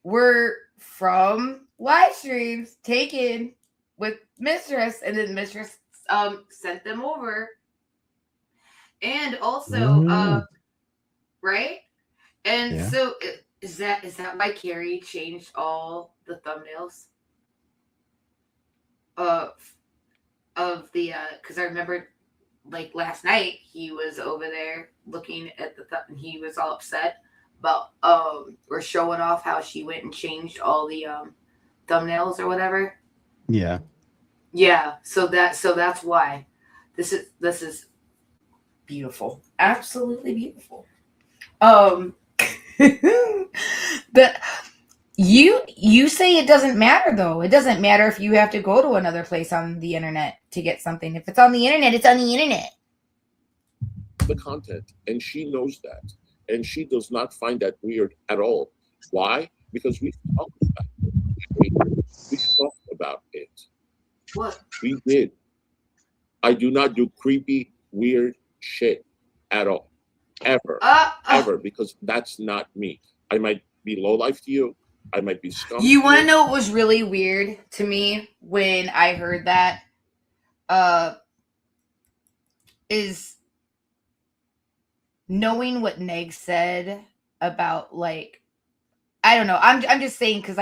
were from live streams taken with Mistress, and then Mistress sent them over. And also, right? And so is that why Carrie changed all the thumbnails of the because I remember like last night he was over there looking at the and he was all upset about or showing off how she went and changed all the thumbnails or whatever. Yeah. So that's why this is beautiful, absolutely beautiful. But you say it doesn't matter though. It doesn't matter if you have to go to another place on the internet to get something. If it's on the internet, it's on the internet. The content, and she knows that, and she does not find that weird at all. Why? Because we talked about it. We talked about it. What? We did. I do not do creepy, weird shit at all. Ever, because that's not me. I might be low life to you. I might be scum. You want to know what was really weird to me when I heard that? Is knowing what Neg said about, like, I don't know. I'm just saying because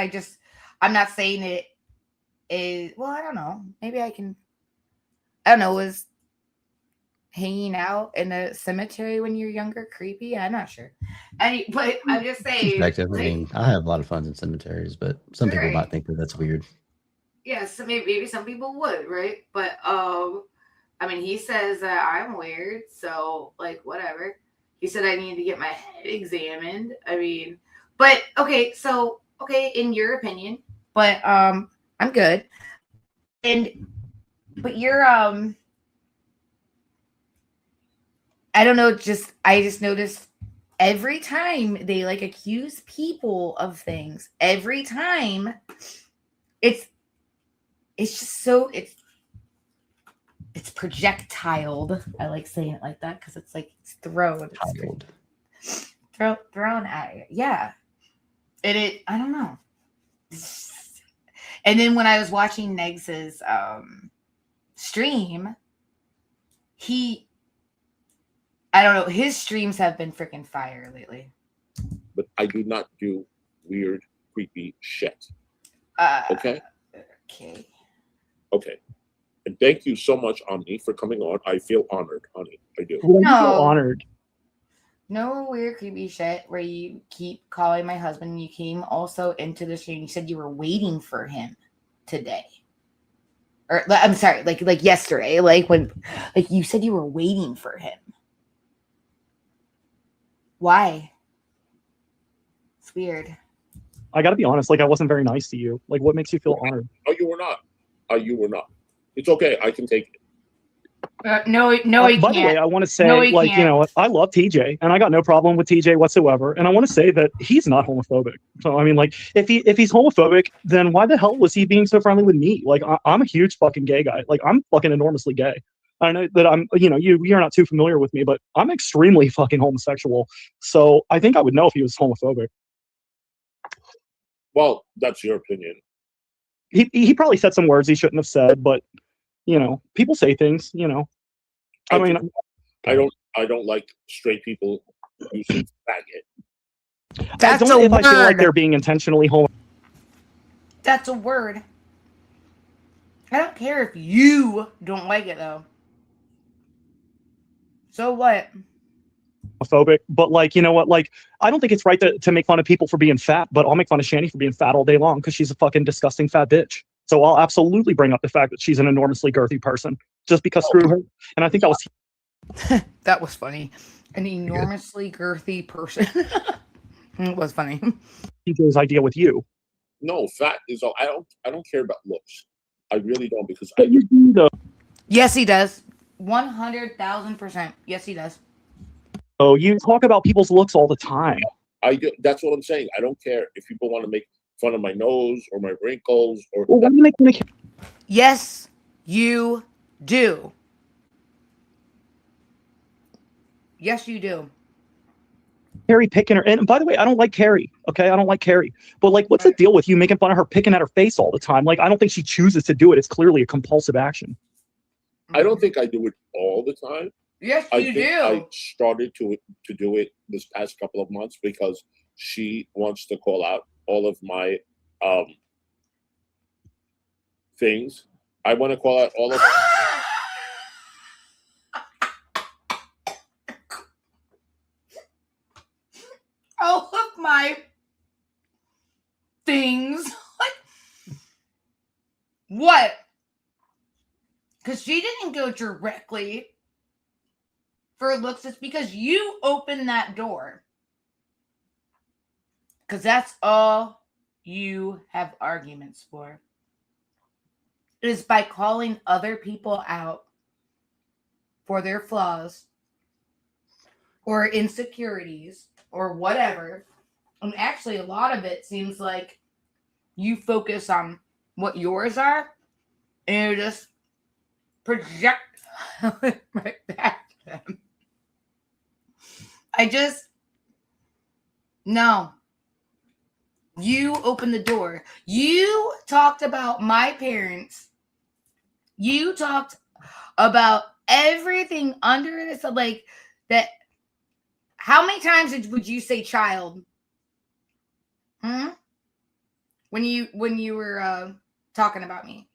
I'm not saying it is, well, I don't know. Maybe I can, I don't know, was hanging out in a cemetery when you're younger creepy? I'm not sure. But I'm just saying. Perspective. I mean, I have a lot of fun in cemeteries, but some people might think that that's weird. Yeah, so maybe some people would, right? But I mean, he says that I'm weird, so like whatever. He said I need to get my head examined. I mean, but okay, in your opinion, but I'm good. But you're I don't know, I just noticed every time they like accuse people of things, every time it's just so it's projectiled. I like saying it like that because it's like it's thrown at you. Yeah. And I don't know. And then when I was watching Negs's stream, I don't know, his streams have been freaking fire lately. But I do not do weird, creepy shit. Okay? Okay. And thank you so much, Omni, for coming on. I feel honored, honey. I do. Well, I feel honored. No weird, creepy shit where you keep calling my husband. You came also into the stream. You said you were waiting for him today. Or I'm sorry, like yesterday. Like when you said you were waiting for him. Why? It's weird. I gotta be honest, like I wasn't very nice to you. Like what makes you feel honored? Oh, you were not. You were not. It's okay. I can take it. No, he by can't. the way, I want to say, you know, I love TJ, and I got no problem with TJ whatsoever. And I want to say that he's not homophobic. So I mean, like, if he's homophobic, then why the hell was he being so friendly with me? Like, I'm a huge fucking gay guy. Like, I'm fucking enormously gay. I know that I'm, you know, you're not too familiar with me, but I'm extremely fucking homosexual. So I think I would know if he was homophobic. Well, that's your opinion. He probably said some words he shouldn't have said, but you know, people say things, you know. I mean, I don't like straight people using faggot. That's I don't a if word. I feel like they're being intentionally homo. That's a word. I don't care if you don't like it though. So what? Homophobic, but like, you know what, like I don't think it's right to make fun of people for being fat, but I'll make fun of Shani for being fat all day long because she's a fucking disgusting fat bitch. So I'll absolutely bring up the fact that she's an enormously girthy person just because screw her. And I think that was that was funny. An enormously girthy person. It was funny. TJ's idea with you. No, fat is all. I don't care about looks. I really don't because But you do though. Yes, he does. 100,000%. Yes, he does. Oh, you talk about people's looks all the time. I do. That's what I'm saying. I don't care if people want to make fun of my nose or my wrinkles or. Well, why do you make fun of? Yes, you do. Yes, you do. Carrie picking her. And by the way, I don't like Carrie. Okay, I don't like Carrie. But like, what's the deal with you making fun of her picking at her face all the time? Like, I don't think she chooses to do it. It's clearly a compulsive action. I don't think I do it all the time. Yes, I you think do. I started to do it this past couple of months because she wants to call out all of my things. I want to call out all of all of my things. What? Because she didn't go directly for looks. It's because you opened that door. Because that's all you have arguments for. It is by calling other people out for their flaws or insecurities or whatever. And actually, a lot of it seems like you focus on what yours are and you just project right back to them. No. You opened the door. You talked about my parents. You talked about everything under this, like that. How many times would you say child? When you were talking about me?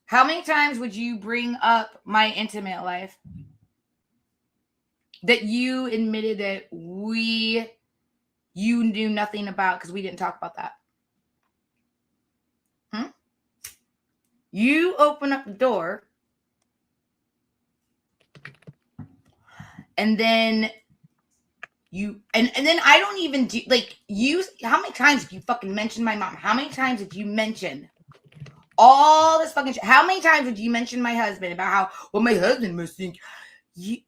How many times would you bring up my intimate life that you admitted that you knew nothing about because we didn't talk about that? You open up the door and then and then I don't even do, like, you. How many times did you fucking mention my mom? How many times did you mention all this fucking shit? How many times did you mention my husband about how, well, my husband must think you?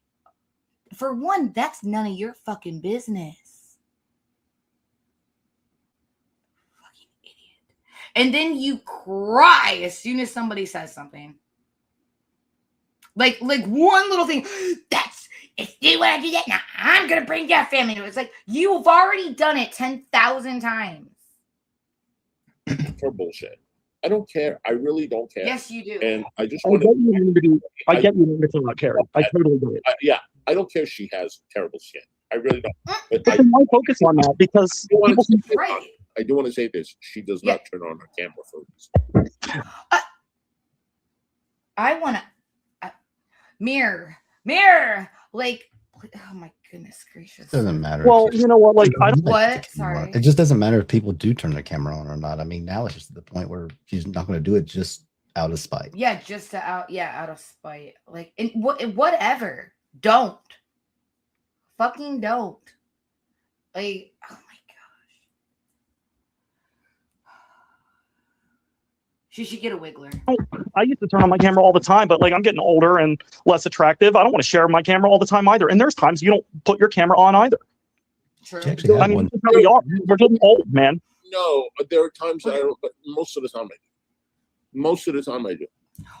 For one, that's none of your fucking business. Fucking idiot. And then you cry as soon as somebody says something. Like one little thing. If you want to do that, now I'm going to bring that family to it. It's like, you've already done it 10,000 times. For bullshit. I don't care. I really don't care. Yes, you do. And I just I want get you want to call out Carrie. I totally get it. Yeah, I don't care if she has terrible skin. I really don't. But then why focus on that? Because I do want to say this. She does not turn on her camera for this. I want to mirror. Like, oh my goodness gracious. It doesn't matter. Well, you know what? Like, I don't. What? Sorry. It just doesn't matter if people do turn their camera on or not. I mean, now it's just to the point where she's not going to do it just out of spite. Yeah, just out of spite. Like, whatever. Don't. Fucking don't. Like, oh my gosh. She should get a wiggler. I used to turn on my camera all the time, but like, I'm getting older and less attractive. I don't want to share my camera all the time either. And there's times you don't put your camera on either. True. I mean, that's how we are. We're getting old, man. No, there are times that I don't, but most of the time I do. Most of the time I do.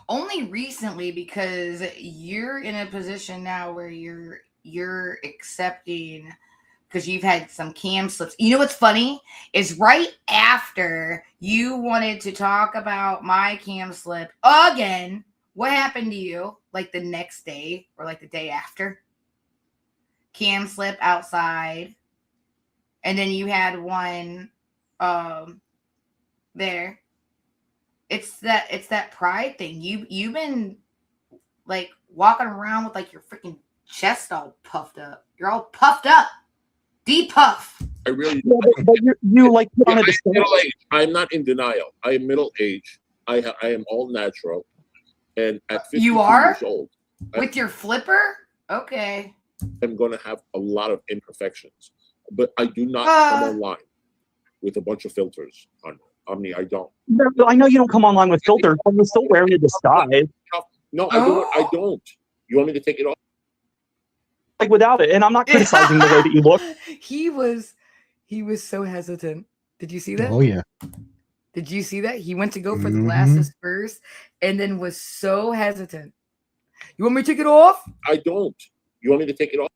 Only recently, because you're in a position now where you're accepting, because you've had some cam slips. You know what's funny is right after you wanted to talk about my cam slip again, what happened to you? Like the next day or like the day after? Cam slip outside. And then you had one there. It's that pride thing. You've been like walking around with like your freaking chest all puffed up. You're all puffed up. Depuff. I really. But you like put on a middle age. I'm not in denial. I am middle age. I am all natural, and at 52 years old, with your flipper. Okay. I'm going to have a lot of imperfections, but I do not come online with a bunch of filters on Omni. I don't. No, I know you don't come online with filters, but you're still wearing a disguise. No, I don't. You want me to take it off? Like without it, and I'm not criticizing the way that you look. He was so hesitant. Did you see that? Oh yeah. Did you see that? He went to go for the glasses first, and then was so hesitant. You want me to take it off? I don't. You want me to take it off?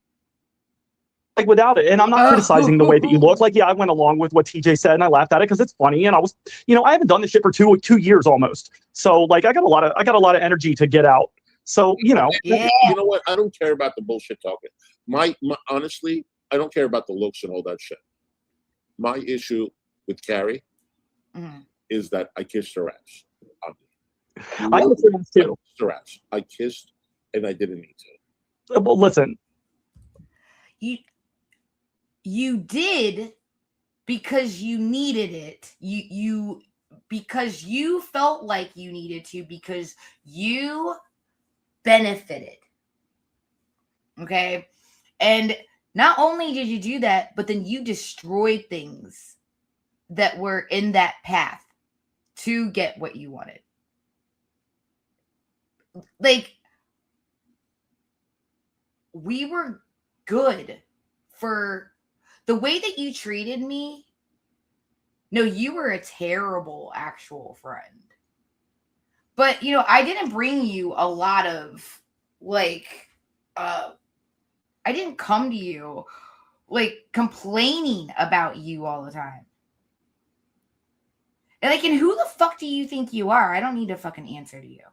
like without it. And I'm not criticizing the way that you look. Like, yeah, I went along with what TJ said and I laughed at it because it's funny. And I was, I haven't done this shit for two years almost. So like, I got a lot of energy to get out. So, Yeah. You know what? I don't care about the bullshit talking. My honestly, I don't care about the looks and all that shit. My issue with Carrie is that I kissed her ass. I understand too. I kissed her ass. I kissed and I didn't need to. Well, listen. You did because you needed it. Because you felt like you needed to, because you benefited. Okay? And not only did you do that, but then you destroyed things that were in that path to get what you wanted. Like, we were good for the way that you treated me. No, you were a terrible actual friend. But, I didn't bring you a lot of, like, I didn't come to you, like, complaining about you all the time. And, like, and who the fuck do you think you are? I don't need a fucking answer to you.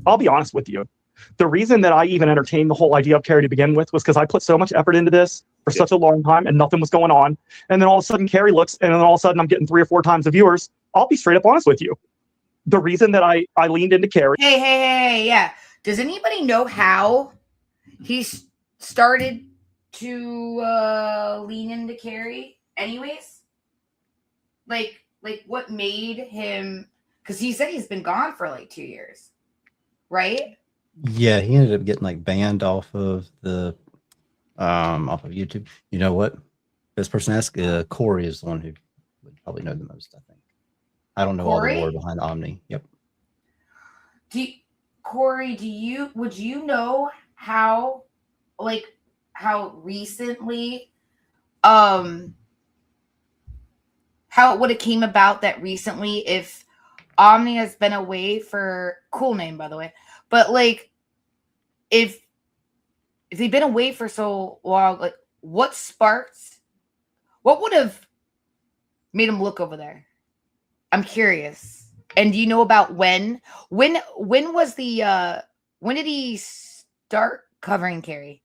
I'll be honest with you. The reason that I even entertained the whole idea of Carrie to begin with was because I put so much effort into this for such a long time and nothing was going on. And then all of a sudden Carrie looks, and then all of a sudden I'm getting 3 or 4 times the viewers. I'll be straight up honest with you. The reason that I leaned into Carrie. Hey, yeah. Does anybody know how he started to lean into Carrie anyways? Like what made him, because he said he's been gone for like 2 years, right? Yeah, he ended up getting like banned off of the off of YouTube. You know what? This person asked, Corey is the one who would probably know the most, I think. I don't know Corey? All the lore behind Omni. Yep. Corey, would you know how recently how it would have came about that recently, if Omni has been away for, cool name by the way, but like if they've been away for so long, like what would have made him look over there? I'm curious. And do you know about when was the when did he start covering Carrie?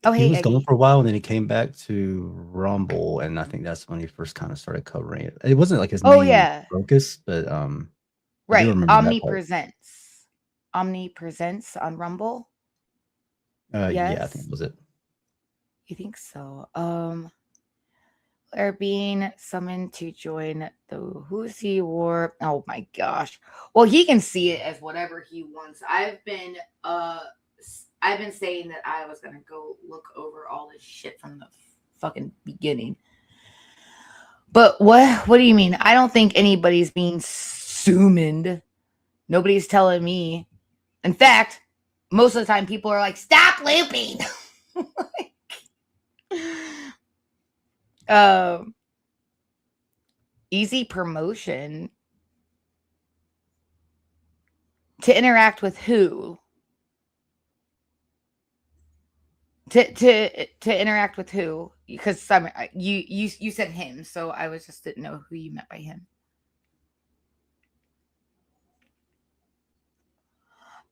Oh, hey, he was gone for a while, and then he came back to Rumble, and I think that's when he first kind of started covering it. It wasn't like his main focus, but right. Omni presents on Rumble. Yes? Yeah, I think it was it. You think so? Are being summoned to join the Who's He War. Oh my gosh. Well, he can see it as whatever he wants. I've been saying that I was gonna go look over all this shit from the fucking beginning. But what do you mean? I don't think anybody's being summoned. Nobody's telling me. In fact, most of the time people are like, stop looping. Easy promotion. To interact with who? To interact with who? Because you said him, so I just didn't know who you meant by him.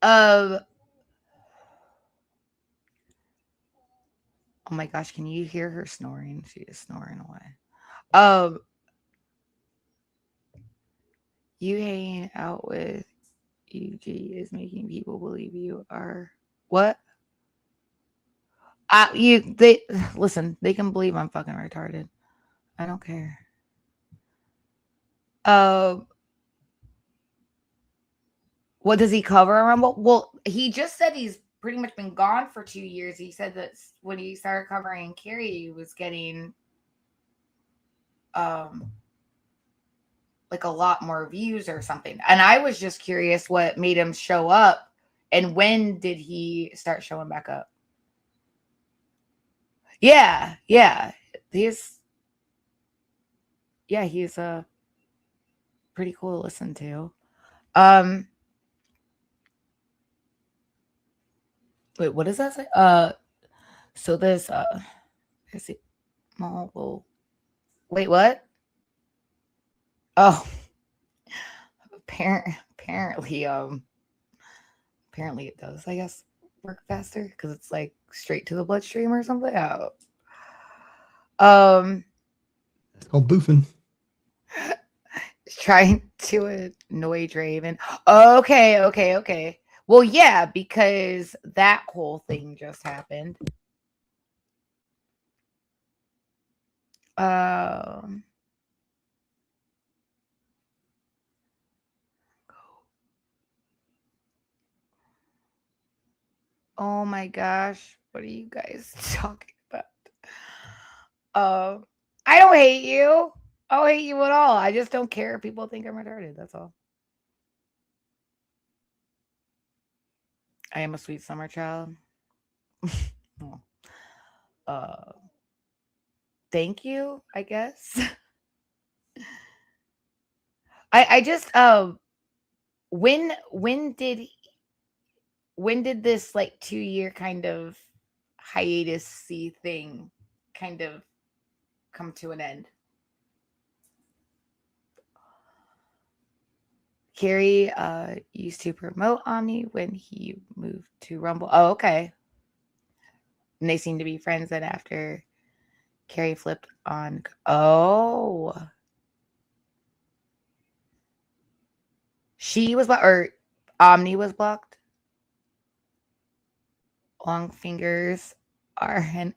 Oh my gosh, can you hear her snoring? She is snoring away. You hanging out with UG is making people believe you are what? Listen, they can believe I'm fucking retarded. I don't care. What does he cover on Rumble? Well, he just said he's pretty much been gone for 2 years. He said that when he started covering Carrie, he was getting like a lot more views or something. And I was just curious what made him show up, and when did he start showing back up? Yeah. He's pretty cool to listen to. Wait, what does that say? So this is it mobile. Wait, what? Oh, apparently it does, I guess, work faster because it's like straight to the bloodstream or something. Oh. It's called boofing. Trying to annoy Draven. Okay. Well, yeah, because that whole thing just happened. Oh my gosh, what are you guys talking about? I don't hate you. I don't hate you at all. I just don't care if people think I'm retarded. That's all. I am a sweet summer child. Thank you, I guess. I just when did this like 2-year kind of hiatus-y thing kind of come to an end? Carrie used to promote Omni when he moved to Rumble. Oh, okay. And they seem to be friends then after Carrie flipped on. Oh. She was blocked, or Omni was blocked. Long fingers are an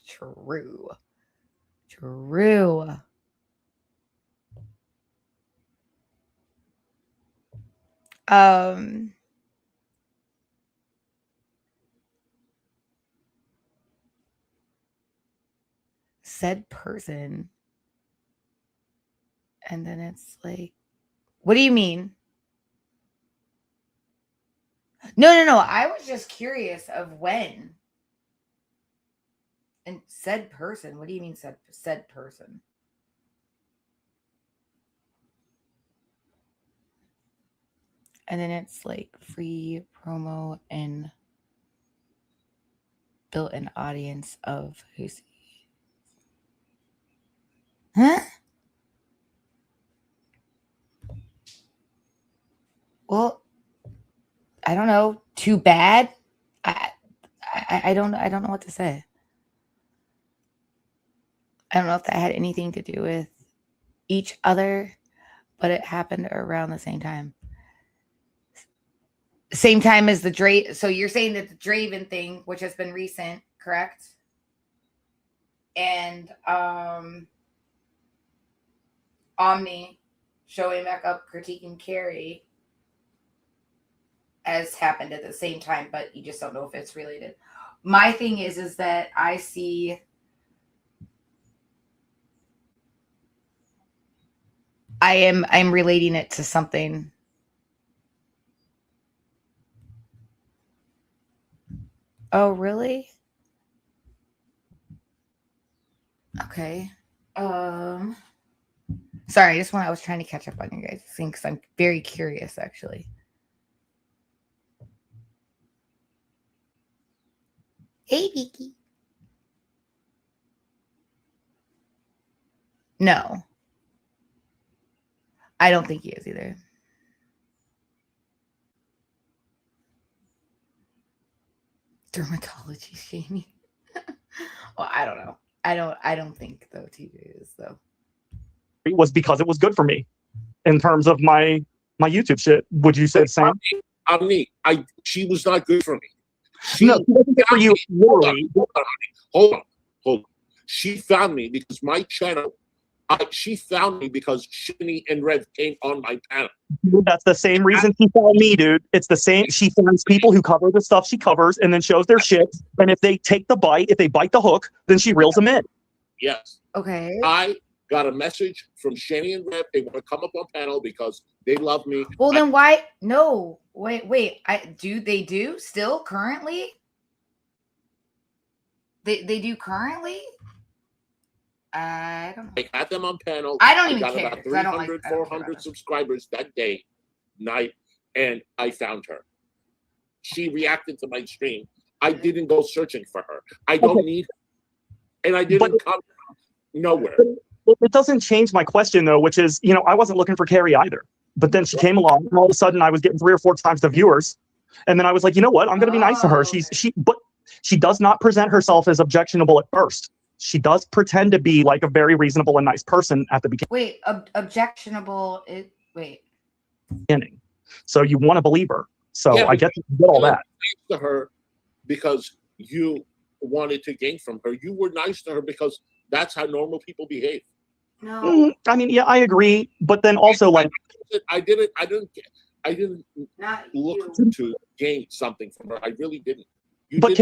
true. Said person. And then it's like, what do you mean? No. I was just curious of when. And said person. What do you mean said person? And then it's like free promo and built an audience of who's. Huh? Well, I don't know. Too bad. I don't know what to say. I don't know if that had anything to do with each other, but it happened around the same time. Same time as the Draven. So you're saying that the Draven thing, which has been recent, correct? And Omni showing back up critiquing Carrie has happened at the same time, but you just don't know if it's related. My thing is that I see I'm relating it to something. Oh, really? Okay. Sorry, I was trying to catch up on you guys' thing because I'm very curious, actually. Hey, Vicky. No. I don't think he is either. Dermatology shaming. Well, I don't know. I don't think though TJ is though. It was because it was good for me in terms of my YouTube shit. Would you say the same? Omni, she was not good for me. No, she wasn't good for you. Hold on. She found me because my channel. She found me because Shani and Rev came on my panel. That's the same reason she found me, dude. It's the same. She finds people who cover the stuff she covers and then shows their shit. And if they take the bite, if they bite the hook, then she reels them in. Yes. Okay. I got a message from Shani and Rev. They want to come up on panel because they love me. Well, then why? No. Wait. They do still currently? They do currently? I don't know. I had them on panel. I don't even got care. about 300, 400 subscribers that night, and I found her. She reacted to my stream, I didn't go searching for her. I don't need her. And I didn't come nowhere. It doesn't change my question, though, which is, you know, I wasn't looking for Carrie either. But then she came along, and all of a sudden I was getting 3 or 4 times the viewers. And then I was like, you know what? I'm going to be nice to her. But she does not present herself as objectionable at first. She does pretend to be like a very reasonable and nice person at the beginning. Wait, objectionable is, wait. So you want to believe her. So Yeah, I get all that. Nice to her because you wanted to gain from her. You were nice to her because that's how normal people behave. No. I mean, yeah, I agree. But then also, like, I didn't Not look you. to gain something from her. I really didn't. But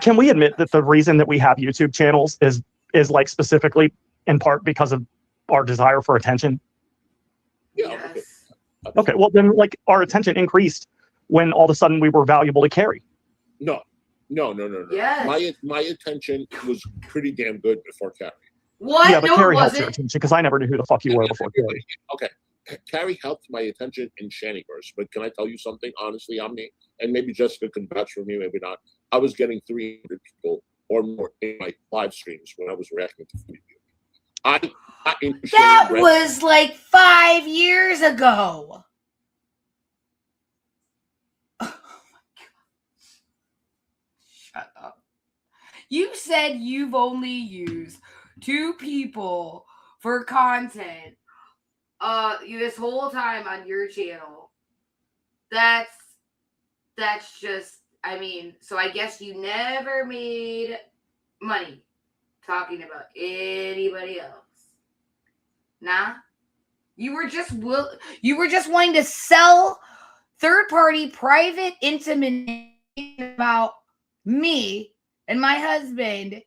can we admit that the reason that we have YouTube channels is like specifically in part because of our desire for attention? Yeah. Yes. Okay, well then, like, our attention increased when all of a sudden we were valuable to Carrie. No. Yes. My attention was pretty damn good before Carrie. What? Yeah, but No, Carrie it helped your wasn't. attention because I never knew who the fuck you were before Carrie. Okay. Carrie helped my attention in Shannyverse, but can I tell you something honestly, Omni? And maybe Jessica can vouch for me, maybe not. I was getting 300 people or more in my live streams when I was reacting to video. That was like 5 years ago. Oh my God. Shut up. You said you've only used 2 people for content this whole time on your channel. That's just, I mean, so I guess you never made money talking about anybody else. Nah? You were just wanting to sell third-party private intimate about me and my husband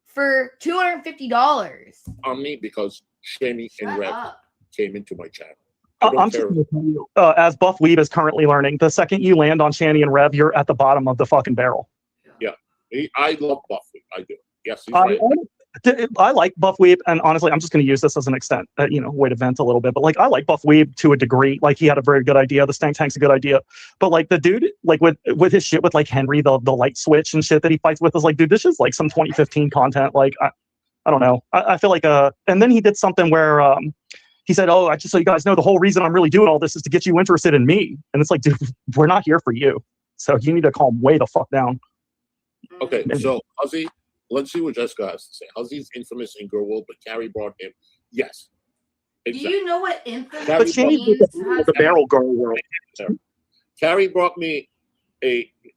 for $250. Omni, because Shanny and Rev came into my channel. I'm just going to tell you, as Buff Weeb is currently learning, the second you land on Shanny and Rev, you're at the bottom of the fucking barrel. Yeah. I love Buff Weeb. I do. Yes, he's right. I like Buff Weeb, and honestly, I'm just going to use this as an extent, way to vent a little bit. But like, I like Buff Weeb to a degree. Like, he had a very good idea. The Stank Tank's a good idea. But like, the dude, like with his shit with like Henry, the light switch and shit that he fights with, is like, dude, this is like some 2015 content. Like, I don't know. I feel like and then he did something where he said, "Oh, just so you guys know, the whole reason I'm really doing all this is to get you interested in me." And it's like, dude, we're not here for you. So you need to calm way the fuck down. Okay, so Huzzy, let's see what Jessica has to say. Huzzy's infamous in Girl World, but Carrie brought him. Yes. Exactly. Do you know what infamous But Shanny means? the barrel Girl World. Carrie brought me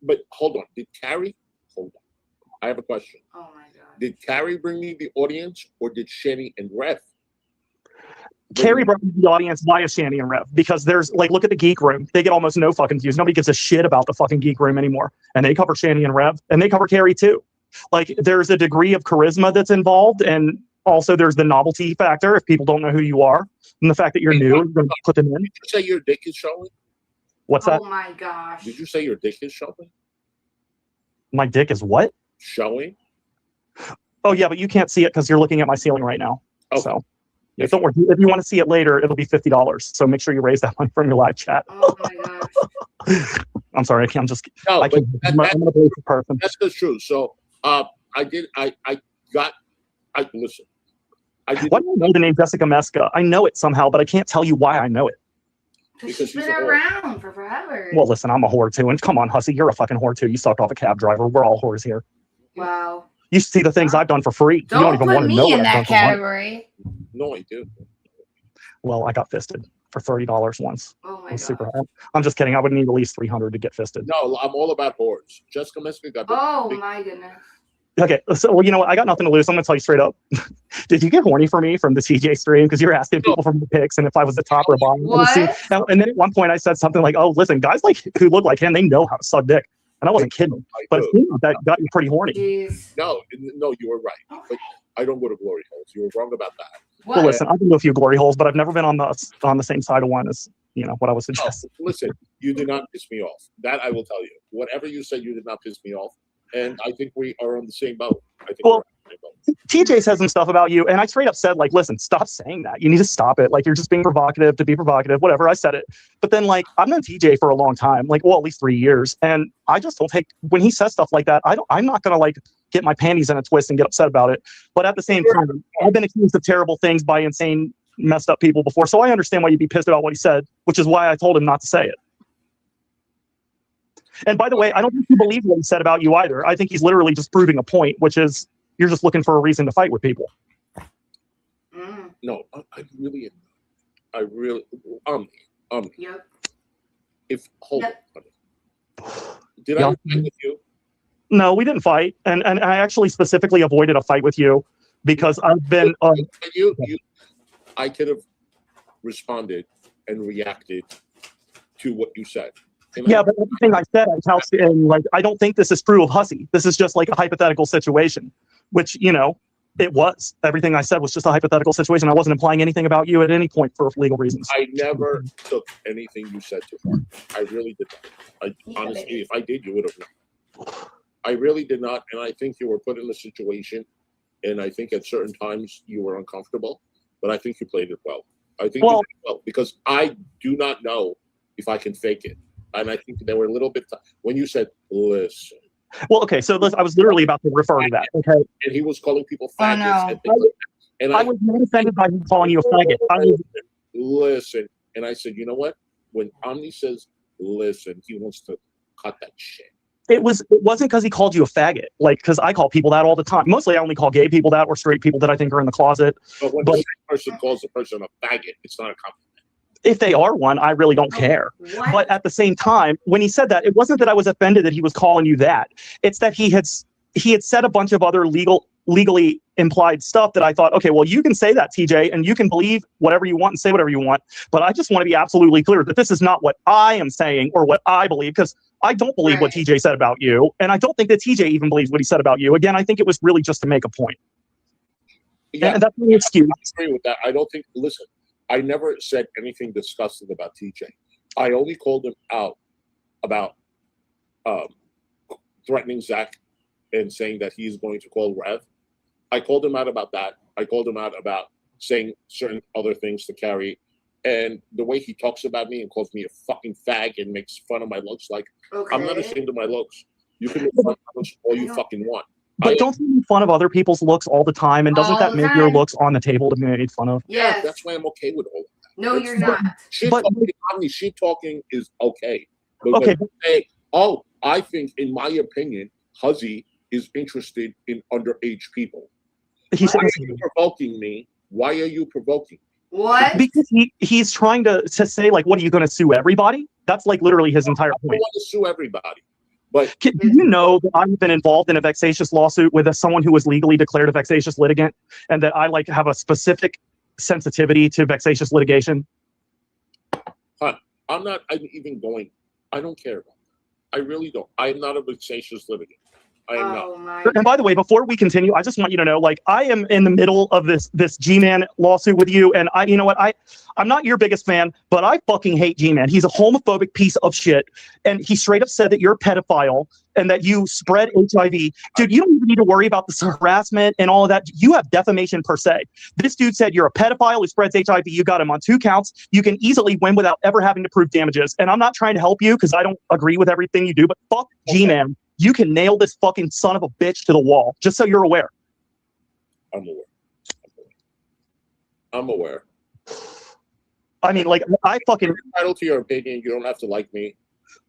but hold on. Did Carrie? Hold on. I have a question. Oh my God. Did Carrie bring me the audience, or did Shanny and Rev? Carrie brought the audience via Shanny and Rev, because there's like, look at the Geek Room. They get almost no fucking views. Nobody gives a shit about the fucking Geek Room anymore. And they cover Shanny and Rev, and they cover Carrie too. Like, there's a degree of charisma that's involved, and also there's the novelty factor if people don't know who you are, and the fact that you're new, you're going to put them in. Did you say your dick is showing? What's that? Oh my gosh. Did you say your dick is showing? My dick is what? Showing? Oh yeah, but you can't see it because you're looking at my ceiling right now. Okay. So yeah, don't worry. If you want to see it later, it'll be $50. So make sure you raise that money from your live chat. Oh my gosh. I'm sorry, I'm just. No, I'm gonna believe the person. That's the truth. So listen. Why do I know the name Jessica Meska? I know it somehow, but I can't tell you why I know it. Because she's been around for forever. Well, listen, I'm a whore too, and come on, Hussy, you're a fucking whore too. You sucked off a cab driver. We're all whores here. Wow. You see the things I've done for free. Don't you don't even put want to know me what in I've done that for money. category. No, I do. Well, I got fisted for $30 once. Oh my It was God. super. I'm just kidding. I would need at least 300 to get fisted. No, I'm all about whores. Jessica Meska got Oh my goodness. Okay, so well, you know what? I got nothing to lose. I'm gonna tell you straight up. Did you get horny for me from the TJ stream? Because you were asking people from the pics and if I was the top or bottom. What? And then at one point I said something like, "Oh, listen, guys like who look like him, they know how to suck dick." And I wasn't kidding, but it seemed that got you pretty horny. Jeez. No, you were right. But I don't go to glory holes. You were wrong about that. What? Well, listen, I've been to a few glory holes, but I've never been on the same side of one as what I was suggesting. No, listen, you did not piss me off. That I will tell you. Whatever you said, you did not piss me off. And I think we are on the same boat. I think Well, TJ says some stuff about you, and I straight up said, like, listen, stop saying that. You need to stop it. Like, you're just being provocative to be provocative, whatever. I said it. But then, like, I've known TJ for a long time, like, well, at least 3 years. And I just don't take, when he says stuff like that, I'm not going to, like, get my panties in a twist and get upset about it. But at the same time, I've been accused of terrible things by insane, messed up people before. So I understand why you'd be pissed about what he said, which is why I told him not to say it. And by the way, I don't think he believes what he said about you either. I think he's literally just proving a point, which is, you're just looking for a reason to fight with people. No, I really, Yep. Hold Yep. on. Did I fight with you? No, we didn't fight. And I actually specifically avoided a fight with you because I've been, I could have responded and reacted to what you said. Yeah, but everything I said, I couched in, like, I don't think this is true of Hussey. This is just like a hypothetical situation, which, you know, it was. Everything I said was just a hypothetical situation. I wasn't implying anything about you at any point for legal reasons. I never took anything you said to heart. I really did not. Honestly, if I did, you would have known. I really did not, and I think you were put in a situation, and I think at certain times you were uncomfortable, but I think you played it well. I think you played it well, because I do not know if I can fake it. And I think they were a little bit, when you said, listen. Well, okay, so listen, I was literally about to refer to that, okay? And he was calling people faggots. No. And things like that. And I was not offended by him calling you a faggot. Listen. And I said, you know what? When Omni says, listen, he wants to cut that shit. It wasn't because he called you a faggot, like, because I call people that all the time. Mostly I only call gay people that, or straight people that I think are in the closet. But when the same person calls a person a faggot, it's not a compliment. If they are one, I really don't care. What? But at the same time, when he said that, it wasn't that I was offended that he was calling you that. It's that he had said a bunch of other legally implied stuff that I thought, okay, well, you can say that, TJ, and you can believe whatever you want and say whatever you want. But I just want to be absolutely clear that this is not what I am saying or what I believe, because I don't believe what TJ said about you. And I don't think that TJ even believes what he said about you. Again, I think it was really just to make a point. Yeah, and that's the excuse. I agree with that. I don't think, listen, I never said anything disgusting about TJ. I only called him out about threatening Zach and saying that he's going to call Rev. I called him out about that. I called him out about saying certain other things to Carrie. And the way he talks about me and calls me a fucking fag and makes fun of my looks, like, I'm not ashamed of my looks. You can make fun of my looks all you fucking want. But don't you make fun of other people's looks all the time? And doesn't that make your looks on the table to be made fun of? Yeah, that's why I'm okay with all of that. No, you're not. Shit talking is okay. But when you say, oh, I think, in my opinion, Hussey is interested in underage people. Why are you provoking me? Why are you provoking me? What? Because he's trying to say, like, what, are you going to sue everybody? That's like literally his entire point. I want to sue everybody. But do you know that I've been involved in a vexatious lawsuit with someone who was legally declared a vexatious litigant, and that I like have a specific sensitivity to vexatious litigation? I'm even going. I don't care about that. I really don't. I'm not a vexatious litigant. I am not. And by the way, before we continue, I just want you to know, like, I am in the middle of this G-Man lawsuit with you, and you know what? I'm not your biggest fan, but I fucking hate G-Man. He's a homophobic piece of shit, and he straight up said that you're a pedophile and that you spread HIV. Dude, you don't even need to worry about this harassment and all of that. You have defamation per se. This dude said you're a pedophile who spreads HIV. You got him on 2 counts. You can easily win without ever having to prove damages. And I'm not trying to help you because I don't agree with everything you do, but fuck G-Man. You can nail this fucking son of a bitch to the wall, just so you're aware. I'm aware. I mean, like, I fucking... You're entitled to your opinion. You don't have to like me.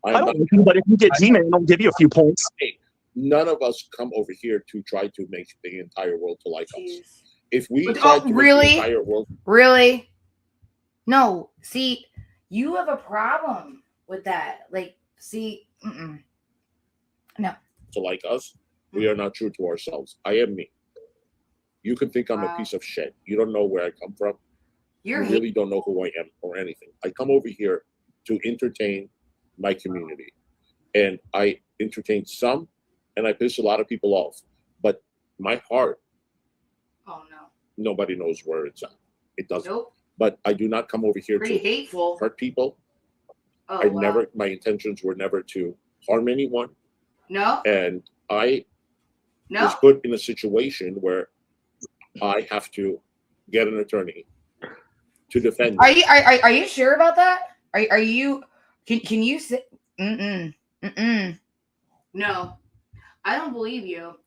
I don't like you, but if you get G-Man, I'll give you a few points. Hey, none of us come over here to try to make the entire world to like us. If we try to make the entire world... Really? No. See, you have a problem with that. Like, see... No. To like us, we are not true to ourselves. I am me. You can think I'm a piece of shit. You don't know where I come from. You really don't know who I am or anything. I come over here to entertain my community. And I entertain some, and I piss a lot of people off. But my heart, nobody knows where it's at. It doesn't. Nope. But I do not come over here to hurt people. My intentions were never to harm anyone. No. And I is put in a situation where I have to get an attorney to defend. Are you sure about that? Are you? Can you say? No, I don't believe you.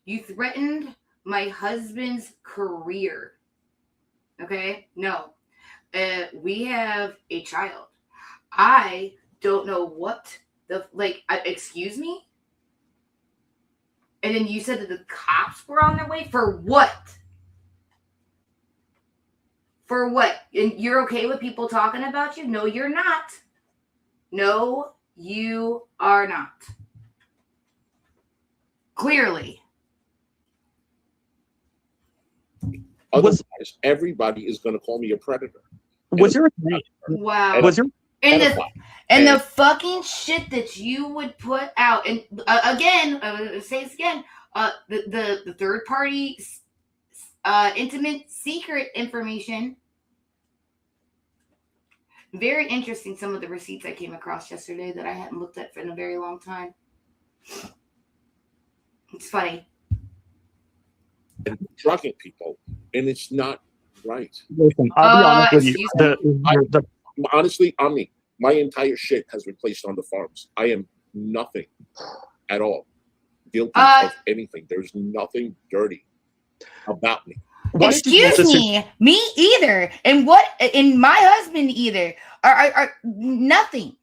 You threatened my husband's career. Okay, no. We have a child. I don't know what the excuse me. And then you said that the cops were on their way for what? For what? And you're okay with people talking about you? No, you're not. No, you are not. Clearly. Otherwise, everybody is going to call me a predator. Was your wow? Was your and the fucking shit that you would put out, and again, say this again, the third party, intimate secret information. Very interesting. Some of the receipts I came across yesterday that I hadn't looked at in a very long time. It's funny. And drugging people, and it's not right. Listen, I'll be honest with you. Honestly, Omni, my entire shit has been placed on the farms. I am nothing at all guilty of anything. There's nothing dirty about me. Excuse me either. And my husband either are nothing.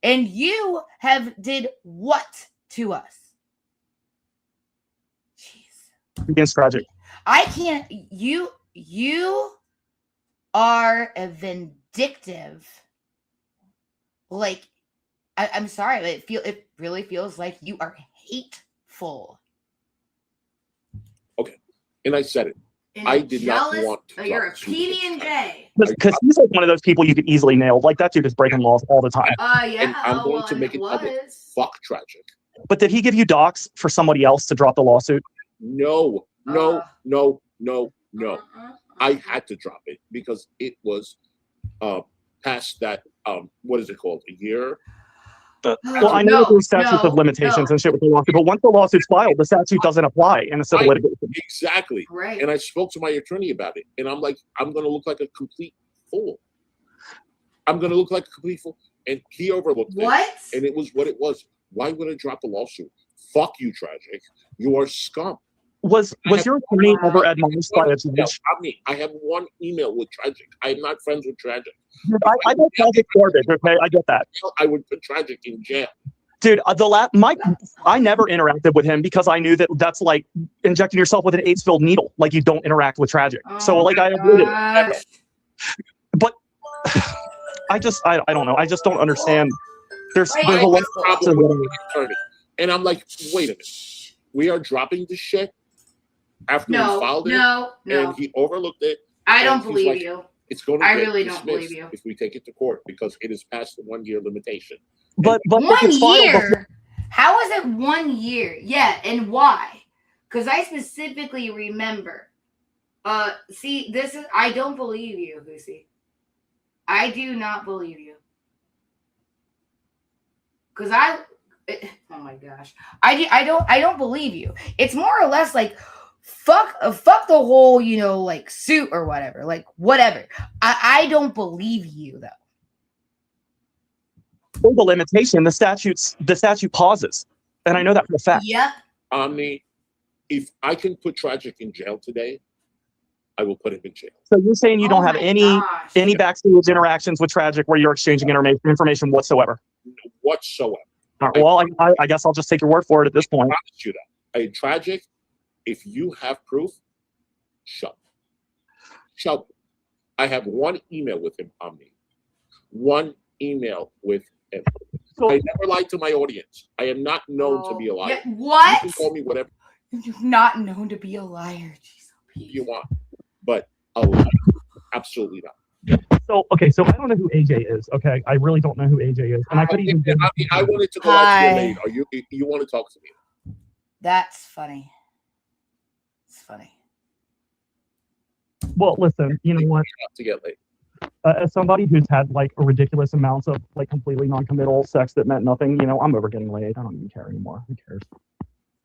And you have did what to us? Jeez. Against tragic. I can't. You are a vindictive. Like, I'm sorry, but it really feels like you are hateful. Okay, and I said it. And I did not want to. You're a PB&J. Because he's like one of those people you could easily nail. Like, that dude is breaking laws all the time. Yeah. And I'm going to make it public. Fuck tragic. But did he give you docs for somebody else to drop the lawsuit? No. I had to drop it because it was past that. What is it called? A year. Well, I know there's statutes of limitations and shit with the lawsuit, but once the lawsuit's filed, the statute doesn't apply in a civil litigation. Exactly. Right. And I spoke to my attorney about it, and I'm like, I'm going to look like a complete fool. I'm going to look like a complete fool. And he overlooked it. And it was what it was. Why would I drop a lawsuit? Fuck you, Tragic. You are scum. Was your attorney ever admonished by a judge? I have one email with Tragic. I am not friends with Tragic. I know Tragic garbage, okay? I get that. I would put Tragic in jail. Dude, I never interacted with him because I knew that's like injecting yourself with an AIDS-filled needle. Like, you don't interact with Tragic. So like, I avoided it. But I don't know. I just don't understand. There's a lot of problem with the attorney. And I'm like, wait a minute. We are dropping the shit after we filed it. And he overlooked it. I don't believe you. It's going to I really don't believe you. If we take it to court because it is past the 1 year limitation. But 1 year? How is it 1 year? Yeah, and why? Because I specifically remember. See, I don't believe you, Lucy. I do not believe you. Because oh my gosh, I don't believe you. It's more or less like fuck the whole like suit or whatever, like whatever. I don't believe you though. For the limitation, the statute pauses, and I know that for a fact. Yep. Omni, if I can put Tragic in jail today, I will put him in jail. So you're saying you don't have any backstage interactions with Tragic where you're exchanging information whatsoever? Whatsoever. All right, well, I guess I'll just take your word for it at this point. I promise you that. A Tragic, if you have proof, shut. I have one email with him, Omni. One email with him. So, I never lied to my audience. I am not known to be a liar. Yeah, what? You can call me whatever. You're not known to be a liar. Jeez, if you want. But a liar, absolutely not. So I don't know who AJ is. Okay, I really don't know who AJ is, and I couldn't even. I wanted to go out to your lane. You want to talk to me? That's funny. It's funny. Well, listen. You know what? To get laid. As somebody who's had like a ridiculous amounts of like completely non-committal sex that meant nothing, I'm over getting laid. I don't even care anymore. Who cares?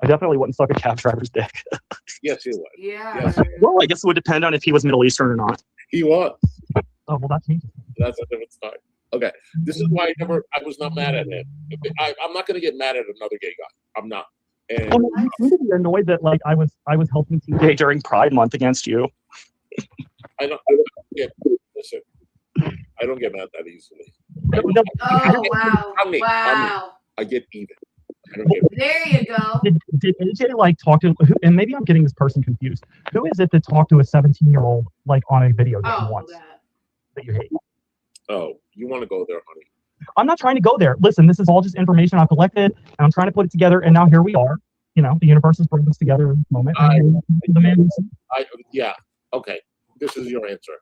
I definitely wouldn't suck a cab driver's dick. Yes, he was. Yeah. Yes. Well, I guess it would depend on if he was Middle Eastern or not. He was. Oh, well, that's me. That's a different story. Okay, this is why I was not mad at him. I'm not going to get mad at another gay guy. I'm not. And Well, you seem to be annoyed that like I was helping TJ during Pride Month against you. I don't get listen. I don't get mad that easily. Oh wow! Omni. Wow! I get even. I don't get There you go. Did AJ like talk to? And maybe I'm getting this person confused. Who is it that talked to a 17-year-old like on a video game once that you hate? Oh, you want to go there, honey? I'm not trying to go there. Listen, this is all just information I've collected, and I'm trying to put it together. And now here we are. You know, the universe has brought us together in this moment. The man. Yeah. Okay. This is your answer.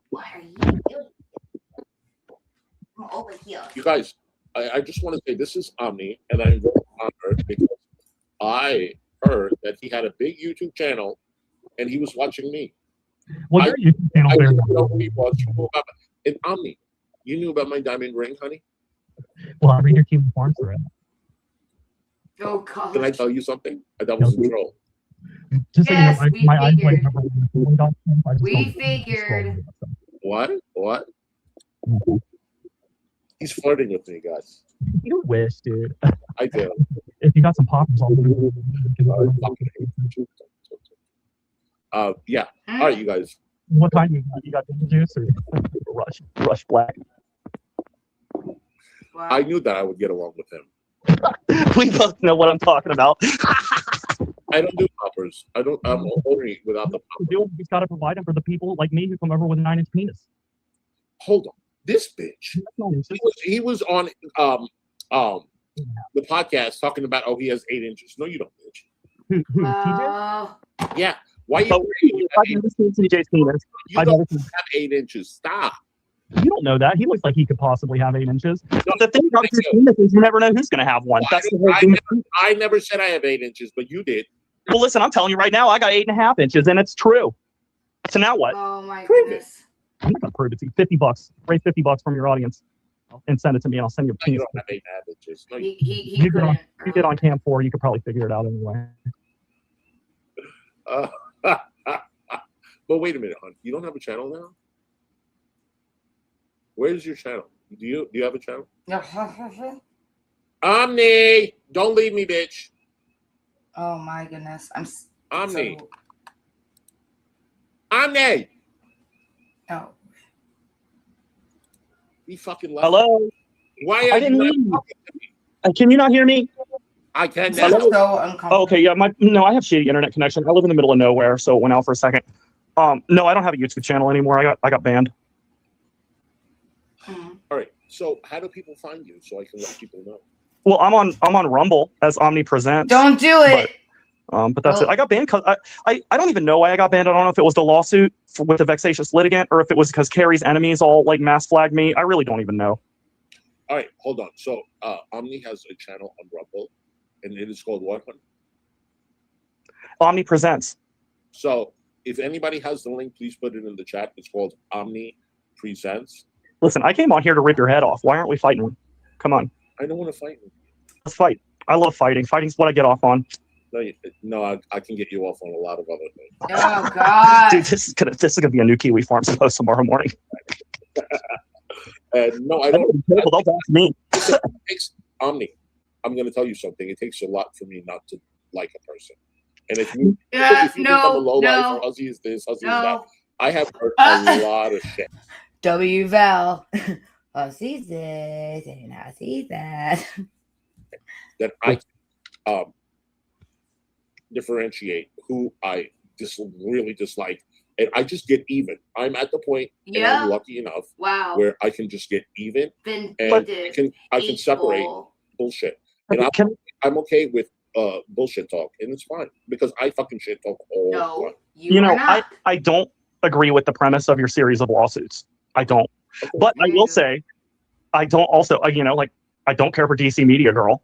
What are you doing? I'm over here. You guys, I just want to say this is Omni, and I'm very honored because I heard that he had a big YouTube channel, and he was watching me. Well, your YouTube channel. I didn't know who he was. And Omni, you knew about my diamond ring, honey? Well, I read your Team Farms thread. Oh God. Can I tell you something? That was a troll. Just Yes, so you know, my eyes like number one. We figured. What? He's flirting with me, guys. You wish, dude. I do. If you got some poppers on Yeah. All right, you guys. What kind you got? Ginger juice or Rush Black? Wow. I knew that I would get along with him. We both know what I'm talking about. I don't do poppers. I'm only without the popper. He's got to provide them for the people like me who come over with a 9-inch penis. Hold on. This bitch. He was on the podcast talking about he has 8 inches. No, you don't, bitch. Who TJ? Yeah. Why you? TJ's penis. You don't have 8 inches. Stop. You don't know that. He looks like he could possibly have 8 inches. No, the thing about your penis is you never know who's going to have one. That's the whole thing. I never said I have 8 inches, but you did. Well, listen, I'm telling you right now, I got 8.5 inches, and it's true. So now what? Oh my goodness. I'm not going to prove it to you. $50. Raise $50 from your audience and send it to me, and I'll send you a penis. You don't have 8.5 inches. No, you get on cam 4, you could probably figure it out anyway. But wait a minute, hon. You don't have a channel now? Where's your channel? Do you have a channel? Omni, don't leave me, bitch. Oh my goodness, Omni. Omni. Oh. He fucking left. Hello. Why are you not talking to me? Can you not hear me? I can now. now. So uncomfortable. Okay, yeah. I have shitty internet connection. I live in the middle of nowhere, so it went out for a second. No, I don't have a YouTube channel anymore. I got banned. All right. So how do people find you so I can let people know? Well, I'm on Rumble as Omni Presents. Don't do it. But that's it. I got banned because I don't even know why I got banned. I don't know if it was the lawsuit with the vexatious litigant or if it was because Carrie's enemies all like mass flagged me. I really don't even know. All right, hold on. So Omni has a channel on Rumble, and it is called what? Omni Presents. So if anybody has the link, please put it in the chat. It's called Omni Presents. Listen, I came on here to rip your head off. Why aren't we fighting? Come on. I don't want to fight you. Let's fight. I love fighting. Fighting's what I get off on. No, I can get you off on a lot of other things. Oh God, dude, this is gonna be a new Kiwi Farms post tomorrow morning. No, I don't. Don't ask me. It takes Omni. I'm going to tell you something. It takes a lot for me not to like a person. And if you think I'm a low life, Huzzy is this, Huzzy is that, I have heard a lot of shit. W Val, Huzzy's this and Huzzy's that. That I differentiate who I really dislike, and I just get even. I'm at the point, and I'm lucky enough, where I can just get even, and I can separate bullshit. And I'm okay with bullshit talk, and it's fine because I fucking shit talk all the time. You know, I don't agree with the premise of your series of lawsuits. I don't, but I will say, I don't also, I don't care for DC Media Girl.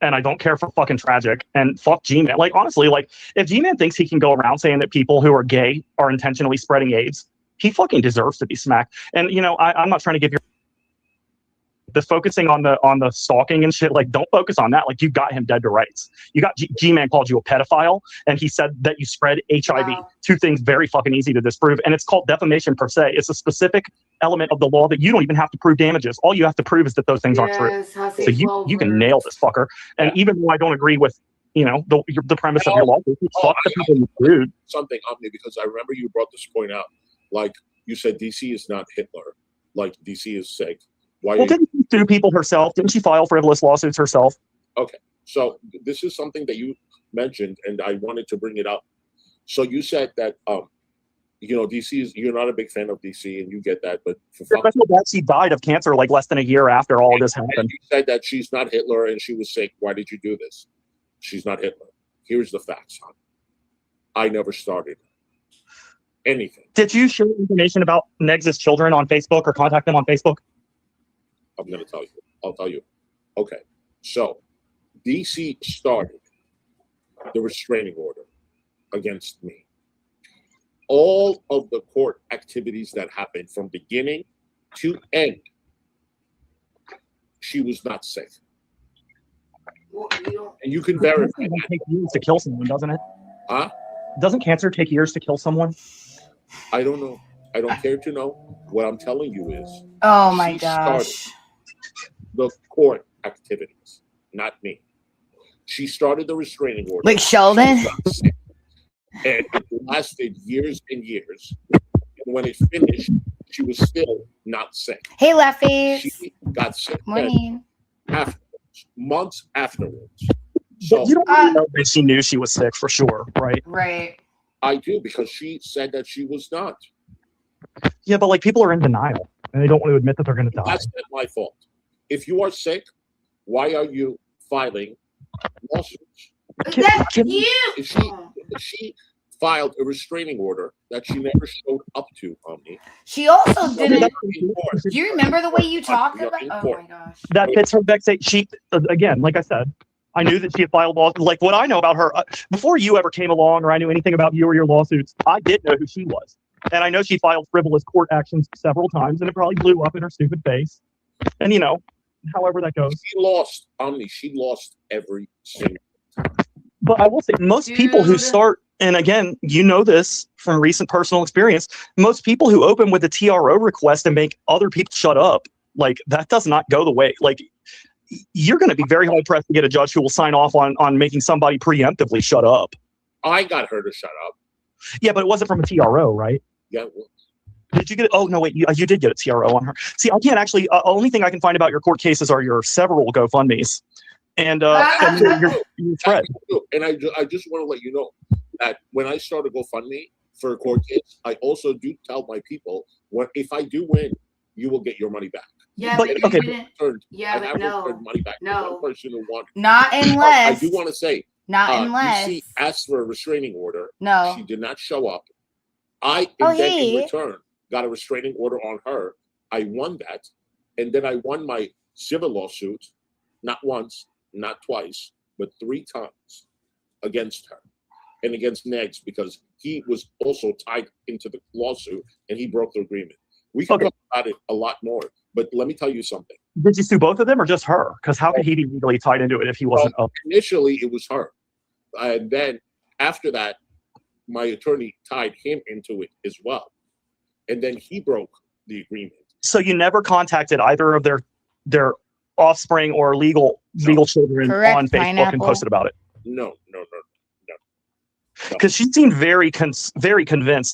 And I don't care for fucking Tragic and fuck G-Man. Like, honestly, like, if G-Man thinks he can go around saying that people who are gay are intentionally spreading AIDS, he fucking deserves to be smacked. And, I'm not trying to give your the focusing on the stalking and shit, like, don't focus on that. Like, you got him dead to rights. You got G-Man called you a pedophile, and he said that you spread HIV. Wow. Two things very fucking easy to disprove, and it's called defamation per se. It's a specific element of the law that you don't even have to prove damages. All you have to prove is that those things aren't true. So you can nail this fucker. And even though I don't agree with, you know, the premise of your lawsuit, fuck the people you sued. Something, Omni, because I remember you brought this point out. Like, you said DC is not Hitler. Like, DC is sick. Why? Well, didn't she sue people herself? Didn't she file frivolous lawsuits herself? Okay, so this is something that you mentioned, and I wanted to bring it up. So you said that, you know, DC is, you're not a big fan of DC, and you get that, but She died of cancer like less than a year after all of this happened. You said that she's not Hitler and she was sick. Why did you do this? She's not Hitler. Here's the facts, hon. I never started anything. Did you share information about Negs' children on Facebook or contact them on Facebook? I'm going to tell you. I'll tell you. Okay. So DC started the restraining order against me. All of the court activities that happened from beginning to end, she was not sick. And you can verify It that. takes years to kill someone, doesn't it? Huh? Doesn't cancer take years to kill someone? I don't know. I don't care to know. What I'm telling you is, Oh my she gosh. started the court activities, not me. She started the restraining order. Like Sheldon? And it lasted years and years. And when it finished, she was still not sick. Hey, Lefties. She got sick Morning. afterwards, months afterwards. So But you don't really know that she knew she was sick for sure, right? Right. I do, because she said that she was not. Yeah, but like, people are in denial and they don't want to admit that they're going to die. That's not my fault. If you are sick, why are you filing lawsuits? That's you. If she filed a restraining order that she never showed up to, Omni. She also didn't. In court. Do you remember the way you talked You're about? in Oh court. my gosh. That fits her vexation. She, again, like I said, I knew that she had filed law. Like, what I know about her, before you ever came along or I knew anything about you or your lawsuits, I did know who she was. And I know she filed frivolous court actions several times, and it probably blew up in her stupid face. And, you know, however that goes. She lost, Omni. She lost every single time. But I will say, most people who start, and again, you know this from recent personal experience, most people who open with a TRO request and make other people shut up, like, that does not go the way. Like, you're going to be very hard pressed to get a judge who will sign off on making somebody preemptively shut up. I got her to shut up. Yeah, but it wasn't from a TRO, right? Yeah. Well, Did you get it? Oh, no, wait, you did get a TRO on her. See, I can't actually, only thing I can find about your court cases are your several GoFundMes and your threat. and I just want to let you know that when I start a GoFundMe for a court case, I also do tell my people, if I do win, you will get your money back. Yeah, But- but okay. you didn't. I haven't returned money back. No. One person who won. Not unless. I do want to say, Not unless. DC asked for a restraining order. No. She did not show up. I, Oh, then hey. in return, got a restraining order on her. I won that. And then I won my civil lawsuit, not once, not twice, but 3 times against her and against Negs, because he was also tied into the lawsuit and he broke the agreement. We can talk about it a lot more, but let me tell you something. Did you sue both of them or just her? Because how could he be legally tied into it if he wasn't up? Initially, it was her. And then after that, my attorney tied him into it as well. And then he broke the agreement. So you never contacted either of their offspring or legal children Correct, on Facebook and pineapple. posted about it? No. Because she seemed very convinced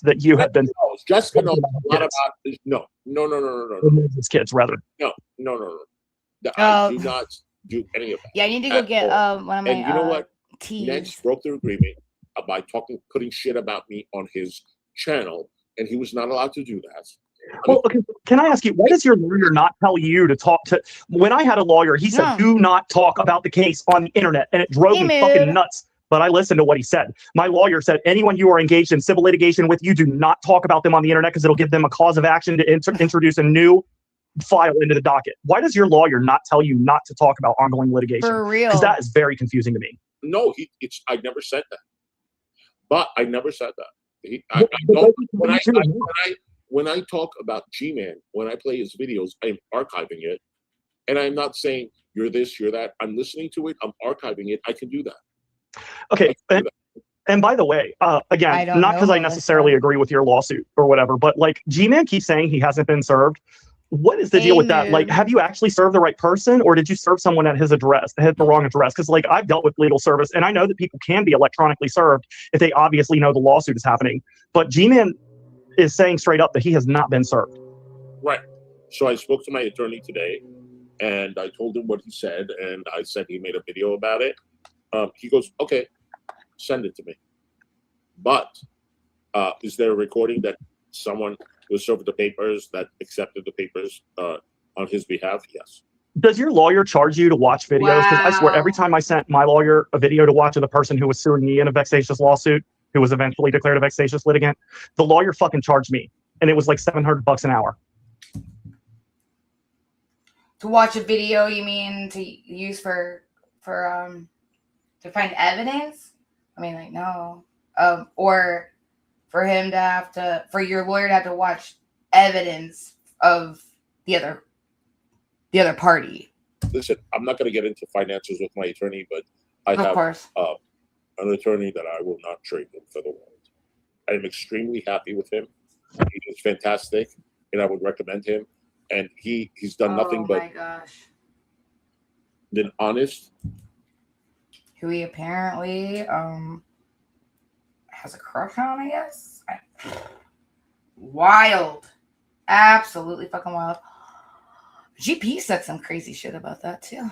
that you had been Jessica knows a lot about this. No. his kids, rather. No. I Oh. do not do any of that. Yeah, I need to go At get all. one of my And you know what? teas. Next broke the agreement by putting shit about me on his channel, and he was not allowed to do that. Well, okay, can I ask you, why does your lawyer not tell you to talk to? When I had a lawyer, he said, No. do not talk about the case on the internet, and it drove Hey, me mood. fucking nuts. But I listened to what he said. My lawyer said, anyone you are engaged in civil litigation with, you do not talk about them on the internet because it'll give them a cause of action to introduce a new file into the docket. Why does your lawyer not tell you not to talk about ongoing litigation? For real. Because that is very confusing to me. No, I never said that. But I never said that. When I talk about G-Man, when I play his videos, I'm archiving it. And I'm not saying you're this, you're that. I'm listening to it. I'm archiving it. I can do that. Okay. And by the way, again, not because I necessarily agree with your lawsuit or whatever, but like G-Man keeps saying he hasn't been served. What is the deal with that? Like, have you actually served the right person, or did you serve someone at his address, hit the wrong address? Because like I've dealt with legal service, and I know that people can be electronically served if they obviously know the lawsuit is happening. But G-Man is saying straight up that he has not been served. Right. So I spoke to my attorney today, and I told him what he said, and I said he made a video about it. He goes, okay, send it to me. But is there a recording that someone was served the papers, that accepted the papers on his behalf? Yes. Does your lawyer charge you to watch videos? Because I swear, every time I sent my lawyer a video to watch of the person who was suing me in a vexatious lawsuit, who was eventually declared a vexatious litigant, the lawyer fucking charged me, and it was like $700 an hour. To watch a video, you mean to use for to find evidence? I mean, like, no. Or for him to have to, for your lawyer to have to watch evidence of the other party. Listen, I'm not going to get into finances with my attorney, but I have an attorney that I will not trade him for the world. I am extremely happy with him. He is fantastic, and I would recommend him. And he's done nothing but been honest. Who he apparently has a crush on, I guess. Wild. Absolutely fucking wild. GP said some crazy shit about that too.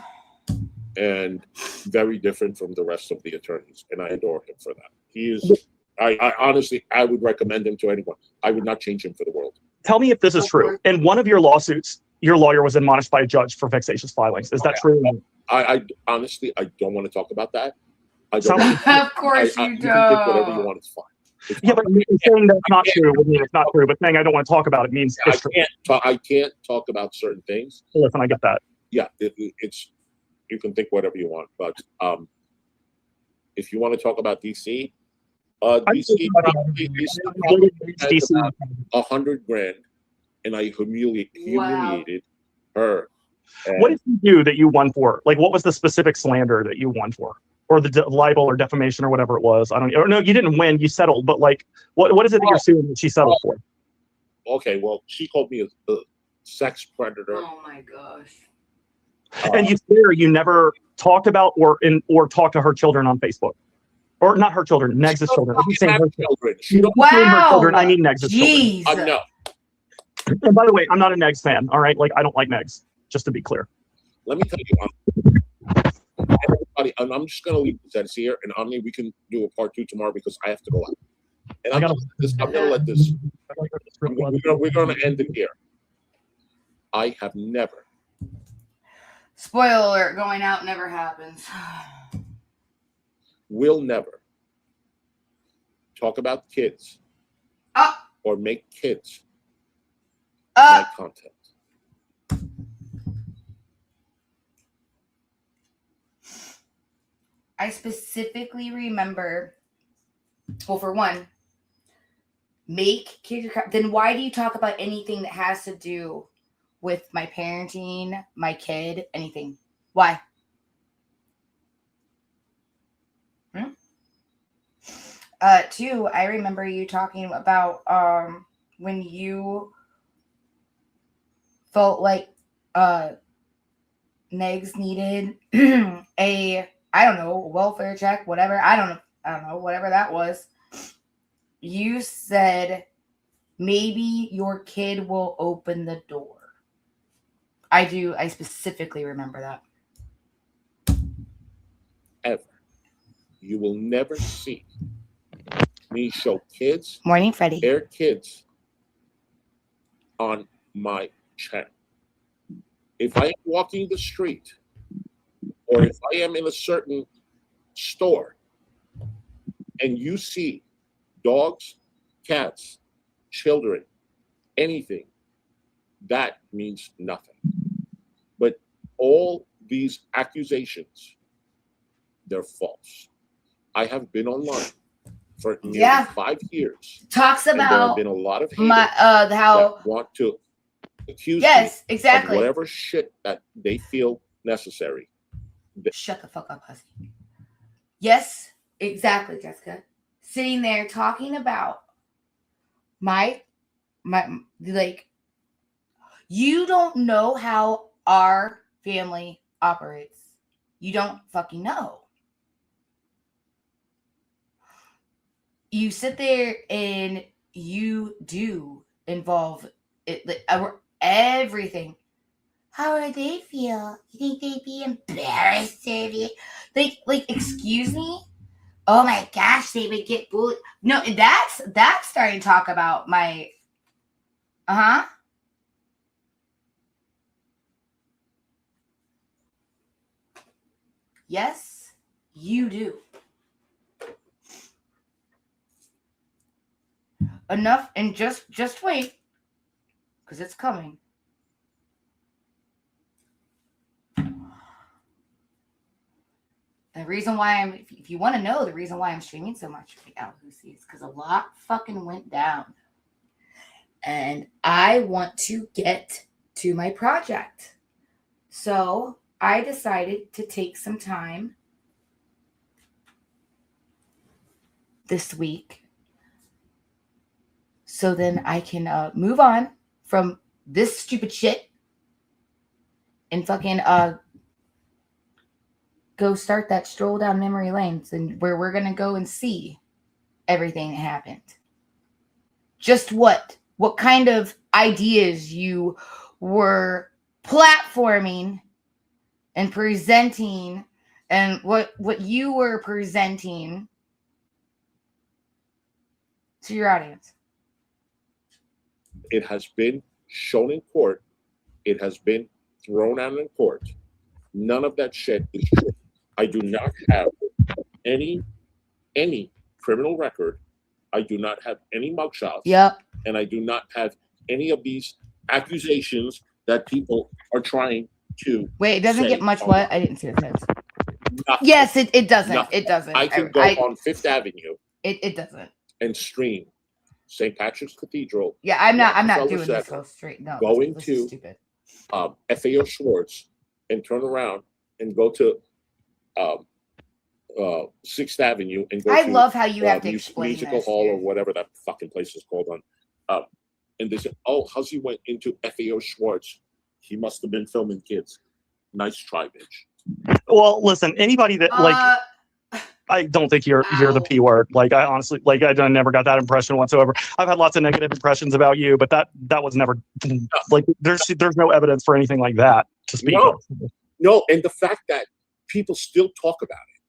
And very different from the rest of the attorneys. And I adore him for that. He is, I honestly, I would recommend him to anyone. I would not change him for the world. Tell me if this is true. In one of your lawsuits, your lawyer was admonished by a judge for vexatious filings. Is that true? I honestly, I don't want to talk about that. I don't. Of course you don't. You can think whatever you want. It's fine. Yeah, but saying that's not true would mean it's not true. But saying I don't want to talk about it means it's true. I can't talk about certain things. Listen, I get that. Yeah, it's you can think whatever you want, but if you want to talk about DC, DC about $100,000, and I humiliated her. What did you do that you won for? Like, what was the specific slander that you won for, or the libel or defamation or whatever it was? I don't. Or no, you didn't win. You settled. But like, what is it that you're suing that she settled for? Okay, well, she called me a sex predator. Oh my gosh. And you swear you never talked about or talked to her children on Facebook, or not her children, Negs' children. I'm saying her children. Her children. I mean Negs' children. No. And by the way, I'm not a Negs fan. All right, like I don't like Negs. Just to be clear. Let me tell you, everybody, and I'm just going to leave this here, and Omni, we can do a part 2 tomorrow because I have to go out. And I'm going to let this. We're going to end it here. I have never. Spoiler alert, going out never happens. Will never talk about kids or make kids my content. I specifically remember, well, for one, make kids. Then why do you talk about anything that has to do with my parenting, my kid, anything? Why? Two, I remember you talking about when you felt like Negs needed a, I don't know, welfare check, whatever. I don't know, whatever that was. You said maybe your kid will open the door. I specifically remember that. Ever. You will never see me show kids. Morning, Freddie. Their kids on my channel. If I am walking the street, or if I am in a certain store, and you see dogs, cats, children, anything, that means nothing. But all these accusations, they're false. I have been online for nearly 5 years. Talks about there have been a lot of haters how that want to accuse Yes, me exactly. of whatever shit that they feel necessary. Shut the fuck up, hussy. Yes, exactly, Jessica. Sitting there talking about my like, you don't know how our family operates. You don't fucking know. You sit there and you do involve it, everything. How would they feel? You think they'd be embarrassed if you like excuse me? Oh my gosh, they would get bullied. No, that's starting to talk about my Yes, you do. Enough, and just wait, because it's coming. The reason why if you want to know the reason why I'm streaming so much right now, Lucy, is because a lot fucking went down. And I want to get to my project. So I decided to take some time this week so then I can move on from this stupid shit and fucking go start that stroll down memory lanes, and where we're gonna go and see everything that happened. Just what kind of ideas you were platforming and presenting, and what you were presenting to your audience. It has been shown in court. It has been thrown out in court. None of that shit is true. I do not have any criminal record. I do not have any mugshots. Yep. And I do not have any of these accusations that people are trying to. Wait, it doesn't get much what? I didn't see the notes. Nothing. Yes, it doesn't. Nothing. It doesn't. I can go on Fifth Avenue. It doesn't. And stream St. Patrick's Cathedral. Yeah, I'm not doing this so straight. No, going this to is stupid. FAO Schwartz and turn around and go to 6th Avenue and go I to love how you have to explain Musical this, Hall dude. or whatever that fucking place is called on. And they said, oh, Huzzy went into FAO Schwartz. He must have been filming kids. Nice try, bitch. Well, listen, anybody that like, I don't think you're the P word. Like, I honestly, like, I never got that impression whatsoever. I've had lots of negative impressions about you, but that was never like, there's no evidence for anything like that to speak of. No, and the fact that people still talk about it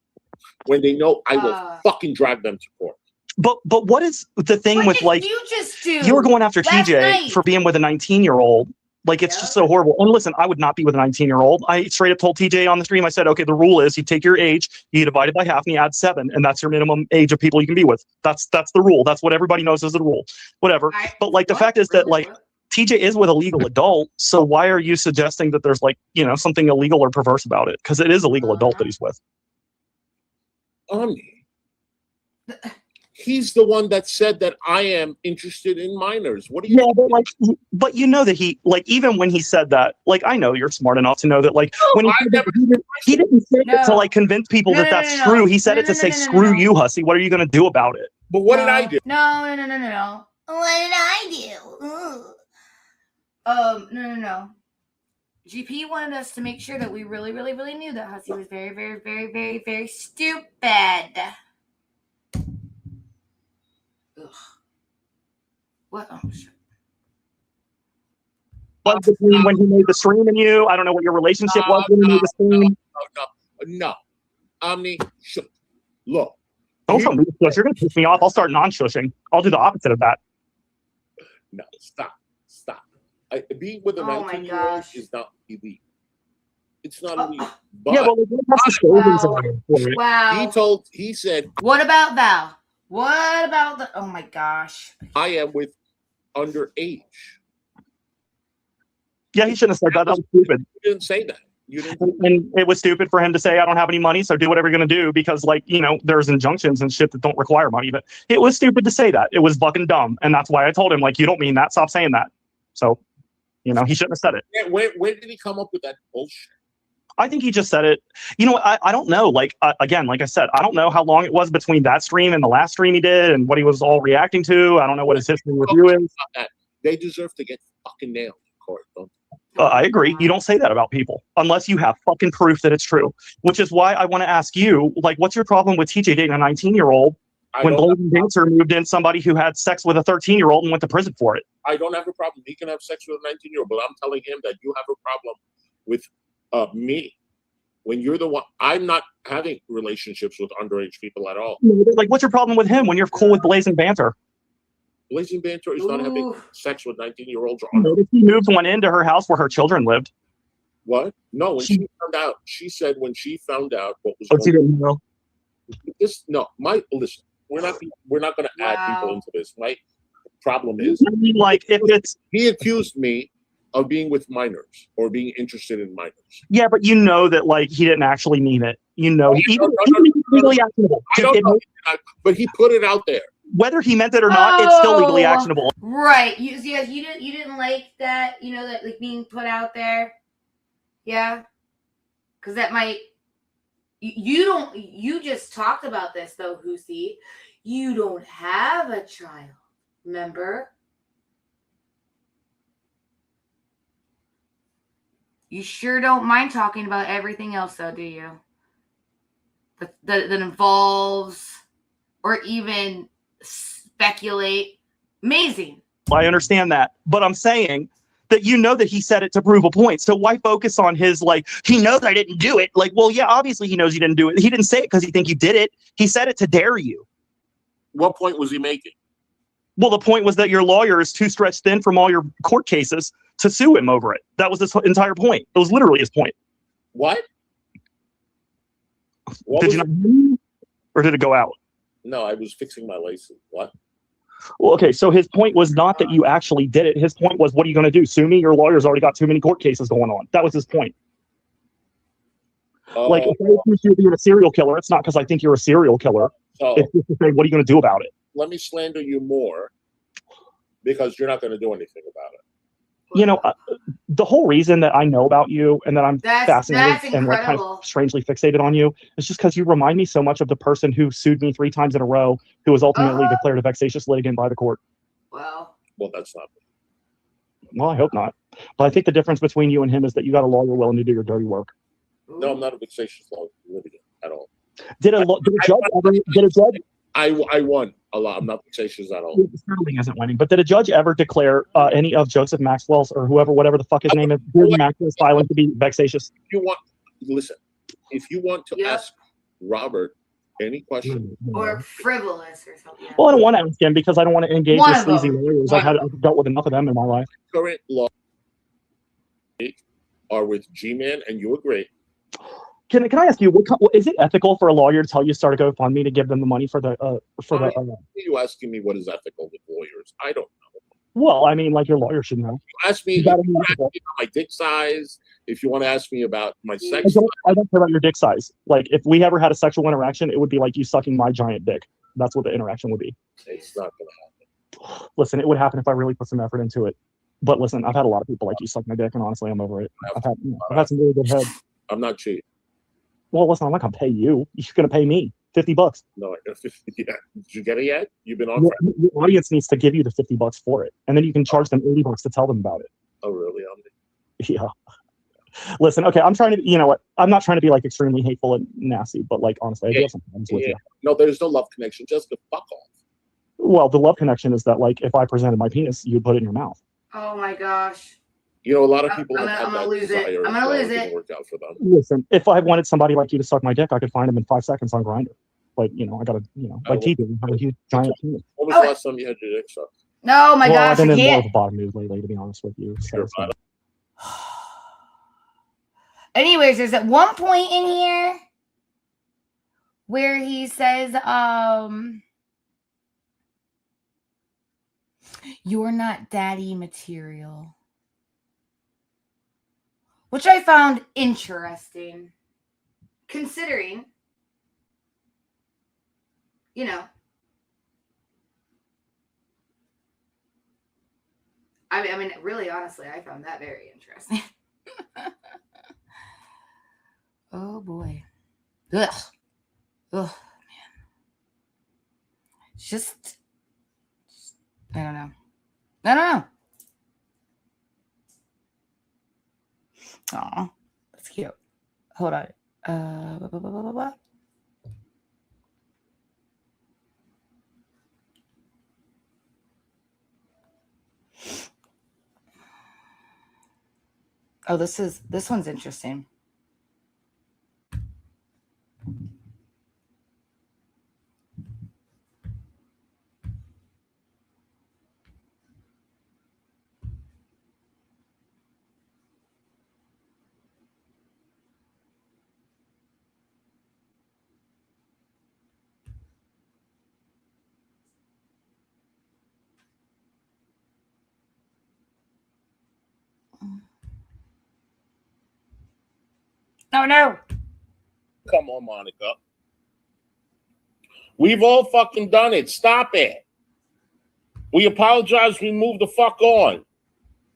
when they know I will fucking drag them to court. But what is the thing with, like, you just do? You were going after last TJ night for being with a 19-year-old. Like, it's just so horrible. And listen, I would not be with a 19-year-old. I straight up told TJ on the stream, I said, okay, the rule is you take your age, you divide it by half, and you add 7, and that's your minimum age of people you can be with. That's the rule. That's what everybody knows is the rule. Whatever. But like, the fact is that, like, TJ is with a legal adult, so why are you suggesting that there's, like, you know, something illegal or perverse about it? Because it is a legal adult that he's with. Omni. He's the one that said that I am interested in minors. What do you? Yeah, but you know that he, like, even when he said that, like, I know you're smart enough to know that, like, when he didn't say it to, like, convince people that that's true. He said it to say, screw you, hussy. What are you going to do about it? But what did I do? No. What did I do? No. GP wanted us to make sure that we really knew that Hussy was very stupid. Ugh. What? Oh, shit. What between when he made the stream and you? I don't know what your relationship was when he made the stream. No. Omni, look. Don't tell me to shush. You're going to piss me off. I'll start non-shushing. I'll do the opposite of that. No, stop. Being with a 19-year-old is not elite. It's not elite. But yeah, well, wow. He said. What about Val? What about the? Oh my gosh. I am with underage. Yeah, he shouldn't have said that. That was stupid. You didn't say that. And it was stupid for him to say, I don't have any money, so do whatever you're going to do, because, like, you know, there's injunctions and shit that don't require money. But it was stupid to say that. It was fucking dumb. And that's why I told him, like, you don't mean that. Stop saying that. So. You know, he shouldn't have said it. Where did he come up with that bullshit? I think he just said it. You know, I don't know. Like, again, like I said, I don't know how long it was between that stream and the last stream he did and what he was all reacting to. I don't know what his history with you is. They deserve to get fucking nailed in court, don't they? I agree. You don't say that about people unless you have fucking proof that it's true, which is why I want to ask you, like, what's your problem with TJ dating a 19-year-old when Golden Dancer moved in somebody who had sex with a 13-year-old and went to prison for it? I don't have a problem. He can have sex with a 19-year-old, but I'm telling him that you have a problem with me. When you're the one, I'm not having relationships with underage people at all. Like, what's your problem with him when you're cool with Blazing Banter? Blazing Banter is not having sex with 19-year-olds or underage. He moved one into her house where her children lived. What? No, when she found out, she said when she found out what was she didn't know. This listen, we're not going to add people into this. My problem is, I mean, like, if it's he accused me of being with minors or being interested in minors. Yeah, but you know that, like, he didn't actually mean it. You know, even legally actionable. But he put it out there. Whether he meant it or not, it's still legally actionable. Right. You didn't like that, you know, that, like, being put out there. Yeah. Because that might, you just talked about this though, Husi. You don't have a child, remember? You sure don't mind talking about everything else, though, do you? That involves or even speculate. Amazing. I understand that. But I'm saying that you know that he said it to prove a point. So why focus on his, like, he knows I didn't do it. Like, well, yeah, obviously he knows you didn't do it. He didn't say it because he think you did it. He said it to dare you. What point was he making? Well, the point was that your lawyer is too stretched thin from all your court cases to sue him over it. That was his entire point. It was literally his point. What? Did you not hear me? Or did it go out? No, I was fixing my laces. What? Well, okay, so his point was not that you actually did it. His point was, what are you going to do? Sue me? Your lawyer's already got too many court cases going on. That was his point. Like, if I accuse you of being a serial killer, it's not because I think you're a serial killer. It's just to say, what are you going to do about it? Let me slander you more because you're not going to do anything about it. You know, the whole reason that I know about you and that I'm fascinated and, like, kind of strangely fixated on you is just because you remind me so much of the person who sued me 3 times in a row, who was ultimately declared a vexatious litigant by the court. Well, that's not me. Well, I hope not. But I think the difference between you and him is that you got a lawyer willing to do your dirty work. No, I'm not a vexatious litigant at all. Did a judge? I won a lot. I'm not vexatious at all. Sterling isn't winning, but did a judge ever declare any of Joseph Maxwell's or whatever the fuck his name is, Maxwell's filing to be vexatious? If you want to ask Robert any question or frivolous or something. Well, I don't want to ask him because I don't want to engage with sleazy lawyers. I've dealt with enough of them in my life. Current law are with G-Man, and you agree. Can I ask you, is it ethical for a lawyer to tell you to start a GoFundMe to give them the money for the you asking me what is ethical with lawyers? I don't know. Well, I mean, like, your lawyer should know. You ask me about my dick size. If you want to ask me about my sex, I don't care about your dick size. Like, if we ever had a sexual interaction, it would be like you sucking my giant dick. That's what the interaction would be. It's not going to happen. Listen, it would happen if I really put some effort into it. But listen, I've had a lot of people like you suck my dick, and honestly, I'm over it. I've had some really good head. I'm not cheap. Well, listen, I'm not gonna pay you. You're gonna pay me $50. No, yeah. Did you get it yet? You've been on. Your audience needs to give you the $50 for it, and then you can charge them $80 to tell them about it. Oh, really? Yeah. Listen, okay, I'm trying to. You know what? I'm not trying to be, like, extremely hateful and nasty, but, like, honestly, I do have some problems with you. No, there's no love connection. Just the fuck off. Well, the love connection is that, like, if I presented my penis, you'd put it in your mouth. Oh my gosh. You know, a lot of people I'm gonna lose it. I'm gonna lose it. Work out for them. Listen, if I wanted somebody like you to suck my dick, I could find him in 5 seconds on Grindr. Like, you know, I got like TJ, have a huge giant penis. When was the last time you had your dick sucked? No, my gosh, I've been I in more can't. of the bottom news lately, to be honest with you. So Anyways, there's at one point in here where he says, "You're not daddy material," which I found interesting, considering, you know, I mean, really, honestly, I found that very interesting. Oh boy. Ugh. Ugh, man. Just I don't know. Aw, that's cute. Hold on. Blah, blah, blah, blah, blah. Oh, this one's interesting. Oh no. Come on, Monica. We've all fucking done it. Stop it. We apologize. We move the fuck on.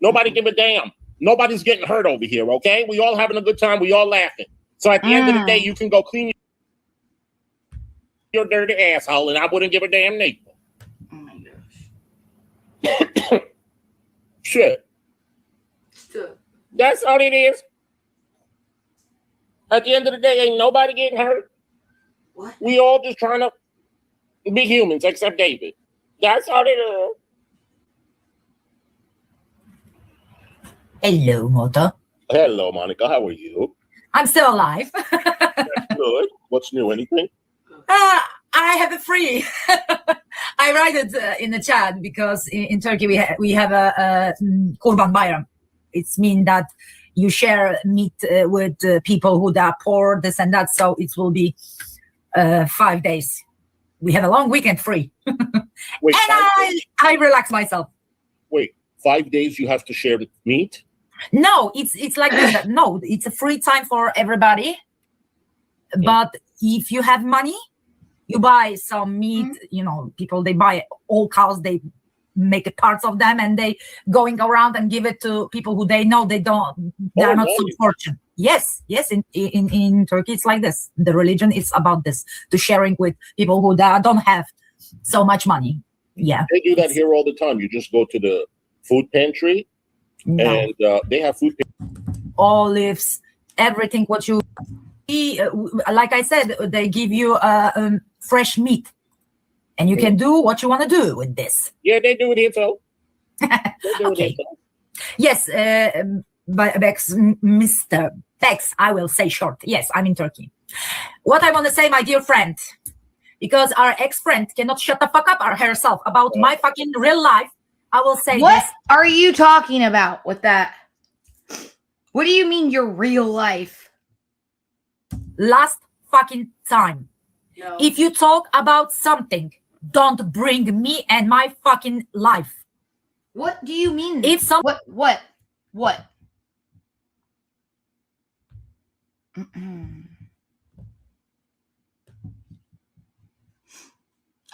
Nobody give a damn. Nobody's getting hurt over here, okay? We all having a good time. We all laughing. So at the end of the day, you can go clean your dirty asshole, and I wouldn't give a damn neither. Oh my gosh. Shit. That's all it is. At the end of the day, ain't nobody getting hurt. What? We all just trying to be humans, except David. That's all it is. Hello, Mother. Hello, Monica. How are you? I'm still alive. That's good. What's new? Anything? I have a free. I write it in the chat because in Turkey we have a Kurban Bayram. It's mean that you share meat with people who are poor, this and that. So it will be 5 days. We have a long weekend free. Wait, and I relax myself. Wait, 5 days you have to share meat? No, it's like this. No, it's a free time for everybody. But if you have money, you buy some meat. You know, people, they buy all cows, they make parts of them, and they going around and give it to people who they know they are not so fortunate. Yes, in Turkey it's like this. The religion is about this, to sharing with people who don't have so much money. Yeah, they do that here all the time. You just go to the food pantry, and they have food olives, everything what you eat. Like I said, they give you fresh meat, and you can do what you want to do with this. Yeah, they do it here too. Okay. Yes, Bex, Mr. Bex, I will say short. Yes, I'm in Turkey. What I want to say, my dear friend, because our ex-friend cannot shut the fuck up herself about my fucking real life, I will say what this. Are you talking about with that? What do you mean your real life? Last fucking time. No. If you talk about something, don't bring me and my fucking life. What do you mean? If some what?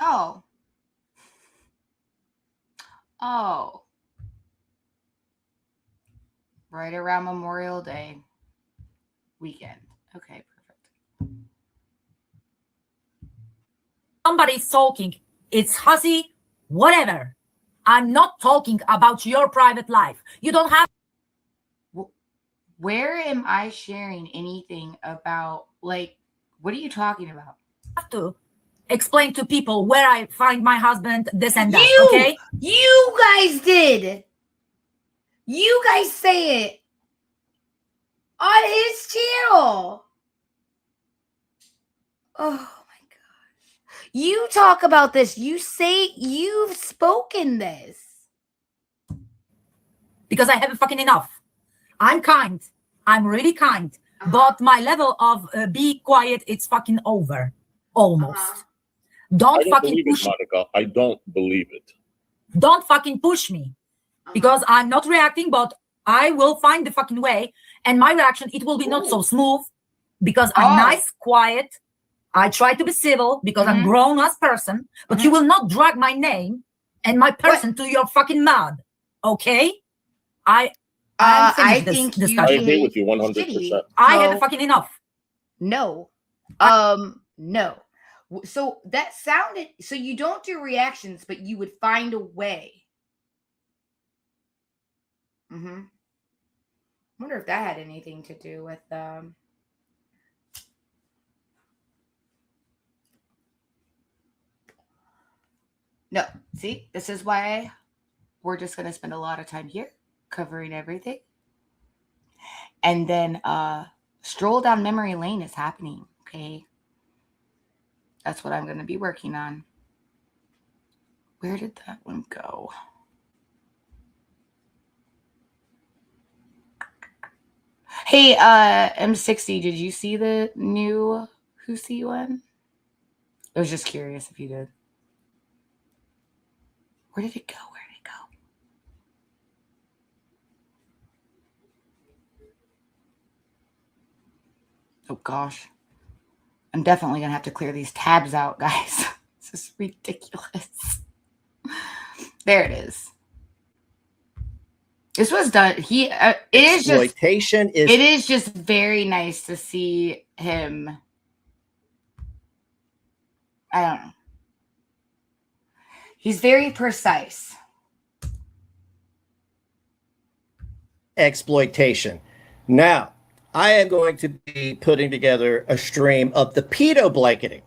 Oh. Right around Memorial Day weekend. Okay, perfect. Somebody's talking, it's hussy, whatever. I'm not talking about your private life. You don't have. Where am I sharing anything about, like, what are you talking about? Have to explain to people where I find my husband, this and that, okay? You guys did. You guys say it on his channel. Oh my gosh. You talk about this. You say you've spoken this. Because I have fucking enough. I'm kind. I'm really kind. But my level of be quiet, it's fucking over. Almost. Don't fucking push me. Monica. I don't believe it. Don't fucking push me. Because I'm not reacting, but I will find the fucking way. And my reaction, it will be not so smooth. Because I'm nice, quiet. I try to be civil because I'm grown as person. But you will not drag my name and my person to your fucking mud. Okay, I'm I finished this think you I discussion. agree with you shitty. 100%. I So- had fucking enough. No. No. So that sounded, so you don't do reactions, but you would find a way. Wonder if that had anything to do with no. See, this is why we're just gonna spend a lot of time here covering everything. And then stroll down memory lane is happening. Okay. That's what I'm gonna be working on. Where did that one go? Hey, M60, did you see the new Whoosy one? I was just curious if you did. Where did it go? Where did it go? Oh, gosh. I'm definitely going to have to clear these tabs out, guys. This is ridiculous. There it is. This was done. It is just very nice to see him. I don't know. He's very precise. Exploitation. Now, I am going to be putting together a stream of the pedo blanketing.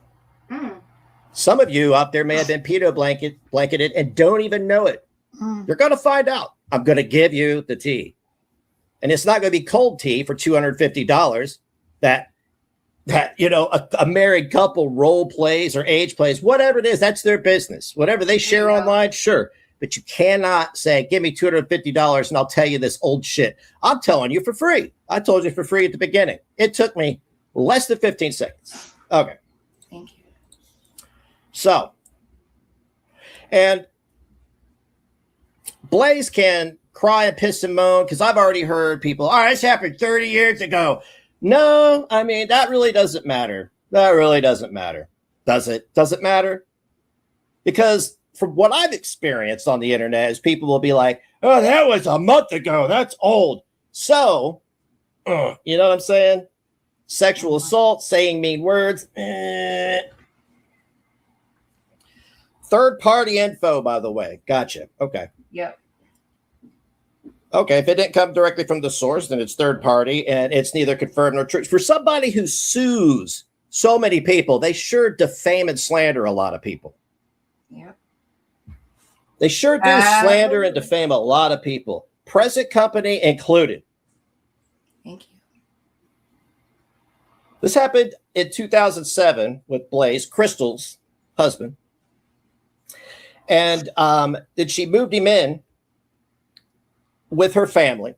Some of you out there may have been pedo blanketed and don't even know it. You're going to find out. I'm going to give you the tea. And it's not going to be cold tea for $250 that you know, a married couple role plays or age plays, whatever it is, that's their business. Whatever they share online, sure. But you cannot say, give me $250 and I'll tell you this old shit. I'm telling you for free. I told you for free at the beginning. It took me less than 15 seconds. Okay. Thank you. So, and Blaze can cry and piss and moan because I've already heard people, all right, this happened 30 years ago. No, I mean, that really doesn't matter. That really doesn't matter. Does it? Does it matter? Because from what I've experienced on the internet is people will be like, oh, that was a month ago. That's old. So, you know what I'm saying? Sexual assault, saying mean words. Third party info, by the way. Gotcha. Okay. Yep. Okay, if it didn't come directly from the source, then it's third party and it's neither confirmed nor true. For somebody who sues so many people, they sure defame and slander a lot of people. Yep. They sure do slander and defame a lot of people, present company included. Thank you. This happened in 2007 with Blaze, Crystal's husband. And then she moved him in with her family,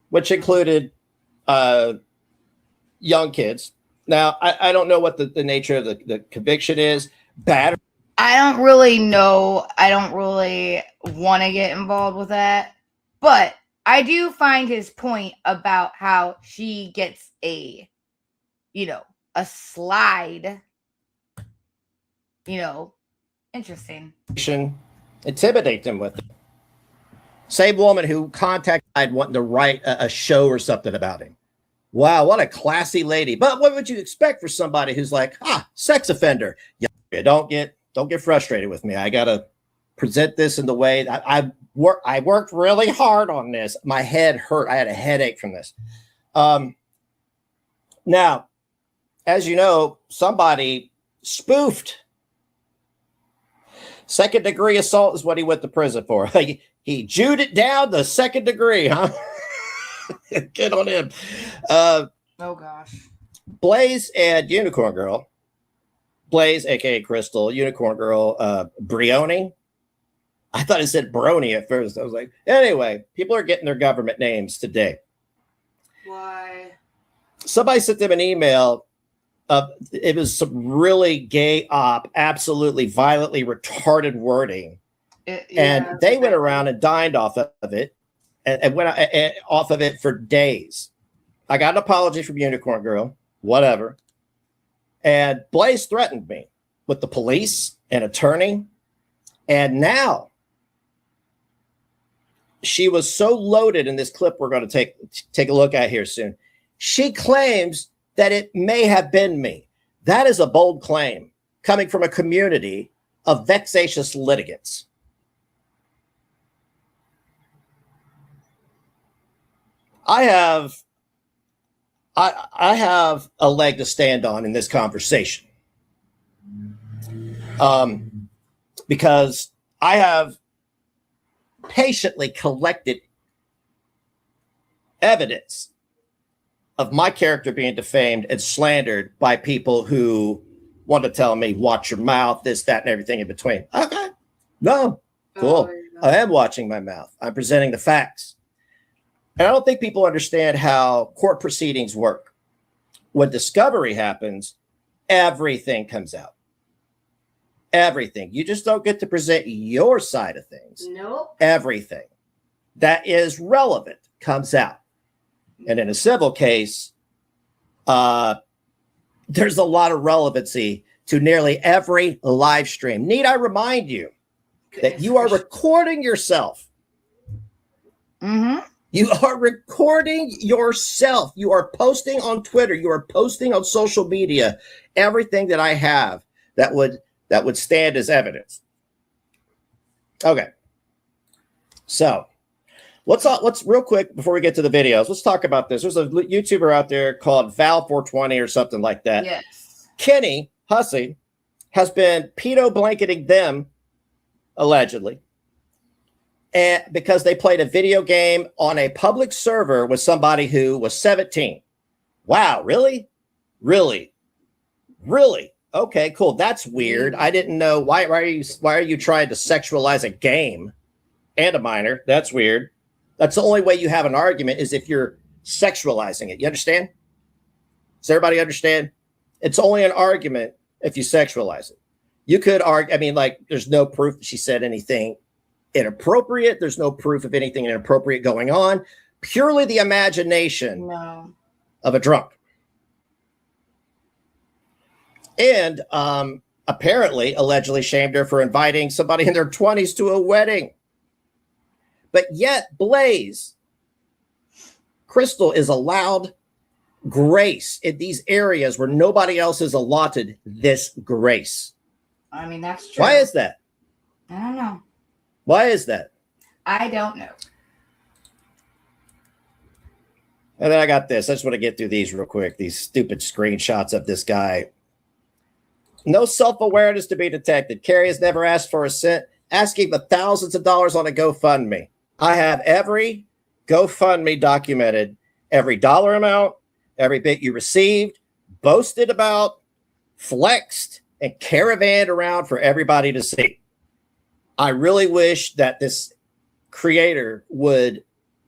which included young kids. Now, I don't know what the nature of the conviction is. Battery. I don't really know. I don't really want to get involved with that. But I do find his point about how she gets a slide, interesting. Intimidate them with it. Same woman who contacted wanting to write a show or something about him. Wow, what a classy lady. But what would you expect for somebody who's like, sex offender? Yeah, don't get frustrated with me. I gotta present this in the way that I worked really hard on this. My head hurt. I had a headache from this. Now, as you know, somebody spoofed. Second degree assault is what he went to prison for. He Jewed it down the second degree, huh? Get on him. Oh gosh. Blaze and Unicorn Girl. Blaze, aka Crystal, Unicorn Girl, Brioni. I thought it said Brony at first. I was like, anyway, people are getting their government names today. Why? Somebody sent them an email. It was some really gay absolutely violently retarded wording. And they went around and dined off of it and went off of it for days. I got an apology from Unicorn Girl, whatever. And Blaze threatened me with the police and attorney. And now she was so loaded in this clip we're going to take a look at here soon. She claims that it may have been me. That is a bold claim coming from a community of vexatious litigants. I have a leg to stand on in this conversation, because I have patiently collected evidence of my character being defamed and slandered by people who want to tell me, watch your mouth, this, that, and everything in between. Okay. No. Cool. I am watching my mouth. I'm presenting the facts. And I don't think people understand how court proceedings work. When discovery happens, everything comes out. Everything. You just don't get to present your side of things. Nope. Everything that is relevant comes out. And in a civil case, there's a lot of relevancy to nearly every live stream. Need I remind you that you are recording yourself? Mm-hmm. You are recording yourself. You are posting on Twitter. You are posting on social media everything that I have that would stand as evidence. Okay. So let's real quick before we get to the videos, let's talk about this. There's a YouTuber out there called Val420 or something like that. Yes. Kenny Hussey has been pedo blanketing them allegedly, and because they played a video game on a public server with somebody who was 17. Wow, really? Really? Really? Okay, cool. That's weird. I didn't know. Why are you trying to sexualize a game and a minor? That's weird. That's the only way you have an argument is if you're sexualizing it. You understand? Does everybody understand? It's only an argument if you sexualize it. You could argue, I mean, like, there's no proof she said anything inappropriate. There's no proof of anything inappropriate going on. Purely the imagination of a drunk. And apparently, allegedly shamed her for inviting somebody in their 20s to a wedding. But yet, Blaze, Crystal is allowed grace in these areas where nobody else is allotted this grace. I mean, that's true. Why is that? I don't know. Why is that? I don't know. And then I got this. I just want to get through these real quick. These stupid screenshots of this guy. No self-awareness to be detected. Carrie has never asked for a cent, asking for thousands of dollars on a GoFundMe. I have every GoFundMe documented, every dollar amount, every bit you received, boasted about, flexed, and caravanned around for everybody to see. I really wish that this creator would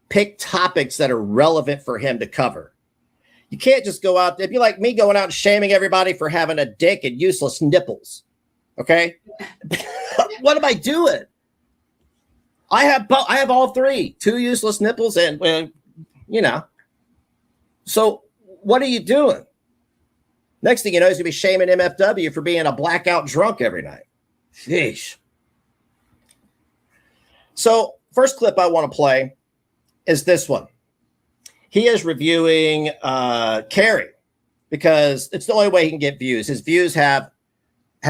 pick topics that are relevant for him to cover. You can't just go out. It'd be like me going out and shaming everybody for having a dick and useless nipples. Okay. What am I doing? I have all three, 2 useless nipples and you know. So what are you doing? Next thing you know, he's gonna be shaming MFW for being a blackout drunk every night. Sheesh. So first clip I want to play is this one. He is reviewing Carrie because it's the only way he can get views. His views have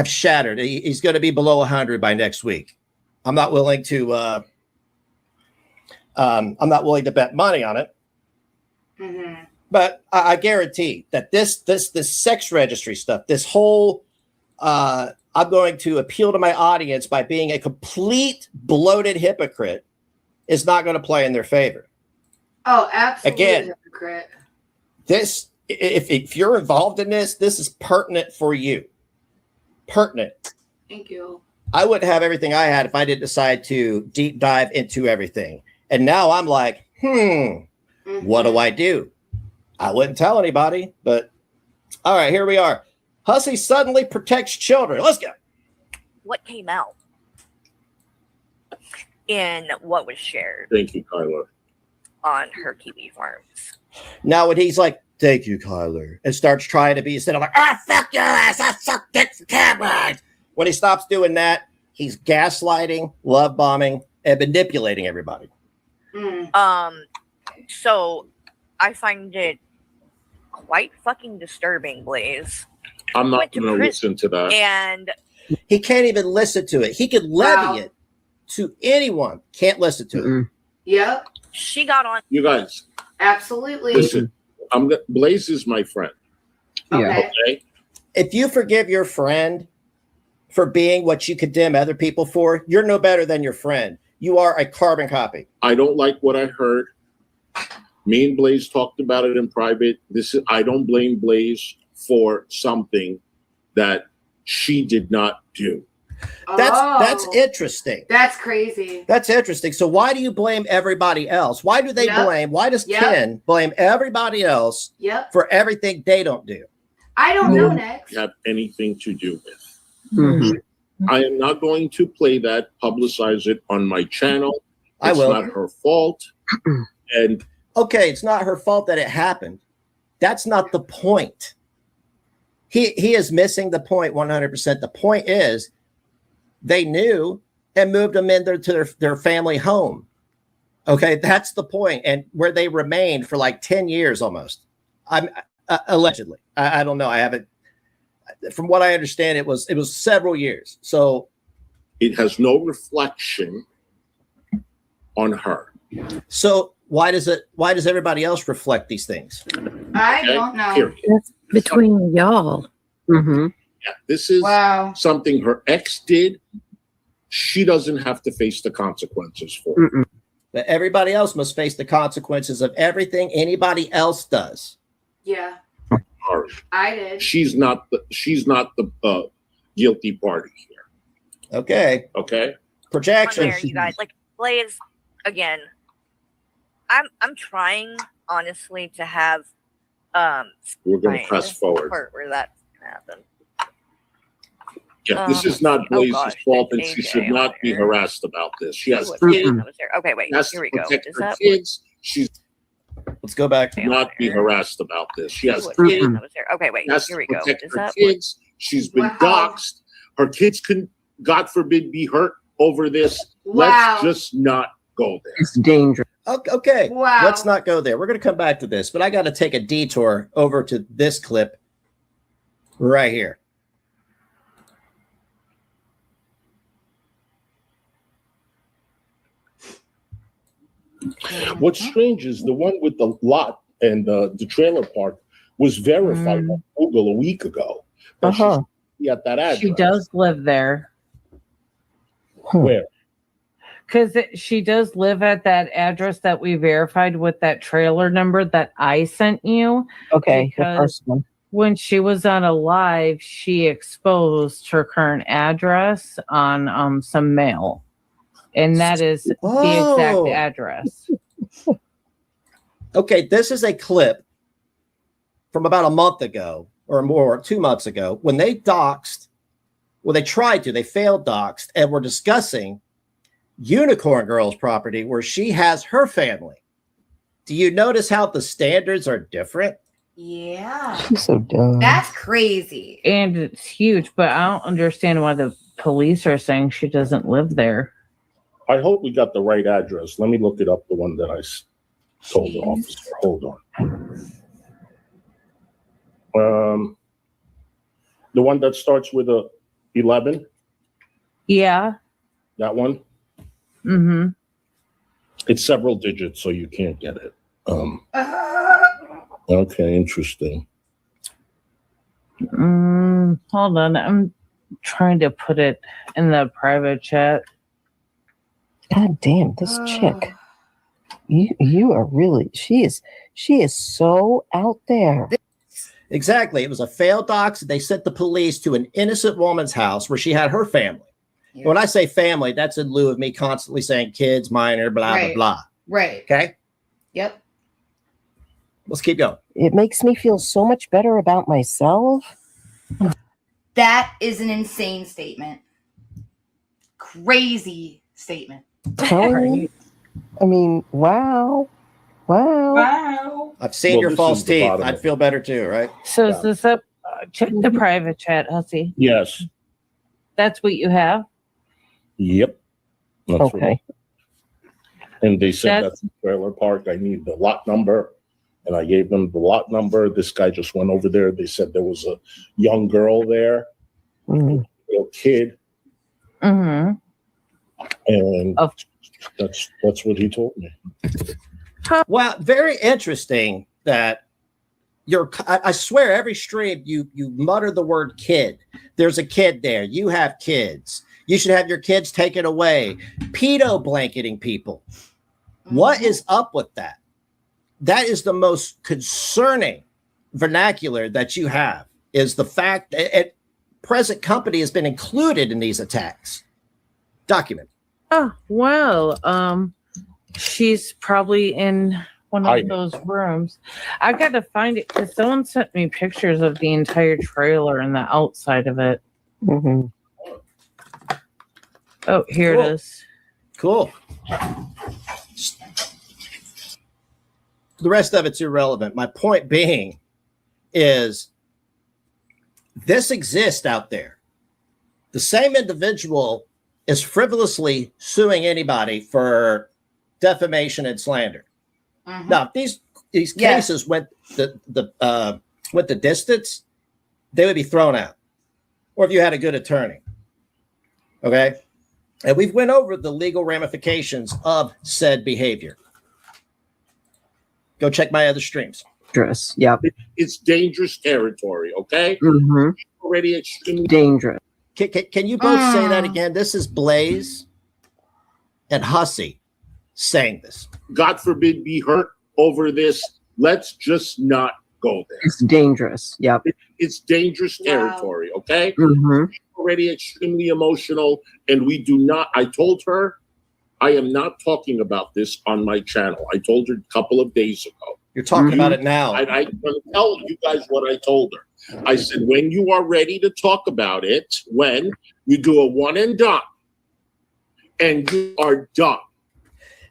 shattered. He's going to be below 100 by next week. I'm not willing to. I'm not willing to bet money on it. Mm-hmm. But I guarantee that this sex registry stuff, this whole, I'm going to appeal to my audience by being a complete bloated hypocrite, is not going to play in their favor. Oh, absolutely. Again, hypocrite. This, if you're involved in this is pertinent for you. Pertinent. Thank you. I wouldn't have everything I had if I didn't decide to deep dive into everything. And now I'm like, what do I do? I wouldn't tell anybody, but all right, here we are. Hussey suddenly protects children. Let's go. What came out in what was shared Thank you, Kyla. on her Kiwi farms? Now when he's like, thank you, Kyler, and starts trying to be instead of like, fuck your ass, I suck dick for cameras. When he stops doing that, he's gaslighting, love bombing, and manipulating everybody. So I find it quite fucking disturbing, Blaze. I'm not going to listen to that. And he can't even listen to it. He could levy it to anyone. Can't listen to it. Yep. She got on. You guys. Absolutely. Listen, Blaze is my friend. Okay. Okay. If you forgive your friend for being what you condemn other people for, you're no better than your friend. You are a carbon copy. I don't like what I heard. Me and Blaze talked about it in private. I don't blame Blaze for something that she did not do. That's interesting. That's crazy. That's interesting. So why do you blame everybody else? Why do they blame? Why does Ken blame everybody else for everything they don't do? I don't know, next. Have anything to do with. I am not going to play that, publicize it on my channel. I will. It's not her fault. And okay, it's not her fault that it happened. That's not the point. He is missing the point 100%. The point is they knew and moved them into their family home. Okay, that's the point. And where they remained for like 10 years almost. Allegedly. I don't know. I haven't. From what I understand, it was several years. So it has no reflection on her. So why does everybody else reflect these things? I don't know. That's between y'all. Yeah, this is something her ex did. She doesn't have to face the consequences for it. But everybody else must face the consequences of everything anybody else does. Yeah. Sorry. I did. She's not the guilty party here. Okay. Okay. Projection. There, you guys. Like Blaze, again. I'm trying honestly to have we're gonna press forward. Part where that happened. Yeah, this is not Blaze's fault, and she should not be harassed about this. She has kids. Okay, wait. Here we go. Is that kids? She's. Let's go back. Not be harassed about this. She has kids. Okay, wait. Here we go. Is that kids? She's been doxxed. Her kids can, God forbid, be hurt over this. Let's just not go there. It's dangerous. Okay. Wow. Let's not go there. We're going to come back to this, but I got to take a detour over to this clip right here. What's strange is the one with the lot and the trailer park was verified on Google a week ago. She's at that address. She does live there. Where? Because she does live at that address that we verified with that trailer number that I sent you. Okay, the first one. When she was on a live, she exposed her current address on some mail. And that is the exact address. Okay, this is a clip from about a month ago or more, 2 months ago, when they doxed, they failed doxed, and were discussing Unicorn Girl's property where she has her family. Do you notice how the standards are different? Yeah. She's so dumb. That's crazy. And it's huge, but I don't understand why the police are saying she doesn't live there. I hope we got the right address. Let me look it up, the one that I told the officer. Hold on. The one that starts with a 11? Yeah. That one? Mm-hmm. It's several digits, so you can't get it. Okay, interesting. Hold on. I'm trying to put it in the private chat. God damn, this chick. You are really, she is so out there. Exactly. It was a failed dox. They sent the police to an innocent woman's house where she had her family. Yeah. When I say family, that's in lieu of me constantly saying kids, minor, blah, blah, blah. Right. Okay? Yep. Let's keep going. It makes me feel so much better about myself. That is an insane statement. Crazy statement. I mean, wow. I've seen your false teeth. I'd feel better too, right? So is this up? Check the private chat, Hussy. Yes. That's what you have? Yep. That's okay. And they said that's the trailer park. I need the lot number. And I gave them the lot number. This guy just went over there. They said there was a young girl there, a little kid. Mm-hmm. And that's what he told me. Well, very interesting that I swear every stream you mutter the word kid. There's a kid there. You have kids. You should have your kids taken away. Pedo blanketing people. What is up with that? That is the most concerning vernacular that you have, is the fact that present company has been included in these attacks. Document. Oh, well, she's probably in one of those rooms. I got to find it because someone sent me pictures of the entire trailer and the outside of it. Mm-hmm. Oh, here it is. Cool. The rest of it's irrelevant. My point being is this exists out there. The same individual is frivolously suing anybody for defamation and slander. Mm-hmm. Now, if these cases went the distance, they would be thrown out. Or if you had a good attorney. Okay? And we've went over the legal ramifications of said behavior. Go check my other streams. Dangerous. Yep. It's dangerous territory, okay? Mm-hmm. Already extremely dangerous. Can you both say that again? This is Blaze and Hussey saying this. God forbid be hurt over this. Let's just not go there. It's dangerous. Yep. It's dangerous territory, okay? Mm-hmm. Already extremely emotional, and we do not. I told her I am not talking about this on my channel. I told her a couple of days ago. You're talking about it now. I'm going to tell you guys what I told her. I said, when you are ready to talk about it, when you do a one and done, and you are done.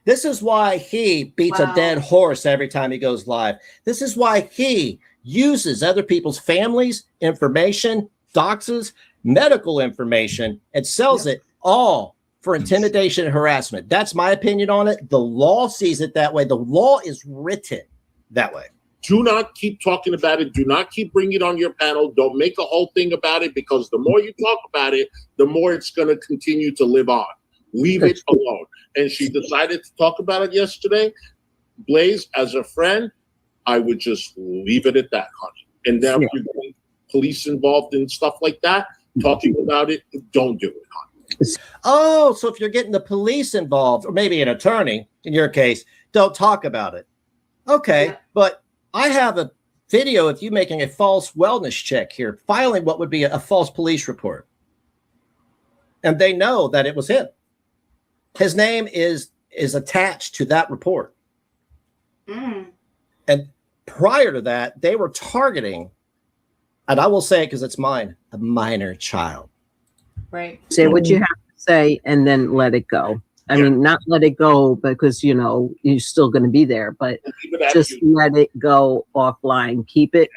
This is why he beats a dead horse every time he goes live. This is why he uses other people's families, information, doxes, medical information, and sells it all for intimidation and harassment. That's my opinion on it. The law sees it that way. The law is written that way. Do not keep talking about it. Do not keep bringing it on your panel. Don't make a whole thing about it, because the more you talk about it, the more it's going to continue to live on. Leave it alone. And she decided to talk about it yesterday. Blaze, as a friend, I would just leave it at that, honey. And now if you're getting police involved in stuff like that, talking about it, don't do it, honey. Oh, so if you're getting the police involved, or maybe an attorney, in your case, don't talk about it. Okay, but I have a video of you making a false wellness check here, filing what would be a false police report. And they know that it was him. His name is attached to that report. And prior to that, they were targeting, and I will say it because it's mine, a minor child. Right. Say what you have to say and then let it go. I mean, not let it go because, you know, you're still going to be there, but just let it go offline. Keep it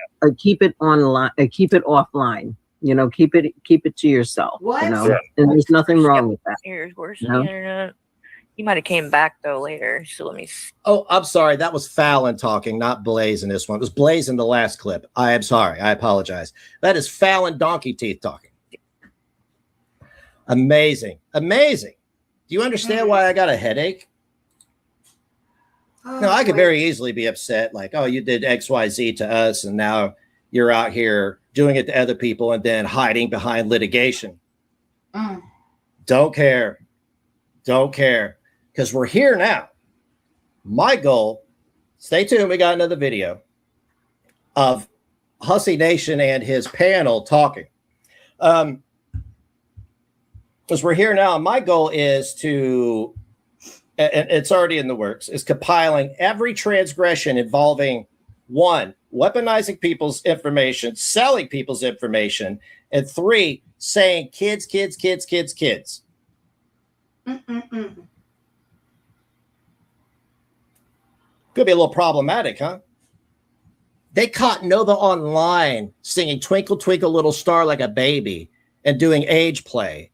online, keep it offline. You know, keep it to yourself. What? You know, and there's nothing wrong with that. Here's worse You know? than the internet. You might have came back though later. So let me see. Oh, I'm sorry. That was Fallon talking, not Blaze in this one. It was Blaze in the last clip. I am sorry. I apologize. That is Fallon Donkey Teeth talking. Amazing. Amazing. Do you understand why I got a headache? Oh, No, I could very easily be upset, like, oh, you did XYZ to us, and now you're out here doing it to other people and then hiding behind litigation. Don't care. Don't care. Because we're here now. My goal, stay tuned, we got another video of Hussey Nation and his panel talking. Because we're here now, and my goal is to, and it's already in the works, is compiling every transgression involving, one, weaponizing people's information, selling people's information, and three, saying kids. Could be a little problematic, huh? They caught Nova online singing Twinkle, Twinkle, Little Star Like a Baby and doing age play.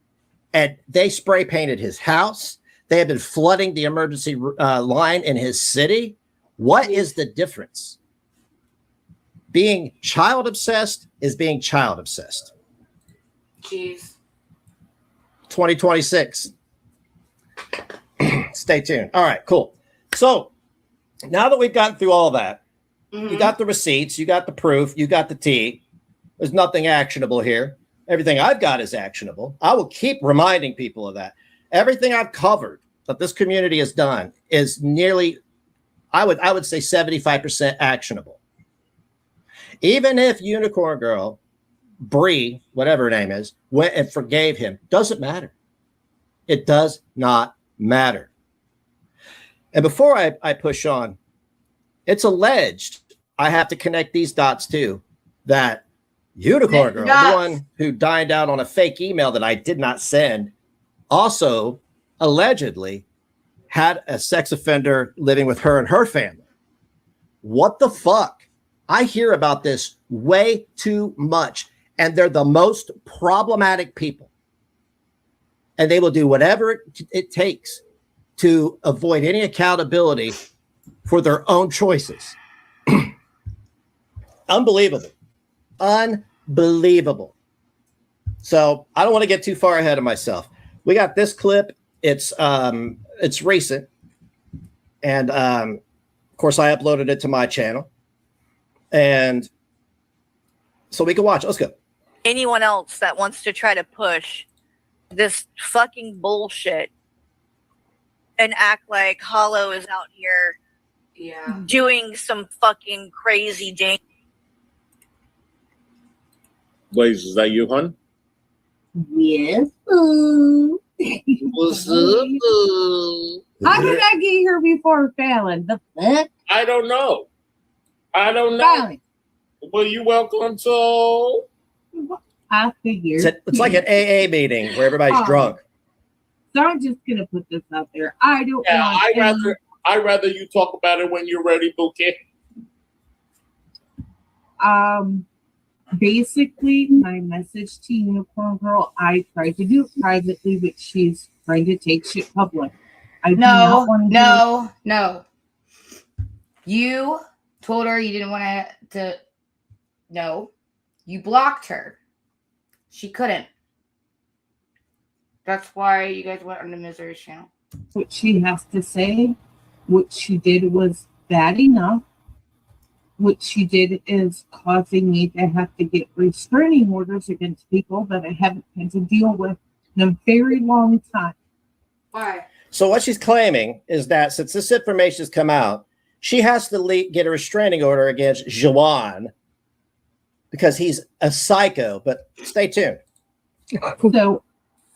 And they spray painted his house. They have been flooding the emergency line in his city. What is the difference? Being child obsessed is being child obsessed. Jeez. 2026. Stay tuned. All right, cool. So now that we've gotten through all that, you got the receipts, you got the proof, you got the tea. There's nothing actionable here. Everything I've got is actionable. I will keep reminding people of that. Everything I've covered that this community has done is nearly, I would say 75% actionable. Even if Unicorn Girl, Bree, whatever her name is, went and forgave him, doesn't matter. It does not matter. And before I push on, it's alleged, I have to connect these dots too, that Unicorn Girl, the one who dined out on a fake email that I did not send, also allegedly had a sex offender living with her and her family. What the fuck? I hear about this way too much, and they're the most problematic people. And they will do whatever it takes to avoid any accountability for their own choices. Unbelievable. Unbelievable. So I don't want to get too far ahead of myself. We got this clip. It's recent. And of course I uploaded it to my channel. And so we can watch. Let's go. Anyone else that wants to try to push this fucking bullshit and act like Hollow is out here doing some fucking crazy thing. Blaze, is that you, hon? Yes, boo. What's up, boo? How did I get here before Fallon? The fuck? I don't know. Fallon. Well, you welcome to. I figured. It's like an AA meeting where everybody's drunk. So I'm just gonna put this out there. I don't. Yeah, I'd rather you talk about it when you're ready, Bouquet. Basically, my message to Unicorn Girl, I tried to do it privately, but she's trying to take shit public. No. You told her you didn't want to. No, you blocked her. She couldn't. That's why you guys went on the Misery's channel. What she has to say, what she did was bad enough. What she did is causing me to have to get restraining orders against people that I haven't had to deal with in a very long time. Why? So what she's claiming is that since this information has come out, she has to get a restraining order against Juan because he's a psycho. But stay tuned. So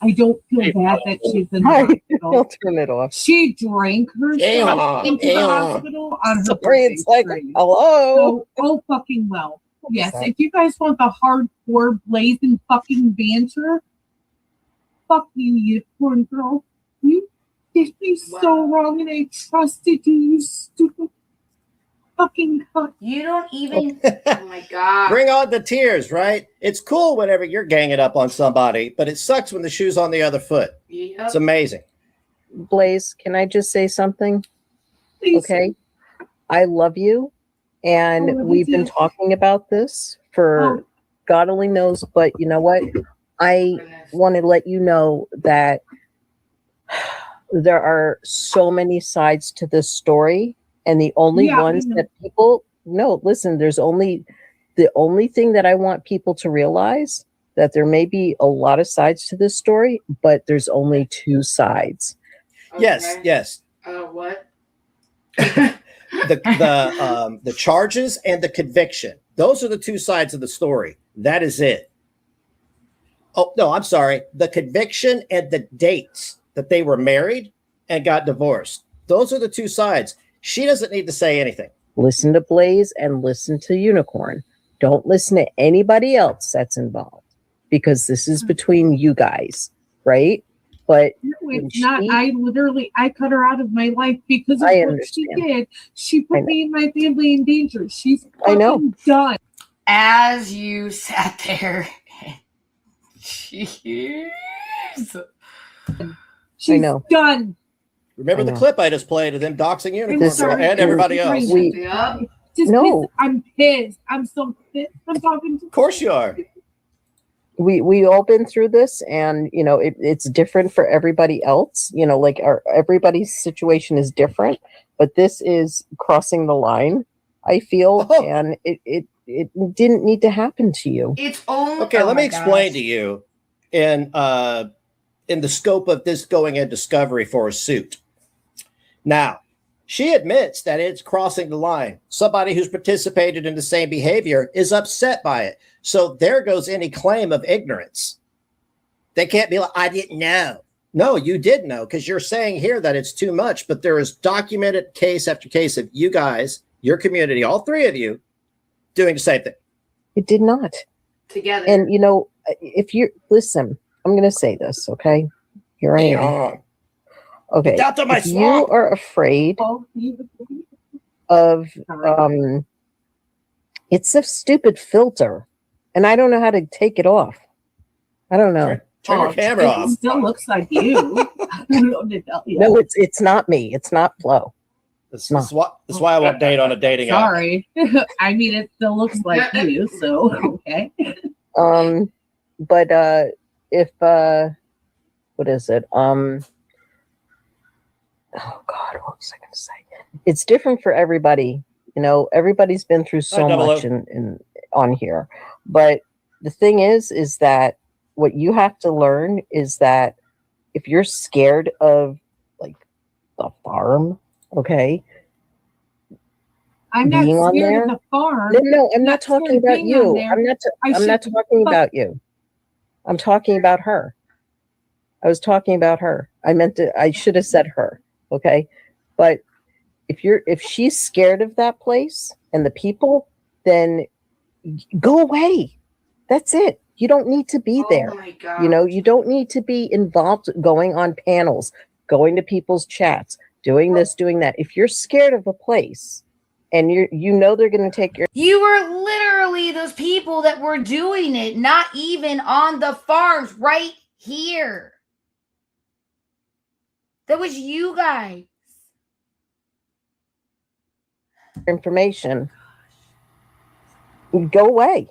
I don't feel bad that she's in the hospital. I'll turn it off. She drank herself into the hospital on her birthday. It's like, hello. So, oh, fucking well. Yes, if you guys want the hardcore blazing fucking banter, fuck you, Unicorn Girl. You did me so wrong, and I trusted you, you stupid fucking cunt. You don't even. Oh my god. Bring on the tears, right? It's cool whenever you're ganging up on somebody, but it sucks when the shoe's on the other foot. Yep. It's amazing. Blaze, can I just say something? Please. Okay. I love you. And we've been talking about this for God only knows, but you know what? I want to let you know that there are so many sides to this story. And the only ones that people listen, the only thing that I want people to realize that there may be a lot of sides to this story, but there's only two sides. Okay. Yes. What? The charges and the conviction. Those are the two sides of the story. That is it. Oh, no, I'm sorry. The conviction and the dates that they were married and got divorced. Those are the two sides. She doesn't need to say anything. Listen to Blaze and listen to Unicorn. Don't listen to anybody else that's involved because this is between you guys, right? But it's not. I cut her out of my life because of what she did. She put me and my family in danger. She's fucking done. As you sat there, she's done. Remember the clip I just played of them doxing Unicorn sorry, and everybody else? I'm pissed. I'm so pissed. I'm talking to. Of course you are. We all been through this, and you know it's different for everybody else. You know, like everybody's situation is different, but this is crossing the line, I feel, and it didn't need to happen to you. It's only okay. Let me explain to you in the scope of this going in discovery for a suit. Now, she admits that it's crossing the line. Somebody who's participated in the same behavior is upset by it. So there goes any claim of ignorance. They can't be like, I didn't know. No, you did know, because you're saying here that it's too much, but there is documented case after case of you guys, your community, all three of you, doing the same thing. It did not. Together. And, you know, if you listen, I'm going to say this, okay? Here I am. Okay. If you are afraid of, it's a stupid filter, and I don't know how to take it off. I don't know. Turn your camera off. It still looks like you. No, it's not me. It's not Flo. That's why I won't date on a dating app. Sorry. I mean, it still looks like you, so okay. But if what is it? Oh God, what was I going to say? It's different for everybody. You know, everybody's been through so much on here. But the thing is that what you have to learn is that if you're scared of like the farm, okay. I'm not scared of the farm. No, I'm not talking about you. I'm not talking about you. I'm talking about her. I was talking about her. I should have said her. Okay. But if she's scared of that place and the people, then go away. That's it. You don't need to be there. My God. You know, you don't need to be involved going on panels, going to people's chats, doing this, doing that. If you're scared of a place and you know they're going to take your... You were literally those people that were doing it, not even on the farms, right here. That was you guys. Information. Go away.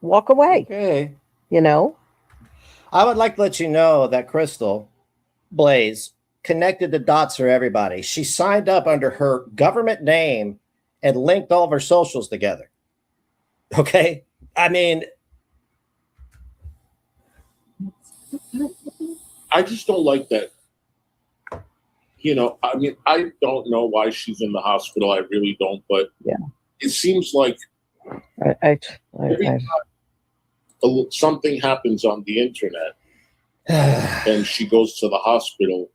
Walk away. Okay. You know? I would like to let you know that Crystal Blaze connected the dots for everybody. She signed up under her government name and linked all of her socials together. Okay? I mean... I just don't like that. You know, I mean, I don't know why she's in the hospital. I really don't. But yeah, it seems like every time something happens on the internet and she goes to the hospital,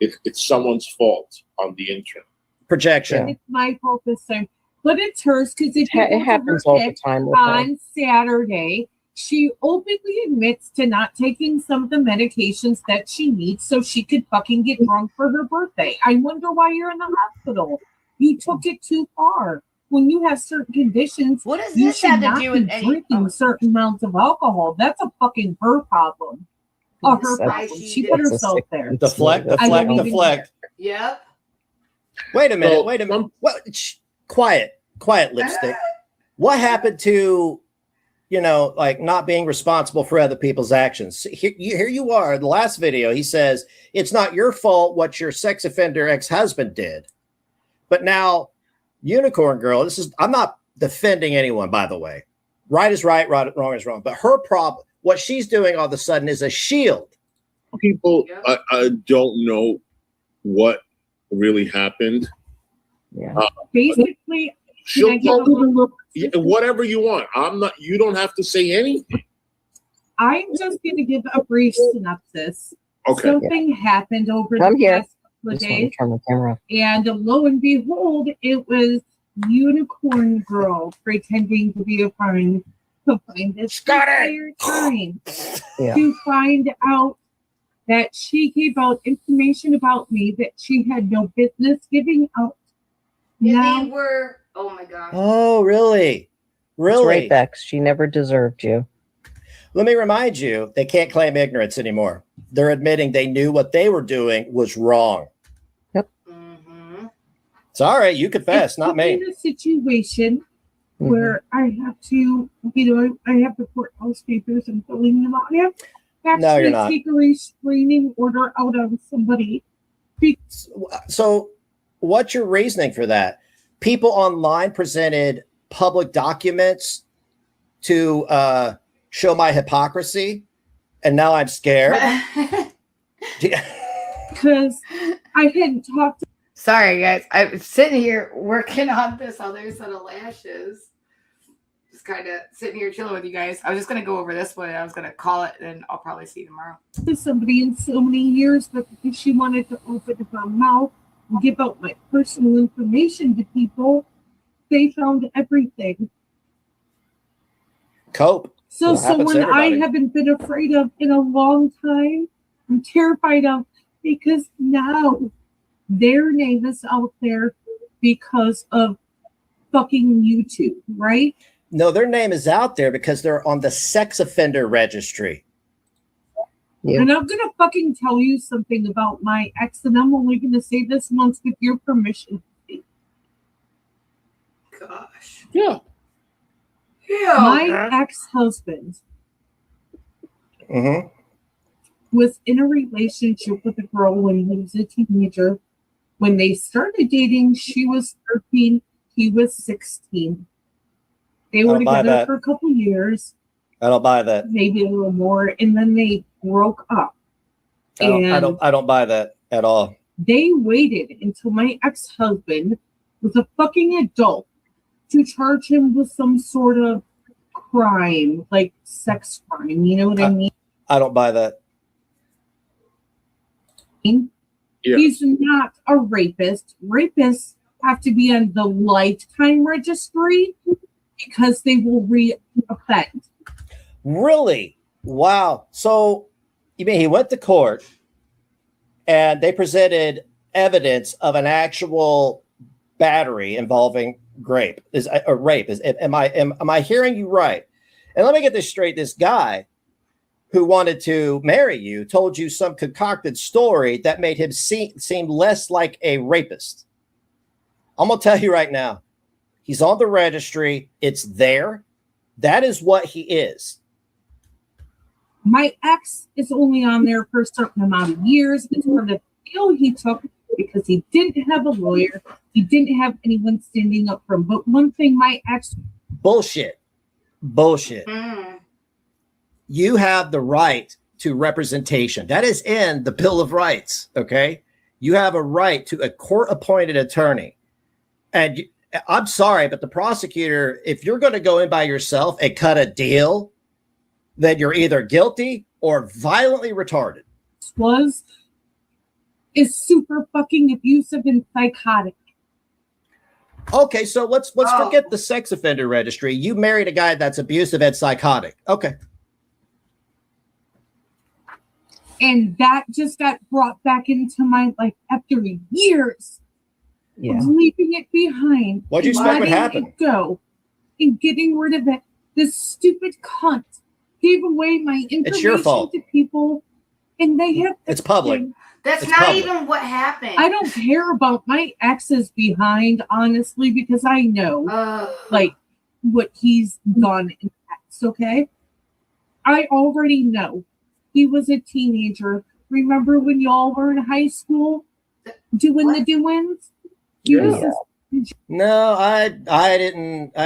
it's someone's fault on the internet. Projection. It's my fault this time. But it's hers because it happens all the time with on Saturday. She openly admits to not taking some of the medications that she needs so she could fucking get drunk for her birthday. I wonder why you're in the hospital. You took it too far. When you have certain conditions, what does you this should have to not do be with drinking certain amounts of alcohol. That's a fucking her problem. Or her problem. She put herself there. Deflect. Yep. Wait a minute. What? Quiet, lipstick. What happened to, you know, like not being responsible for other people's actions? Here you are. The last video, he says, it's not your fault what your sex offender ex-husband did. But now, Unicorn Girl, I'm not defending anyone, by the way. Right is right, wrong is wrong. But her problem, what she's doing all of a sudden is a shield. People, I don't know what really happened. Yeah. Basically, whatever you want. You don't have to say anything. I'm just going to give a brief synopsis. Okay. Something happened over the past couple of days, and lo and behold, it was Unicorn Girl pretending to be a friend to find this entire time to find out that she gave out information about me that she had no business giving out. Yeah, they were. Oh my God. Oh, really? Really? That's right, Bex. She never deserved you. Let me remind you, they can't claim ignorance anymore. They're admitting they knew what they were doing was wrong. Sorry, you confess, not me. In a situation where I have to, I have the courthouse papers and filling them out. I have to actually take a restraining order out on somebody. So what's your reasoning for that? People online presented public documents to show my hypocrisy, and now I'm scared. Because I hadn't talked. Sorry, guys. I'm sitting here working on this other set of lashes. Just kind of sitting here chilling with you guys. I was just going to go over this one. I was going to call it, and I'll probably see you tomorrow. To somebody in so many years, but because she wanted to open her mouth and give out my personal information to people, they found everything. Cope. So someone I haven't been afraid of in a long time, I'm terrified of, because now their name is out there because of fucking YouTube, right? No, their name is out there because they're on the sex offender registry. Yeah. And I'm going to fucking tell you something about my ex, and I'm only going to say this once with your permission. Gosh. Yeah. My ex-husband was in a relationship with a girl when he was a teenager. When they started dating, she was 13, he was 16. They were together for a couple years. I don't buy that. Maybe a little more, and then they broke up. I don't buy that at all. They waited until my ex-husband was a fucking adult to charge him with some sort of crime, like sex crime. You know what I mean? I don't buy that. Yeah. He's not a rapist. Rapists have to be on the lifetime registry because they will re-offend. Really? Wow. So you mean he went to court and they presented evidence of an actual battery involving rape? Am I hearing you right? And let me get this straight. This guy who wanted to marry you told you some concocted story that made him seem less like a rapist. I'm going to tell you right now, he's on the registry. It's there. That is what he is. My ex is only on there for a certain amount of years. It's for the deal he took because he didn't have a lawyer. He didn't have anyone standing up for him. But one thing my ex... Bullshit. You have the right to representation. That is in the Bill of Rights, okay? You have a right to a court-appointed attorney. And I'm sorry, but the prosecutor, if you're going to go in by yourself and cut a deal, then you're either guilty or violently retarded. Is super fucking abusive and psychotic. Okay, so let's forget the sex offender registry. You married a guy that's abusive and psychotic. Okay. And that just got brought back into my life after years of leaving it behind. What do you expect would happen? Go and getting rid of it. This stupid cunt gave away my information it's your fault. to people, and they have. It's public. That's not public. Even what happened. I don't care about my exes behind, honestly, because I know like what he's done in the past. Okay, I already know. He was a teenager. Remember when y'all were in high school doing the doings? No, I didn't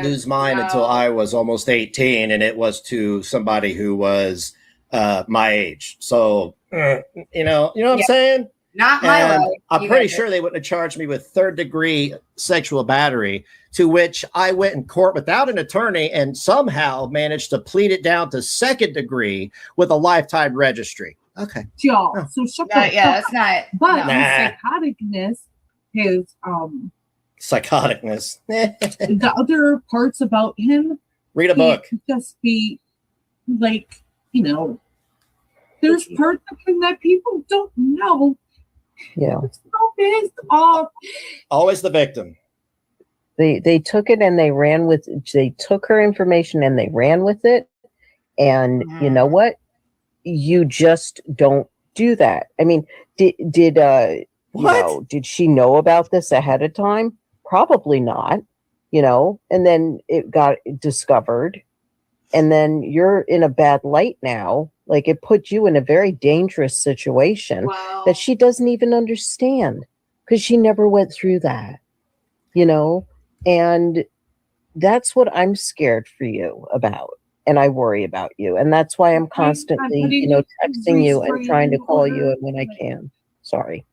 lose mine until I was almost 18, and it was to somebody who was my age. So you know what I'm saying? Not my life. I'm pretty sure they wouldn't have charged me with third-degree sexual battery, to which I went in court without an attorney and somehow managed to plead it down to second degree with a lifetime registry. Okay. Y'all. So shut the fuck that's not. But his psychoticness, the other parts about him. Read a book. Just be like, there's parts of him that people don't know. Yeah. So pissed off. Always the victim. They took it and they ran with it. They took her information and they ran with it. And you know what? You just don't do that. I mean, did Did she know about this ahead of time? Probably not, and then it got discovered, and then you're in a bad light now. Like, it put you in a very dangerous situation that she doesn't even understand, because she never went through that, and that's what I'm scared for you about. And I worry about you. And that's why I'm constantly, texting you and trying to call you when I can. Sorry.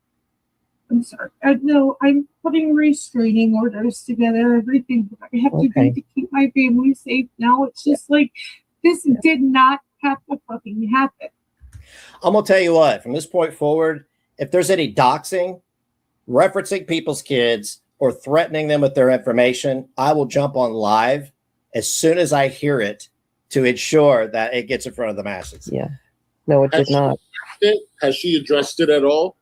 I'm sorry. No, I'm putting restraining orders together, everything that I have to do to keep my family safe now. It's just like, this did not have to fucking happen. I'm going to tell you what, from this point forward, if there's any doxing, referencing people's kids, or threatening them with their information, I will jump on live as soon as I hear it to ensure that it gets in front of the masses. Yeah. No, it did not. Has she addressed it at all?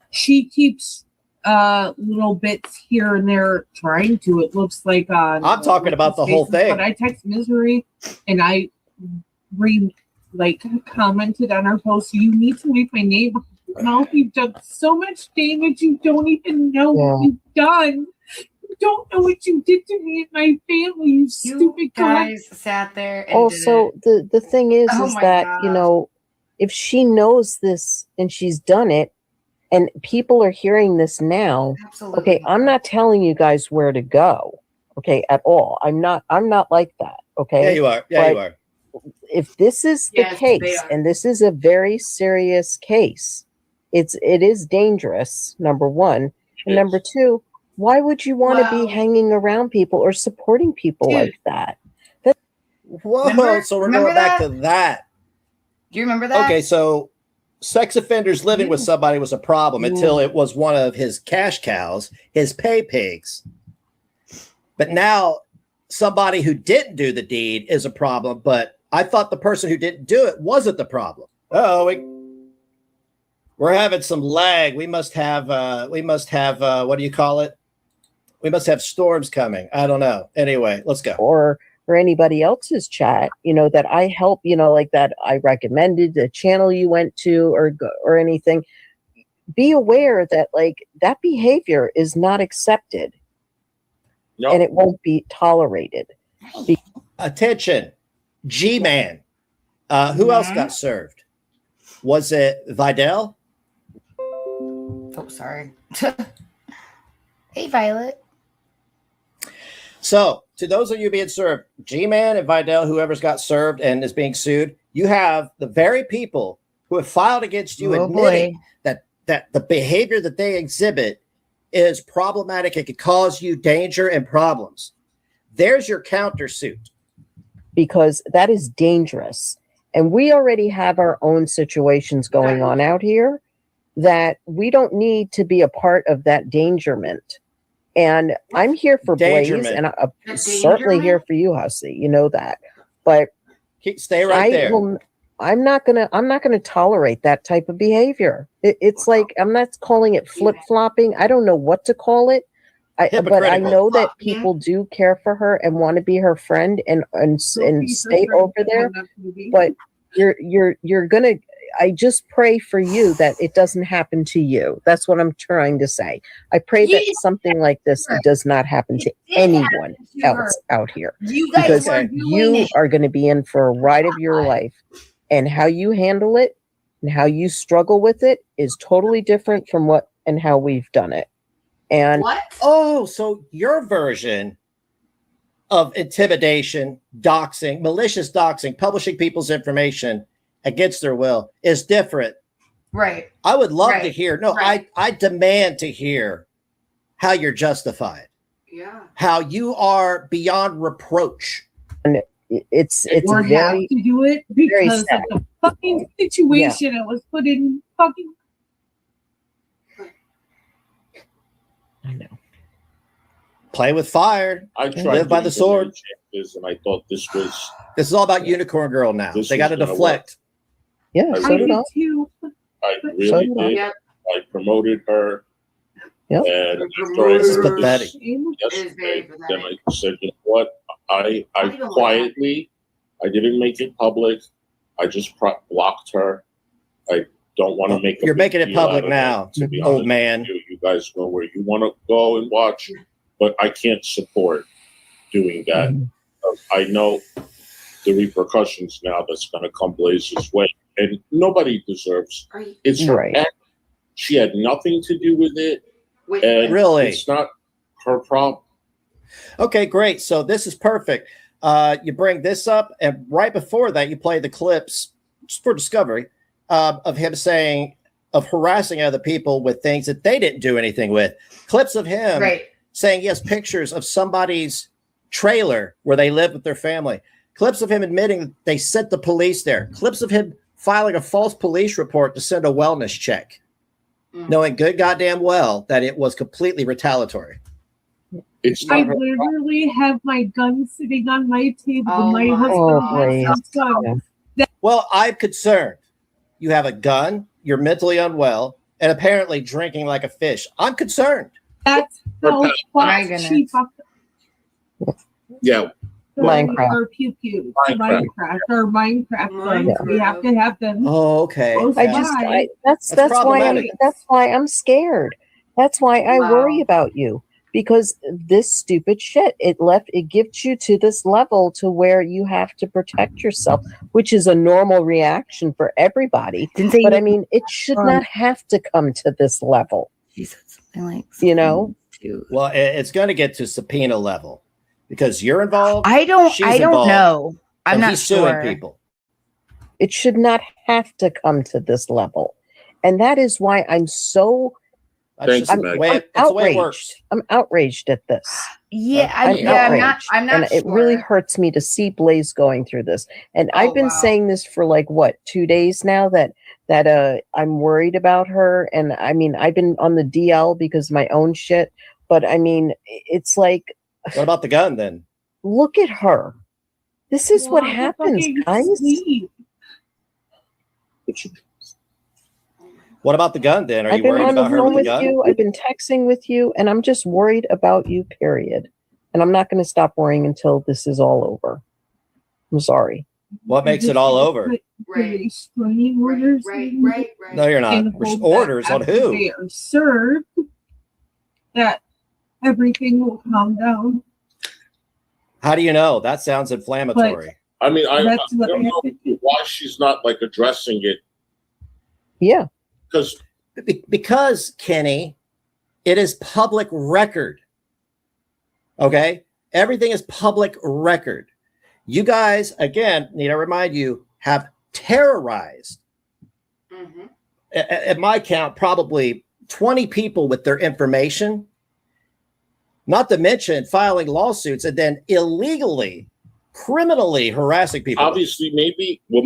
She keeps little bits here and there trying to. It looks like I'm talking about the whole thing. But I text Misery and I commented on her post. You need to leave my neighborhood. Now you've done so much damage, you don't even know what you've done. You don't know what you did to me and my family, you stupid guys sat there and also the thing is that God. If she knows this and she's done it and people are hearing this now, okay, I'm not telling you guys where to go, okay, at all. I'm not like that, okay? Yeah, you are. Yeah, you are. If this is the case, and this is a very serious case, it is dangerous, number one. And number two, why would you want to be hanging around people or supporting people like that? So we're going back to that. Do you remember that? Okay, so sex offenders living with somebody was a problem until it was one of his cash cows, his pay pigs. But now somebody who didn't do the deed is a problem, but I thought the person who didn't do it wasn't the problem. We're having some lag. We must have what do you call it? We must have storms coming. I don't know. Anyway, let's go. Or anybody else's chat, that I help, like that I recommended the channel you went to or anything. Be aware that that behavior is not accepted. Nope. And it won't be tolerated. Attention, G-Man. Who else got served? Was it Vidal? Oh, sorry. Hey, Violet. So, to those of you being served, G-Man and Vidal, whoever's got served and is being sued, you have the very people who have filed against you admitting that the behavior that they exhibit is problematic. It could cause you danger and problems. There's your countersuit. Because that is dangerous. And we already have our own situations going on out here that we don't need to be a part of that dangerment. And I'm here for Blaze, and I'm certainly here for you, Hussey. You know that. But stay right there. I'm not gonna tolerate that type of behavior. It's like, I'm not calling it flip-flopping. I don't know what to call it. But I know that people do care for her and want to be her friend and stay over there. But you're gonna. I just pray for you that it doesn't happen to you. That's what I'm trying to say. I pray that something like this does not happen to anyone else out here, because you are going to be in for a ride of your life, and how you handle it and how you struggle with it is totally different from how we've done it. And so your version of intimidation, doxing, malicious doxing, publishing people's information against their will is different. Right. I would love to hear. No, I demand to hear how you're justified. Yeah. How you are beyond reproach. And it's or very, have to do it because of the fucking situation it was put in fucking. I know. Play with fire. I tried live by the sword. And I thought this is all about Unicorn Girl now. They got to deflect. Yeah, so did I. I really did. Yep. I promoted her. Yep. And This is pathetic. Yesterday, then I said, you know what? I quietly, I didn't make it public. I just blocked her. I don't want to make. You're making it public now, old man. You guys go where you want to go and watch, but I can't support doing that. I know the repercussions now that's going to come Blaze's way, and nobody deserves. It's her Right. ex. She had nothing to do with it. And really, it's not her problem. Okay, great. So this is perfect. You bring this up, and right before that, you play the clips just for discovery of him saying of harassing other people with things that they didn't do anything with. Clips of him saying he has pictures of somebody's trailer where they live with their family. Clips of him admitting that they sent the police there. Clips of him filing a false police report to send a wellness check, knowing good goddamn well that it was completely retaliatory. I literally have my gun sitting on my table. My husband has his gun. Well, I'm concerned. You have a gun, you're mentally unwell, and apparently drinking like a fish. I'm concerned. That's how she fucked up. Yeah. Minecraft. Or pew pew. Minecraft or Minecraft guns. We have to have them. Oh, okay. That's why I'm scared. That's why I worry about you, because this stupid shit, it gives you to this level to where you have to protect yourself, which is a normal reaction for everybody. But I mean, it should not have to come to this level. She said something like, you know, well, it's going to get to subpoena level because you're involved. I don't know. I'm not he's suing sure. people. It should not have to come to this level. And that is why I'm so outraged. I'm outraged at this. Yeah, I'm not and it really hurts me to see Blaze going through this. And I've been saying this for like 2 days now that I'm worried about her. And I mean, I've been on the DL because of my own shit. But I mean, it's like, what about the gun then? Look at her. This is what happens, guys. What about the gun then? Are I've you been worried on the about her phone with the with gun? you. I've been texting with you, and I'm just worried about you, period. And I'm not going to stop worrying until this is all over. I'm sorry. What makes it all over? Orders. No, you're not. Orders on who? They are served that everything will calm down. How do you know? That sounds inflammatory. I mean, I don't know why she's not like addressing it. Yeah. Because Kenny, it is public record. Okay? Everything is public record. You guys, again, need to remind you, have terrorized, at my count, probably 20 people with their information. Not to mention filing lawsuits and then illegally, criminally harassing people. Obviously, maybe, well,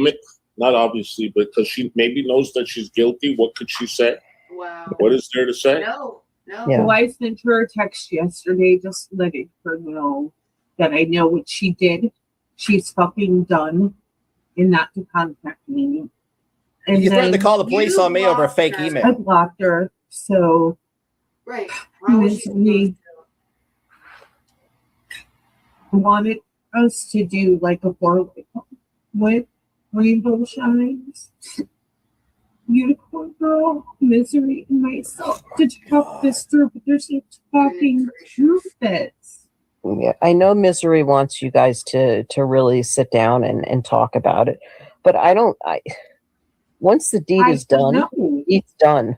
not obviously, but because she maybe knows that she's guilty. What could she say? Wow. What is there to say? No. Yeah. Well, I sent her a text yesterday just letting her know that I know what she did. She's fucking done and not to contact me. And you threatened to call the police on me over a fake email. I blocked her, so me wanted us to do like a 4 with rainbow shines, unicorn girl, misery, and myself to talk this through, but there's no talking through this. Yeah, I know Misery wants you guys to really sit down and talk about it, but once the deed is done, it's done.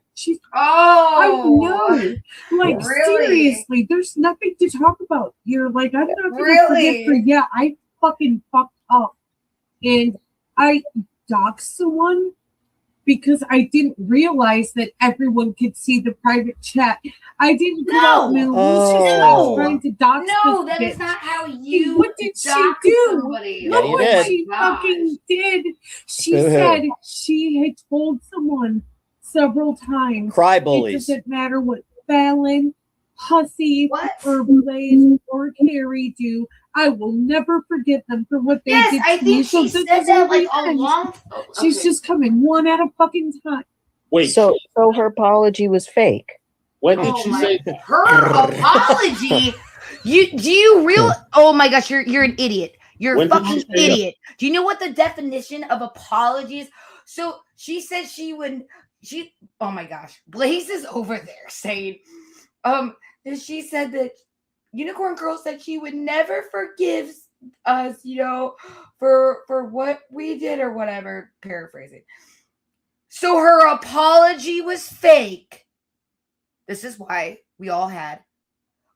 I know. Like, seriously, there's nothing to talk about. You're like, I'm not going to forget her. I fucking fucked up. And I doxed someone because I didn't realize that everyone could see the private chat. I didn't put out malicious trying to dox this that bitch. is not how you. What did she do? Somebody. Look what she fucking did. She said she had told someone several times. Cry bullies. It doesn't matter what Fallon, Hussey, or Blaze, or Carrie do. I will never forget them for what they did to me. I think she said that like a long. She's just coming one at a fucking time. Wait. So her apology was fake. When did she say her apology? Oh my gosh, you're an idiot. You're a fucking idiot. Do you know what the definition of apologies? So she said she would oh my gosh, Blaze is over there saying, she said that Unicorn Girl said she would never forgive us, for what we did or whatever, paraphrasing. So her apology was fake. This is why we all had,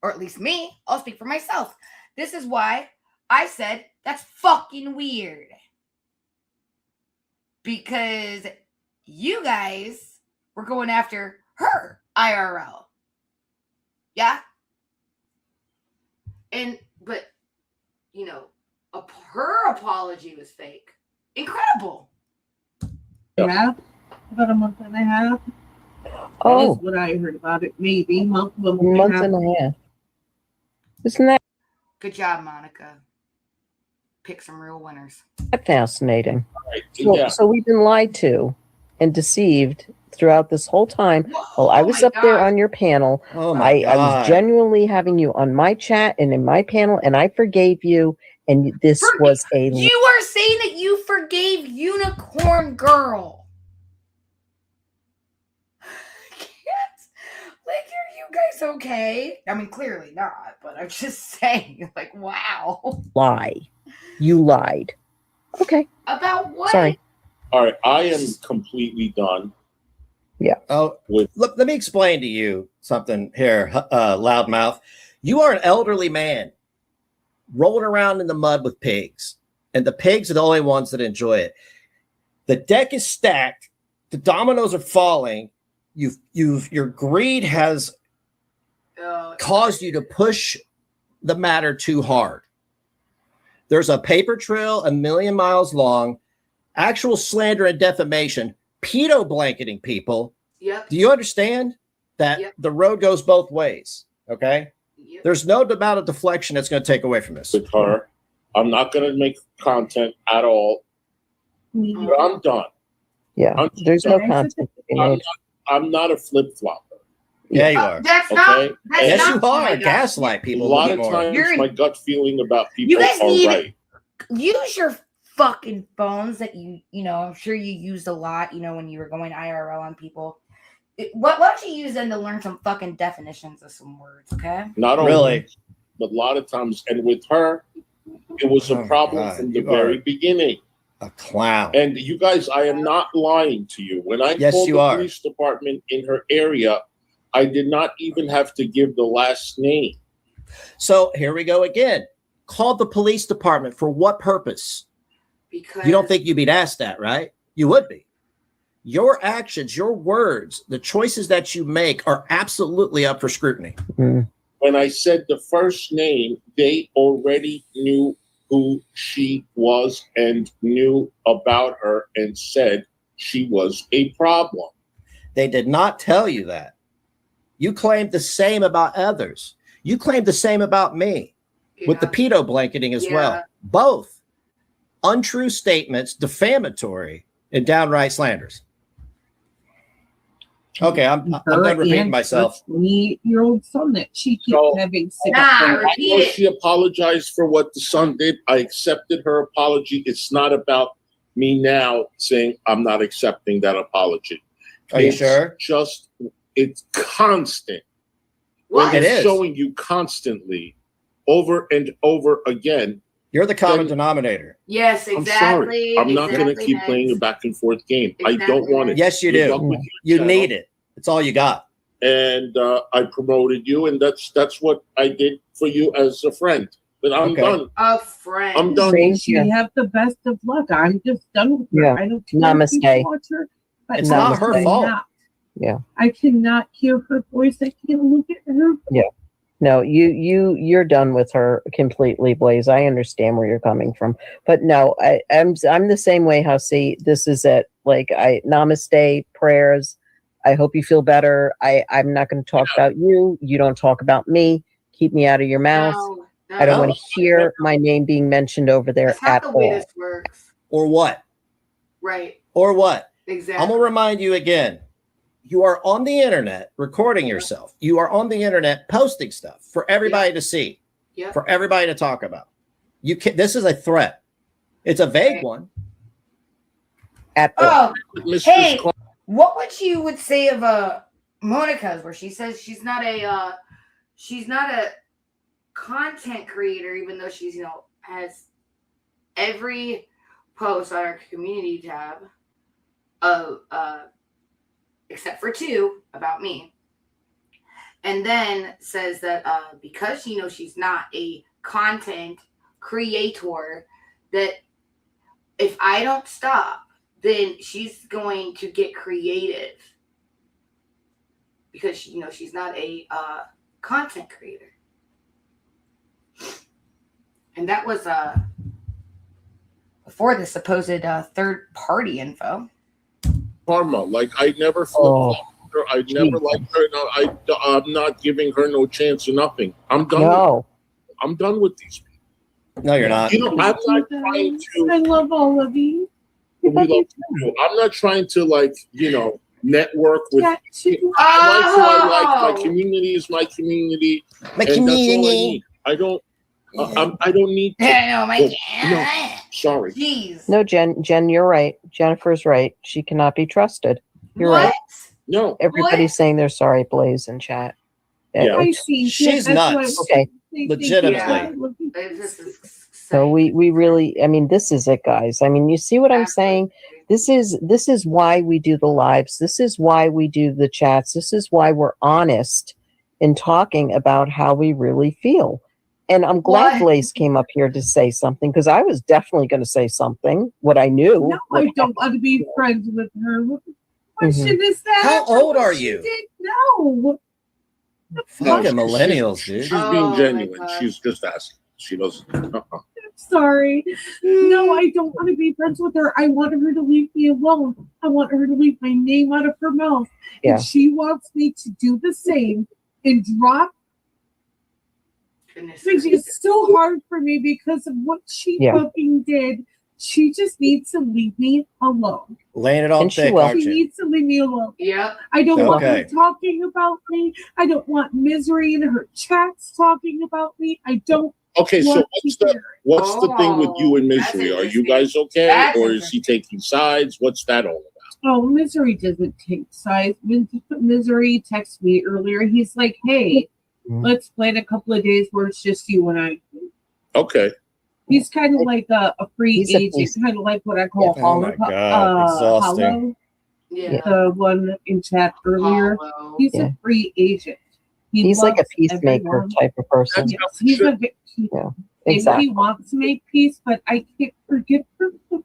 or at least me, I'll speak for myself. This is why I said that's fucking weird. Because you guys were going after her IRL. Yeah? But her apology was fake. Incredible. Yeah, about a month and a half. Oh, That's what I heard about it. Maybe month and a half. Isn't that Good job, Monica. Pick some real winners. fascinating? Right. So we've been lied to and deceived throughout this whole time. Well, I was up there on your panel. Oh my I God. was genuinely having you on my chat and in my panel, and I forgave you. And this was a. You are saying that you forgave Unicorn Girl. Are you guys okay? I mean, clearly not, but I'm just saying, wow. Lie. You lied. Okay. About what? Sorry. All right, I am completely done. Yeah. Oh, let me explain to you something here, loudmouth. You are an elderly man rolling around in the mud with pigs, and the pigs are the only ones that enjoy it. The deck is stacked. The dominoes are falling. Your greed has caused you to push the matter too hard. There's a paper trail 1,000,000 miles long, actual slander and defamation, pedo blanketing people. Yep. Do you understand that the road goes both ways? Okay. Yep. There's no amount of deflection that's going to take away from this. With her, I'm not going to make content at all. But I'm done. Yeah. There's no content to be made. I'm not a flip flopper. Yeah, you are. That's Okay. not. Yes, not, you are. Gaslight A people. lot of more. times, my gut feeling about people You guys are need right. use your fucking phones that I'm sure you used a lot, when you were going IRL on people. Why don't you use them to learn some fucking definitions of some words, okay? Not only, Really? but a lot of times, and with her, it was a problem God, from the you very are beginning. a clown. And you guys, I am not lying to you. When I Yes, called you the are. police department in her area, I did not even have to give the last name. So here we go again. Called the police department for what purpose? Because You don't think you'd be asked that, right? You would be. Your actions, your words, the choices that you make are absolutely up for scrutiny. When I said the first name, they already knew who she was and knew about her and said she was a problem. They did not tell you that. You claimed the same about others. You claimed the same about me with the pedo blanketing as well. Both untrue statements, defamatory, and downright slanders. Okay, I'm done repeating myself. 20-year-old son that she keeps having sick. I know she apologized for what the son did. I accepted her apology. It's not about me now saying I'm not accepting that apology. Are you sure? It's constant. What? When It it's is. showing you constantly, over and over again. You're the common denominator. Yes, I'm exactly. sorry. I'm not going to keep playing a back and forth game. I don't want it. Yes, you Good luck do. with your You channel. need it. It's all you got. And I promoted you, and that's what I did for you as a friend. But I'm done. A friend. I'm done. You have the best of luck. I'm just done with her. Yeah. I don't care Namaste. if you watch her, but It's not her fault. Yeah. I cannot hear her voice. I can't look at her. Yeah. No, you're done with her completely, Blaze. I understand where you're coming from, but no, I'm the same way. Hussy, this is it. Namaste, prayers. I hope you feel better. I'm not going to talk about you. You don't talk about me. Keep me out of your mouth. No, I don't want to hear my name being mentioned over there That's not at the way all. this works. Or what? Right. Or what? Exactly. I'm going to remind you again. You are on the internet recording yourself. You are on the internet posting stuff for everybody to see, for everybody to talk about. You can. This is a threat. It's a vague one. At all. Hey, What would you would say of Monica's, where she says she's not a content creator, even though she's, you know, has every post on our community tab of except for 2 about me, and then says that because, you know, she's not a content creator, that if I don't stop, then she's going to get creative because, you know, she's not a content creator. And that was before the supposed third party info. Karma, like I never flipped her. I never liked her. No, I'm not giving her no chance or nothing. I'm done. No. I'm done with these people. No, you're not. You know, I'm not trying to. I love all of you. I'm not trying to, like, you know, network with. I like who I like. My community is my community. My and community. That's all I need. I don't need to. No, sorry. Jeez. No, Jen, you're right. Jennifer's right. She cannot be trusted. You're right. No. Everybody's saying they're sorry, Blaze, in chat. Yeah. I see. She's nuts. Okay. Legitimately. So we really, I mean, this is it, guys. I mean, you see what I'm saying? This is why we do the lives. This is why we do the chats. This is why we're honest in talking about how we really feel. And I'm glad Blaze came up here to say something, because I was definitely going to say something, what I knew. No, I don't want to be friends with her. What question is that? How old are you? No. Fucking millennials, dude. She's being genuine. She's just asking. She doesn't. I'm sorry. No, I don't want to be friends with her. I want her to leave me alone. I want her to leave my name out of her mouth. Yeah. And she wants me to do the same and drop. It's so hard for me because of what she fucking did. She just needs to leave me alone. Laying it on thick, aren't She you? needs to leave me alone. Yeah. I don't want her talking about me. I don't want Misery in her chats talking about me. I don't. Okay, so what's the thing with you and Misery? Are you guys okay, or is he taking sides? What's that all about? Oh, Misery doesn't take sides. When Misery texted me earlier, he's like, "Hey, let's plan a couple of days where it's just you and I." Okay. He's kind of like a free agent, kind of like what I call Oh my God, exhausting. Hollow. Yeah. The one in chat earlier. Hollow. He's a free agent. He's like a peacemaker type of person. Yes, he's a exactly. He wants to make peace, but I can't forgive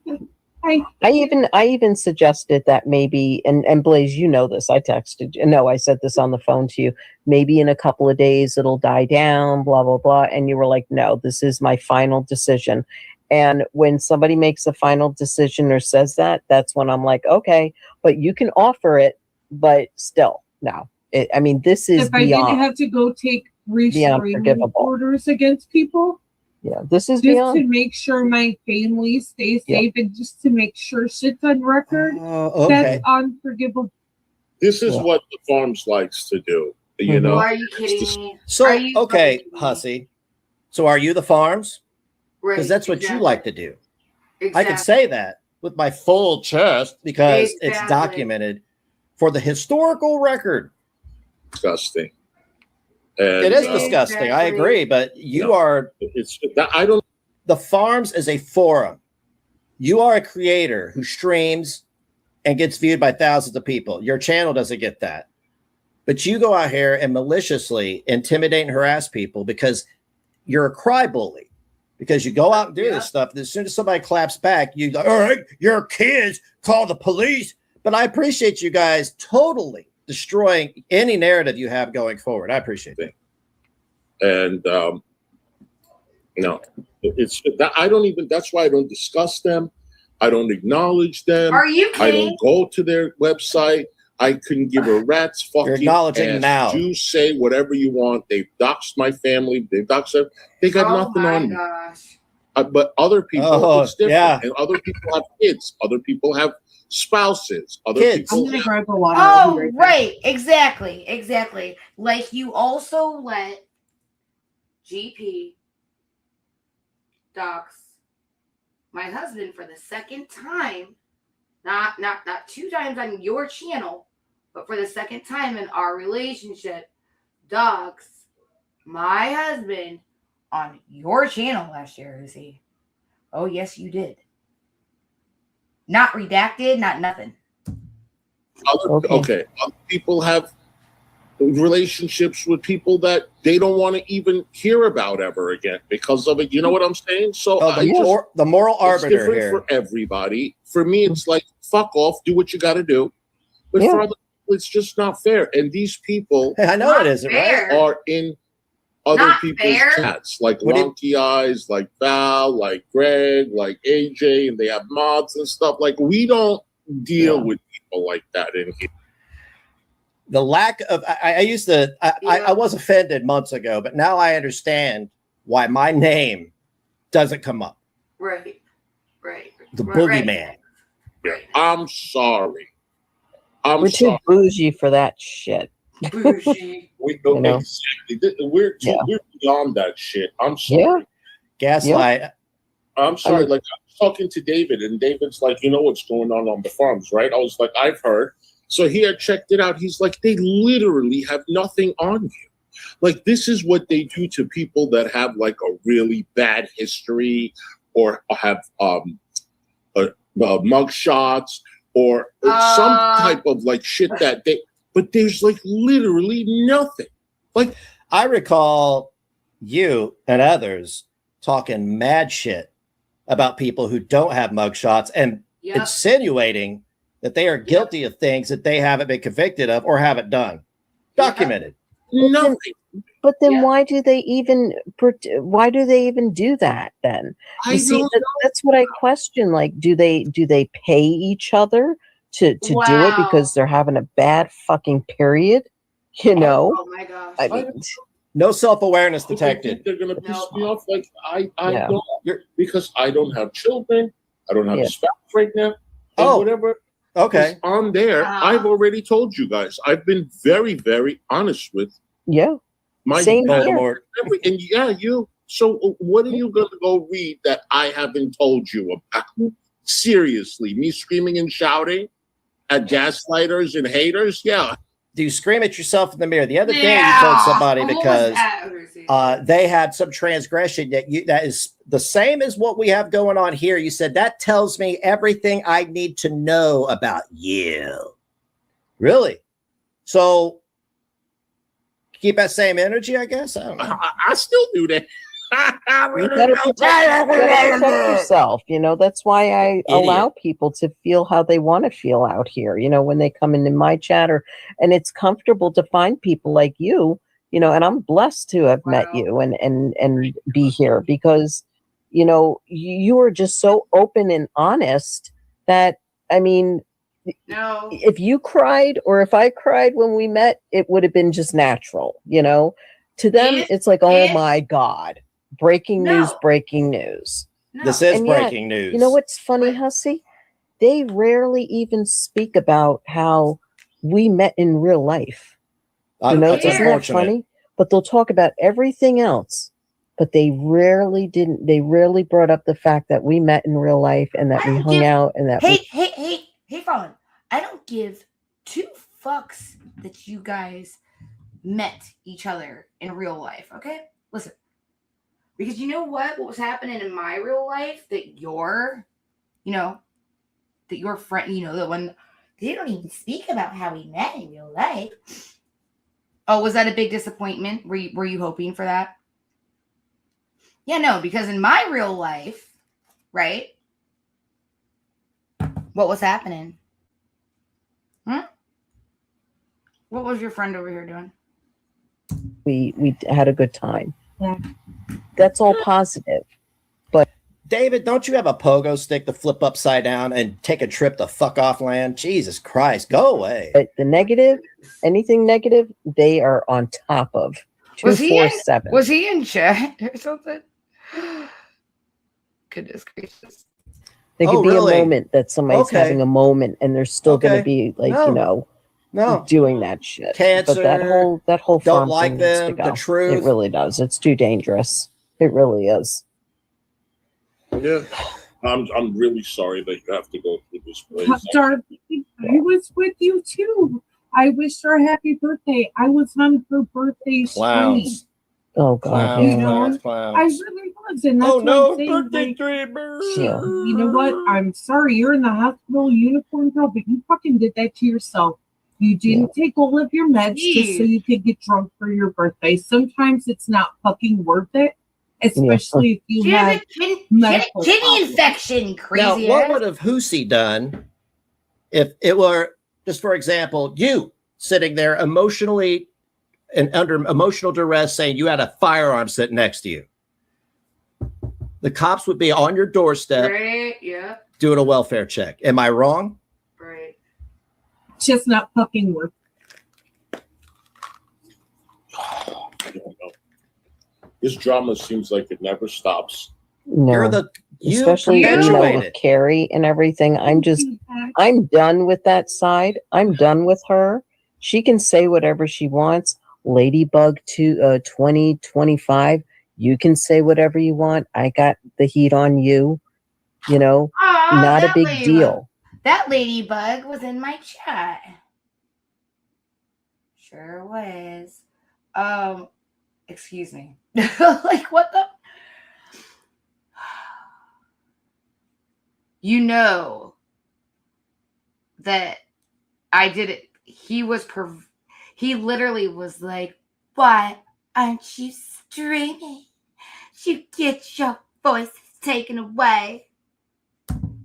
him. I even suggested that maybe, and Blaze, you know this, I texted you. No, I said this on the phone to you. Maybe in a couple of days it'll die down, blah, blah, blah. And you were like, no, this is my final decision. And when somebody makes a final decision or says that, that's when I'm like, okay, but you can offer it, but still, no. I mean, this is if I didn't have to go take restraining orders against people. Yeah, this is just to make sure my family stays safe and just to make sure shit's on record. That's unforgivable. This is what the farms likes to do. You know? Are you kidding me? So Hussy. So are you the farms? Because that's what you like to do. I can say that with my full chest because it's documented for the historical record. Disgusting. And, it is disgusting. I agree, but you are. It's I don't. The farms is a forum. You are a creator who streams and gets viewed by thousands of people. Your channel doesn't get that, but you go out here and maliciously intimidate and harass people because you're a cry bully. Because you go out and do this stuff, and as soon as somebody claps back, you go, "All right, your kids call the police." But I appreciate you guys totally destroying any narrative you have going forward. I appreciate it. And no, it's that I don't even. That's why I don't discuss them. I don't acknowledge them. Are you kidding? I don't go to their website. I couldn't give a rat's fucking. You're acknowledging ass. now. You say whatever you want. They've doxed my family. They've doxed them. They got nothing on me. But other people, it's different. Yeah. And other people have kids. Other people have spouses. Other Kids. people. I'm gonna grab a water. Oh, right. Exactly. Like you also let GP dox my husband for the second time not 2 times on your channel, but for the second time in our relationship, dogs my husband on your channel last year, is he? Oh, yes, you did. Not redacted, not nothing. Okay. Other people have relationships with people that they don't want to even hear about ever again because of it. You know what I'm saying? So the moral arbiter different here. For everybody. For me, it's like, fuck off, do what you got to do. But for other people, it's just not fair. And these people, I know it isn't, right? Are in other people's chats, like Wonky Eyes, like Val, like Greg, like AJ, and they have mods and stuff. Like, we don't deal with people like that in here. The lack of, I used to, I was offended months ago, but now I understand why my name doesn't come up. Right. The boogeyman. Yeah. I'm sorry. We're too bougie for that shit. Bougie. We know, exactly. We're beyond that shit. I'm sorry. Yeah. Gaslight. Yeah. I'm sorry. Like, I was talking to David, and David's like, you know what's going on the farms, right? I was like, I've heard. So he had checked it out. He's like, they literally have nothing on you. Like, this is what they do to people that have like a really bad history or have mug shots or some type of like shit that they, but there's like literally nothing. Like, I recall you and others talking mad shit about people who don't have mug shots and insinuating that they are guilty of things that they haven't been convicted of or haven't done. Documented. Nothing. But then why do they even do that then? You see, that's what I question. Like, do they pay each other to do it because they're having a bad fucking period? You know? Oh my gosh. I mean, no self-awareness detected. They're gonna piss me off. Like, I don't, because I don't have children. I don't have a spouse right now. And whatever. Okay. On there, I've already told you guys. I've been very, very honest with. My same here. And you. So what are you going to go read that I haven't told you about? Seriously, me screaming and shouting at gaslighters and haters? Yeah. Do you scream at yourself in the mirror? The other day you told somebody because they had some transgression that is the same as what we have going on here. You said, that tells me everything I need to know about you. Really? So keep that same energy, I guess? I don't know. I still do that. You gotta protect yourself. You know, that's why I allow people to feel how they want to feel out here. You know, when they come into my chat, and it's comfortable to find people like you. You know, and I'm blessed to have met you and be here because, you know, you are just so open and honest that, I mean, if you cried or if I cried when we met, it would have been just natural. You know, to them, it's like, oh my God. Breaking news. This is breaking news. You know what's funny, Hussy? They rarely even speak about how we met in real life. You know, isn't that funny? But they'll talk about everything else. But they rarely brought up the fact that we met in real life and that we hung out and that Hey, Fawn. I don't give 2 fucks that you guys met each other in real life, okay? Listen. Because you know what was happening in my real life that your friend, you know, the one, they don't even speak about how we met in real life. Oh, was that a big disappointment? Were you hoping for that? Yeah, no, because in my real life, right? What was happening? What was your friend over here doing? We had a good time. Yeah. That's all positive. But David, don't you have a pogo stick to flip upside down and take a trip to fuck off land? Jesus Christ, go away. But the negative, anything negative, they are on top of. 247. Was he in chat or something? Goodness gracious. There could be a moment that somebody's having a moment and they're still going to be like, you know, doing that shit. Cancer, but that whole don't like them, the truth. It really does. It's too dangerous. It really is. Yeah. I'm really sorry that you have to go through this place. Darling, I was with you too. I wished her a happy birthday. I was on her birthday stream. Oh God! You know, I really was, and that's what I'm saying. Birthday Like, dreamer. you know what? I'm sorry, you're in the hospital, unicorn girl, but you fucking did that to yourself. You didn't take all of your meds just so you could get drunk for your birthday. Sometimes it's not fucking worth it, especially if you have medical kidney infection. Crazy. Now, what would have Hoosie done if it were, just for example, you sitting there emotionally and under emotional duress saying you had a firearm sitting next to you? The cops would be on your doorstep doing a welfare check. Am I wrong? Right. Just not fucking worth it. I don't know. This drama seems like it never stops. No, especially with Carrie and everything. I'm done with that side. I'm done with her. She can say whatever she wants. Ladybug 2025. You can say whatever you want. I got the heat on you. You know, not a big deal. That ladybug was in my chat. Sure was. Excuse me. Like, what the? You know that I did it. He literally was like, why aren't you streaming? You get your voice taken away.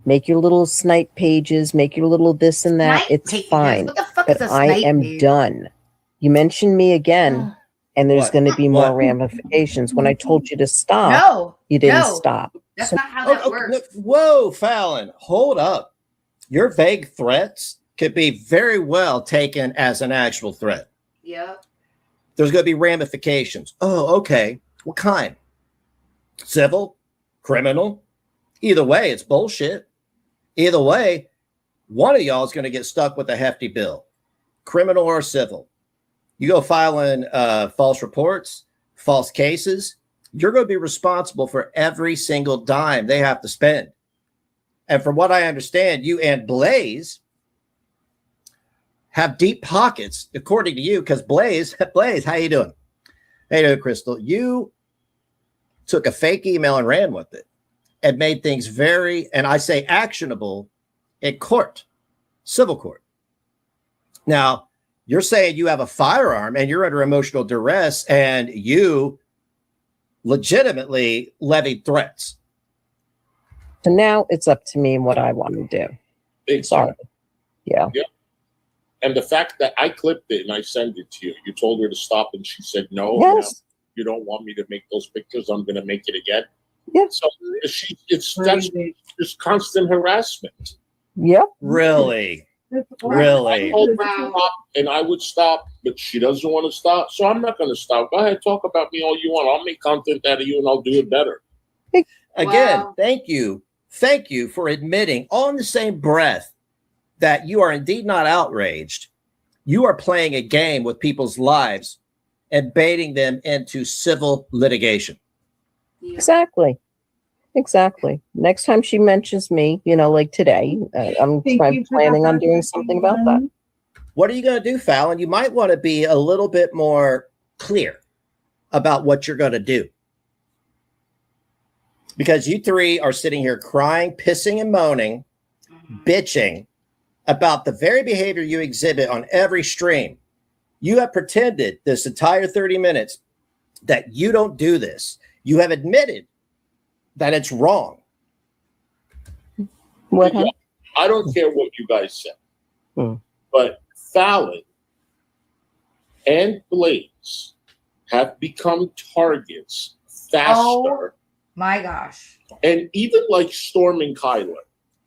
Make your little snipe pages, make your little this and that. It's fine. What the fuck but is a I snipe am page? done. You mentioned me again, and there's going to be more ramifications. When I told you to stop, you didn't stop. That's not how that works. Whoa, Fallon, hold up. Your vague threats could be very well taken as an actual threat. Yep. There's going to be ramifications. Oh, okay. What kind? Civil? Criminal? Either way, it's bullshit. Either way, one of y'all is going to get stuck with a hefty bill, criminal or civil. You go filing false reports, false cases, you're going to be responsible for every single dime they have to spend. And from what I understand, you and Blaze have deep pockets, according to you, because Blaze, how you doing? Hey, there, Crystal. You took a fake email and ran with it and made things very, and I say actionable, in court, civil court. Now, you're saying you have a firearm and you're under emotional duress and you legitimately levied threats. So now it's up to me and what I want to do. Exactly. Sorry. Yeah. And the fact that I clipped it and I sent it to you, you told her to stop and she said no. Yes. You don't want me to make those pictures. I'm going to make it again. Yeah. So that's just constant harassment. Yep. Really? Really? I told her to stop and I would stop, but she doesn't want to stop. So I'm not going to stop. Go ahead, talk about me all you want. I'll make content out of you and I'll do it better. Again, thank you. Thank you for admitting on the same breath that you are indeed not outraged. You are playing a game with people's lives and baiting them into civil litigation. Exactly. Next time she mentions me, like today, I'm planning on doing something about that. What are you going to do, Fallon? You might want to be a little bit more clear about what you're going to do. Because you three are sitting here crying, pissing and moaning, bitching about the very behavior you exhibit on every stream. You have pretended this entire 30 minutes that you don't do this. You have admitted that it's wrong. What? I don't care what you guys said, but Fallon and Blaze have become targets faster. Oh my gosh. And even like Storm and Kyler.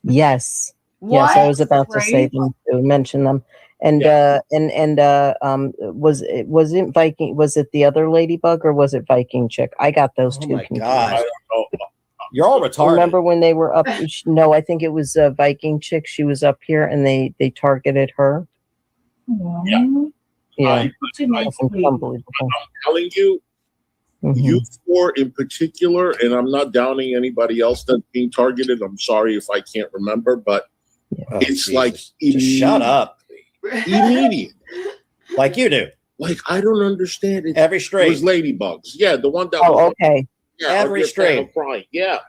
Yes. What? Yes, I was about to say them, to mention them. And was it Viking? Was it the other ladybug or was it Viking chick? I got those two confused. God. I don't know. You're all retarded. Remember when they were up? No, I think it was a Viking chick. She was up here and they targeted her. Yeah. Yeah. I'm telling you, You four in particular, and I'm not downing anybody else that's being targeted. I'm sorry if I can't remember, but it's like just shut up. Immediate. Like you do. Like, I don't understand it. Every stream. It was Ladybugs. Yeah, the one that Oh, was okay. yeah, every stream. Crying. Yeah.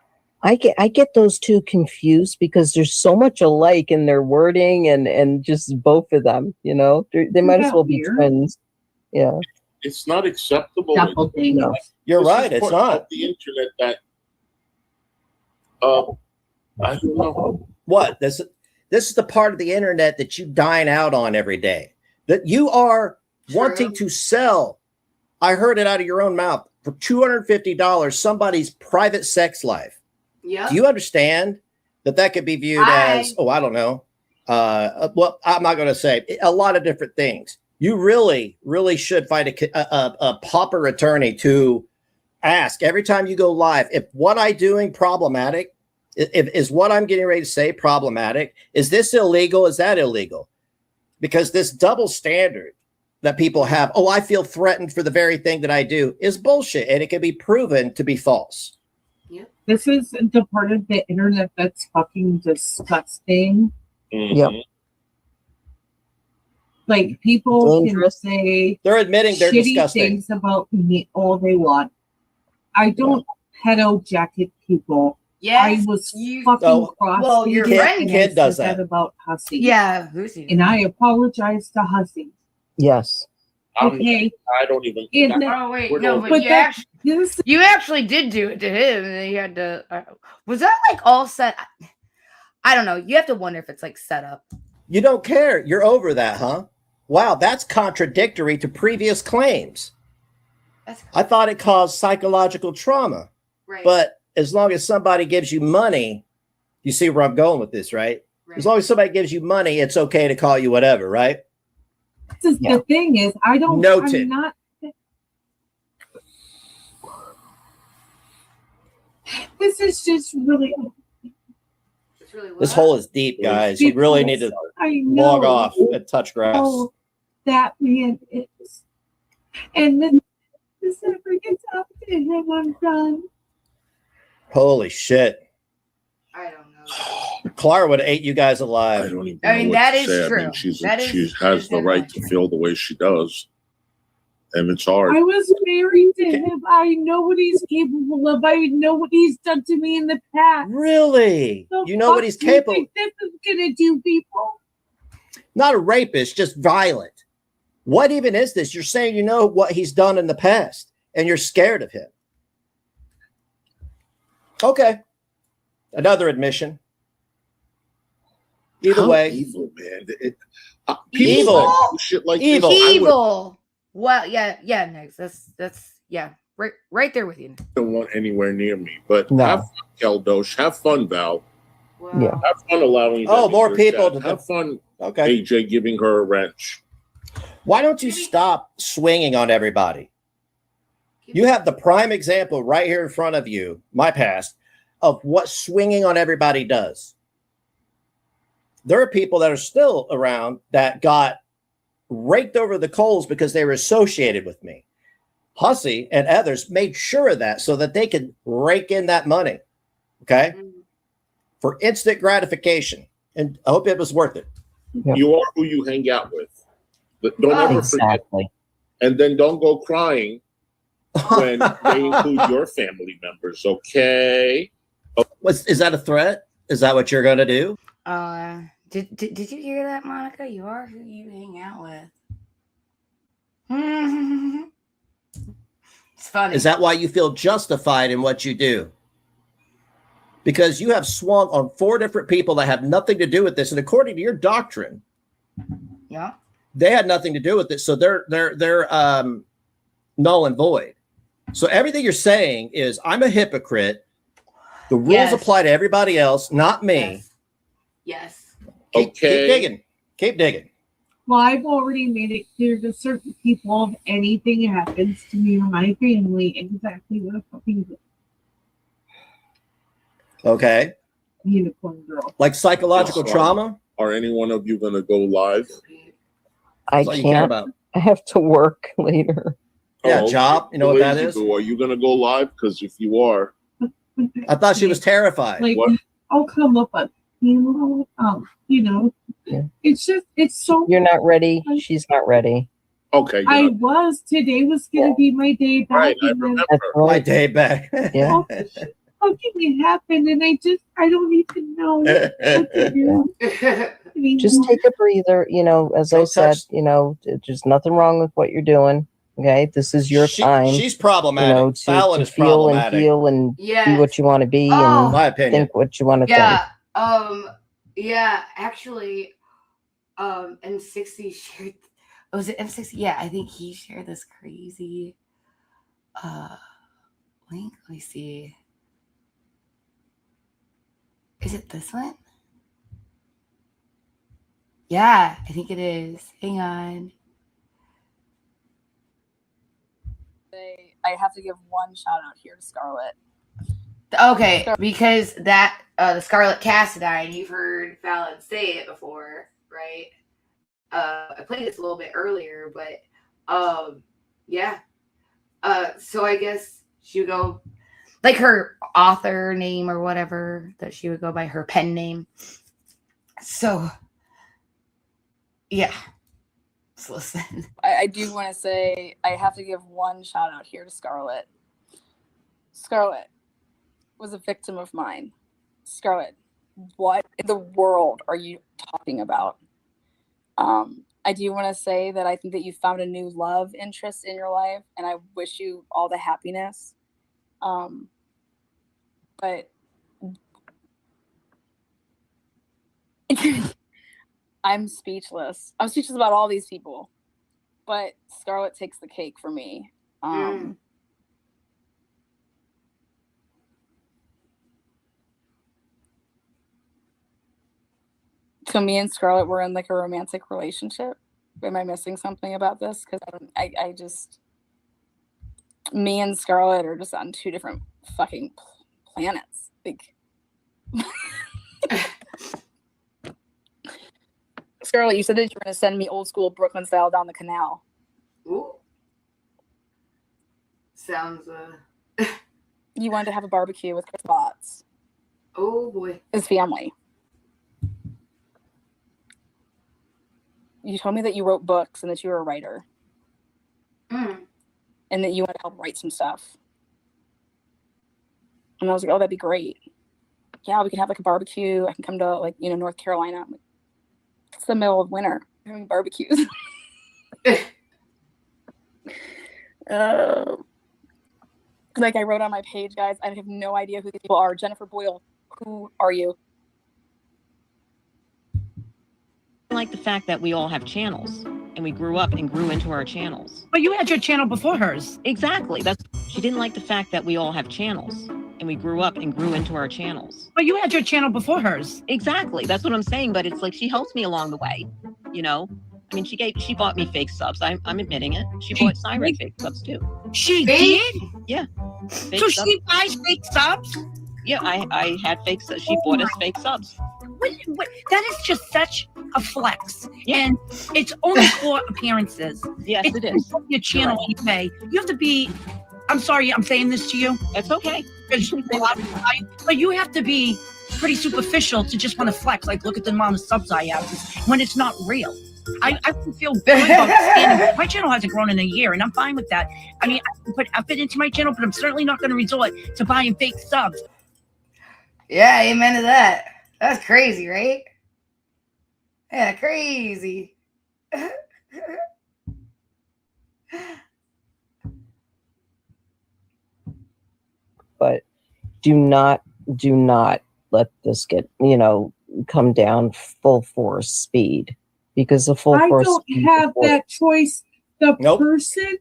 I get those two confused because there's so much alike in their wording and just both of them, you know, they might as well be twins. Yeah. It's not acceptable. No. You're This right. is It's part of not. the internet that I don't know. What? This is the part of the internet that you dine out on every day. That you are wanting to sell. I heard it out of your own mouth for $250 somebody's private sex life. Yeah. Do you understand that could be viewed as, I don't know. Well, I'm not going to say a lot of different things. You really, really should find a pauper attorney to ask every time you go live, if what I'm doing problematic, is what I'm getting ready to say problematic? Is this illegal? Is that illegal? Because this double standard that people have, I feel threatened for the very thing that I do, is bullshit, and it can be proven to be false. Yep. This is the part of the internet that's fucking disgusting. Yep. Like, people can say they're admitting they're shitty disgusting things about me all they want. I don't pedo jacket people. Yes, I was fucking cross. Well, your friend Kid does that. About Hussy. Yeah, who's he? And I apologize to Hussy. Yes. Okay. I don't even. Oh wait, no, but you actually did do it to him, and then you had to. Was that like all set? I don't know. You have to wonder if it's like set up. You don't care. You're over that, huh? Wow, that's contradictory to previous claims. I thought it caused psychological trauma. Right. But as long as somebody gives you money, you see where I'm going with this, right? As long as somebody gives you money, it's okay to call you whatever, right? This is the thing is, I don't. Noted. I'm not. This is just really. This hole is deep, guys. You really need to log off and touch grass. Oh, that man is. And then this ever gets up to him, I'm done. Holy shit. I don't know. Clara would have ate you guys alive. I don't even I mean, know what that to is say. true. I mean, That she has the right to feel the way she does. And it's hard. I was married to him. I know what he's capable of. I know what he's done to me in the past. Really? The You know what he's fuck do you capable think this is gonna do, people? Not a rapist, just violent. What even is this? You're saying you know what he's done in the past and you're scared of him. Okay. Another admission. Either way. Evil, man. Evil. Shit like Evil. This, Evil. Well, yeah, next. That's right there with you. I don't want anywhere near me. But No. have fun, Keldosh. Have fun, Val. Wow. Yeah. Have fun allowing. Oh, them more in your people chat. to- Have fun. Okay. AJ giving her a wrench. Why don't you stop swinging on everybody? You have the prime example right here in front of you, my past, of what swinging on everybody does. There are people that are still around that got raked over the coals because they were associated with me. Hussy and others made sure of that so that they could rake in that money. Okay. For instant gratification. And I hope it was worth it. Yep. You are who you hang out with. But don't ever forget. Exactly. And then don't go crying when they include your family members, okay? Is that a threat? Is that what you're going to do? Did you hear that, Monica? You are who you hang out with. It's funny. Is that why you feel justified in what you do? Because you have swung on 4 different people that have nothing to do with this. And according to your doctrine, Yeah. they had nothing to do with it. So they're null and void. So everything you're saying is I'm a hypocrite. The rules apply to everybody else, not me. Yes. Keep digging. Keep digging. Well, I've already made it clear to certain people if anything happens to me or my family, exactly what a fucking Okay. unicorn girl. Like psychological trauma? Are any one of you going to go live? I That's all you care can't. about. I have to work later. Yeah, job. You know what that is? Are you gonna go live? Because if you are, I thought she was terrified. Like, what? I'll come up with, you know, it's just, it's so. You're not ready. She's not ready. Okay. Today was going to be my day back. Right, I remember. My day back. Yeah. How can it happen? And I don't even know what to do. I mean, Just take a breather. You know, as I said, you know, there's nothing wrong with what you're doing. Okay, this is your time. She's problematic. You know, Fallon to is feel problematic. and heal and Yes. be what you want to be and my opinion. think what you want to think. Yeah, actually, M60 shared. Was it M60? Yeah, I think he shared this crazy link. Let me see. Is it this one? Yeah, I think it is. Hang on. I have to give one shout out here to Scarlett. Okay, because that the Scarlet Cassadine, you've heard Fallon say it before, right? I played this a little bit earlier, but yeah. So I guess she would go like her author name or whatever that she would go by, her pen name. So yeah. Let's listen. I do want to say I have to give one shout out here to Scarlett. Scarlett was a victim of mine. Scarlett, what in the world are you talking about? I do want to say that I think that you found a new love interest in your life, and I wish you all the happiness. But I'm speechless. I'm speechless about all these people, but Scarlett takes the cake for me. So me and Scarlett were in like a romantic relationship. Am I missing something about this? Because I just, me and Scarlett are just on two different fucking planets. Like, Scarlett, you said that you were going to send me old school Brooklyn style down the canal. Ooh. Sounds You wanted to have a barbecue with Chris Watts. Oh boy. His family. You told me that you wrote books and that you were a writer. And that you want to help write some stuff. And I was like, oh, that'd be great. Yeah, we can have like a barbecue. I can come to like, North Carolina. Like, it's the middle of winter. We're having barbecues. Like I wrote on my page, guys, I have no idea who these people are. Jennifer Boyle, who are you? Like the fact that we all have channels and we grew up and grew into our channels. But you had your channel before hers. Exactly. She didn't like the fact that we all have channels and we grew up and grew into our channels. But you had your channel before hers. Exactly. That's what I'm saying. But it's like she helps me along the way. I mean, she bought me fake subs. I'm admitting it. She bought Siren fake subs too. She did? Yeah. So she buys fake subs? Yeah, I had fake subs. She bought us fake subs. That is just such a flex. Yeah. And it's only for appearances. Yes, it is. Your channel anyway. You have to be, I'm sorry, I'm saying this to you. It's okay. But you have to be pretty superficial to just want to flex. Like, look at the amount of subs I have when it's not real. I feel good about standing. My channel hasn't grown in a year, and I'm fine with that. I mean, I can put effort into my channel, but I'm certainly not going to resort to buying fake subs. Yeah, amen to that. That's crazy, right? Yeah, crazy. But do not let this get, come down full force speed, because the full force. I don't have that choice. The person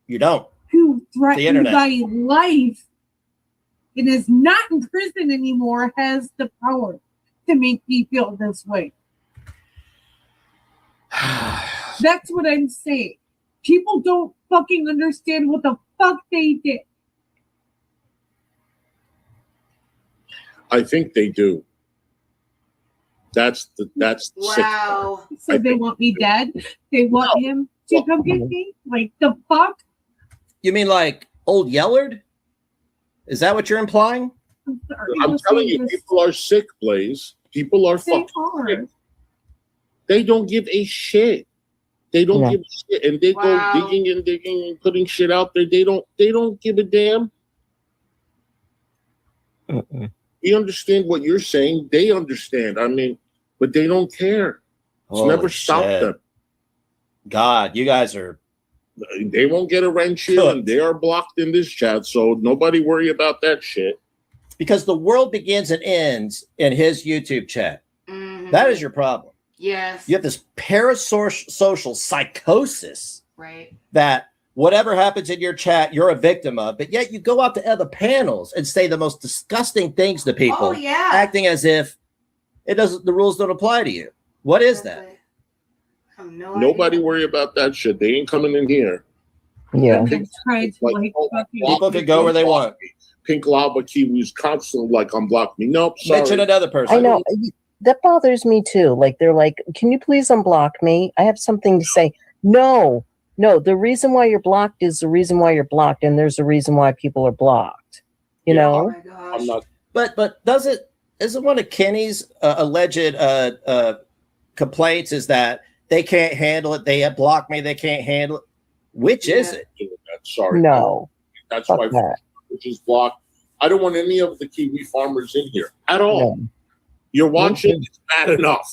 you don't who threatened my life and is not in prison anymore has the power to make me feel this way. That's what I'm saying. People don't fucking understand what the fuck they did. I think they do. That's wow. So they want me dead? They want him to come get me? Like the fuck? You mean like old Yellard? Is that what you're implying? I'm telling you, people are sick, Blaze. People are fucking sick. They don't give a shit. They don't give a shit, and they go digging and putting shit out there. They don't give a damn. You understand what you're saying? They understand. I mean, but they don't care. It's never stopped them. God, you guys are. They won't get a wrench here, and they are blocked in this chat. So nobody worry about that shit. Because the world begins and ends in his YouTube chat. Mm-hmm. That is your problem. Yes. You have this parasocial psychosis. Right. That whatever happens in your chat, you're a victim of. But yet you go out to other panels and say the most disgusting things to people. Oh, yeah. Acting as if the rules don't apply to you. What is that? Nobody worry about that shit. They ain't coming in here. Yeah. People can go where they want. Pink Lava Kiwis constantly like unblock me. Nope. Sorry. Mention another person. I know. That bothers me too. Like they're like, can you please unblock me? I have something to say. No. The reason why you're blocked is the reason why you're blocked, and there's a reason why people are blocked. You know? I'm not. But isn't one of Kenny's alleged complaints is that they can't handle it? They have blocked me. They can't handle it. Which is it? Sorry. No. That's why which is blocked. I don't want any of the Kiwi farmers in here at all. No. You're watching. It's bad enough.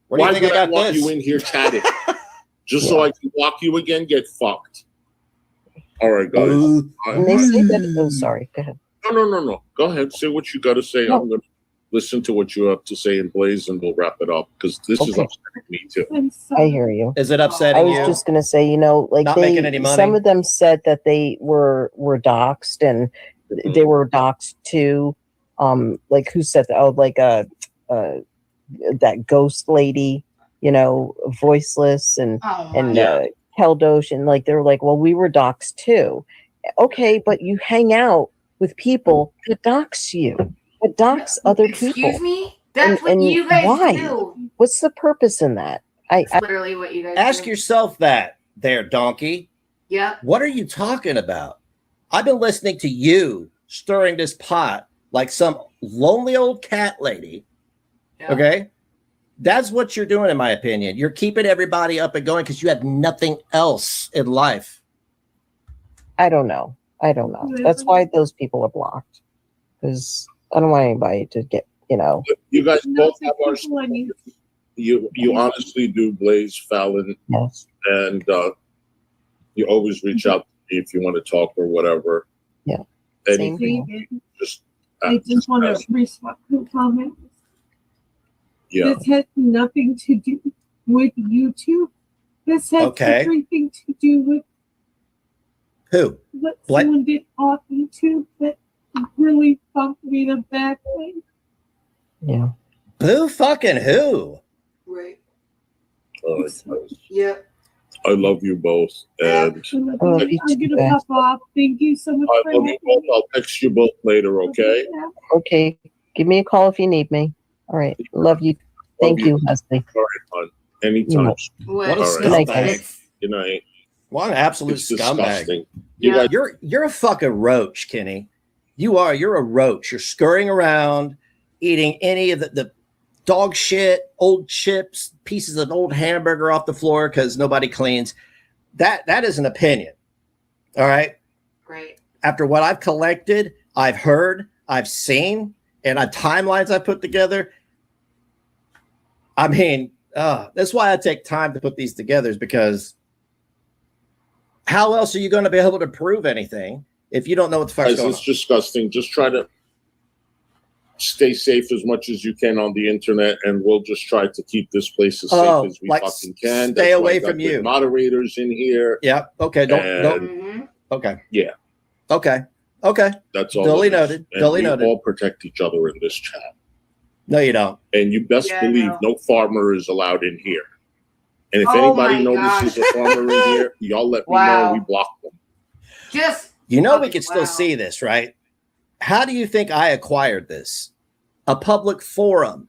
Why would I want you in here chatting? Just so I can block you again? Get fucked. All right, guys. And they say that. Oh, sorry. Go ahead. No. Go ahead. Say what you got to say. No. I'm going to listen to what you have to say in Blaze, and we'll wrap it up because this is upsetting me too. I hear you. Is it upsetting you? I was just going to say, you know, like Not making any money? some of them said that they were doxxed, and they were doxxed too. Like who said that? Oh, like that ghost lady, you know, voiceless and Keldosh, and like they were like, well, we were doxxed too. Okay, but you hang out with people that dox you, that dox other people. Excuse me? That's what you guys do. What's the purpose in that? That's literally what you guys ask do. yourself that there, donkey. Yeah. What are you talking about? I've been listening to you stirring this pot like some lonely old cat lady. Yeah. Okay. That's what you're doing, in my opinion. You're keeping everybody up and going because you have nothing else in life. I don't know. That's why those people are blocked. Because I don't want anybody to get, you know. You guys both have our support. You honestly do, Blaze, Fallon. Yes. And you always reach out to me if you want to talk or whatever. Yeah. Anything. I just want to respond to comments. Yeah. This has nothing to do with YouTube. This has everything to do with who? What someone did off YouTube that really fucked me in a bad way. Yeah. Who fucking who? Right. Yep. I love you both. And I'm gonna pop off. Thank you so much. I love you both. I'll text you both later, okay? Okay. Give me a call if you need me. All right. Love you. Thank you, Leslie. All right, hon. Anytime. What a scumbag. Right. Good night. What an absolute It's scumbag. disgusting. Yeah. You're a fucking roach, Kenny. You are. You're a roach. You're scurrying around, eating any of the dog shit, old chips, pieces of old hamburger off the floor because nobody cleans. That is an opinion. All right. Right. After what I've collected, I've heard, I've seen, and timelines I put together. I mean, that's why I take time to put these together, is because how else are you going to be able to prove anything if you don't know what the fuck's going on? It's disgusting. Just try to stay safe as much as you can on the internet, and we'll just try to keep this place as safe as we fucking can. Stay away from you. Moderators in here. Yep. Okay. Don't. Okay. Yeah. Okay. That's all. Duly noted. And we all protect each other in this chat. No, you don't. And you best believe no farmer is allowed in here. And if anybody notices a farmer in here, y'all let me know. We block them. We can still see this, right? How do you think I acquired this? A public forum.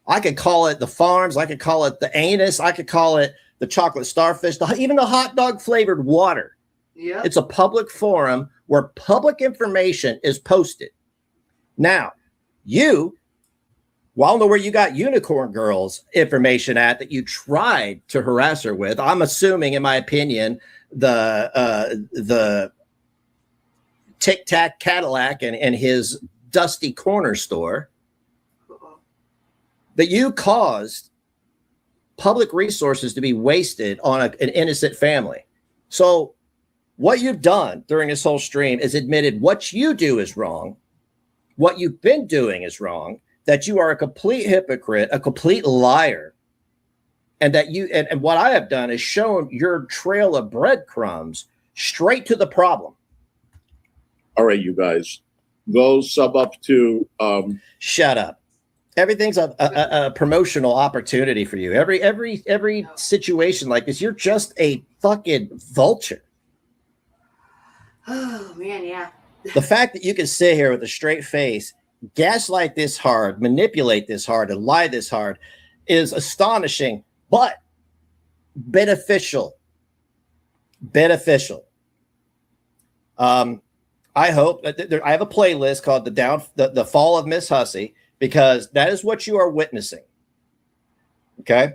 I could call it the farms. I could call it the anus. I could call it the chocolate starfish. Even the hot dog flavored water Yeah. It's a public forum where public information is posted. Now, you, well, I don't know where you got Unicorn Girl's information at that you tried to harass her with. I'm assuming, in my opinion, the Tic Tac Cadillac and his dusty corner store, that you caused public resources to be wasted on an innocent family. So what you've done during this whole stream is admitted what you do is wrong, what you've been doing is wrong, that you are a complete hypocrite, a complete liar, and that you and what I have done is shown your trail of breadcrumbs straight to the problem. All right, you guys, go sub up to shut up. Everything's a promotional opportunity for you. Every situation like this, you're just a fucking vulture. Oh man, yeah. The fact that you can sit here with a straight face, gaslight this hard, manipulate this hard, and lie this hard is astonishing, but beneficial. Beneficial. I hope that I have a playlist called the Fall of Miss Hussey, because that is what you are witnessing. Okay.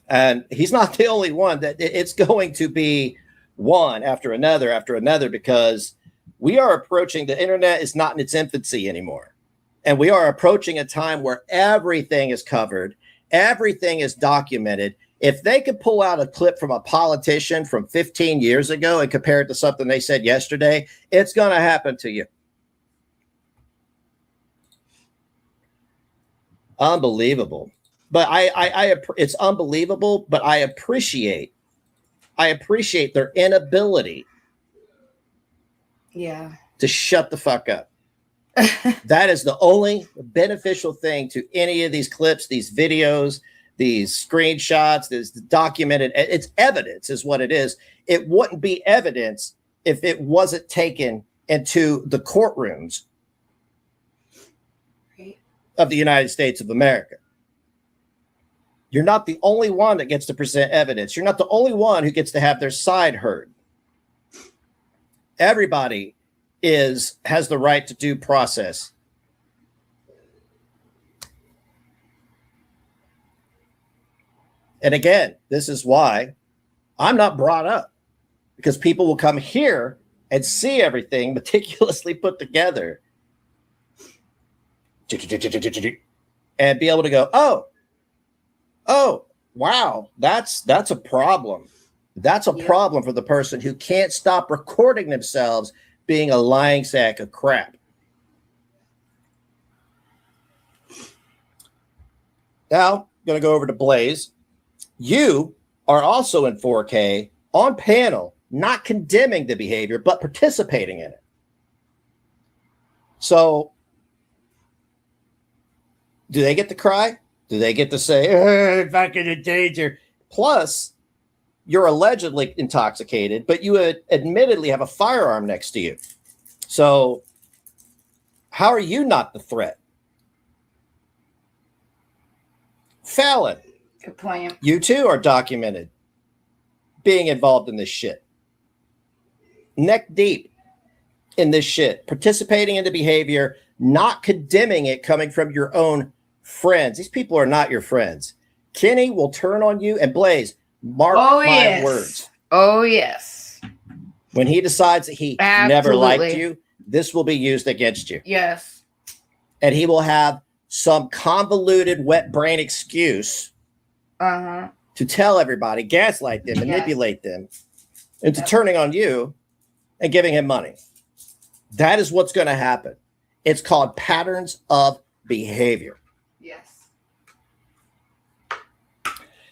And he's not the only one. That it's going to be one after another, because we are approaching, the internet is not in its infancy anymore. And we are approaching a time where everything is covered, everything is documented. If they could pull out a clip from a politician from 15 years ago and compare it to something they said yesterday, it's going to happen to you. Unbelievable. But it's unbelievable, but I appreciate their inability to shut the fuck up. That is the only beneficial thing to any of these clips, these videos, these screenshots, this documented. It's evidence is what it is. It wouldn't be evidence if it wasn't taken into the courtrooms of the United States of America. You're not the only one that gets to present evidence. You're not the only one who gets to have their side heard. Everybody has the right to due process. And again, this is why I'm not brought up, because people will come here and see everything meticulously put together and be able to go, oh, wow, that's a problem. That's a problem for the person who can't stop recording themselves being a lying sack of crap. Now, I'm going to go over to Blaze. You are also in 4K on panel, not condemning the behavior, but participating in it. So, do they get to cry? Do they get to say, fucking in danger? Plus, you're allegedly intoxicated, but you admittedly have a firearm next to you. So, how are you not the threat? Fallon. Good point. You too are documented being involved in this shit. Neck deep in this shit, participating in the behavior, not condemning it coming from your own friends. These people are not your friends. Kenny will turn on you, and Blaze, mark my words. Oh, yes. When he decides that he never liked you, this will be used against you. Yes. And he will have some convoluted wet brain excuse to tell everybody, gaslight them, manipulate them into turning on you and giving him money. That is what's going to happen. It's called patterns of behavior. Yes.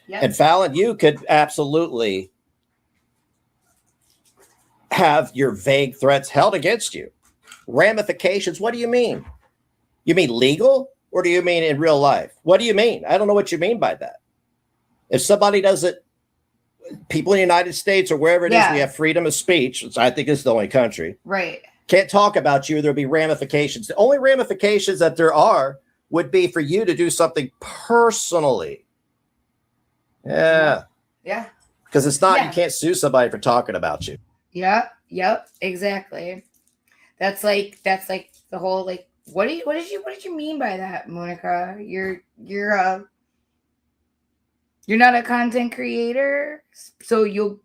And Fallon, you could absolutely have your vague threats held against you. Ramifications, what do you mean? You mean legal, or do you mean in real life? What do you mean? I don't know what you mean by that. If somebody does it, people in the United States or wherever it is, we have freedom of speech, which I think is the only country. Right. Can't talk about you, there'll be ramifications. The only ramifications that there are would be for you to do something personally. Yeah. Yeah. Because it's not, you can't sue somebody for talking about you. Yep, exactly. That's like the whole like what did you mean by that, Monica? You're not a content creator, so you'll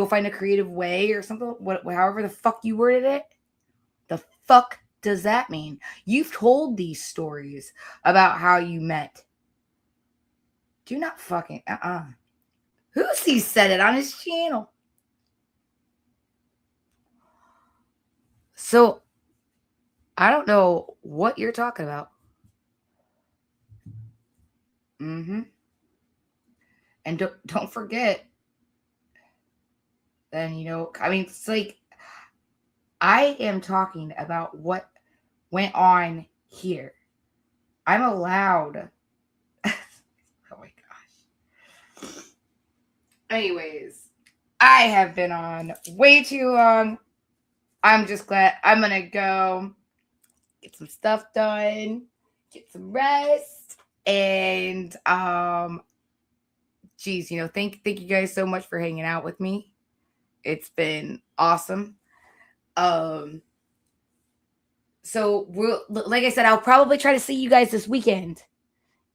find a creative way or something. However the fuck you worded it. The fuck does that mean? You've told these stories about how you met. Do not fucking Who's said it on his channel? So I don't know what you're talking about. And don't forget. Then I mean, it's like I am talking about what went on here. I'm allowed. Oh my gosh. Anyways, I have been on way too long. I'm just glad I'm gonna go get some stuff done, get some rest, and geez, thank you guys so much for hanging out with me. It's been awesome. So like I said, I'll probably try to see you guys this weekend,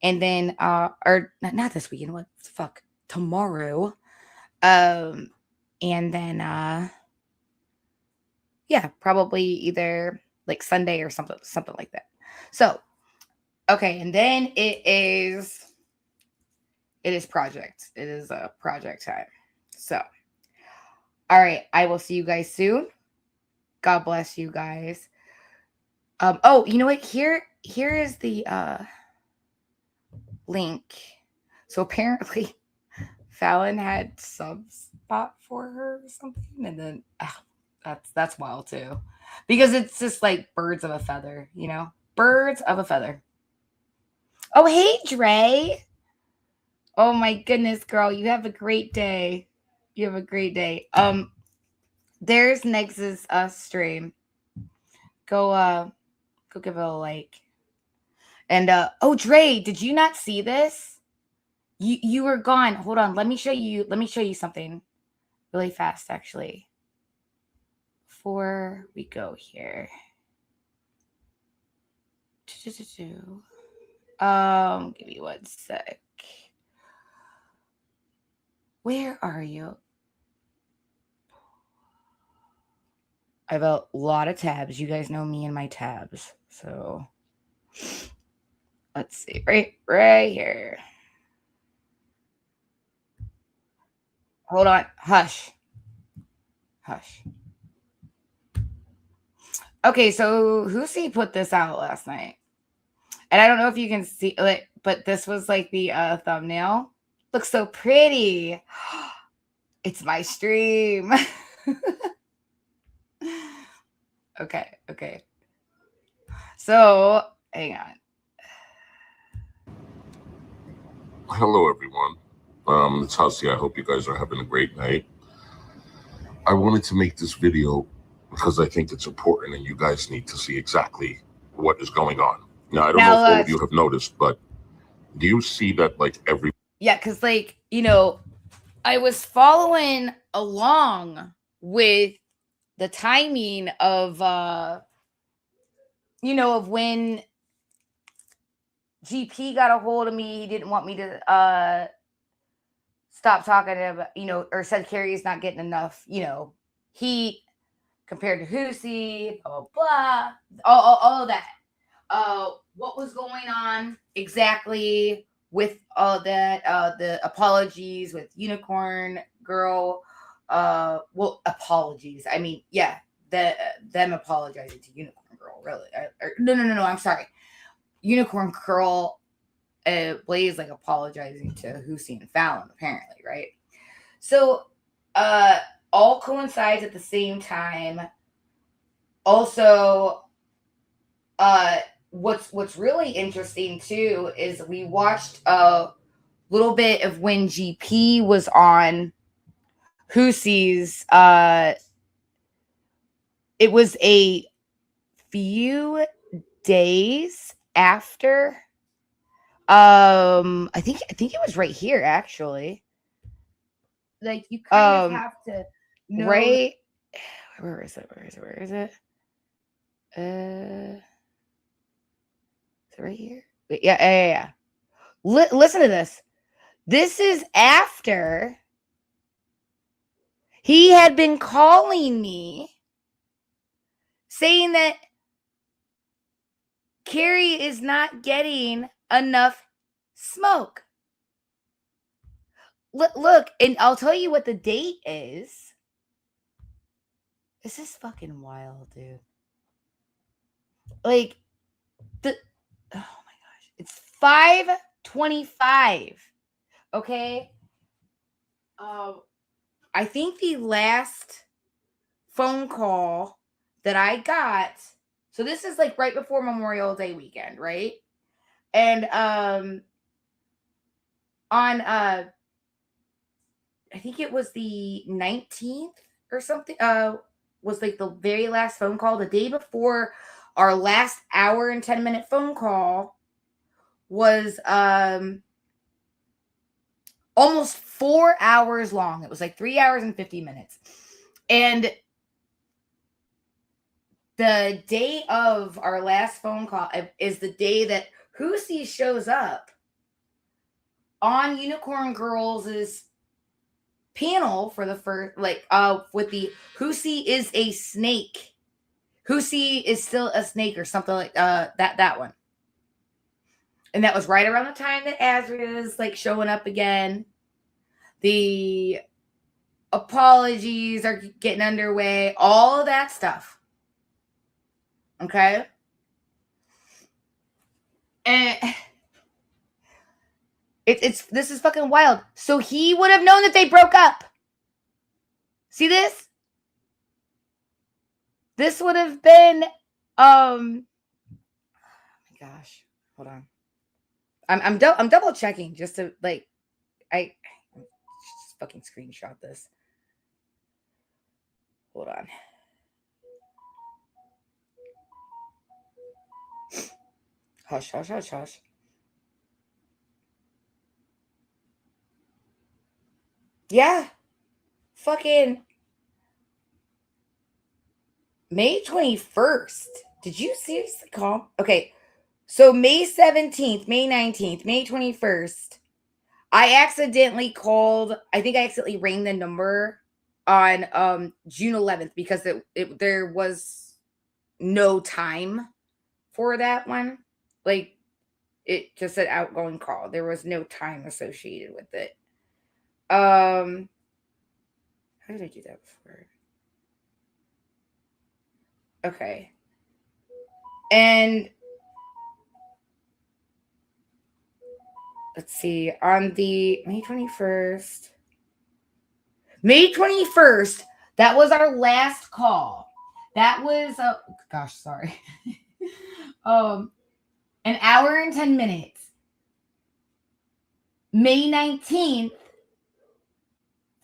and then or not this weekend. What the fuck? Tomorrow. And then yeah, probably either like Sunday or something like that. So okay, and then it is project. It is a project time. So all right, I will see you guys soon. God bless you guys. Oh, you know what? Here is the link. So apparently Fallon had some spot for her or something, and then that's wild too, because it's just like birds of a feather, birds of a feather. Oh, hey Dre. Oh my goodness, girl, you have a great day. There's Nex's stream. Go give it a like. And oh, Dre, did you not see this? You were gone. Hold on. Let me show you something really fast, actually. Before we go here. Give me one sec. Where are you? I have a lot of tabs. You guys know me and my tabs. So let's see. Right here. Hold on. Hush. Okay, so Husi put this out last night. And I don't know if you can see it, but this was like the thumbnail. Looks so pretty. It's my stream. Okay. So, hang on. Hello, everyone. It's Hussey. I hope you guys are having a great night. I wanted to make this video because I think it's important and you guys need to see exactly what is going on. Now, I don't know if all of you have noticed, but do you see that like every... Yeah, because like, I was following along with the timing of, of when GP got a hold of me. He didn't want me to stop talking to him, or said Carrie's not getting enough, heat compared to Husi, blah, blah, blah, all of that. What was going on exactly with all that, the apologies with Unicorn Girl, apologies. I mean, yeah, them apologizing to Unicorn Girl, really. No, I'm sorry. Unicorn Girl, Blaze like apologizing to Husi and Fallon, apparently, right? So, all coincides at the same time. Also, what's really interesting too is we watched a little bit of when GP was on Husi's. It was a few days after. I think it was right here actually. Like you kind of have to know, right Where is it? Is it right here? Yeah. Listen to this. This is after he had been calling me saying that Carrie is not getting enough smoke. Look, and I'll tell you what the date is. This is fucking wild, dude. Like, oh my gosh. It's 5:25. Okay? I think the last phone call that I got, so this is like right before Memorial Day weekend, right? And on I think it was the 19th or something, was like the very last phone call. The day before our last hour and 10-minute phone call was almost 4 hours long. It was like 3 hours and 50 minutes. And the day of our last phone call is the day that Husi shows up on Unicorn Girls' panel for the first, with the Husi is a snake. Husi is still a snake or something like that one. And that was right around the time that Azria is like showing up again. The apologies are getting underway, all of that stuff. Okay? And this is fucking wild. So he would have known that they broke up. See this? This would have been oh my gosh. Hold on. I'm double checking just to like I just fucking screenshot this. Hold on. Hush, hush, hush, hush. Yeah. Fucking May 21st. Did you seriously call? Okay. So May 17th, May 19th, May 21st, I accidentally called, I think I accidentally rang the number on June 11th because there was no time for that one. Like, it just said outgoing call. There was no time associated with it. How did I do that before? Okay. And let's see, on the May 21st, that was our last call. That was, gosh, sorry. An hour and 10 minutes. May 19th,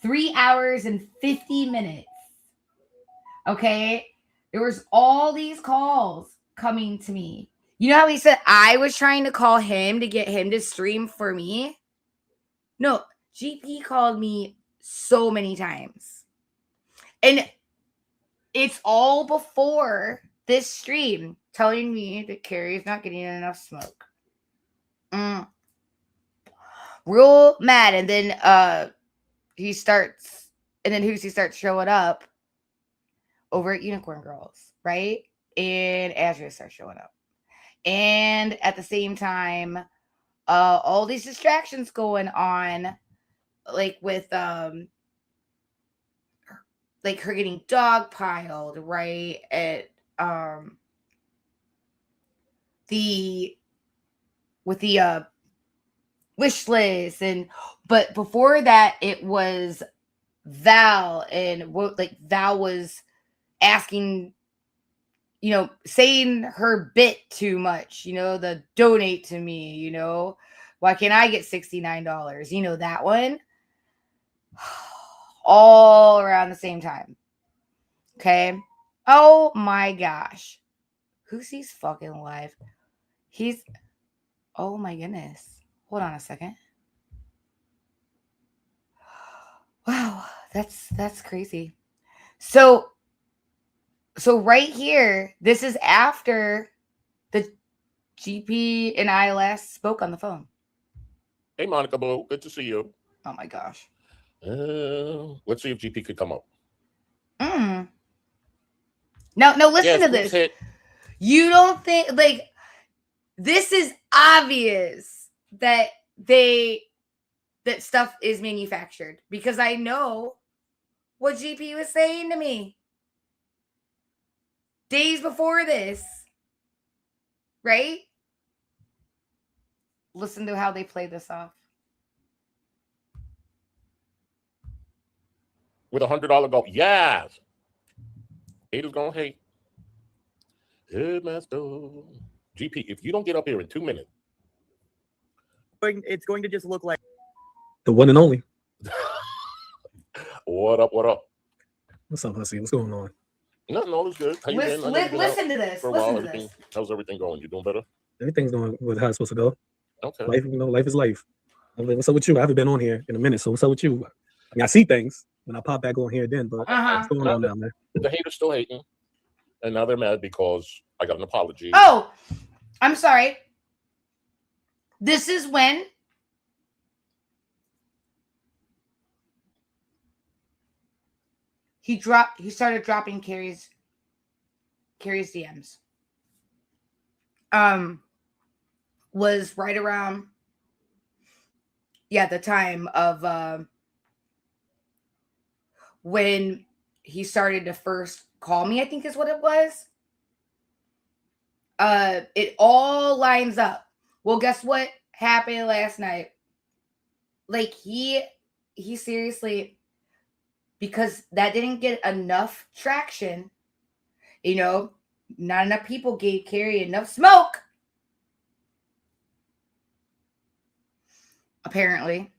3 hours and 50 minutes. Okay? There was all these calls coming to me. You know how he said I was trying to call him to get him to stream for me? No, GP called me so many times. And it's all before this stream telling me that Carrie's not getting enough smoke. Real mad. And then Husi starts showing up over at Unicorn Girls, right? And Azria starts showing up. And at the same time, all these distractions going on, like with like her getting dogpiled, right? At the wish list, but before that it was Val, and like Val was asking, you know, saying her bit too much, you know, the donate to me, you know, why can't I get $69? You know, that one. All around the same time. Okay. Oh my gosh. Husi's fucking alive. Oh my goodness. Hold on a second. Wow, that's crazy. So So right here, this is after the GP and I last spoke on the phone. Hey, Monica Boo, good to see you. Oh my gosh. Let's see if GP could come up. No, listen to this. Hit. You don't think, like, this is obvious that that stuff is manufactured, because I know what GP was saying to me days before this, right? Listen to how they play this off. With $100 goal. Yes. Haters gonna hate. Hey, master. GP, if you don't get up here in 2 minutes. It's going to just look like the one and only. What up? What up? What's up, Hussy? What's going on? Nothing, all is good. How you been? Listen to this. For a while. How's everything going? You doing better? Everything's going with how it's supposed to go. Okay. Life, life is life. What's up with you? I haven't been on here in a minute, so what's up with you? I mean, I see things when I pop back on here then, but what's going on now, man? The haters still hating, and now they're mad because I got an apology. Oh, I'm sorry. This is when he started dropping Carrie's DMs. Was right around the time of when he started to first call me, I think is what it was. It all lines up. Well, guess what happened last night? Like, he seriously, because that didn't get enough traction, not enough people gave Carrie enough smoke, apparently.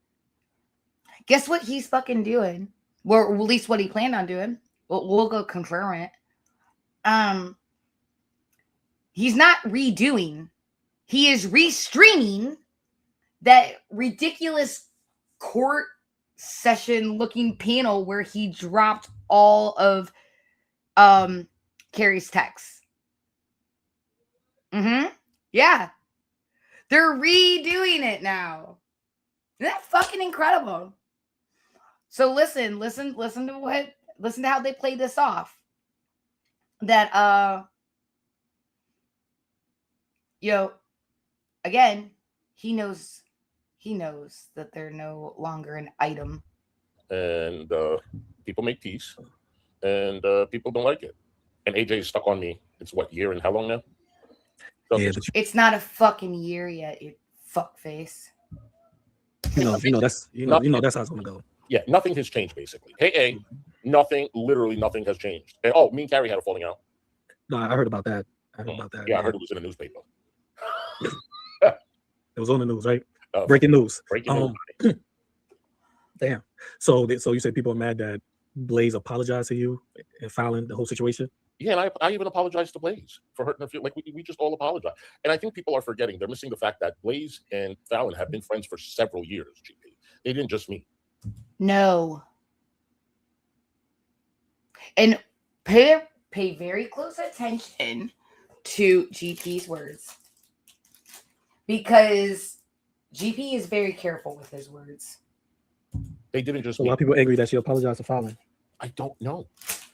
Guess what he's fucking doing? Or at least what he planned on doing. We'll go confirm it. He's not redoing. He is restreaming that ridiculous court session looking panel where he dropped all of Carrie's texts. Yeah. They're redoing it now. Isn't that fucking incredible? So listen to how they play this off. That again, he knows that they're no longer an item. And people make peace, and people don't like it. And AJ is stuck on me. It's what, year and how long now? So it's not a fucking year yet, you fuckface. You know that's how it's gonna go. Yeah, nothing has changed basically. Hey, literally nothing has changed. And me and Carrie had a falling out. No, I heard about that. Yeah, I heard it was in the newspaper. It was on the news, right? Breaking news. Damn. So you said people are mad that Blaze apologized to you and filing the whole situation? Yeah, and I even apologized to Blaze for hurting her feelings. Like we just all apologize. And I think people are forgetting. They're missing the fact that Blaze and Fallon have been friends for several years, GP. They didn't just meet. No. And pay very close attention to GP's words. Because GP is very careful with his words. They didn't just meet. A lot of people angry that she apologized to Fallon. I don't know.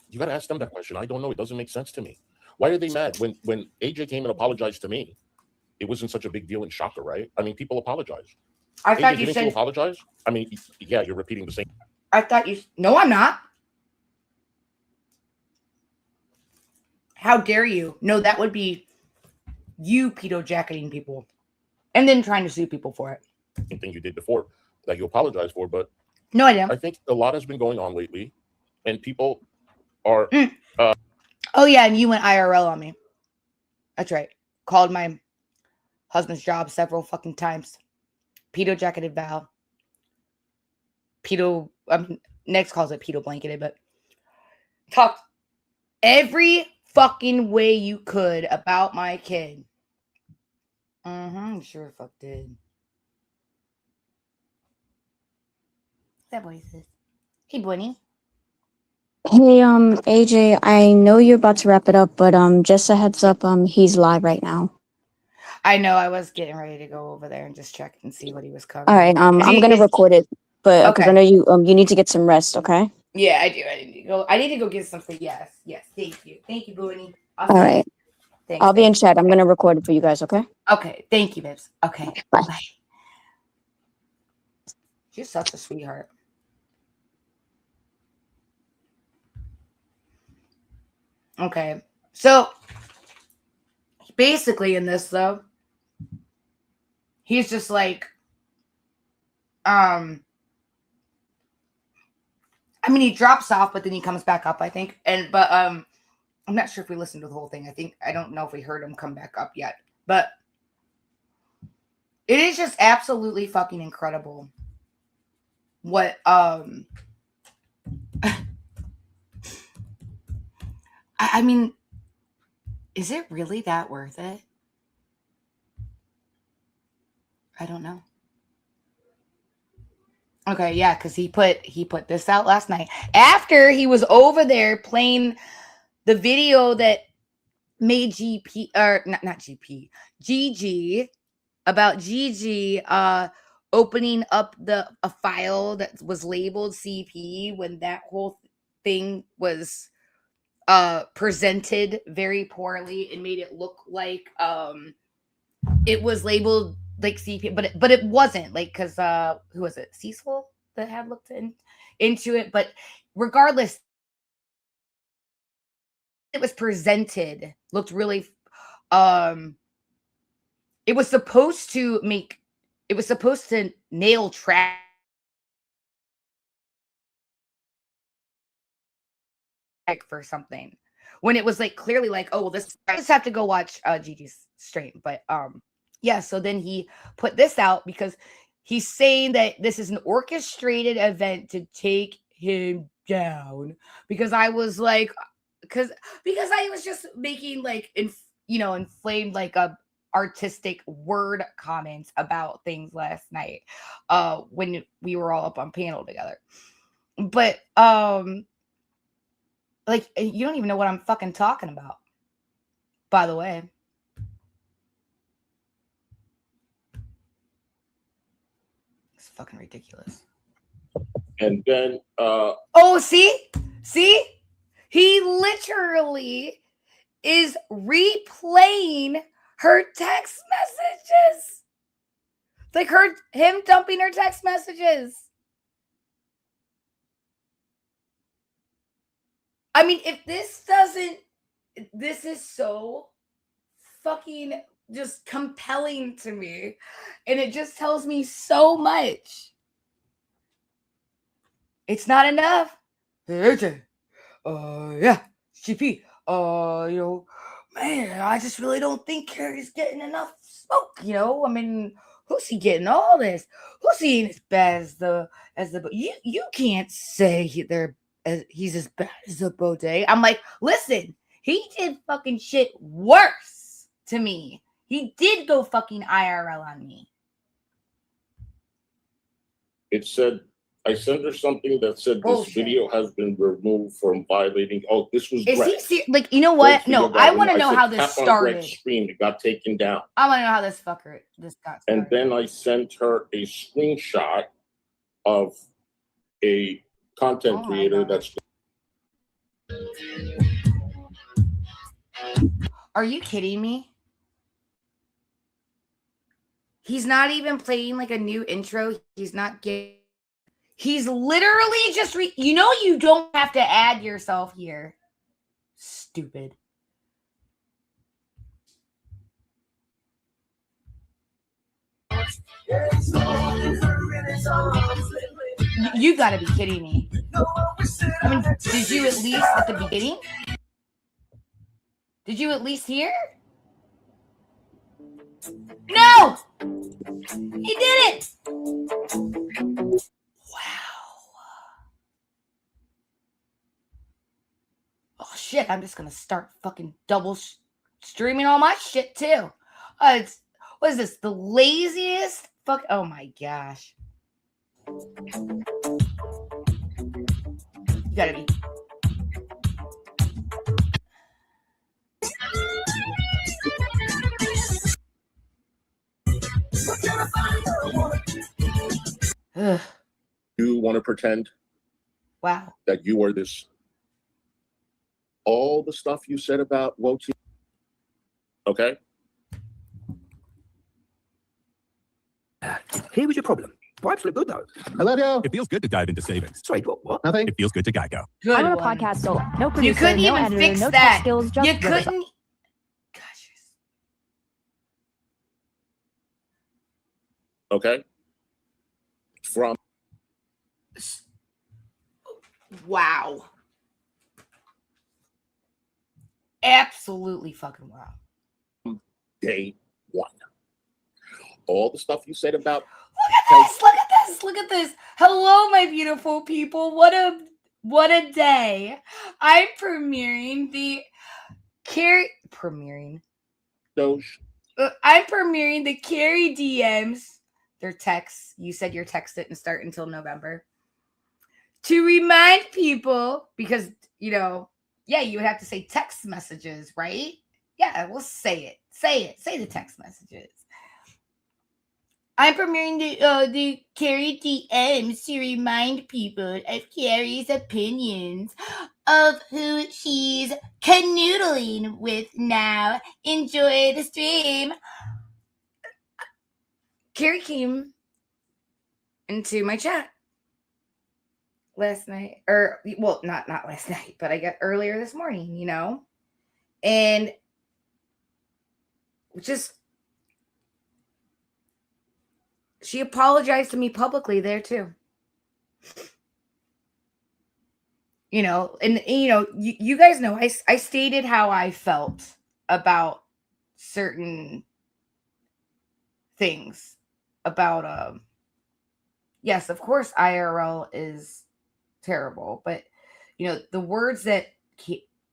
You got to ask them that question. I don't know. It doesn't make sense to me. Why are they mad? When AJ came and apologized to me, it wasn't such a big deal and shocker, right? I mean, people apologize. I thought you didn't said... you apologize? I mean, yeah, you're repeating the same. I thought you... No, I'm not. How dare you? No, that would be you pedo-jacketing people and then trying to sue people for it. Same thing you did before that you apologize for, but no idea. I think a lot has been going on lately, and people are. Oh yeah, and you went IRL on me. That's right. Called my husband's job several fucking times. Pedo-jacketed Val. Next calls it pedo-blanketed, but talked every fucking way you could about my kid. Sure fuck did. That boy says, hey, Bunny. Hey, AJ, I know you're about to wrap it up, but just a heads up, he's live right now. I know. I was getting ready to go over there and just check and see what he was covering. All right, I'm gonna record it, but because I know you need to get some rest, okay? Yeah, I do. I need to go get something. Yes. Thank you, Booney. All right. Thanks, I'll be in chat. I'm gonna record it for you guys, okay? Okay. Thank you, Bibs. Okay. Bye. You're such a sweetheart. Okay. So basically in this though, he's just like, I mean, he drops off, but then he comes back up, I think. But I'm not sure if we listened to the whole thing. I don't know if we heard him come back up yet. But it is just absolutely fucking incredible what I mean, is it really that worth it? I don't know. Okay, yeah, because he put this out last night after he was over there playing the video that made GP or not GP GG about GG opening up a file that was labeled CP when that whole thing was presented very poorly and made it look like it was labeled like CP, but it wasn't, like, because who was it, Cecil, that had looked into it. But regardless, it was presented, looked really it was supposed to nail track for something, when it was like clearly like, oh well, this, I just have to go watch Gigi's stream. But yeah, so then he put this out because he's saying that this is an orchestrated event to take him down, because I was like, because I was just making like inflamed like a artistic word comments about things last night when we were all up on panel together. But like, you don't even know what I'm fucking talking about, by the way. It's fucking ridiculous. And then oh, see, he literally is replaying her text messages, like him dumping her text messages. I mean, if this is so fucking just compelling to me, and it just tells me so much. It's not enough. Yeah, GP. Man, I just really don't think Carrie's getting enough smoke. I mean, who's he getting all this? Who's he ain't as bad as the you can't say he's as bad as the Baudet. I'm like, listen, he did fucking shit worse to me. He did go fucking IRL on me. it said, I sent her something that said this video has been removed from violating. Oh, this was Is Greg. he like, you know what? No, I want to know how this tap on started. Greg's screen, it got taken down. I want to know how this got started. And then I sent her a screenshot of a content creator that's. Are you kidding me? He's not even playing like a new intro. He's not getting. He's literally just you don't have to add yourself here. Stupid. You gotta be kidding me. I mean, did you at least at the beginning? Did you at least hear? No! He did it! Wow. Oh shit, I'm just gonna start fucking double streaming all my shit too. What is this? The laziest fuck? Oh my gosh. You gotta be want to pretend wow that you are this, all the stuff you said about Woti, okay? Here was your problem. Pipes look good though. Hello, Joe. It feels good to dive into savings. Sorry, what? Nothing. It feels good to Geico. Good I'm on a one. podcast, so no producer, You couldn't no even editor, fix no that. tech skills, just You rivers. couldn't. Okay? From Wow. Absolutely fucking wow. day one. All the stuff you said about Look at this. Look at this. Look at this. Hello, my beautiful people. What a day. I'm premiering the Carrie Doge. I'm premiering the Carrie DMs. Their texts. You said your text didn't start until November. To remind people, because yeah, you would have to say text messages, right? Yeah, we'll say it. Say it. Say the text messages. I'm premiering the Carrie DMs to remind people of Carrie's opinions of who she's canoodling with now. Enjoy the stream. Carrie came into my chat last night, or well, not last night, but I got earlier this morning, and just. She apologized to me publicly there too. You guys know I stated how I felt about certain things about yes, of course IRL is terrible, but the words that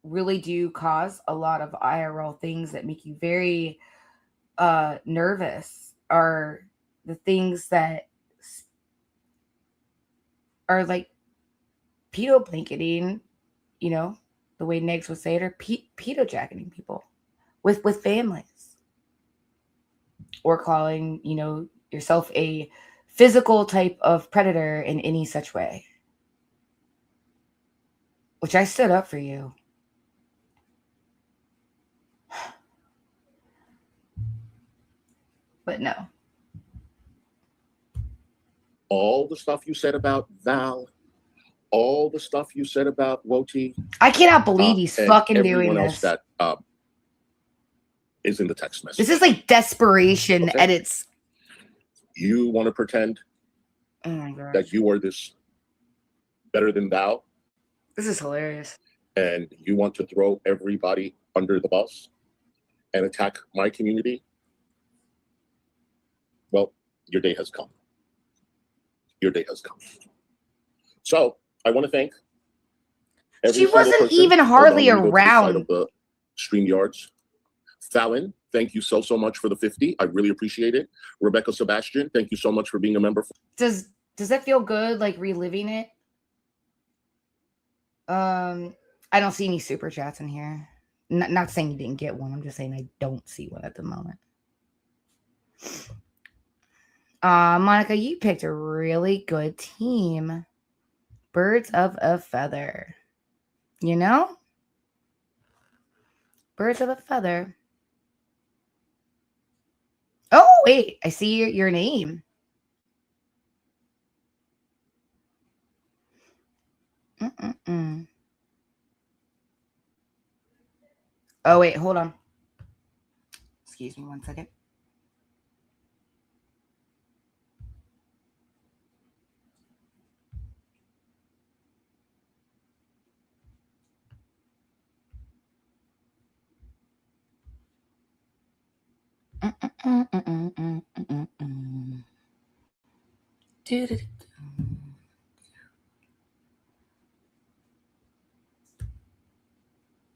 really do cause a lot of IRL things that make you very nervous are the things that are like pedo blanketing, the way Negs would say it, or pedo jacketing people with families, or calling, yourself a physical type of predator in any such way, which I stood up for you. But no. All the stuff you said about Val, all the stuff you said about Woti. I cannot believe he's fucking doing this. this. That is in the text message. This is like desperation at its. You want to pretend that you are this better than thou. This is hilarious. And you want to throw everybody under the bus and attack my community. Well, your day has come. Your day has come. So I want to thank she wasn't even hardly around of the StreamYards. Fallon, thank you so much for the 50. I really appreciate it. Rebecca Sebastian, thank you so much for being a member. Does that feel good, like reliving it? I don't see any super chats in here. Not saying you didn't get one. I'm just saying I don't see one at the moment. Monica, you picked a really good team. Birds of a feather. Birds of a feather. Oh, wait. I see your name. Oh, wait. Hold on. Excuse me 1 second.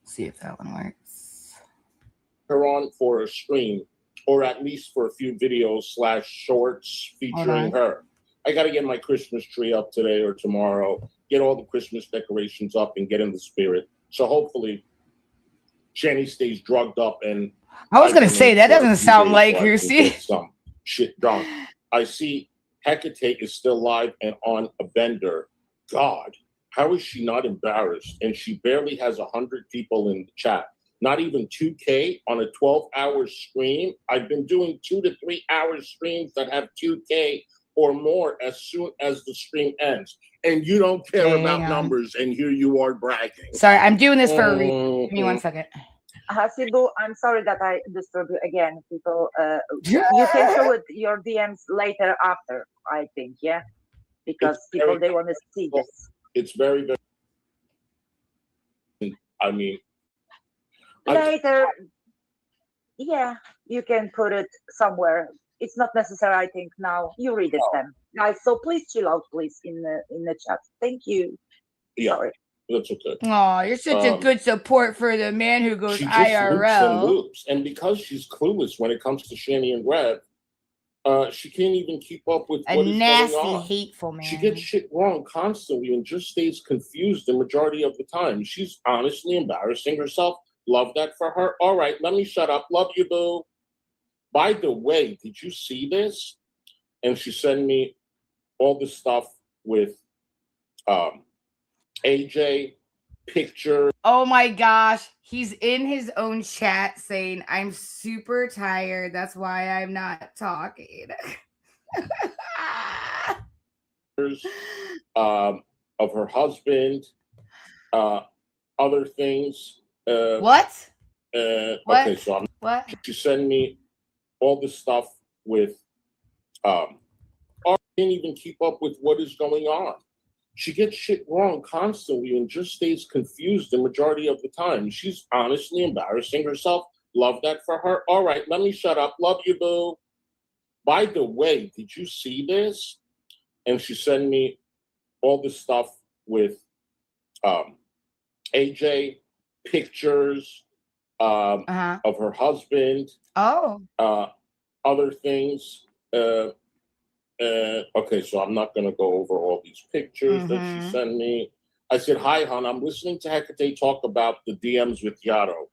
See if that one works. Her on for a stream, or at least for a few videos / shorts featuring her. I got to get my Christmas tree up today or tomorrow, get all the Christmas decorations up and get in the spirit. So hopefully Jenny stays drugged up, and I was going to say, that doesn't sound like her. See? Some shit done. I see Hecate is still live and on a bender. God, how is she not embarrassed? And she barely has 100 people in the chat. Not even 2K on a 12-hour stream. I've been doing 2 to 3 hour streams that have 2K or more as soon as the stream ends. And you don't care about numbers, and here you are bragging. Sorry, I'm doing this for a reason. Give me 1 second. Hasidu, I'm sorry that I disturb you again. People, you can show it your DMs later after, I think, yeah? Because people, they want to see this. It's very, I mean, later, yeah, you can put it somewhere. It's not necessary, I think, now. You read it then. Guys, so please chill out, please, in the chat. Thank you. Yeah, sorry. That's okay. Oh, you're such a good support for the man who goes she just IRL. loops and loops. And because she's clueless when it comes to Shanny and Rev, she can't even keep up with what is nasty, going on. hateful man. She gets shit wrong constantly and just stays confused the majority of the time. She's honestly embarrassing herself. Love that for her. All right, let me shut up. Love you, boo. By the way, did you see this? And she sent me all this stuff with AJ, picture. Oh my gosh. He's in his own chat saying, I'm super tired. That's why I'm not talking. Of her husband, other things. What? Okay, so she sent me all this stuff with I can't even keep up with what is going on. She gets shit wrong constantly and just stays confused the majority of the time. She's honestly embarrassing herself. Love that for her. All right, let me shut up. Love you, boo. By the way, did you see this? And she sent me all this stuff with AJ, pictures of her husband. Oh. Other things. Okay, so I'm not going to go over all these pictures that she sent me. I said, hi, hon. I'm listening to Hecate talk about the DMs with Yato.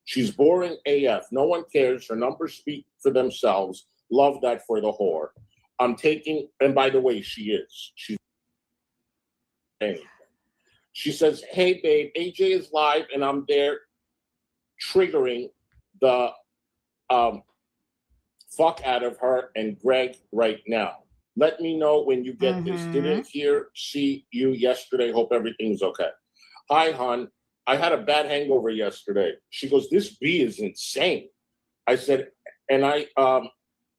She's boring AF. No one cares. Her numbers speak for themselves. Love that for the whore. I'm taking, and by the way, she is. She's anything. She says, hey, babe, AJ is live, and I'm there triggering the fuck out of her and Greg right now. Let me know when you get this. Didn't see you yesterday. Hope everything's okay. Hi, hon. I had a bad hangover yesterday. She goes, this bee is insane. I said, and I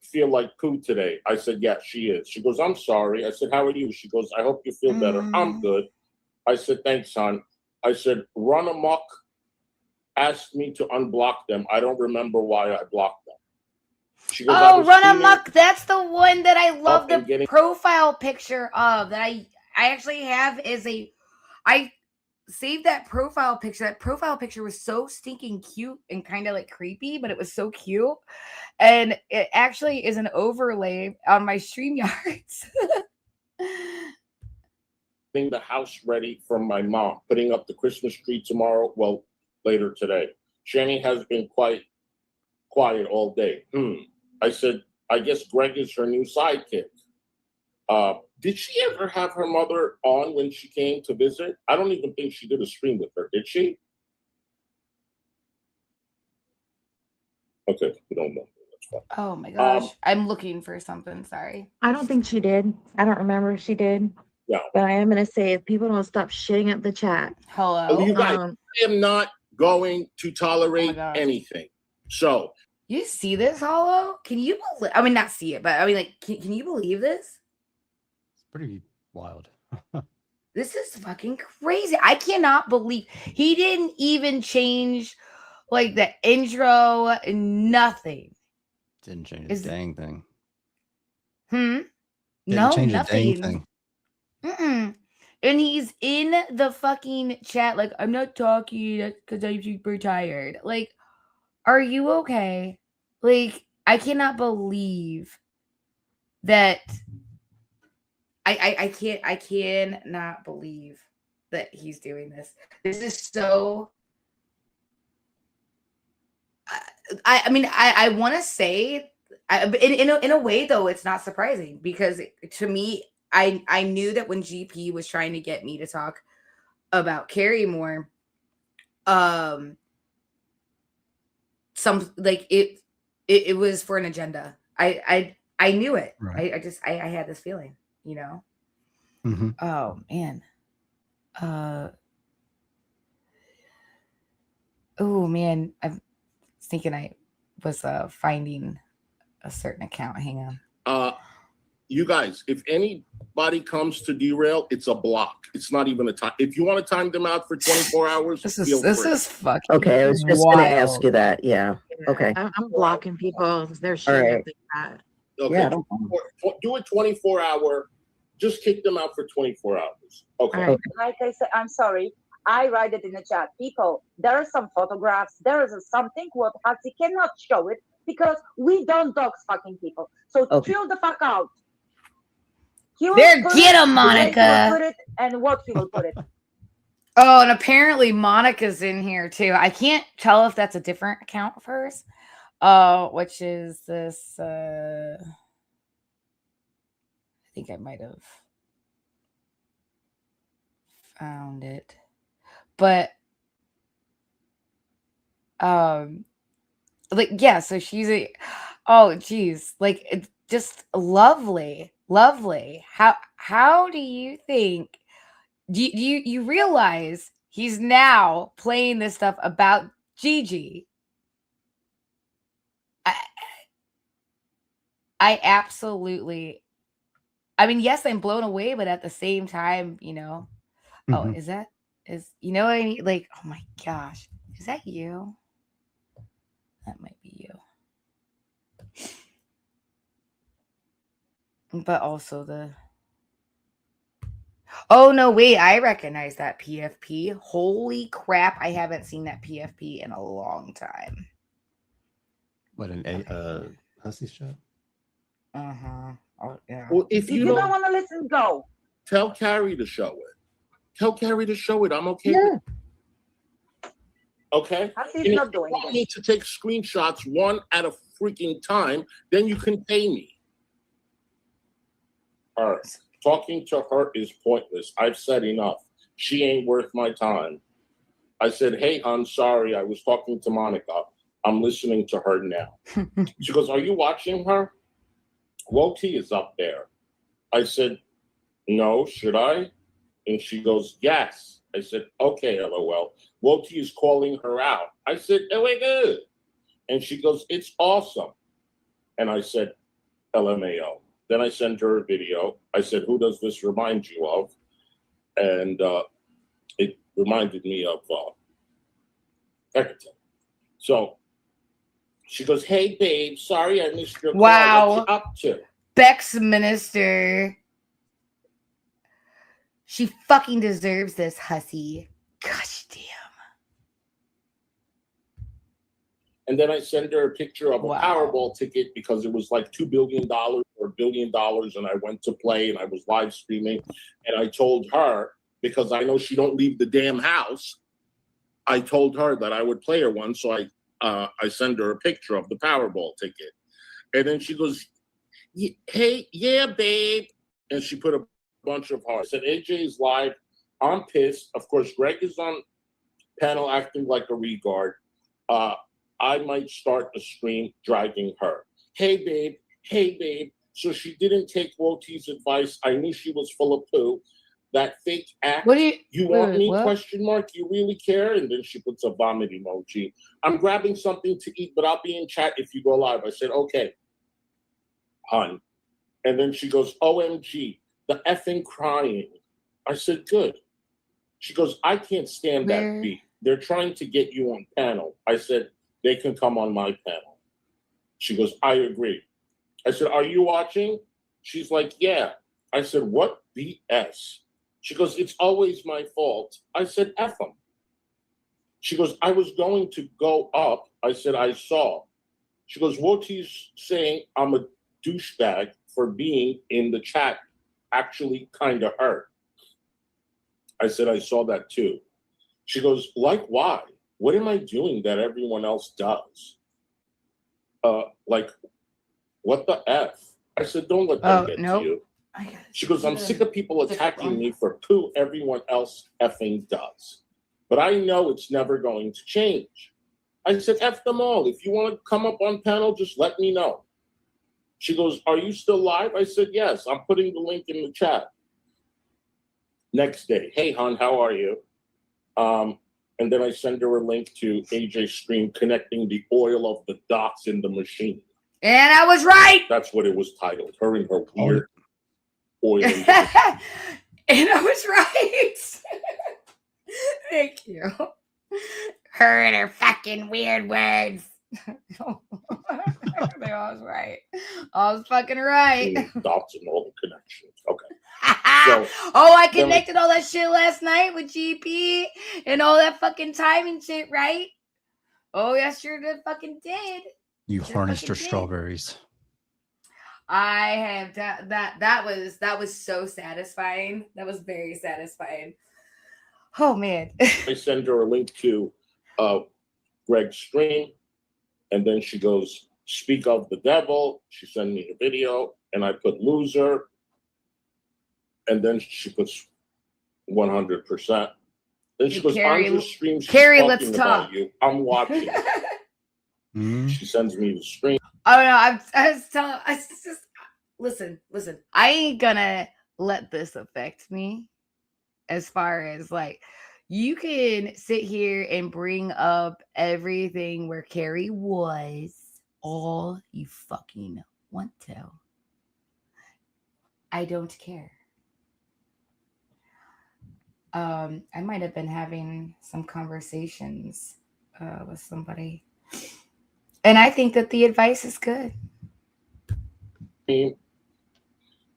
feel like poo today. I said, yeah, she is. She goes, I'm sorry. I said, how are you? She goes, I hope you feel better. I'm good. I said, thanks, hon. I said, run amok asked me to unblock them. I don't remember why I blocked them. She goes, oh, Run Amok. That's the one that I love the profile picture of. That I actually have is I saved that profile picture. That profile picture was so stinking cute and kind of like creepy, but it was so cute. And it actually is an overlay on my StreamYards. Getting the house ready for my mom, putting up the Christmas tree tomorrow. Well, later today. Shani has been quite quiet all day. I said, I guess Greg is her new sidekick. Did she ever have her mother on when she came to visit? I don't even think she did a stream with her. Did she? Okay, we don't know. Oh my gosh. I'm looking for something. Sorry. I don't think she did. I don't remember if she did. Yeah. But I am going to say, if people don't stop shitting up the chat. Hello. Oh, you guys, I am not going to tolerate anything. So. You see this, Hollow? Can you believe? I mean, not see it, but I mean, like, can you believe this? It's pretty wild. This is fucking crazy. I cannot believe he didn't even change like the intro, nothing. Didn't change a dang thing. No, change nothing. A dang thing. And he's in the fucking chat like, I'm not talking because I'm super tired. Like, are you okay? Like, I cannot believe that. I cannot believe that he's doing this. This is so. I mean, I want to say in a way though, it's not surprising because to me, I knew that when GP was trying to get me to talk about Carrie more, some like it was for an agenda. I knew it. Right. I had this feeling, you know. Mm-hmm. Oh man. Oh man, I'm thinking I was finding a certain account. Hang on. You guys, if anybody comes to derail, it's a block. It's not even a time. If you want to time them out for 24 hours, this is fucking okay. I was just going to ask you that. Yeah. Okay. I'm blocking people. They're All shitting right. up the chat. Okay. Yeah. Do a 24-hour. Just kick them out for 24 hours. Okay. Right. Like I said, I'm sorry. I write it in the chat. People, there are some photographs. There is something what Hatsi cannot show it because we don't dox fucking people. So chill the fuck out. There, get him, Monica. Put it and what he will put it. Oh, and apparently Monica's in here too. I can't tell if that's a different account of hers. Which is this I think I might have found it. But like yeah, so she's a oh geez, like it's just lovely. How do you think you realize he's now playing this stuff about Gigi? I absolutely, I mean, yes, I'm blown away, but at the same time, you know, oh, you know what I mean? Like, oh my gosh, is that you? That might be you. But also oh no, wait, I recognize that PFP. Holy crap, I haven't seen that PFP in a long time. What Hussey's shot? Uh-huh. Oh, yeah. Well, if you don't want to listen, go. Tell Carrie to show it. Tell Carrie to show it. I'm okay. Yeah. Okay. Hussey's not doing it. You need to take screenshots one at a freaking time. Then you can pay me. All right. Talking to her is pointless. I've said enough. She ain't worth my time. I said, hey, I'm sorry. I was talking to Monica. I'm listening to her now. She goes, are you watching her? Woti is up there. I said, no, should I? And she goes, yes. I said, okay, LOL. Woti is calling her out. I said, oh, wait, good. And she goes, it's awesome. And I said, LMAO. Then I sent her a video. I said, who does this remind you of? And it reminded me of Gettin. So she goes, hey, babe, sorry I missed your call. Wow. What you up to? Beck's minister. She fucking deserves this, hussy. Gosh damn. And then I sent her a picture of a Powerball ticket because it was like $2 billion or $1 billion. And I went to play and I was live streaming. And I told her, because I know she don't leave the damn house, I told her that I would play her one. So I sent her a picture of the Powerball ticket. And then she goes, hey, yeah, babe. And she put a bunch of hearts. I said, AJ's live. I'm pissed. Of course, Greg is on panel acting like a regard. I might start a stream dragging her. Hey, babe. Hey, babe. So she didn't take Woti's advice. I knew she was full of poo. That fake act. What do you want me? Question mark. You really care? And then she puts a vomit emoji. I'm grabbing something to eat, but I'll be in chat if you go live. I said, okay, hon. And then she goes, OMG, the effing crying. I said, good. She goes, I can't stand that beat. They're trying to get you on panel. I said, they can come on my panel. She goes, I agree. I said, are you watching? She's like, yeah. I said, what BS? She goes, it's always my fault. I said, F them. She goes, I was going to go up. I said, I saw. She goes, Woti's saying I'm a douchebag for being in the chat. Actually kind of hurt. I said, I saw that too. She goes, like, why? What am I doing that everyone else does? Like, what the F? I said, don't let that get nope. to you. She goes, I'm sick of people attacking me for poo everyone else effing does. But I know it's never going to change. I said, F them all. If you want to come up on panel, just let me know. She goes, are you still live? I said, yes, I'm putting the link in the chat. Next day, hey, hon, how are you? And then I send her a link to AJ's stream connecting the oil of the dots in the machine. And I was right. That's what it was titled. Her and her weird oil. And I was right. Thank you. Her and her fucking weird words. I was right. I was fucking right. Dots and all the connections. Okay. So, I connected all that shit last night with GP and all that fucking timing shit, right? Oh, yeah, sure did fucking did. You harnessed her strawberries. I have that was so satisfying. That was very satisfying. Oh man. I send her a link to Greg's stream, and then she goes, speak of the devil. She sent me a video, and I put loser, and then she puts 100%. Then she goes, Carrie, on your stream, she's Carrie, talking let's about talk. you. I'm watching. She sends me the stream. Oh no, I just listen. I ain't gonna let this affect me as far as like you can sit here and bring up everything where Carrie was all you fucking want to. I don't care. I might have been having some conversations with somebody. And I think that the advice is good.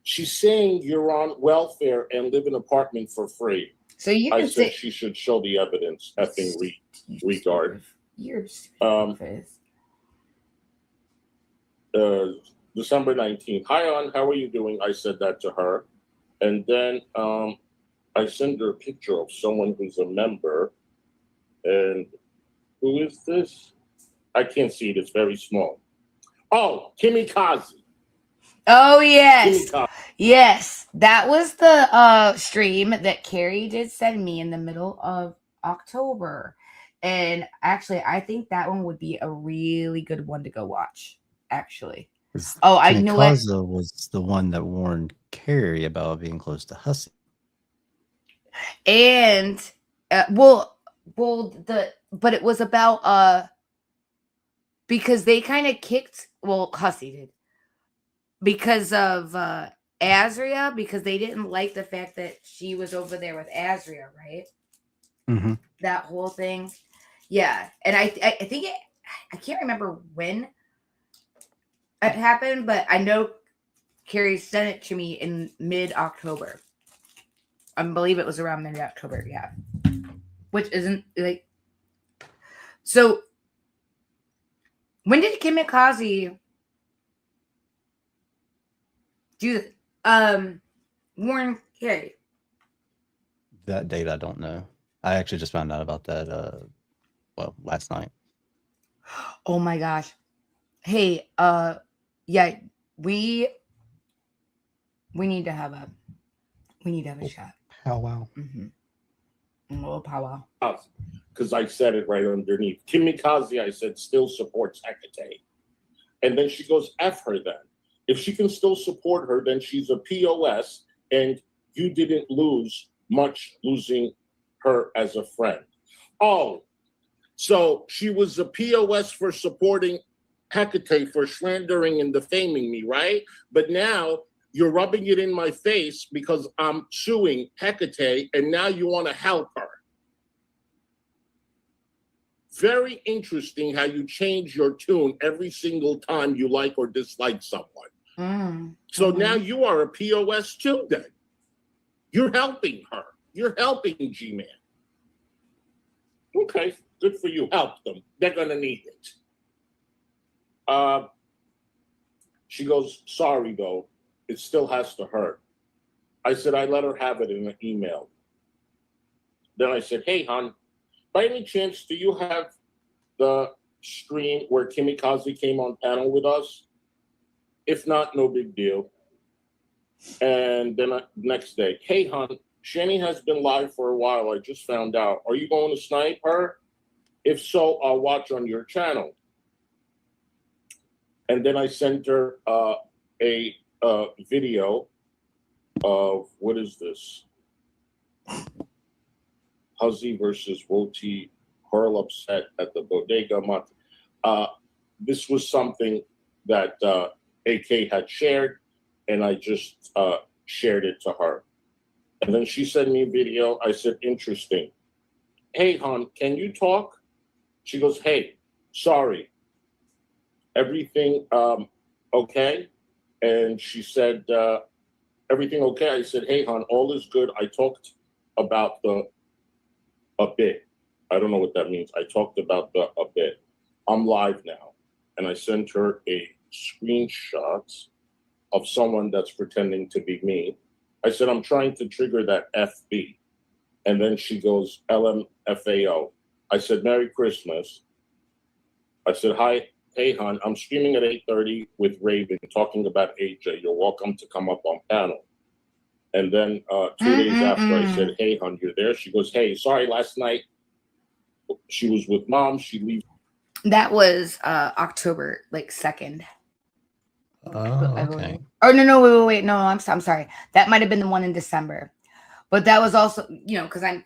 She's saying you're on welfare and live in an apartment for free. So you can I said she should show the evidence, effing regard. You're December 19th. Hi, On. How are you doing? I said that to her. And then I sent her a picture of someone who's a member. And who is this? I can't see it. It's very small. Oh, Kimikaze. Oh, yes. Yes. That was the stream that Carrie did send me in the middle of October. And actually, I think that one would be a really good one to go watch, actually. Oh, I know it. Kimikaze was the one that warned Carrie about being close to Hussey. And, but it was about, because they kind of kicked, Hussey did. Because of Azria, because they didn't like the fact that she was over there with Azria, right? Mm-hmm. That whole thing. Yeah. And I think I can't remember when it happened, but I know Carrie sent it to me in mid-October. I believe it was around mid-October, yeah. Which isn't like... So, when did Kimikaze do warn Carrie? That date, I don't know. I actually just found out about that, last night. Oh my gosh. Hey, yeah, we need to have a chat. Powwow. Mm-hmm. A little powwow. Because I said it right underneath. Kimikaze, I said, still supports Hecate. And then she goes, F her then. If she can still support her, then she's a POS, and you didn't lose much losing her as a friend. Oh, so she was a POS for supporting Hecate for slandering and defaming me, right? But now you're rubbing it in my face because I'm suing Hecate, and now you want to help her. Very interesting how you change your tune every single time you like or dislike someone. So now you are a POS too, then. You're helping her. You're helping G-Man. Okay, good for you. Help them. They're going to need it. She goes, sorry, though. It still has to hurt. I said, I let her have it in an email. Then I said, hey, hon, by any chance, do you have the stream where Kimikaze came on panel with us? If not, no big deal. And then next day, hey, hon, Shani has been live for a while. I just found out. Are you going to snipe her? If so, I'll watch on your channel. And then I sent her a video of, what is this? Huzzy versus Woti, Pearl upset at the bodega. This was something that AK had shared, and I just shared it to her. And then she sent me a video. I said, interesting. Hey, hon, can you talk? She goes, hey, sorry. Everything okay? And she said, everything okay? I said, hey, hon, all is good. I talked about a bit. I don't know what that means. I talked about a bit. I'm live now. And I sent her a screenshot of someone that's pretending to be me. I said, I'm trying to trigger that FB. And then she goes, LMFAO. I said, Merry Christmas. I said, hi, hey, hon, I'm streaming at 8:30 with Raven talking about AJ. You're welcome to come up on panel. And then 2 days after, I said, hey, hon, you're there? She goes, hey, sorry, last night she was with mom. She leaves. That was October, like 2nd. Oh, okay. Oh, no, wait. No, I'm sorry. That might have been the one in December. But that was also, you know, because I'm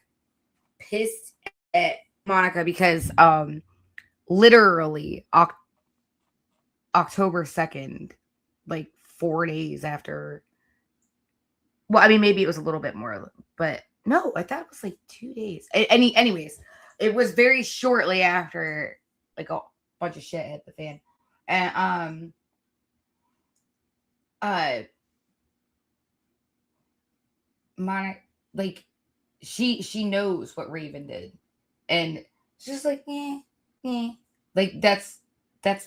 pissed at Monica because literally October 2nd, like 4 days after. Well, I mean, maybe it was a little bit more, but no, I thought it was like 2 days. Anyways, it was very shortly after, like a bunch of shit hit the fan. And Monica, like, she knows what Raven did, and she's just like, like that's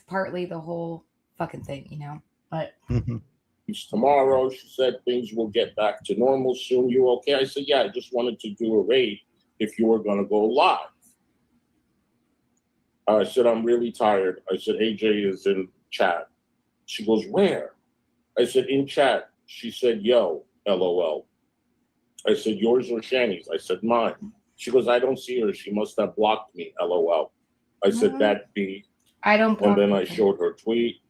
partly the whole fucking thing, you know. But tomorrow, she said things will get back to normal soon. You okay? I said, yeah. I just wanted to do a raid if you were gonna go live. I said, I'm really tired. I said, AJ is in chat. She goes, where? I said, in chat. She said, yo, LOL. I said, yours or Shani's? I said, mine. She goes, I don't see her. She must have blocked me, LOL. I said, that be. I don't. And then I showed her tweet,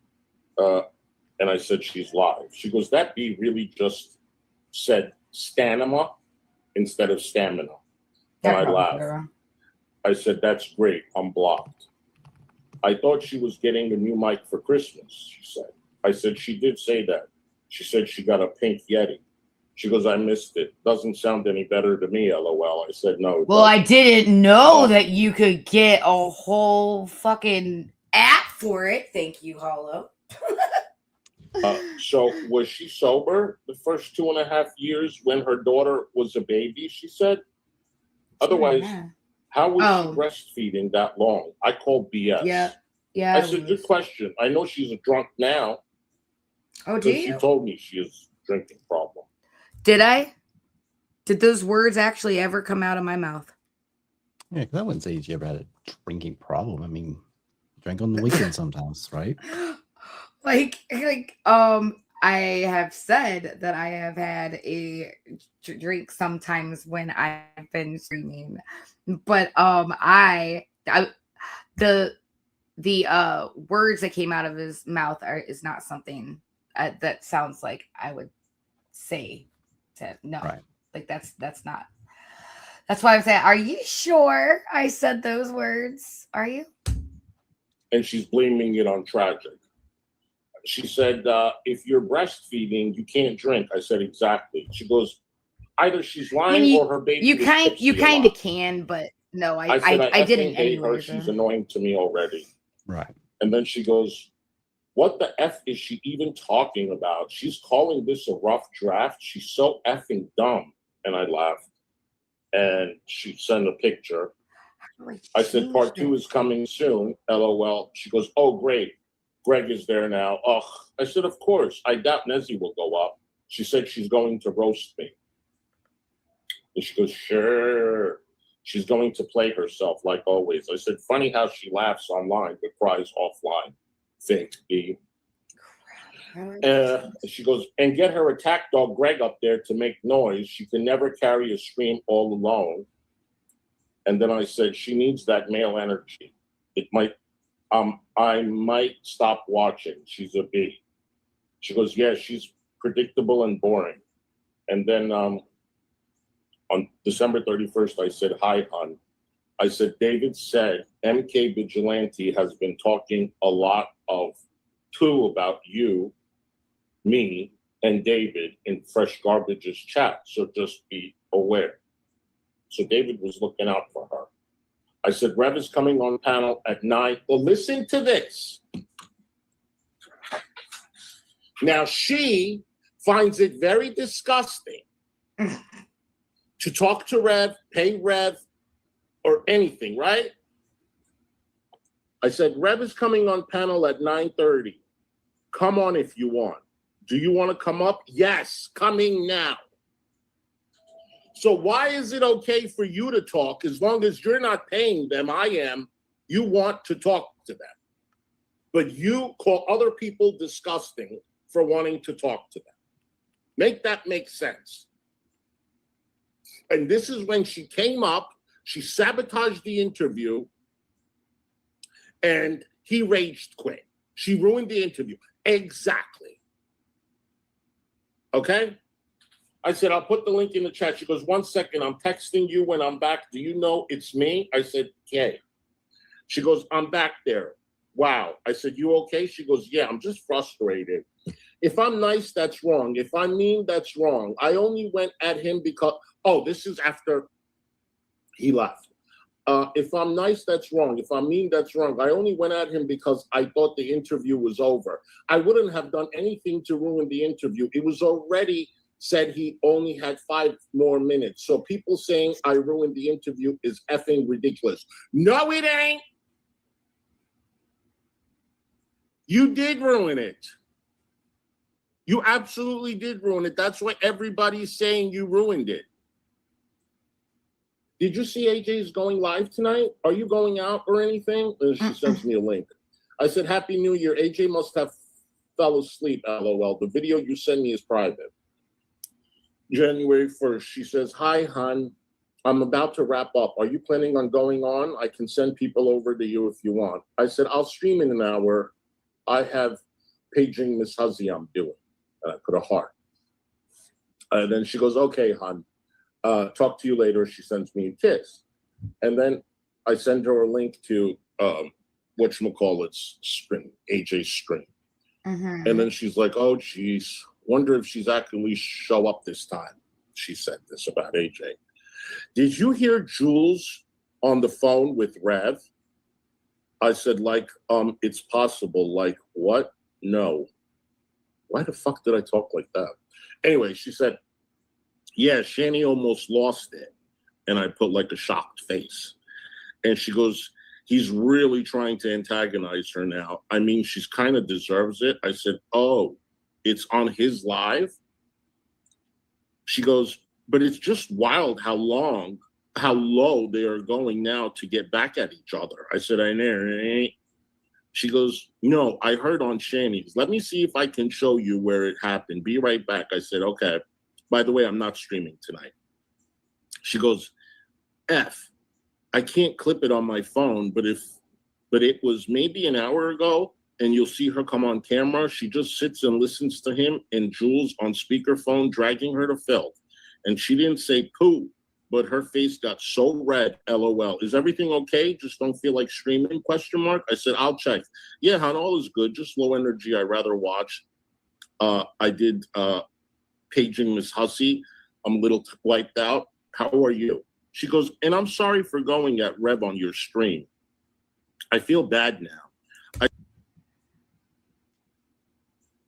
and I said, she's live. She goes, that be really just said stamina instead of stamina. And I laughed. I said, that's great. I'm blocked. I thought she was getting a new mic for Christmas, she said. I said, she did say that. She said she got a pink Yeti. She goes, I missed it. Doesn't sound any better to me, LOL. I said, no. Well, I didn't know that you could get a whole fucking app for it. Thank you, Hollow. So was she sober the first 2.5 years when her daughter was a baby, she said? Otherwise, how was she breastfeeding that long? I call BS. Yeah. I said, good question. I know she's a drunk now. Oh, do you? She told me she has a drinking problem. Did I? Did those words actually ever come out of my mouth? Yeah, because I wouldn't say you ever had a drinking problem. I mean, drink on the weekend sometimes, right? Like, I have said that I have had a drink sometimes when I've been streaming, but the words that came out of his mouth is not something that sounds like I would say to no. Right. Like that's not. That's why I'm saying, are you sure I said those words? Are you? And she's blaming it on tragic. She said, if you're breastfeeding, you can't drink. I said, exactly. She goes, either she's lying or her baby. You kind of can, but no, I didn't hate her. She's annoying to me already. Right. And then she goes, what the F is she even talking about? She's calling this a rough draft. She's so effing dumb. And I laughed. And she sent a picture. I said, part 2 is coming soon. LOL. She goes, oh, great. Greg is there now. Ugh. I said, of course. I doubt Nezzy will go up. She said she's going to roast me. And she goes, sure. She's going to play herself like always. I said, funny how she laughs online but cries offline. Thanks, B. She goes, and get her attack dog Greg up there to make noise. She can never carry a stream all alone. And then I said, she needs that male energy. It might, I might stop watching. She's a B. She goes, yeah, she's predictable and boring. And then on December 31st, I said, hi, hon. I said, David said MK Vigilante has been talking a lot about you, me, and David in Fresh Garbage's chat. So just be aware. So David was looking out for her. I said, Rev is coming on panel at 9. Well, listen to this. Now, she finds it very disgusting to talk to Rev, pay Rev, or anything, right? I said, Rev is coming on panel at 9:30. Come on if you want. Do you want to come up? Yes, coming now. So why is it okay for you to talk as long as you're not paying them? I am. You want to talk to them. But you call other people disgusting for wanting to talk to them. Make that make sense. And this is when she came up, she sabotaged the interview, and he raged quit. She ruined the interview. Exactly. Okay? I said, I'll put the link in the chat. She goes, 1 second, I'm texting you when I'm back. Do you know it's me? I said, yeah. She goes, I'm back there. Wow. I said, you okay? She goes, yeah, I'm just frustrated. If I'm nice, that's wrong. If I'm mean, that's wrong. I only went at him because, oh, this is after he left. If I'm nice, that's wrong. If I'm mean, that's wrong. I only went at him because I thought the interview was over. I wouldn't have done anything to ruin the interview. It was already said he only had 5 more minutes. So people saying I ruined the interview is effing ridiculous. No, it ain't. You did ruin it. You absolutely did ruin it. That's why everybody's saying you ruined it. Did you see AJ's going live tonight? Are you going out or anything? And she sends me a link. I said, Happy New Year. AJ must have fell asleep, LOL. The video you send me is private. January 1st, she says, hi, hon. I'm about to wrap up. Are you planning on going on? I can send people over to you if you want. I said, I'll stream in an hour. I have paging Miss Huzzy I'm doing. And I put a heart. And then she goes, okay, hon. Talk to you later. She sends me a kiss. And then I send her a link to whatchamacallit's stream, AJ's stream. Mm-hmm. And then she's like, oh, geez, wonder if she's actually show up this time. She said this about AJ. Did you hear Jules on the phone with Rev? I said, like, it's possible. Like, what? No. Why the fuck did I talk like that? Anyway, she said, yeah, Shani almost lost it. And I put like a shocked face. And she goes, he's really trying to antagonize her now. I mean, she's kind of deserves it. I said, oh, it's on his live? She goes, but it's just wild how low they are going now to get back at each other. I said, I know. She goes, no, I heard on Shani's. Let me see if I can show you where it happened. Be right back. I said, okay. By the way, I'm not streaming tonight. She goes, I can't clip it on my phone, but it was maybe an hour ago, and you'll see her come on camera. She just sits and listens to him and Jules on speakerphone, dragging her to filth. And she didn't say poo, but her face got so red, LOL. Is everything okay? Just don't feel like streaming, ? I said, I'll check. Yeah, hon, all is good. Just low energy. I'd rather watch. I did paging Miss Hussey. I'm a little wiped out. How are you? She goes, and I'm sorry for going at Rev on your stream. I feel bad now.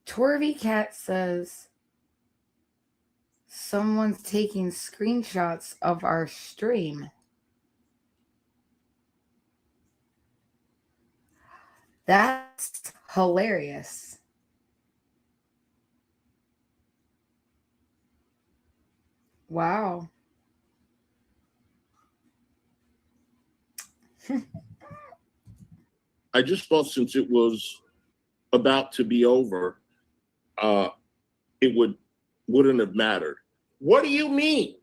Torvy Cat says, someone's taking screenshots of our stream. That's hilarious. Wow. I just thought since it was about to be over, it wouldn't have mattered. What do you mean?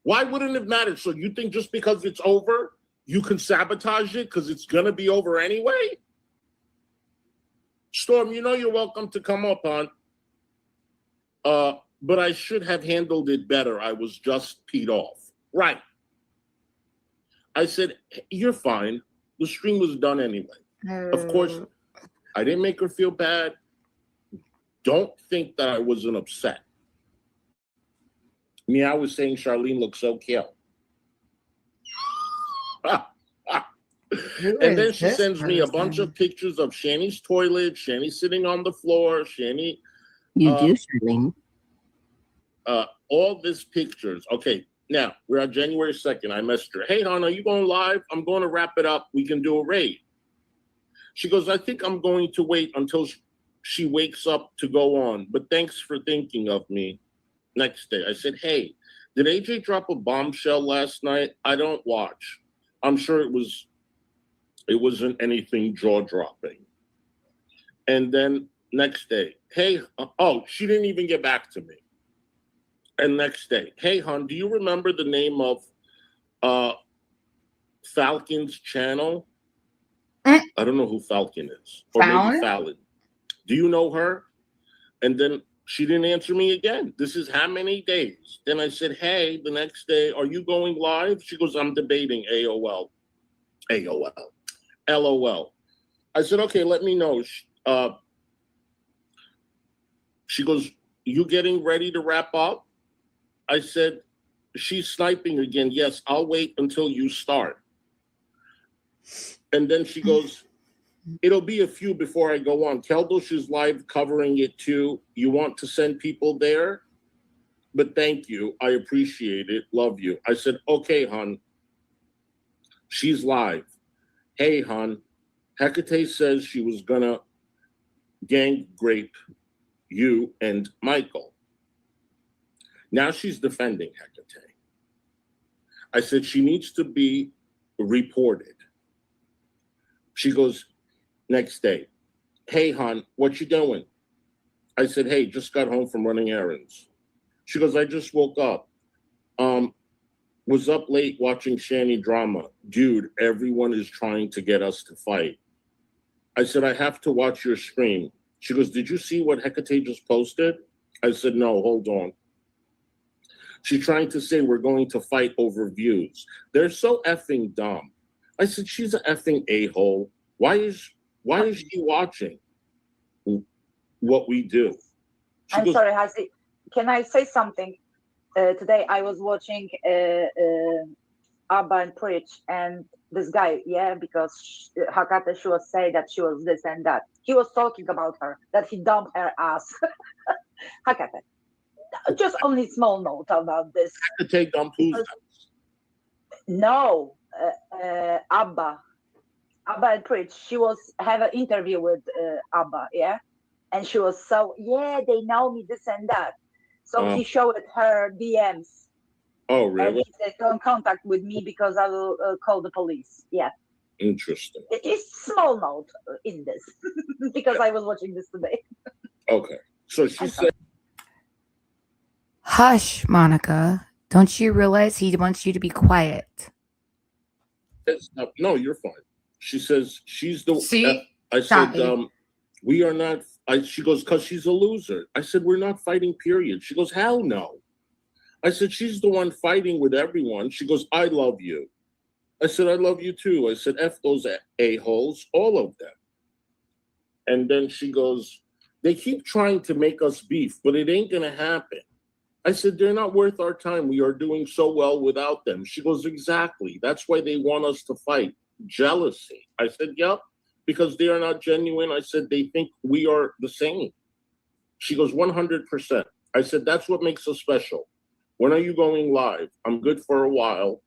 Why wouldn't it have mattered? So you think just because it's over, you can sabotage it because it's going to be over anyway? Storm, you know you're welcome to come up on. But I should have handled it better. I was just peed off. Right. I said, you're fine. The stream was done anyway. Of course, I didn't make her feel bad. Don't think that I wasn't upset. Me, I was saying Charlene looks so cute. And then she sends me a bunch of pictures of Shani's toilet, Shani sitting on the floor, Shani. You do, Charlene. All these pictures. Okay, now we're on January 2nd. I messaged her. Hey, hon, are you going live? I'm going to wrap it up. We can do a raid. She goes, I think I'm going to wait until she wakes up to go on. But thanks for thinking of me. Next day, I said, hey, did AJ drop a bombshell last night? I don't watch. I'm sure it wasn't anything jaw-dropping. And then next day, hey, oh, she didn't even get back to me. And next day, hey, hon, do you remember the name of Falcon's channel? I don't know who Falcon is. Or maybe Fallon. Do you know her? And then she didn't answer me again. This is how many days? Then I said, hey, the next day, are you going live? She goes, I'm debating AOL. LOL. I said, okay, let me know. She goes, you getting ready to wrap up? I said, she's sniping again. Yes, I'll wait until you start. And then she goes, it'll be a few before I go on. Keldosh is live covering it too. You want to send people there? But thank you. I appreciate it. Love you. I said, okay, hon. She's live. Hey, hon. Hecate says she was going to gang rape you and Michael. Now she's defending Hecate. I said she needs to be reported. She goes, next day, hey, hon, what you doing? I said, hey, just got home from running errands. She goes, I just woke up. Was up late watching Shani drama. Dude, everyone is trying to get us to fight. I said, I have to watch your stream. She goes, did you see what Hecate just posted? I said, no, hold on. She's trying to say we're going to fight over views. They're so effing dumb. I said, she's an effing a-hole. Why is she watching what we do? I'm sorry, Hasi. Can I say something? Today I was watching Abba and Preach, and this guy, because Hecate, she was saying that she was this and that. He was talking about her, that he dumped her ass. Hecate. Just only small note about this. Hecate dumped who's? No, Abba and Preach. She was have an interview with Abba, and she was so they know me, this and that. So he showed her DMs. Oh, really? And he said, don't contact with me because I will call the police. Yeah. Interesting. It is small note in this because I was watching this today. Okay. So she said, hush, Monica. Don't you realize he wants you to be quiet? No, you're fine. She says she's the. See? I said, we are not. She goes, because she's a loser. I said, we're not fighting, period. She goes, hell no. I said, she's the one fighting with everyone. She goes, I love you. I said, I love you too. I said, F those a-holes, all of them. And then she goes, they keep trying to make us beef, but it ain't going to happen. I said, they're not worth our time. We are doing so well without them. She goes, exactly. That's why they want us to fight. Jealousy. I said, yep, because they are not genuine. I said, they think we are the same. She goes, 100%. I said, that's what makes us special. When are you going live? I'm good for a while.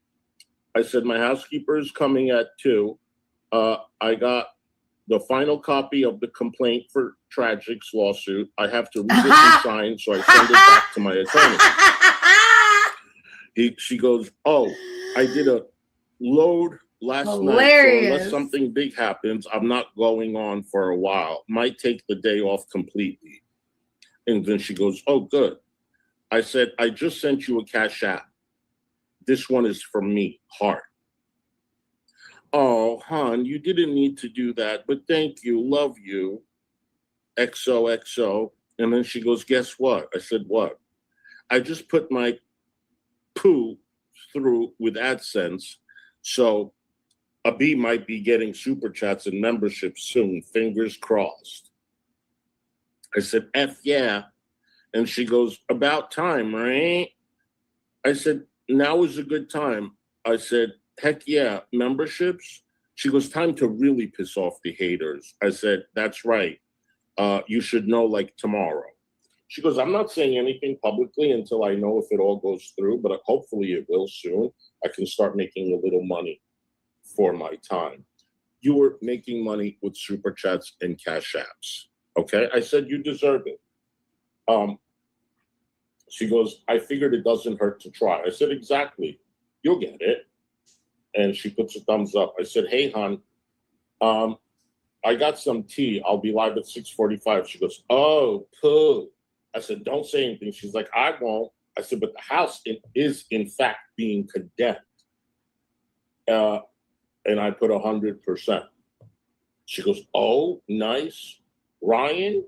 I said, my housekeeper is coming at 2. I got the final copy of the complaint for Tragic's lawsuit. I have to read it and sign, so I send it back to my attorney. She goes, oh, I did a load last night, so Hilarious. unless something big happens, I'm not going on for a while. Might take the day off completely. And then she goes, oh, good. I said, I just sent you a Cash App. This one is from me, heart. Oh, hon, you didn't need to do that, but thank you, love you. XOXO. And then she goes, guess what? I said, what? I just put my poo through with AdSense, so a B might be getting super chats and memberships soon. Fingers crossed. I said, F yeah. And she goes, about time, right? I said, now is a good time. I said, heck yeah, memberships? She goes, time to really piss off the haters. I said, that's right. You should know like tomorrow. She goes, I'm not saying anything publicly until I know if it all goes through, but hopefully it will soon. I can start making a little money for my time. You were making money with super chats and Cash Apps. Okay? I said, you deserve it. She goes, I figured it doesn't hurt to try. I said, exactly. You'll get it. And she puts a thumbs up. I said, hey, hon, I got some tea. I'll be live at 6:45. She goes, oh, poo. I said, don't say anything. She's like, I won't. I said, but the house is in fact being condemned. And I put 100%. She goes, oh, nice. Ryan?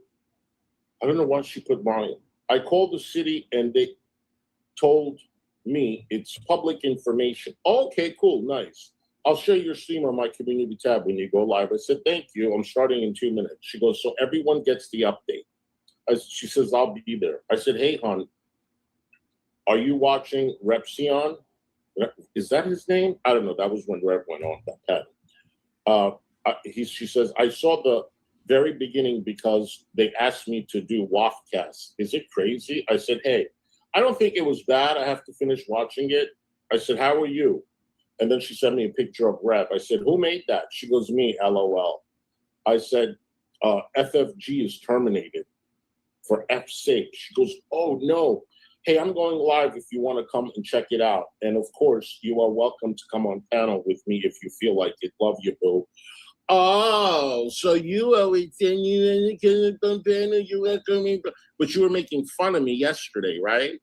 I don't know why she put Ryan. I called the city and they told me it's public information. Okay, cool, nice. I'll share your stream on my community tab when you go live. I said, thank you. I'm starting in 2 minutes. She goes, so everyone gets the update. She says, I'll be there. I said, hey, hon, are you watching Repsion? Is that his name? I don't know. That was when Rev went on that pad. She says, I saw the very beginning because they asked me to do Waftcast. Is it crazy? I said, hey, I don't think it was bad. I have to finish watching it. I said, how are you? And then she sent me a picture of Rev. I said, who made that? She goes, me, LOL. I said, FFG is terminated for F's sake. She goes, oh, no. Hey, I'm going live if you want to come and check it out. And of course, you are welcome to come on panel with me if you feel like it. Love you, boo. Oh, so you always saying you were coming, but you were making fun of me yesterday, right?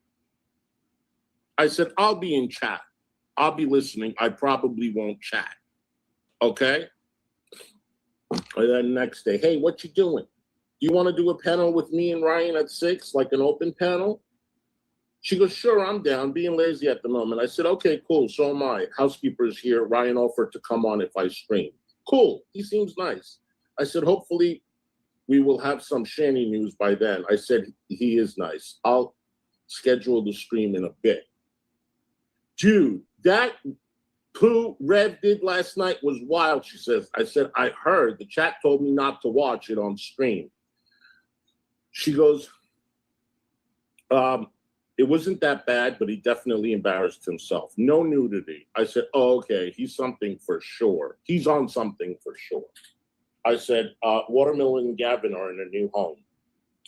I said, I'll be in chat. I'll be listening. I probably won't chat. Okay? And then next day, hey, what you doing? Do you want to do a panel with me and Ryan at 6, like an open panel? She goes, sure, I'm down. Being lazy at the moment. I said, okay, cool. So am I. Housekeeper's here. Ryan offered to come on if I stream. Cool. He seems nice. I said, hopefully we will have some shanty news by then. I said, he is nice. I'll schedule the stream in a bit. Dude, that poo Rev did last night was wild, she says. I said, I heard. The chat told me not to watch it on stream. She goes, it wasn't that bad, but he definitely embarrassed himself. No nudity. I said, oh, okay, he's something for sure. He's on something for sure. I said, Watermelon and Gavin are in a new home.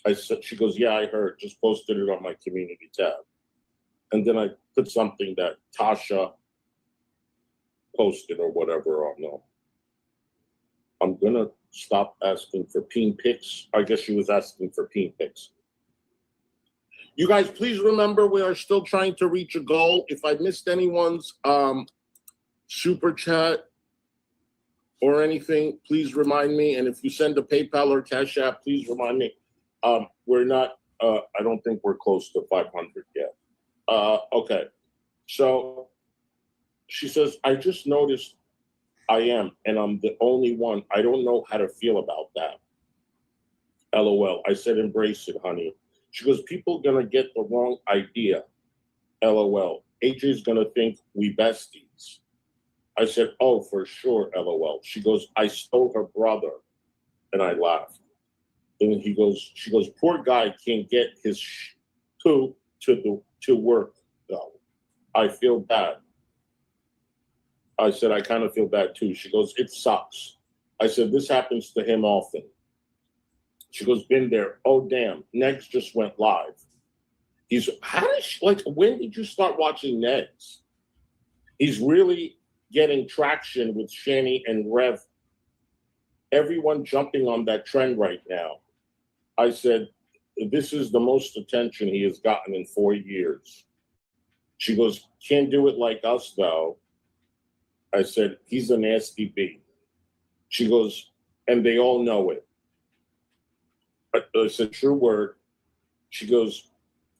I said, she goes, yeah, I heard. Just posted it on my community tab. And then I put something that Tasha posted or whatever on there. I'm going to stop asking for peen pics. I guess she was asking for peen pics. You guys, please remember we are still trying to reach a goal. If I missed anyone's super chat or anything, please remind me. And if you send a PayPal or Cash App, please remind me. We're not, I don't think we're close to 500 yet. Okay. So she says, I just noticed I am, and I'm the only one. I don't know how to feel about that. LOL. I said, embrace it, honey. She goes, people gonna get the wrong idea. LOL. AJ's gonna think we besties. I said, oh, for sure, LOL. She goes, I stole her brother. And I laughed. And she goes, poor guy can't get his poo to work, though. I feel bad. I said, I kind of feel bad, too. She goes, it sucks. I said, this happens to him often. She goes, been there. Oh, damn. Negs just went live. When did you start watching Negs? He's really getting traction with Shani and Rev. Everyone jumping on that trend right now. I said, this is the most attention he has gotten in 4 years. She goes, can't do it like us though. I said, he's a nasty bee. She goes, and they all know it. I said, true word. She goes,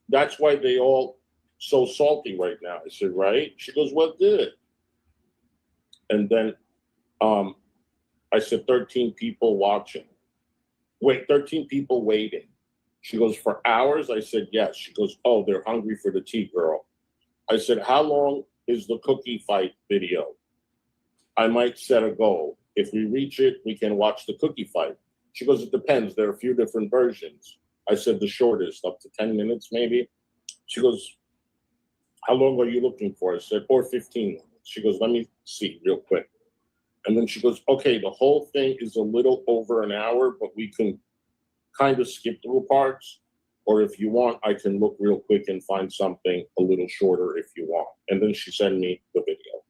that's why they all so salty right now. I said, right? She goes, what did? And then I said, 13 people watching. Wait, 13 people waiting. She goes, for hours? I said, yes. She goes, oh, they're hungry for the tea, girl. I said, how long is the cookie fight video? I might set a goal. If we reach it, we can watch the cookie fight. She goes, it depends. There are a few different versions. I said the shortest, up to 10 minutes maybe. She goes, how long are you looking for? I said, or 15 minutes. She goes, let me see real quick. And then she goes, okay, the whole thing is a little over an hour, but we can kind of skip through parts. Or if you want, I can look real quick and find something a little shorter if you want. And then she sent me the video.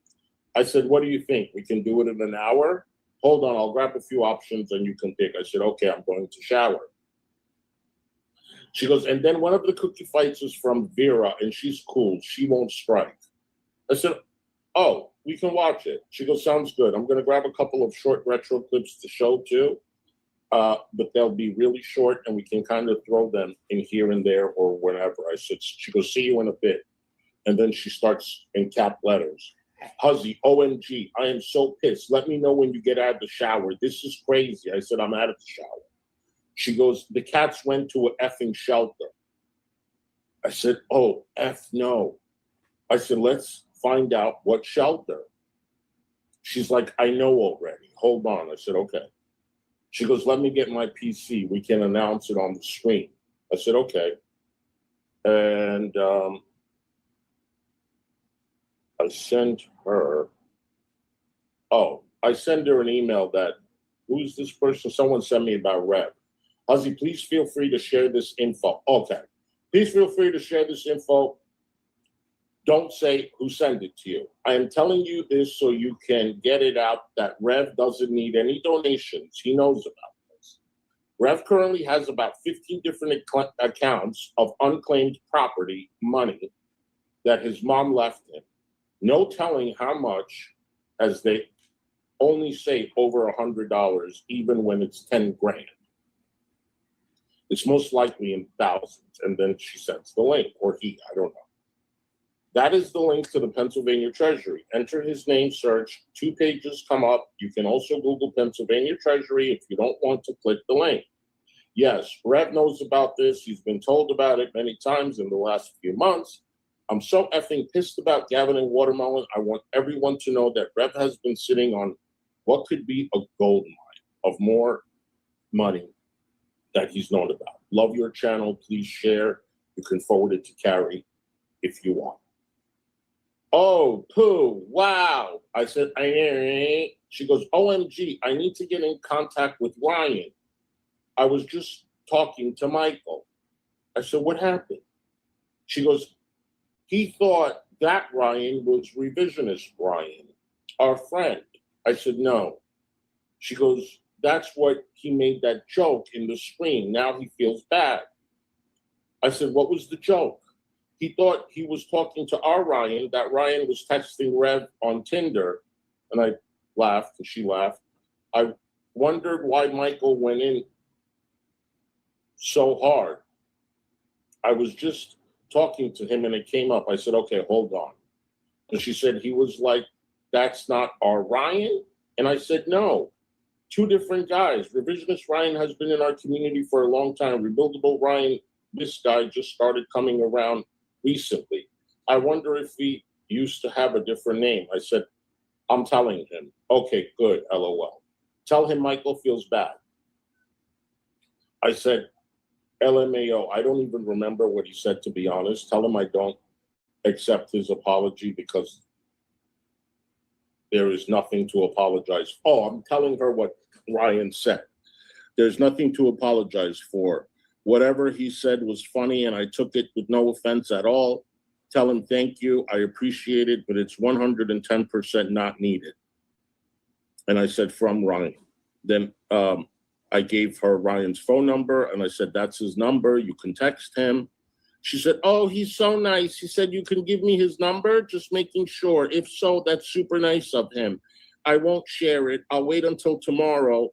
I said, what do you think? We can do it in an hour? Hold on, I'll grab a few options and you can pick. I said, okay, I'm going to shower. She goes, and then one of the cookie fights is from Vera, and she's cool. She won't strike. I said, oh, we can watch it. She goes, sounds good. I'm going to grab a couple of short retro clips to show too, but they'll be really short, and we can kind of throw them in here and there or whenever. I said, she goes, see you in a bit. And then she starts in cap letters. Huzzy, OMG, I am so pissed. Let me know when you get out of the shower. This is crazy. I said, I'm out of the shower. She goes, the cats went to an effing shelter. I said, oh, F no. I said, let's find out what shelter. She's like, I know already. Hold on. I said, okay. She goes, let me get my PC. We can announce it on the screen. I said, okay. And I sent her, I sent her an email that, who's this person? Someone sent me about Rev. Huzzy, please feel free to share this info. Okay. Please feel free to share this info. Don't say who sent it to you. I am telling you this so you can get it out that Rev doesn't need any donations. He knows about this. Rev currently has about 15 different accounts of unclaimed property money that his mom left him. No telling how much, as they only say over $100, even when it's 10 grand. It's most likely in thousands. And then she sends the link, or he, I don't know. That is the link to the Pennsylvania Treasury. Enter his name, search, 2 pages come up. You can also Google Pennsylvania Treasury if you don't want to click the link. Yes, Rev knows about this. He's been told about it many times in the last few months. I'm so effing pissed about Gavin and Watermelon. I want everyone to know that Rev has been sitting on what could be a gold mine of more money that he's known about. Love your channel. Please share. You can forward it to Carrie if you want. Oh, poo, wow. I said, I ain't. She goes, OMG, I need to get in contact with Ryan. I was just talking to Michael. I said, what happened? She goes, he thought that Ryan was revisionist Ryan, our friend. I said, no. She goes, that's what he made that joke in the stream. Now he feels bad. I said, what was the joke? He thought he was talking to our Ryan, that Ryan was texting Rev on Tinder. And I laughed, and she laughed. I wondered why Michael went in so hard. I was just talking to him, and it came up. I said, okay, hold on. And she said, he was like, that's not our Ryan? And I said, no. 2 different guys. Revisionist Ryan has been in our community for a long time. Rebuildable Ryan, this guy just started coming around recently. I wonder if he used to have a different name. I said, I'm telling him. Okay, good, LOL. Tell him Michael feels bad. I said, LMAO, I don't even remember what he said, to be honest. Tell him I don't accept his apology because there is nothing to apologize. Oh, I'm telling her what Ryan said. There's nothing to apologize for. Whatever he said was funny, and I took it with no offense at all. tell him thank you. I appreciate it, but it's 110% not needed. And I said, from Ryan. Then I gave her Ryan's phone number, and I said, that's his number. You can text him. She said, oh, he's so nice. He said, you can give me his number, just making sure. If so, that's super nice of him. I won't share it. I'll wait until tomorrow.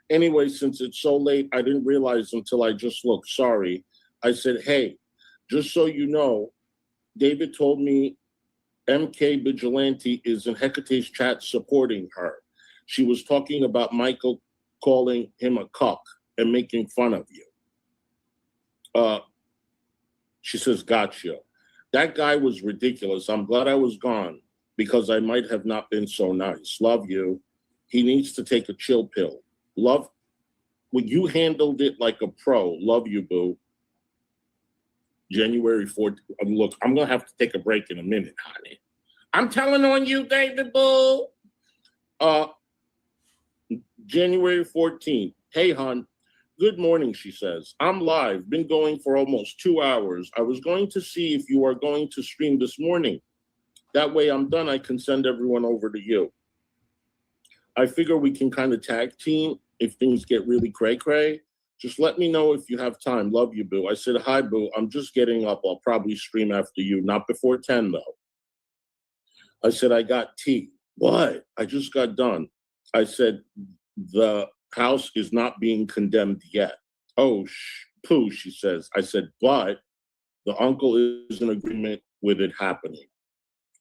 Anyway, since it's so late, I didn't realize until I just looked. Sorry. I said, hey, just so you know, David told me MK Vigilante is in Hecate's chat supporting her. She was talking about Michael calling him a cuck and making fun of you. She says, gotcha. That guy was ridiculous. I'm glad I was gone because I might have not been so nice. Love you. He needs to take a chill pill. Love, when you handled it like a pro. Love you, boo. January 14th. Look, I'm going to have to take a break in a minute, honey. I'm telling on you, David, boo. January 14th. Hey, hon. Good morning, she says. I'm live. Been going for almost 2 hours. I was going to see if you are going to stream this morning. That way I'm done. I can send everyone over to you. I figure we can kind of tag team if things get really cray-cray. Just let me know if you have time. Love you, boo. I said, hi, boo. I'm just getting up. I'll probably stream after you. Not before 10, though. I said, I got tea. What? I just got done. I said, the house is not being condemned yet. Oh, poo, she says. I said, but the uncle is in agreement with it happening.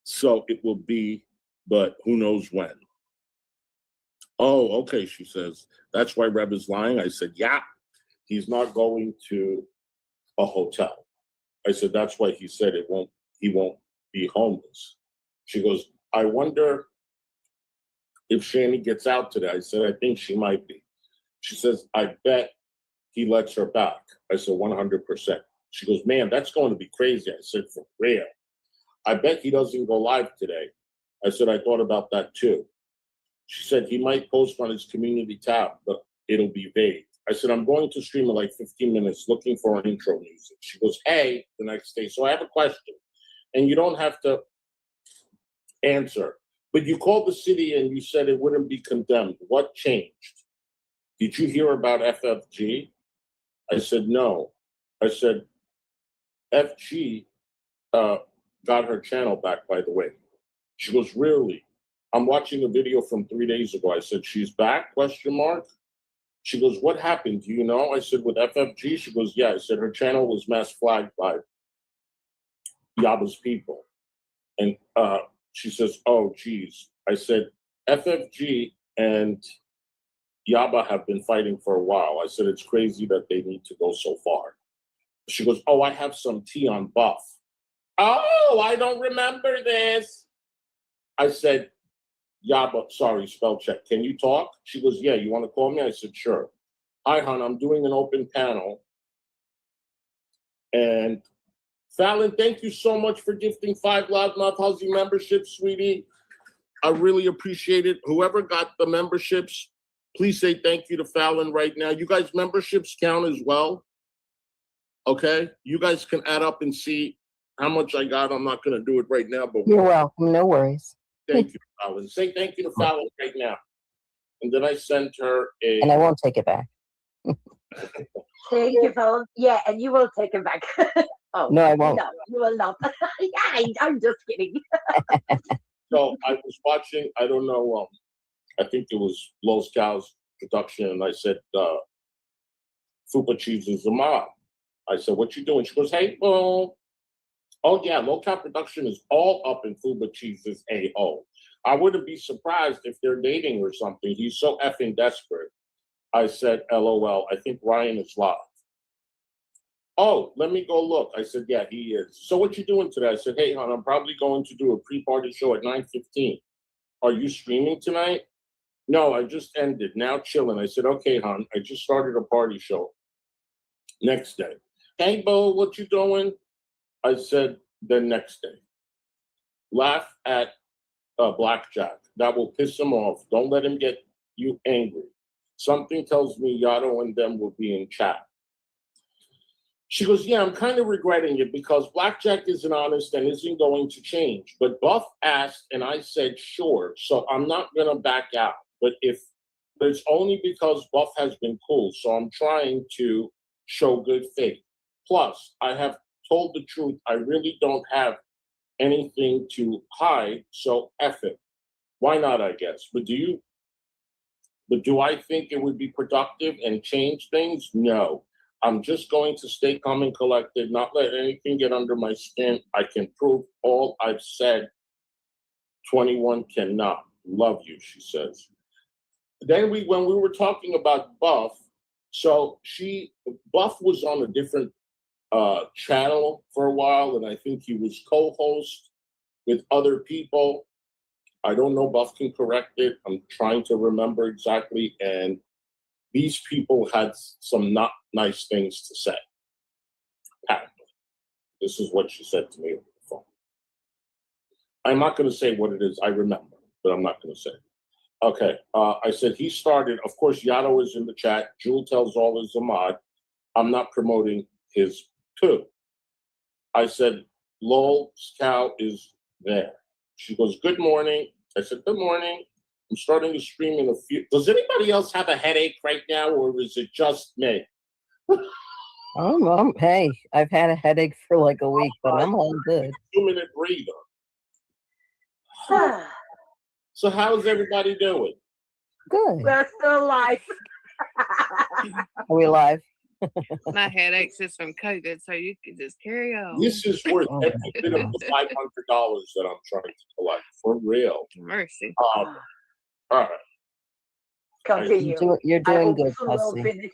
So it will be, but who knows when. Oh, okay, she says. That's why Reb is lying. I said, yeah, he's not going to a hotel. I said, that's why he said he won't be homeless. She goes, I wonder if Shani gets out today. I said, I think she might be. She says, I bet he lets her back. I said, 100%. She goes, man, that's going to be crazy. I said, for real. I bet he doesn't go live today. I said, I thought about that too. She said, he might post on his community tab, but it'll be vague. I said, I'm going to stream in like 15 minutes looking for an intro music. She goes, hey, the next day. So I have a question. And you don't have to answer. But you called the city and you said it wouldn't be condemned. What changed? Did you hear about FFG? I said, no. I said, FG got her channel back, by the way. She goes, really? I'm watching a video from 3 days ago. I said, she's back, question mark? She goes, what happened? Do you know? I said, with FFG? She goes, yeah. I said, her channel was mass flagged by Yaba's people. And she says, oh, geez. I said, FFG and Yaba have been fighting for a while. I said, it's crazy that they need to go so far. She goes, oh, I have some tea on Buff. Oh, I don't remember this. I said, Yaba, sorry, spell check. Can you talk? She goes, yeah, you want to call me? I said, sure. Hi, hon, I'm doing an open panel. And Fallon, thank you so much for gifting 5 Loudmouth Huzzy memberships, sweetie. I really appreciate it. Whoever got the memberships, please say thank you to Fallon right now. You guys, memberships count as well. Okay? You guys can add up and see how much I got. I'm not going to do it right now, but You're welcome. No worries. thank you, Fallon. Say thank you to Fallon right now. And then I sent her a... And I won't take it back. Thank you, Paul. Yeah, and you will take it back. Oh, No, I won't. No, you will not. Yeah, I'm just kidding. So I was watching, I don't know, I think it was Los Cow's production, and I said, Fupa Cheese is a mom. I said, what you doing? She goes, hey, well, oh yeah, Low Cow production is all up in Fupa Cheese's a-hole. I wouldn't be surprised if they're dating or something. He's so effing desperate. I said, LOL, I think Ryan is live. Oh, let me go look. I said, yeah, he is. So what you doing today? I said, hey, hon, I'm probably going to do a pre-party show at 9:15. Are you streaming tonight? No, I just ended. Now chilling. I said, okay, hon, I just started a party show. Next day. Hey, Bo, what you doing? I said, the next day. Laugh at Blackjack. That will piss him off. Don't let him get you angry. Something tells me Yato and them will be in chat. She goes, yeah, I'm kind of regretting it because Blackjack isn't honest and isn't going to change. But Buff asked, and I said, sure. So I'm not going to back out. But it's only because Buff has been cool. So I'm trying to show good faith. Plus, I have told the truth. I really don't have anything to hide. So F it. Why not, I guess? But do I think it would be productive and change things? No. I'm just going to stay calm and collected, not let anything get under my skin. I can prove all I've said. 21 cannot. Love you, she says. Then when we were talking about Buff, so Buff was on a different channel for a while, and I think he was co-host with other people. I don't know, Buff can correct it. I'm trying to remember exactly, and these people had some not nice things to say. Apparently. This is what she said to me over the phone. I'm not going to say what it is. I remember, but I'm not going to say it. Okay. I said he started. Of course, Yato is in the chat. Jewel tells all is a mod. I'm not promoting his too. I said, Lol's cow is there. She goes, good morning. I said, good morning. I'm starting to stream in a few. Does anybody else have a headache right now, or is it just me? Hey, I've had a headache for like a week, but I'm all good. 2-minute breather. So how's everybody doing? Good. We're still alive. Are we live? My headaches is from COVID, so you can just carry on. This is worth every bit of the $500 that I'm trying to collect, for real. Mercy. All right. Continue. You're I doing hope good, soon we'll Pussy. finish.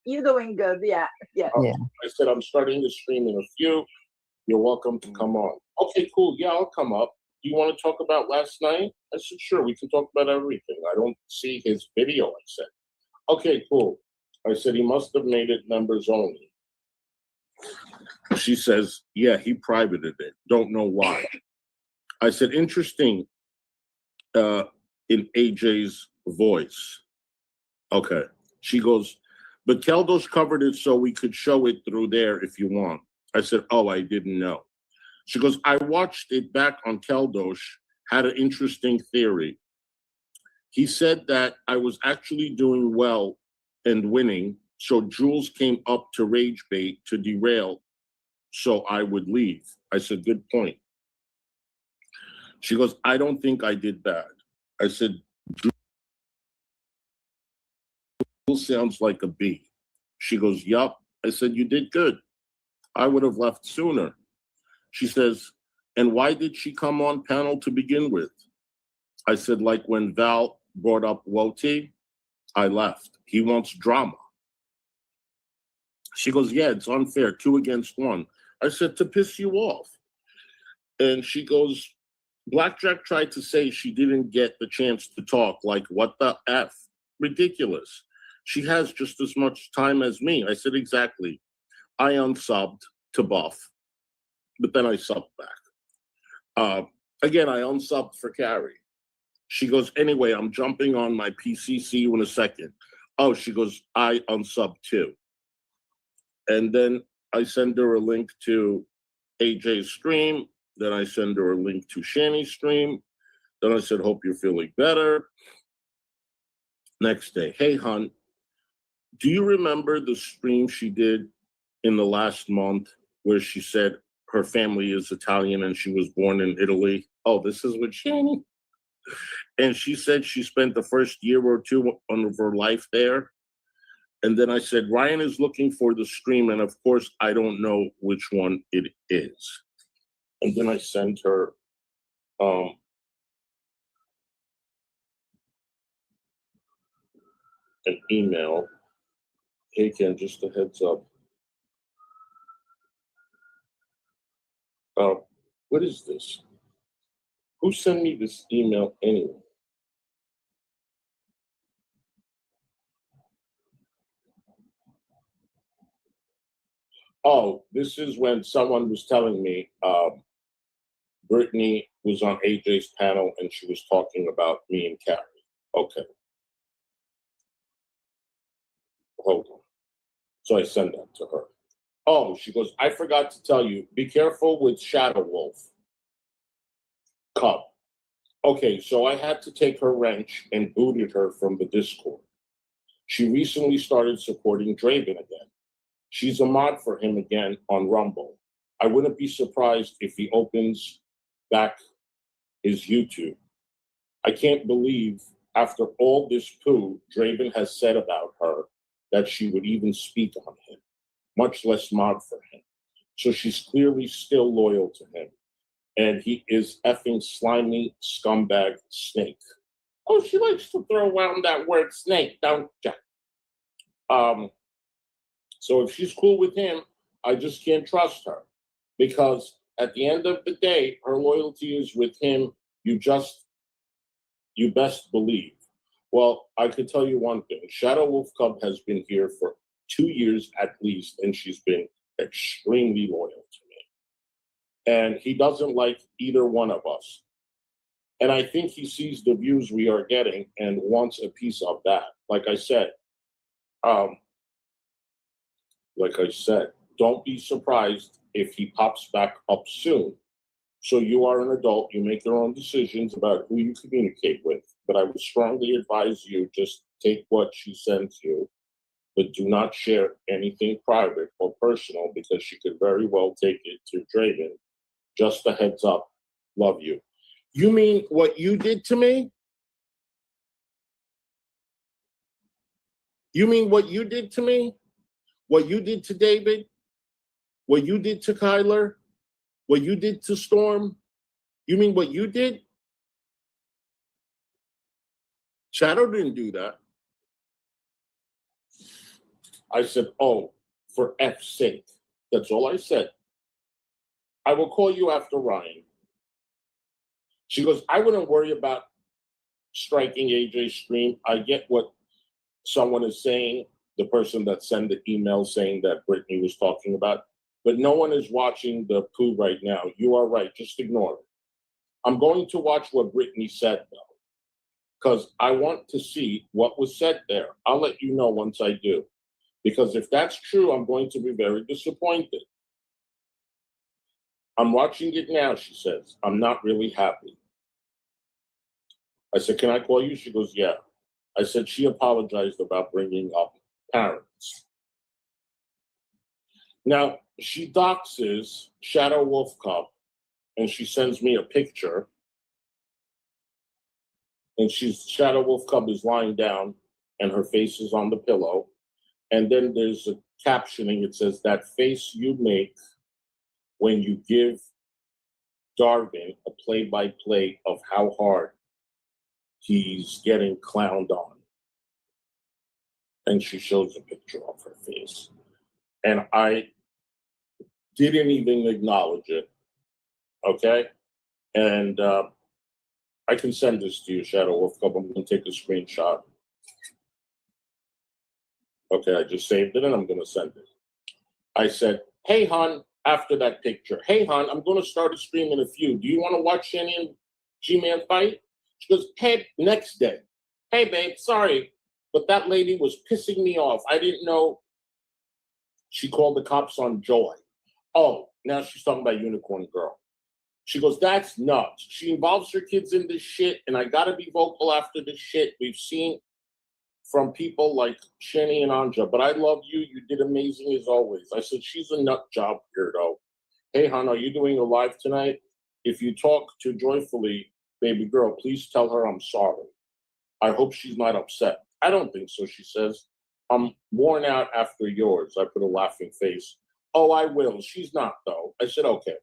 You're doing good. Yeah. Yeah. I said, I'm starting to stream in a few. You're welcome to come on. Okay, cool. Yeah, I'll come up. Do you want to talk about last night? I said, sure, we can talk about everything. I don't see his video, I said. Okay, cool. I said, he must have made it members only. She says, yeah, he privated it. Don't know why. I said, interesting in AJ's voice. Okay. She goes, but Keldosh covered it so we could show it through there if you want. I said, oh, I didn't know. She goes, I watched it back on Keldosh, had an interesting theory. He said that I was actually doing well and winning, so Jules came up to rage bait to derail, so I would leave. I said, good point. She goes, I don't think I did bad. I said, Jules sounds like a B. She goes, yup. I said, you did good. I would have left sooner. She says, and why did she come on panel to begin with? I said, like when Val brought up Woti, I left. He wants drama. She goes, yeah, it's unfair, 2 against 1. I said, to piss you off. And she goes, Blackjack tried to say she didn't get the chance to talk, like, what the F? Ridiculous. She has just as much time as me. I said, exactly. I unsubbed to Buff, but then I subbed back. Again, I unsubbed for Carrie. She goes, anyway, I'm jumping on my PC. See you in a second. Oh, she goes, I unsubbed too. And then I send her a link to AJ's stream. Then I send her a link to Shani's stream. Then I said, hope you're feeling better. Next day, hey, hon, do you remember the stream she did in the last month where she said her family is Italian and she was born in Italy? Oh, this is with Shani. And she said she spent the first year or two of her life there. And then I said, Ryan is looking for the stream. And of course, I don't know which one it is. And then I sent her an email. Hey, Ken, just a heads up. What is this? Who sent me this email anyway? Oh, this is when someone was telling me Brittany was on AJ's panel and she was talking about me and Carrie. Okay. Hold on. So I send that to her. Oh, she goes, I forgot to tell you, be careful with Shadow Wolf Cub. Okay, so I had to take her wrench and booted her from the Discord. She recently started supporting Draven again. She's a mod for him again on Rumble. I wouldn't be surprised if he opens back his YouTube. I can't believe after all this poo Draven has said about her that she would even speak on him, much less mod for him. So she's clearly still loyal to him. And he is effing slimy scumbag snake. Oh, she likes to throw around that word snake, don't you? So if she's cool with him, I just can't trust her. Because at the end of the day, her loyalty is with him. You best believe. Well, I could tell you one thing. Shadow Wolf Cub has been here for 2 years at least, and she's been extremely loyal to me. And he doesn't like either one of us. And I think he sees the views we are getting and wants a piece of that. Like I said, don't be surprised if he pops back up soon. So you are an adult, you make your own decisions about who you communicate with. But I would strongly advise you just take what she sends you, but do not share anything private or personal because she could very well take it to Draven. Just a heads up. Love you. You mean what you did to me? You mean what you did to me? What you did to David? What you did to Kyler? What you did to Storm? You mean what you did? Shadow didn't do that. I said, oh, for F's sake. That's all I said. I will call you after Ryan. She goes, I wouldn't worry about striking AJ's stream. I get what someone is saying, the person that sent the email saying that Brittany was talking about, but no one is watching the poo right now. You are right. Just ignore it. I'm going to watch what Brittany said, though, because I want to see what was said there. I'll let you know once I do, because if that's true, I'm going to be very disappointed. I'm watching it now, she says. I'm not really happy. I said, can I call you? She goes, yeah. I said, she apologized about bringing up parents. Now, she doxes Shadow Wolf Cup, and she sends me a picture. And Shadow Wolf Cub is lying down, and her face is on the pillow. And then there's a captioning. It says, that face you make when you give Darwin a play-by-play of how hard he's getting clowned on. And she shows a picture of her face. And I didn't even acknowledge it, okay? And I can send this to you, Shadow Wolf Club. I'm going to take a screenshot. Okay, I just saved it, and I'm going to send it. I said, hey, hon, after that picture, hey, hon, I'm going to start a stream in a few. Do you want to watch Shanny and G-Man fight? She goes, hey, next day. Hey, babe, sorry, but that lady was pissing me off. I didn't know. She called the cops on Joy. Oh, now she's talking about Unicorn Girl. She goes, that's nuts. She involves her kids in this shit, and I got to be vocal after this shit. We've seen from people like Shani and Anja, but I love you. You did amazing as always. I said, she's a nut job weirdo. Hey, hon, are you doing a live tonight? If you talk to Joyfully, baby girl, please tell her I'm sorry. I hope she's not upset. I don't think so, she says. I'm worn out after yours. I put a laughing face. Oh, I will. She's not, though. I said, okay.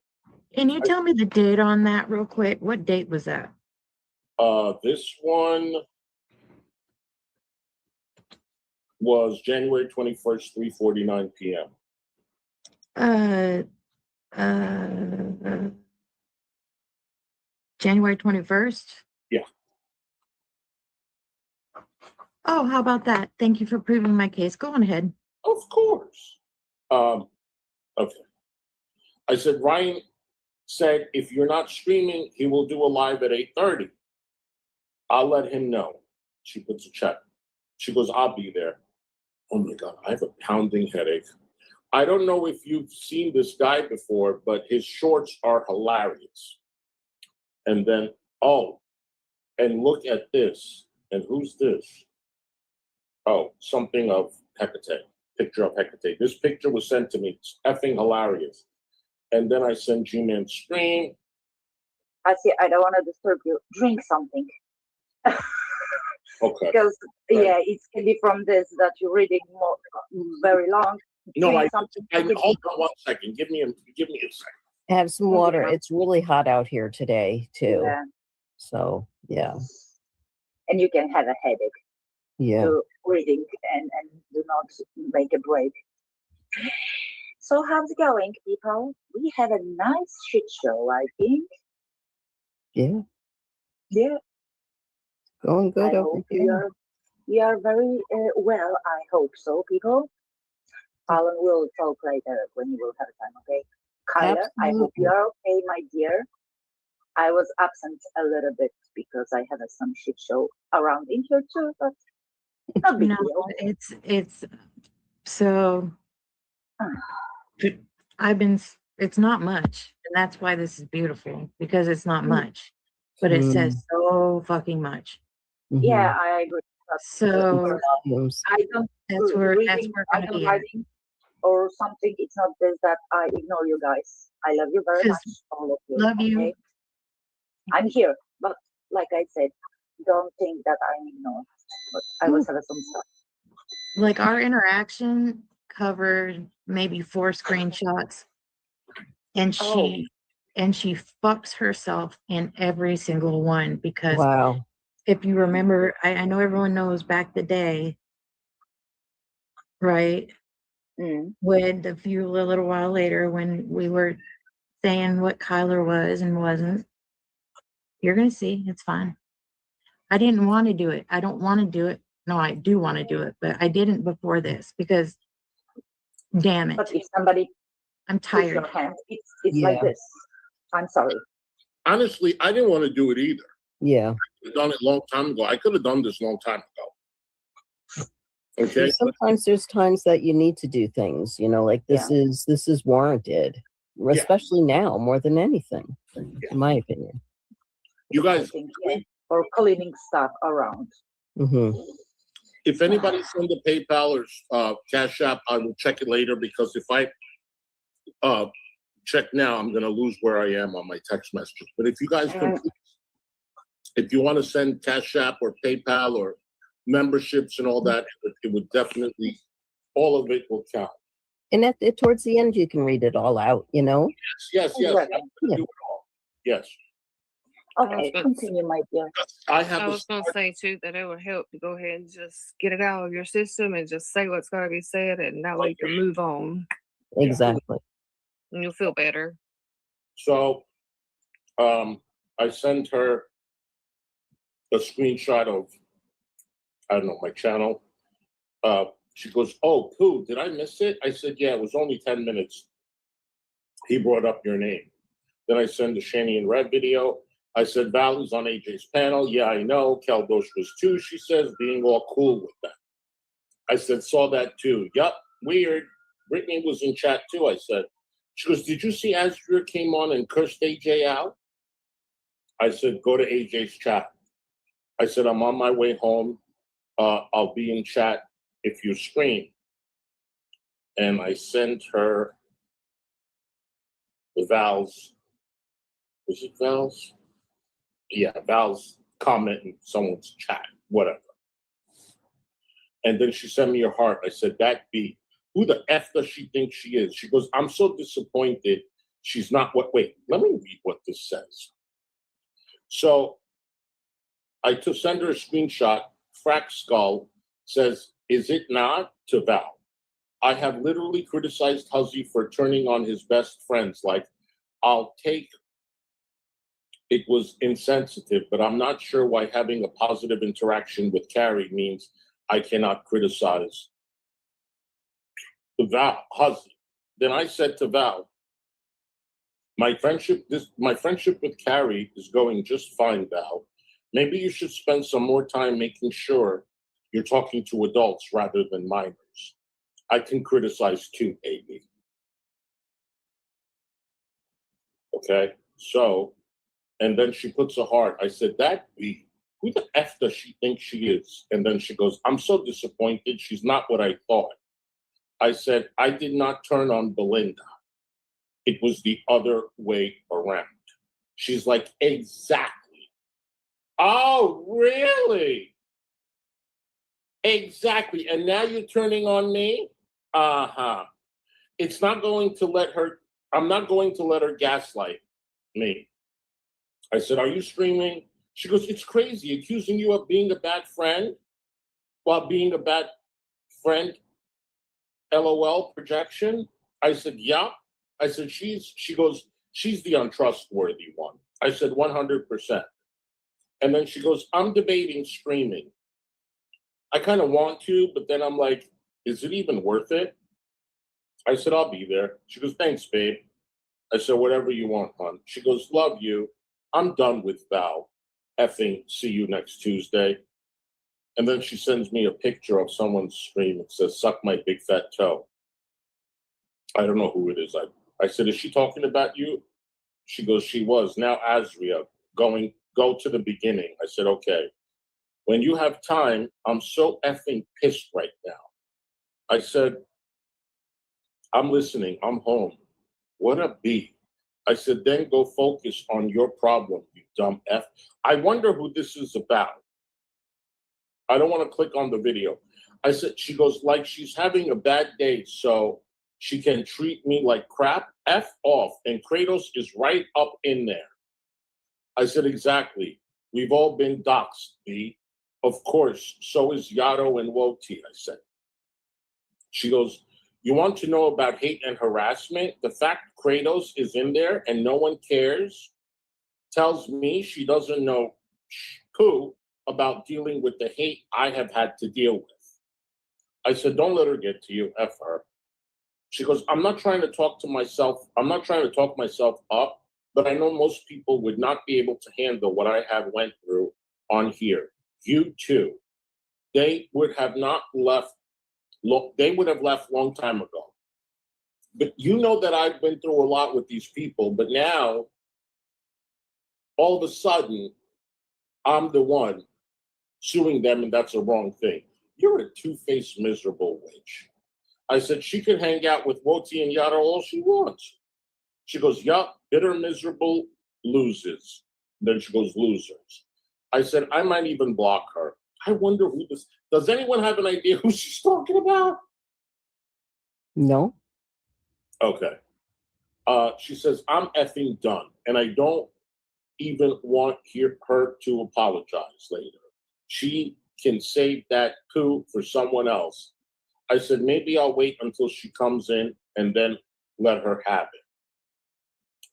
Can you tell me the date on that real quick? What date was that? This one was January 21st, 3:49 p.m. January 21st? Yeah. Oh, how about that? Thank you for proving my case. Go on ahead. Of course. Okay. I said, Ryan said, if you're not streaming, he will do a live at 8:30. I'll let him know. She puts a check. She goes, I'll be there. Oh my God, I have a pounding headache. I don't know if you've seen this guy before, but his shorts are hilarious. And then, oh, and look at this. And who's this? Oh, something of Hecate. Picture of Hecate. This picture was sent to me. It's effing hilarious. And then I send G-Man screen. I see. I don't want to disturb you. Drink something. Okay. Because yeah, it can be from this that you're reading more, very long. No, Drink I something. hold on 1 second. Give me a second. Have some water. It's really hot out here today too. Yeah. So yeah. And you can have a headache. Yeah. To reading and do not make a break. So how's it going, people? We had a nice shit show, I think. Yeah. Yeah. Going good I over hope here. we are very well. I hope so, people. Alan will talk later when you will have time, okay? Kyla, I hope you are okay, my dear. I was absent a little bit because I had some shit show around in here too, but not big deal. It's so it's not much, and that's why this is beautiful, because it's not much, but it says so fucking much. Yeah, I agree. So I don't that's where reading, we're I gonna don't be at. writing or something. It's not this that I ignore you guys. I love you very much, all of you. Love you. Okay? I'm here, but like I said, don't think that I'm ignored. But I was having some stuff. Like our interaction covered maybe 4 screenshots, and she fucks herself in every single one, because wow. If you remember, I know everyone knows back the day, right? When a little while later, when we were saying what Kyler was and wasn't, you're gonna see, it's fine. I didn't want to do it. I don't want to do it. No, I do want to do it, but I didn't before this because, damn it. But if somebody I'm puts tired. your hand, it's like this. I'm sorry. Honestly, I didn't want to do it either. Yeah. I could have done it a long time ago. I could have done this a long time ago. Okay. Sometimes there's times that you need to do things, you know, like this is warranted, especially now more than anything, in my opinion. You guys, or cleaning stuff around. if anybody send a PayPal or Cash App, I will check it later, because if I check now, I'm going to lose where I am on my text messages. But if you guys can, if you want to send Cash App or PayPal or memberships and all that, it would definitely, all of it will count. And towards the end, you can read it all out, you know? Yes. I'm gonna do it all. Yes. Okay, continue, my dear. I was going to say, too, that it would help to go ahead and just get it out of your system and just say what's going to be said, and that way you can move on. Exactly. And you'll feel better. So I sent her a screenshot of, I don't know, my channel. She goes, "Oh, Pooh, did I miss it?" I said, "Yeah, it was only 10 minutes. He brought up your name." Then I sent the Shani and Red video. I said, "Valley's on AJ's panel." "Yeah, I know. Keldosh was too," she says, being all cool with that. I said, "Saw that too." "Yup, weird. Brittany was in chat too," I said. She goes, "Did you see Asger came on and cursed AJ out?" I said, "Go to AJ's chat." I said, "I'm on my way home. I'll be in chat if you scream." And I sent her the Val's. Was it Val's? Yeah, Val's comment in someone's chat, whatever. And then she sent me a heart. I said, "That B, who the F does she think she is?" She goes, "I'm so disappointed. She's not what." Wait, let me read what this says. So I send her a screenshot. Frack Skull says, "Is it not?" to Val. "I have literally criticized Huzzy for turning on his best friends. Like, I'll take it was insensitive, but I'm not sure why having a positive interaction with Carrie means I cannot criticize Val, Huzzy." Then I said to Val, my friendship with Carrie is going just fine, Val. Maybe you should spend some more time making sure you're talking to adults rather than minors. I can criticize too, Amy. Okay, so, and then she puts a heart. I said, that B, who the F does she think she is? And then she goes, I'm so disappointed. She's not what I thought. I said, I did not turn on Belinda. It was the other way around. She's like, exactly. Oh, really? Exactly. And now you're turning on me? Uh-huh. It's not going to let her, I'm not going to let her gaslight me. I said, are you streaming? She goes, it's crazy, accusing you of being a bad friend while being a bad friend. LOL projection. I said, yeah. I said, she goes, she's the untrustworthy one. I said, 100%. And then she goes, I'm debating streaming. I kind of want to, but then I'm like, is it even worth it? I said, I'll be there. She goes, thanks, babe. I said, whatever you want, hon. She goes, love you. I'm done with Val. Effing see you next Tuesday. And then she sends me a picture of someone's stream. It says, suck my big fat toe. I don't know who it is. I said, is she talking about you? She goes, she was. Now, Azria, go to the beginning. I said, okay. When you have time, I'm so effing pissed right now. I said, I'm listening. I'm home. What a B. I said, then go focus on your problem, you dumb F. I wonder who this is about. I don't want to click on the video. I said, she goes, like she's having a bad day, so she can treat me like crap. F off. And Kratos is right up in there. I said, exactly. We've all been doxxed, B. Of course, so is Yato and Woti, I said. She goes, you want to know about hate and harassment? The fact Kratos is in there and no one cares tells me she doesn't know poo about dealing with the hate I have had to deal with. I said, don't let her get to you, F her. She goes, I'm not trying to talk myself up, but I know most people would not be able to handle what I have went through on here. You too. They would have left long time ago. But you know that I've been through a lot with these people, but now, all of a sudden, I'm the one suing them, and that's a wrong thing. You're a two-faced, miserable witch. I said, she can hang out with Woti and Yato all she wants. She goes, yup, bitter, miserable, loses. Then she goes, losers. I said, I might even block her. I wonder who this, does anyone have an idea who she's talking about? No. Okay. She says, I'm effing done. And I don't even want her to apologize later. She can save that poo for someone else. I said, maybe I'll wait until she comes in and then let her have it.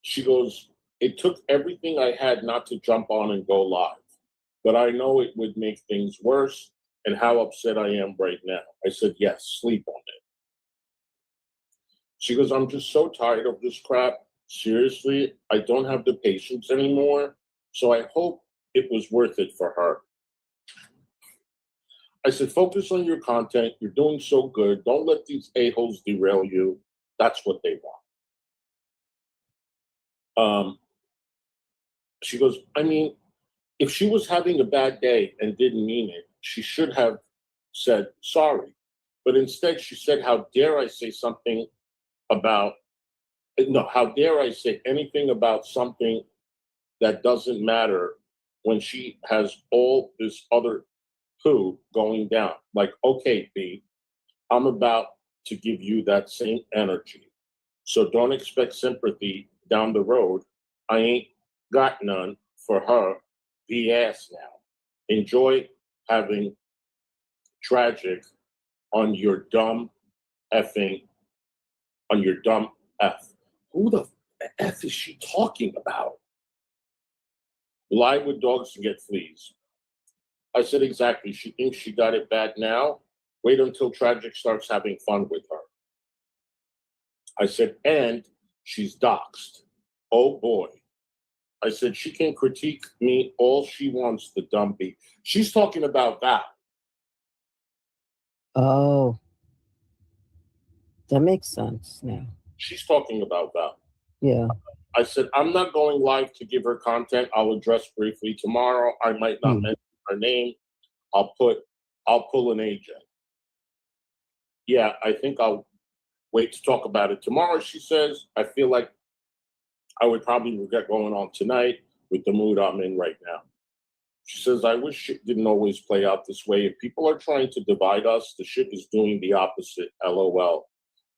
She goes, it took everything I had not to jump on and go live, but I know it would make things worse and how upset I am right now. I said, yes, sleep on it. She goes, I'm just so tired of this crap. Seriously, I don't have the patience anymore. So I hope it was worth it for her. I said, focus on your content. You're doing so good. Don't let these a-holes derail you. That's what they want. She goes, I mean, if she was having a bad day and didn't mean it, she should have said sorry. But instead, she said, how dare I say something about, no, how dare I say anything about something that doesn't matter when she has all this other poo going down. Like, okay, B, I'm about to give you that same energy. So don't expect sympathy down the road. I ain't got none for her. BS now. Enjoy having tragic on your dumb effing, on your dumb F. Who the F is she talking about? Lie with dogs to get fleas. I said, exactly. She thinks she got it bad now. Wait until Tragic starts having fun with her. I said, and she's doxxed. Oh boy. I said, she can critique me all she wants, the dumpy. She's talking about that. Oh. That makes sense now. She's talking about Val. Yeah. I said, I'm not going live to give her content. I'll address briefly tomorrow. I might not mention her name. I'll pull an agent. Yeah, I think I'll wait to talk about it tomorrow, she says. I feel like I would probably regret going on tonight with the mood I'm in right now. She says, I wish shit didn't always play out this way. If people are trying to divide us, the shit is doing the opposite. LOL.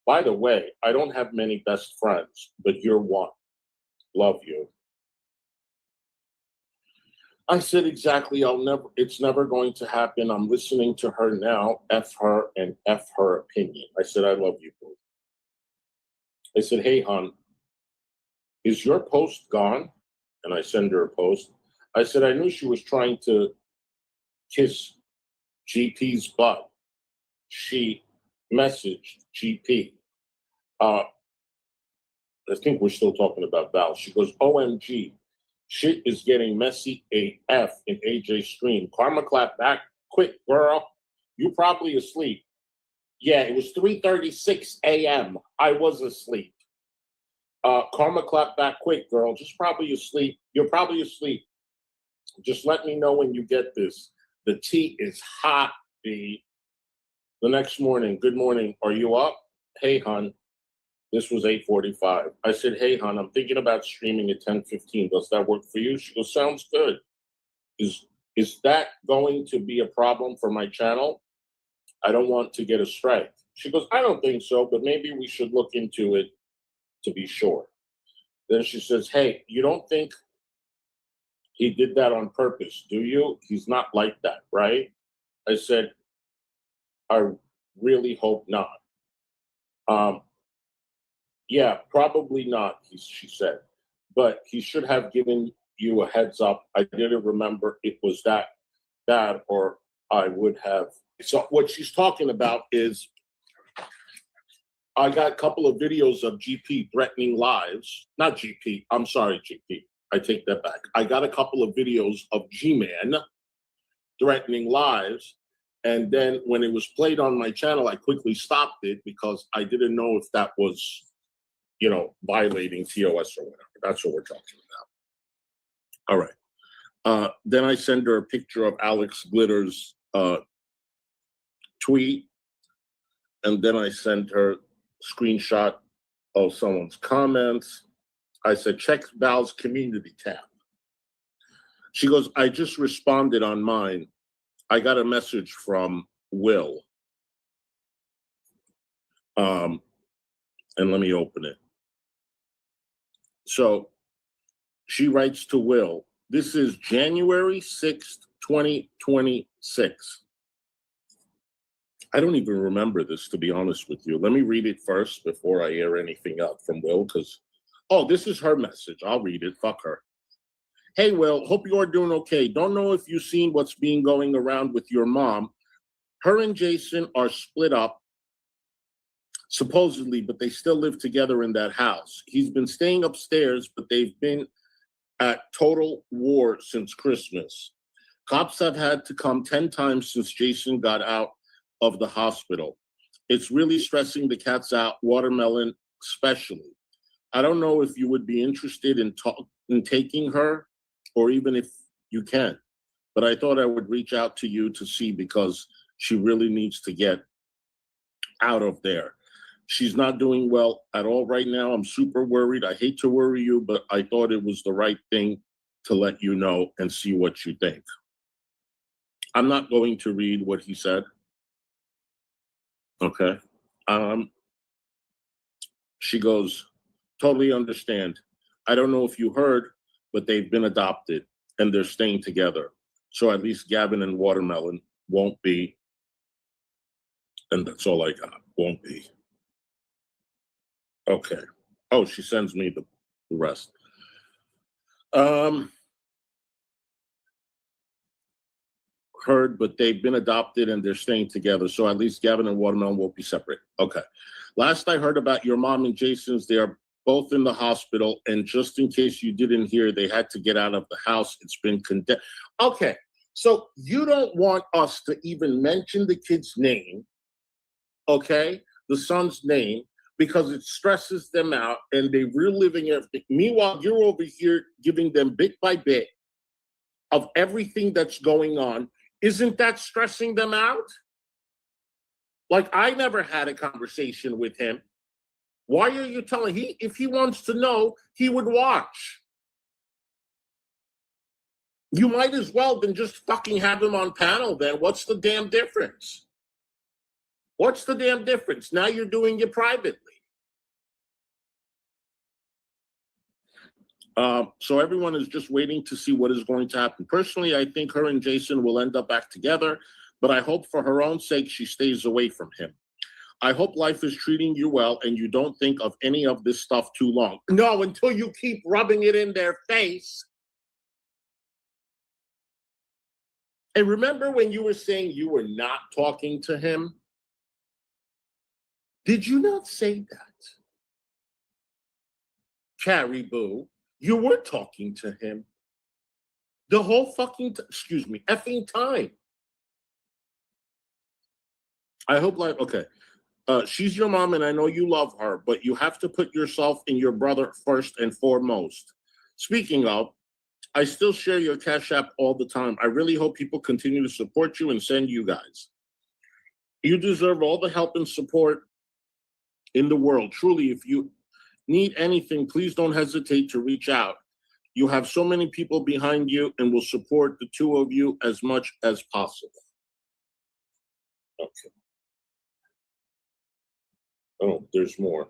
By the way, I don't have many best friends, but you're one. Love you. I said, exactly. It's never going to happen. I'm listening to her now. F her and F her opinion. I said, I love you, boo. I said, hey, hon, is your post gone? And I send her a post. I said, I knew she was trying to kiss GP's butt. She messaged GP. I think we're still talking about Val. She goes, OMG, shit is getting messy AF in AJ stream. Karma clap back quick, girl. You probably asleep. Yeah, it was 3:36 a.m. I was asleep. Karma clap back quick, girl. Just probably asleep. You're probably asleep. Just let me know when you get this. The tea is hot, B. The next morning, good morning. Are you up? Hey, hon. This was 8:45. I said, hey, hon, I'm thinking about streaming at 10:15. Does that work for you? She goes, sounds good. Is that going to be a problem for my channel? I don't want to get a strike. She goes, I don't think so, but maybe we should look into it to be sure. Then she says, hey, you don't think he did that on purpose, do you? He's not like that, right? I said, I really hope not. Yeah, probably not, she said. But he should have given you a heads up. I didn't remember it was that bad, or I would have. So what she's talking about is I got a couple of videos of GP threatening lives. Not GP. I'm sorry, GP. I take that back. I got a couple of videos of G-Man threatening lives. And then when it was played on my channel, I quickly stopped it because I didn't know if that was, violating TOS or whatever. That's what we're talking about. All right. Then I send her a picture of Alex Glitter's tweet. And then I sent her a screenshot of someone's comments. I said, check Val's community tab. She goes, I just responded on mine. I got a message from Will. And let me open it. So she writes to Will. This is January 6th, 2026. I don't even remember this, to be honest with you. Let me read it first before I air anything up from Will, because, this is her message. I'll read it. Fuck her. Hey, Will, hope you are doing okay. Don't know if you've seen what's been going around with your mom. Her and Jason are split up, supposedly, but they still live together in that house. He's been staying upstairs, but they've been at total war since Christmas. Cops have had to come 10 times since Jason got out of the hospital. It's really stressing the cats out, Watermelon especially. I don't know if you would be interested in taking her, or even if you can, but I thought I would reach out to you to see, because she really needs to get out of there. She's not doing well at all right now. I'm super worried. I hate to worry you, but I thought it was the right thing to let you know and see what you think. I'm not going to read what he said. Okay. She goes, totally understand. I don't know if you heard, but they've been adopted and they're staying together. So at least Gavin and Watermelon won't be. And that's all I got. Won't be. Okay. Oh, she sends me the rest. Heard, but they've been adopted and they're staying together. So at least Gavin and Watermelon won't be separate. Okay. Last I heard about your mom and Jason's, they are both in the hospital. And just in case you didn't hear, they had to get out of the house. It's been condemned. Okay. So you don't want us to even mention the kid's name. Okay. the son's name because it stresses them out and they're reliving everything. Meanwhile, you're over here giving them bit by bit of everything that's going on. Isn't that stressing them out? Like, I never had a conversation with him. Why are you telling him? If he wants to know, he would watch. You might as well then just fucking have him on panel then. What's the damn difference? What's the damn difference? Now you're doing it privately. So everyone is just waiting to see what is going to happen. Personally, I think her and Jason will end up back together, but I hope for her own sake she stays away from him. I hope life is treating you well and you don't think of any of this stuff too long. No, until you keep rubbing it in their face. And remember when you were saying you were not talking to him? Did you not say that? Carrie Boo, you were talking to him the whole fucking, effing time. I hope like, okay. She's your mom and I know you love her, but you have to put yourself and your brother first and foremost. Speaking of, I still share your Cash App all the time. I really hope people continue to support you and send you guys. You deserve all the help and support in the world. Truly, if you need anything, please don't hesitate to reach out. You have so many people behind you and will support the two of you as much as possible. Okay. Oh, there's more.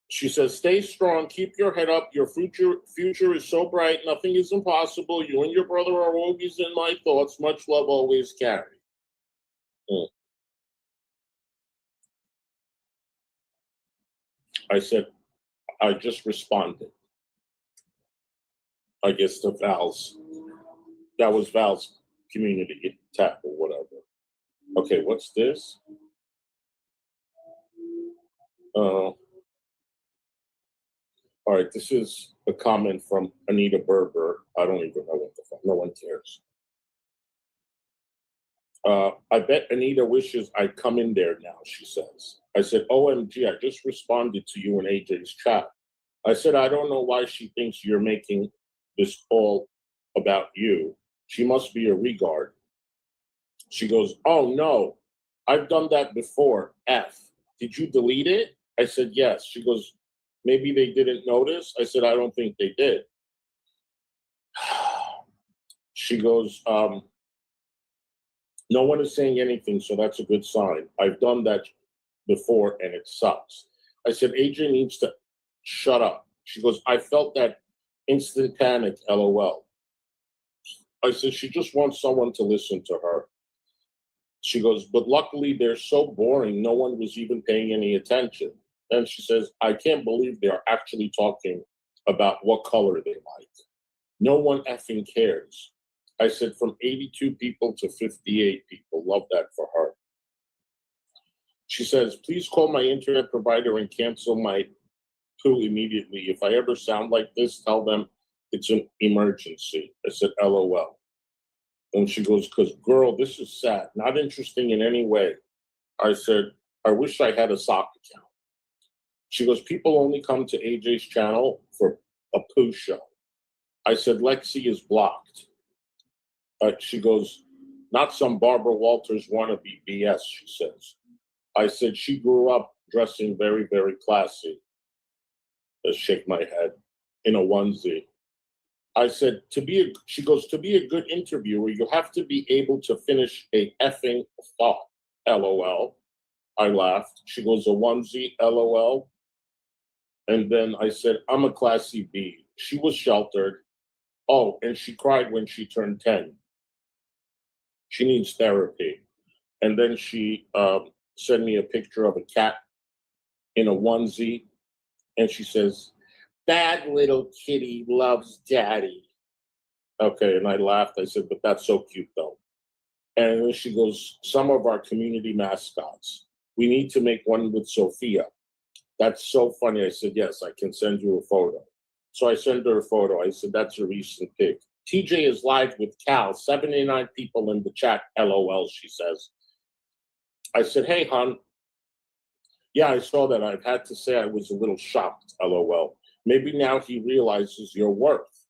She says, stay strong, keep your head up. Your future is so bright, nothing is impossible. You and your brother are always in my thoughts. Much love, always, Carrie. I said, I just responded. I guess to Val's. That was Val's community tap or whatever. Okay, what's this? All right, this is a comment from Anita Berber. I don't even know what the fuck. No one cares. I bet Anita wishes I'd come in there now, she says. I said, OMG, I just responded to you in AJ's chat. I said, I don't know why she thinks you're making this all about you. She must be a regard. She goes, oh no, I've done that before, F. Did you delete it? I said, yes. She goes, maybe they didn't notice. I said, I don't think they did. She goes, no one is saying anything, so that's a good sign. I've done that before and it sucks. I said, AJ needs to shut up. She goes, I felt that instant panic, LOL. I said, she just wants someone to listen to her. She goes, but luckily they're so boring, no one was even paying any attention. And she says, I can't believe they are actually talking about what color they like. No one effing cares. I said, from 82 people to 58 people. Love that for her. She says, please call my internet provider and cancel my poo immediately. If I ever sound like this, tell them it's an emergency. I said, LOL. And she goes, because girl, this is sad. Not interesting in any way. I said, I wish I had a sock account. She goes, people only come to AJ's channel for a poo show. I said, Lexi is blocked. She goes, not some Barbara Walters wannabe BS, she says. I said, she grew up dressing very, very classy. I shake my head in a onesie. I said, she goes, to be a good interviewer, you have to be able to finish a effing thought, LOL. I laughed. She goes, a onesie, LOL. And then I said, I'm a classy B. She was sheltered. Oh, and she cried when she turned 10. She needs therapy. And then she sent me a picture of a cat in a onesie. And she says, bad little kitty loves daddy. Okay, and I laughed. I said, but that's so cute, though. And then she goes, some of our community mascots. We need to make one with Sophia. That's so funny. I said, yes, I can send you a photo. So I sent her a photo. I said, that's a recent pic. TJ is live with Cal. 79 people in the chat. LOL, she says. I said, hey, hon. Yeah, I saw that. I've had to say I was a little shocked. LOL. Maybe now he realizes your worth.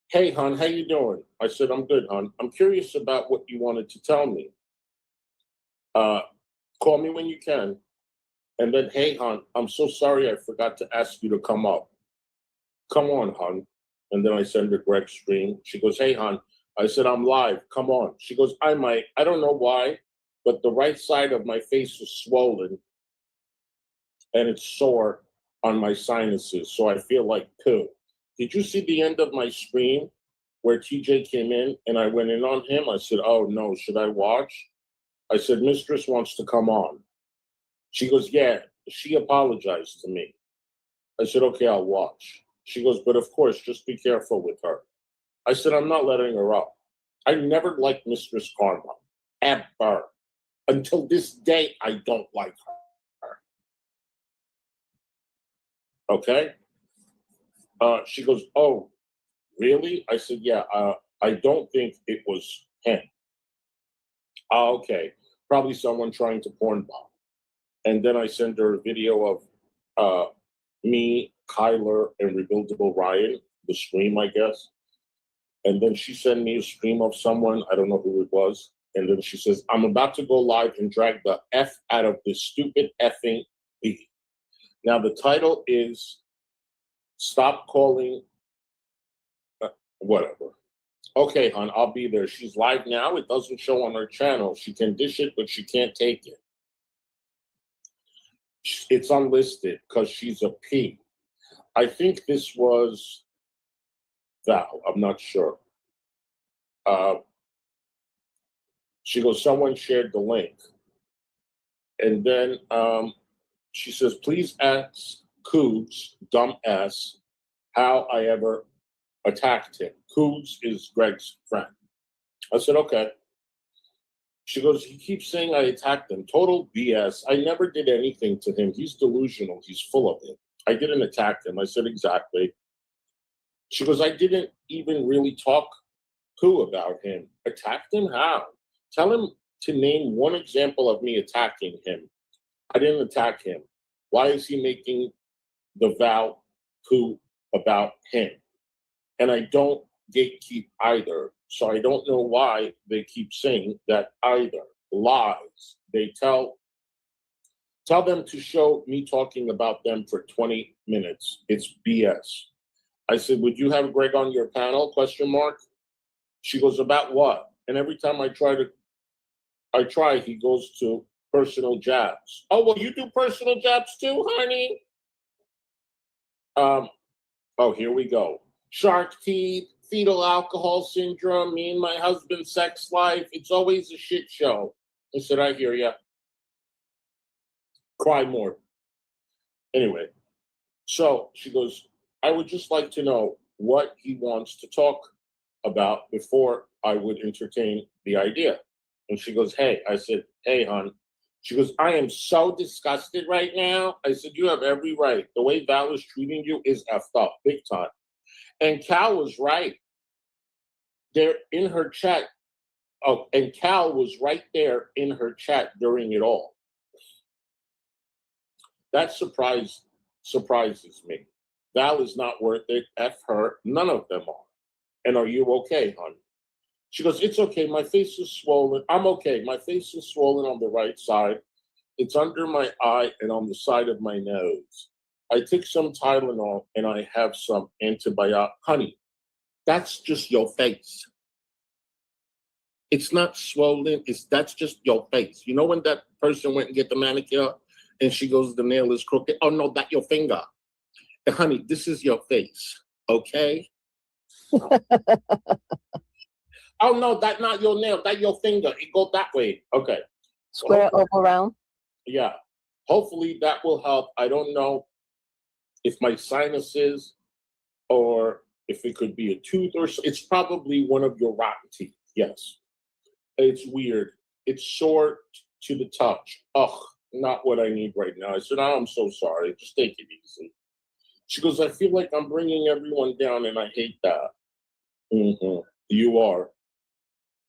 Hey, hon, how you doing? I said, I'm good, hon. I'm curious about what you wanted to tell me. Call me when you can. And then, hey, hon, I'm so sorry I forgot to ask you to come up. Come on, hon. And then I send her Greg's stream. She goes, hey, hon. I said, I'm live. Come on. She goes, I might. I don't know why, but the right side of my face is swollen and it's sore on my sinuses, so I feel like poo. Did you see the end of my stream where TJ came in and I went in on him? I said, oh, no, should I watch? I said, Mistress wants to come on. She goes, yeah, she apologized to me. I said, okay, I'll watch. She goes, but of course, just be careful with her. I said, I'm not letting her up. I never liked Mistress Karma, ever. Until this day, I don't like her. Okay? She goes, oh, really? I said, yeah, I don't think it was him. Okay, probably someone trying to porn bomb. And then I sent her a video of me, Kyler, and Rebuildable Ryan, the stream, I guess. And then she sent me a stream of someone, I don't know who it was. And then she says, I'm about to go live and drag the F out of this stupid effing B. Now the title is Stop Calling, whatever. Okay, hon, I'll be there. She's live now. It doesn't show on her channel. She can dish it, but she can't take it. It's unlisted because she's a P. I think this was Val. I'm not sure. She goes, someone shared the link. And then she says, please ask Coogs, dumb ass, how I ever attacked him. Coogs is Greg's friend. I said, okay. She goes, he keeps saying I attacked him. Total BS. I never did anything to him. He's delusional. He's full of it. I didn't attack him. I said, exactly. She goes, I didn't even really talk poo about him. Attacked him? How? Tell him to name one example of me attacking him. I didn't attack him. Why is he making the vow poo about him? And I don't gatekeep either. So I don't know why they keep saying that either. Lies. They tell them to show me talking about them for 20 minutes. It's BS. I said, would you have Greg on your panel? Question mark. She goes, about what? And every time I try, he goes to personal jabs. Oh, well, you do personal jabs too, honey? Oh, here we go. Shark teeth, fetal alcohol syndrome, me and my husband's sex life. It's always a shit show. I said, I hear ya. Cry more. Anyway, so she goes, I would just like to know what he wants to talk about before I would entertain the idea. And she goes, hey. I said, hey, hon. She goes, I am so disgusted right now. I said, you have every right. The way Val is treating you is effed up, big time. And Cal was right. They're in her chat. Oh, and Cal was right there in her chat during it all. That surprises me. Val is not worth it. F her. None of them are. And are you okay, hon? She goes, it's okay. My face is swollen. I'm okay. My face is swollen on the right side. It's under my eye and on the side of my nose. I took some Tylenol and I have some antibiotic. Honey, that's just your face. It's not swollen. That's just your face. You know when that person went and get the manicure and she goes, the nail is crooked? Oh, no, that's your finger. And honey, this is your face, okay? Oh, no, that's not your nail. That's your finger. It goes that way. Okay. Square, oval, round? Yeah. Hopefully that will help. I don't know if my sinuses or if it could be a tooth or so. It's probably one of your rotten teeth. Yes. It's weird. It's sore to the touch. Ugh, not what I need right now. I said, oh, I'm so sorry. Just take it easy. She goes, I feel like I'm bringing everyone down, and I hate that. You are.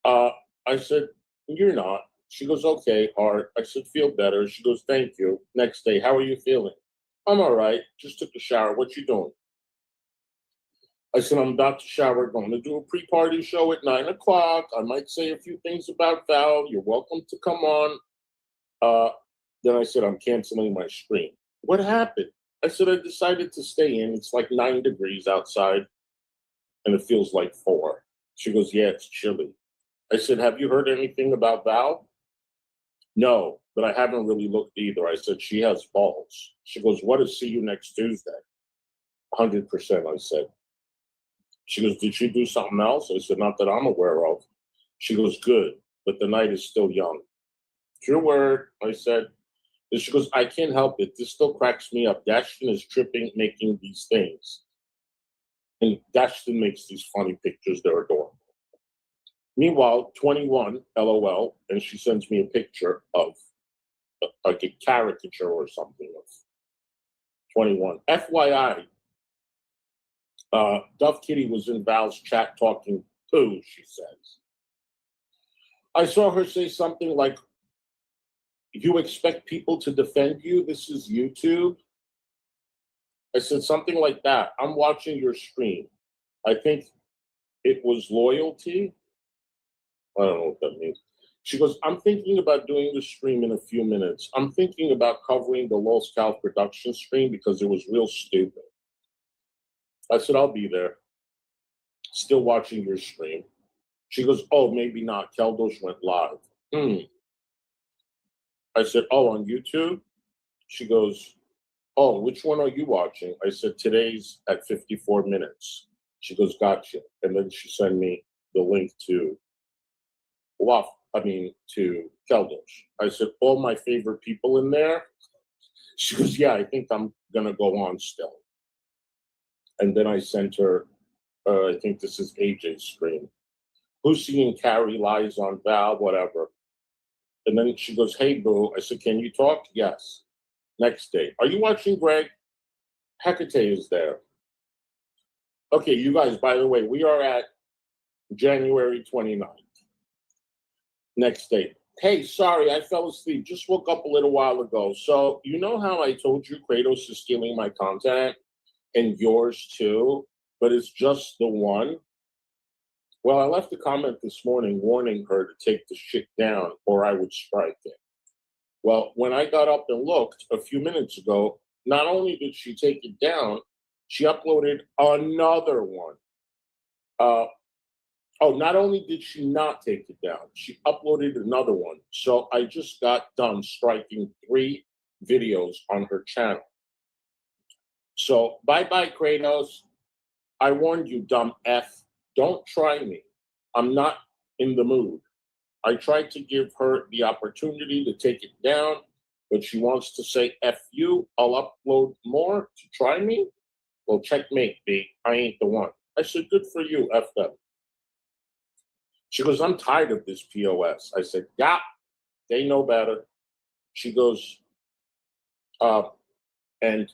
I said, you're not. She goes, okay, Art. I said, feel better. She goes, thank you. Next day, how are you feeling? I'm all right. Just took a shower. What you doing? I said, I'm about to shower, going to do a pre-party show at 9 o'clock. I might say a few things about Val. You're welcome to come on. Then I said, I'm canceling my stream. What happened? I said, I decided to stay in. It's like 9 degrees outside, and it feels like 4. She goes, yeah, it's chilly. I said, have you heard anything about Val? No, but I haven't really looked either. I said, she has balls. She goes, what is see you next Tuesday? 100%, I said. She goes, did she do something else? I said, not that I'm aware of. She goes, good, but the night is still young. Your word, I said. And she goes, I can't help it. This still cracks me up. Dashton is tripping, making these things. And Dashton makes these funny pictures. They're adorable. Meanwhile, 21, LOL, and she sends me a picture of like a caricature or something of 21. FYI, Duff Kitty was in Val's chat talking poo, she says. I saw her say something like, you expect people to defend you? This is YouTube? I said something like that. I'm watching your stream. I think it was loyalty. I don't know what that means. She goes, I'm thinking about doing the stream in a few minutes. I'm thinking about covering the Los Cal production stream because it was real stupid. I said, I'll be there. Still watching your stream. She goes, oh, maybe not. Keldos went live. I said, oh, on YouTube? She goes, oh, which one are you watching? I said, today's at 54 minutes. She goes, gotcha. And then she sent me the link to to Keldos. I said, all my favorite people in there? She goes, yeah, I think I'm going to go on still. And then I sent her, I think this is AJ's stream. Who's seeing Carrie lies on Val, whatever. And then she goes, hey, boo. I said, can you talk? Yes. Next day. Are you watching Greg? Hecate is there. Okay, you guys, by the way, we are at January 29th. Next day. Hey, sorry, I fell asleep. Just woke up a little while ago. So you know how I told you Kratos is stealing my content? And yours too? But it's just the one? Well, I left a comment this morning warning her to take the shit down or I would strike it. Well, when I got up and looked a few minutes ago, not only did she take it down, she uploaded another one. Not only did she not take it down, she uploaded another one. So I just got done striking 3 videos on her channel. So bye-bye, Kratos. I warned you, dumb F. Don't try me. I'm not in the mood. I tried to give her the opportunity to take it down, but she wants to say F you. I'll upload more to try me. Well, checkmate, B. I ain't the one. I said, good for you, F them. She goes, I'm tired of this POS. I said, yeah, they know better. She goes, and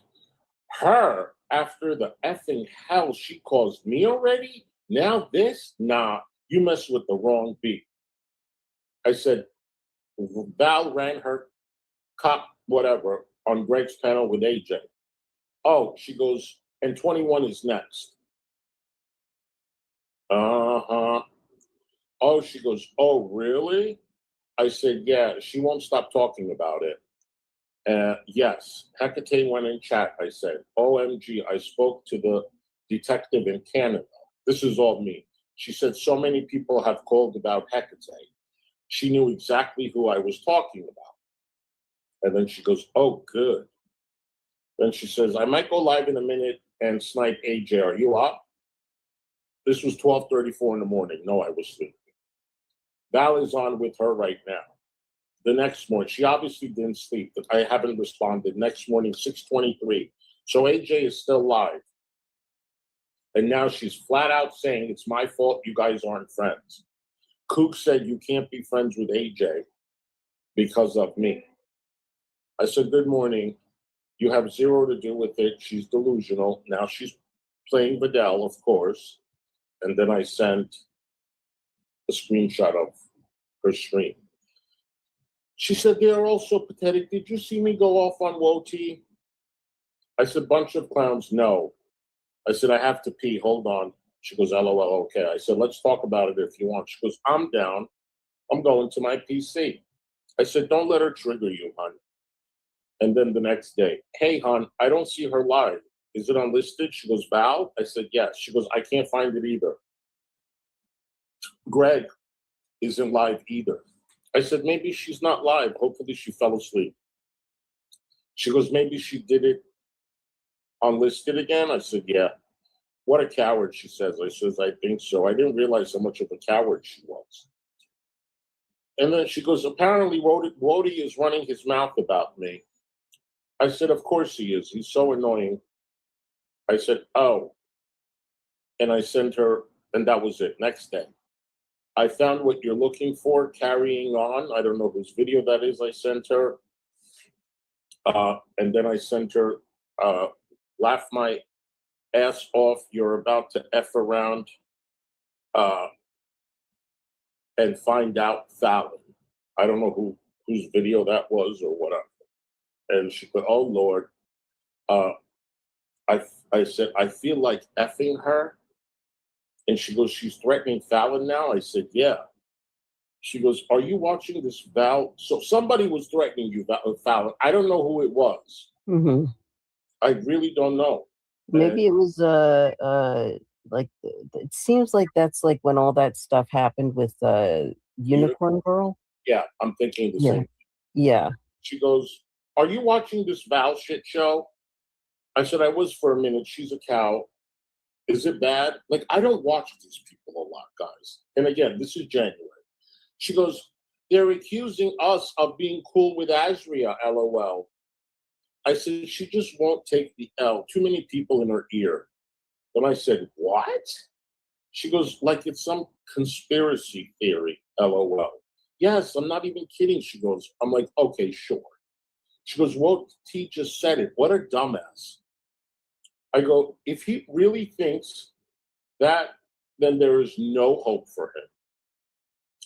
her, after the effing hell she caused me already, now this? Nah, you mess with the wrong beat. I said, Val ran her cop, whatever, on Greg's panel with AJ. Oh, she goes, and 21 is next. Uh-huh. Oh, she goes, oh, really? I said, yeah, she won't stop talking about it. Yes, Hecate went in chat, I said. OMG, I spoke to the detective in Canada. This is all me. She said, so many people have called about Hecate. She knew exactly who I was talking about. And then she goes, oh, good. Then she says, I might go live in a minute and snipe AJ. Are you up? This was 12:34 in the morning. No, I was sleeping. Val is on with her right now. The next morning, she obviously didn't sleep, but I haven't responded. Next morning, 6:23. So AJ is still live. And now she's flat out saying, it's my fault you guys aren't friends. Kook said you can't be friends with AJ because of me. I said, good morning. You have zero to do with it. She's delusional. Now she's playing Vidal, of course. And then I sent a screenshot of her stream. She said, they are also pathetic. Did you see me go off on Woti? I said, bunch of clowns, no. I said, I have to pee. Hold on. She goes, LOL, okay. I said, let's talk about it if you want. She goes, I'm down. I'm going to my PC. I said, don't let her trigger you, hon. And then the next day, hey, hon, I don't see her live. Is it unlisted? She goes, Val? I said, yes. She goes, I can't find it either. Greg isn't live either. I said, maybe she's not live. Hopefully she fell asleep. She goes, maybe she did it unlisted again. I said, yeah. What a coward, she says. I says, I think so. I didn't realize how much of a coward she was. And then she goes, apparently Woti is running his mouth about me. I said, of course he is. He's so annoying. I said, oh. And I sent her, and that was it. Next day. I found what you're looking for, carrying on. I don't know whose video that is. I sent her. And then I sent her, laugh my ass off. You're about to F around and find out Fallon. I don't know whose video that was or whatever. And she said, oh, Lord. I said, I feel like effing her. And she goes, she's threatening Fallon now? I said, yeah. She goes, are you watching this Val? So somebody was threatening you, Fallon. I don't know who it was. Mm-hmm. I really don't know. Maybe it was like it seems like that's like when all that stuff happened with Unicorn Girl. Yeah, I'm thinking the Yeah. same. Yeah. She goes, are you watching this Val shit show? I said, I was for a minute. She's a cow. Is it bad? Like, I don't watch these people a lot, guys. And again, this is January. She goes, they're accusing us of being cool with Azria, LOL. I said, she just won't take the L. Too many people in her ear. Then I said, what? She goes, like it's some conspiracy theory, LOL. Yes, I'm not even kidding. She goes, I'm like, okay, sure. She goes, well, T just said it. What a dumbass. I go, if he really thinks that, then there is no hope for him.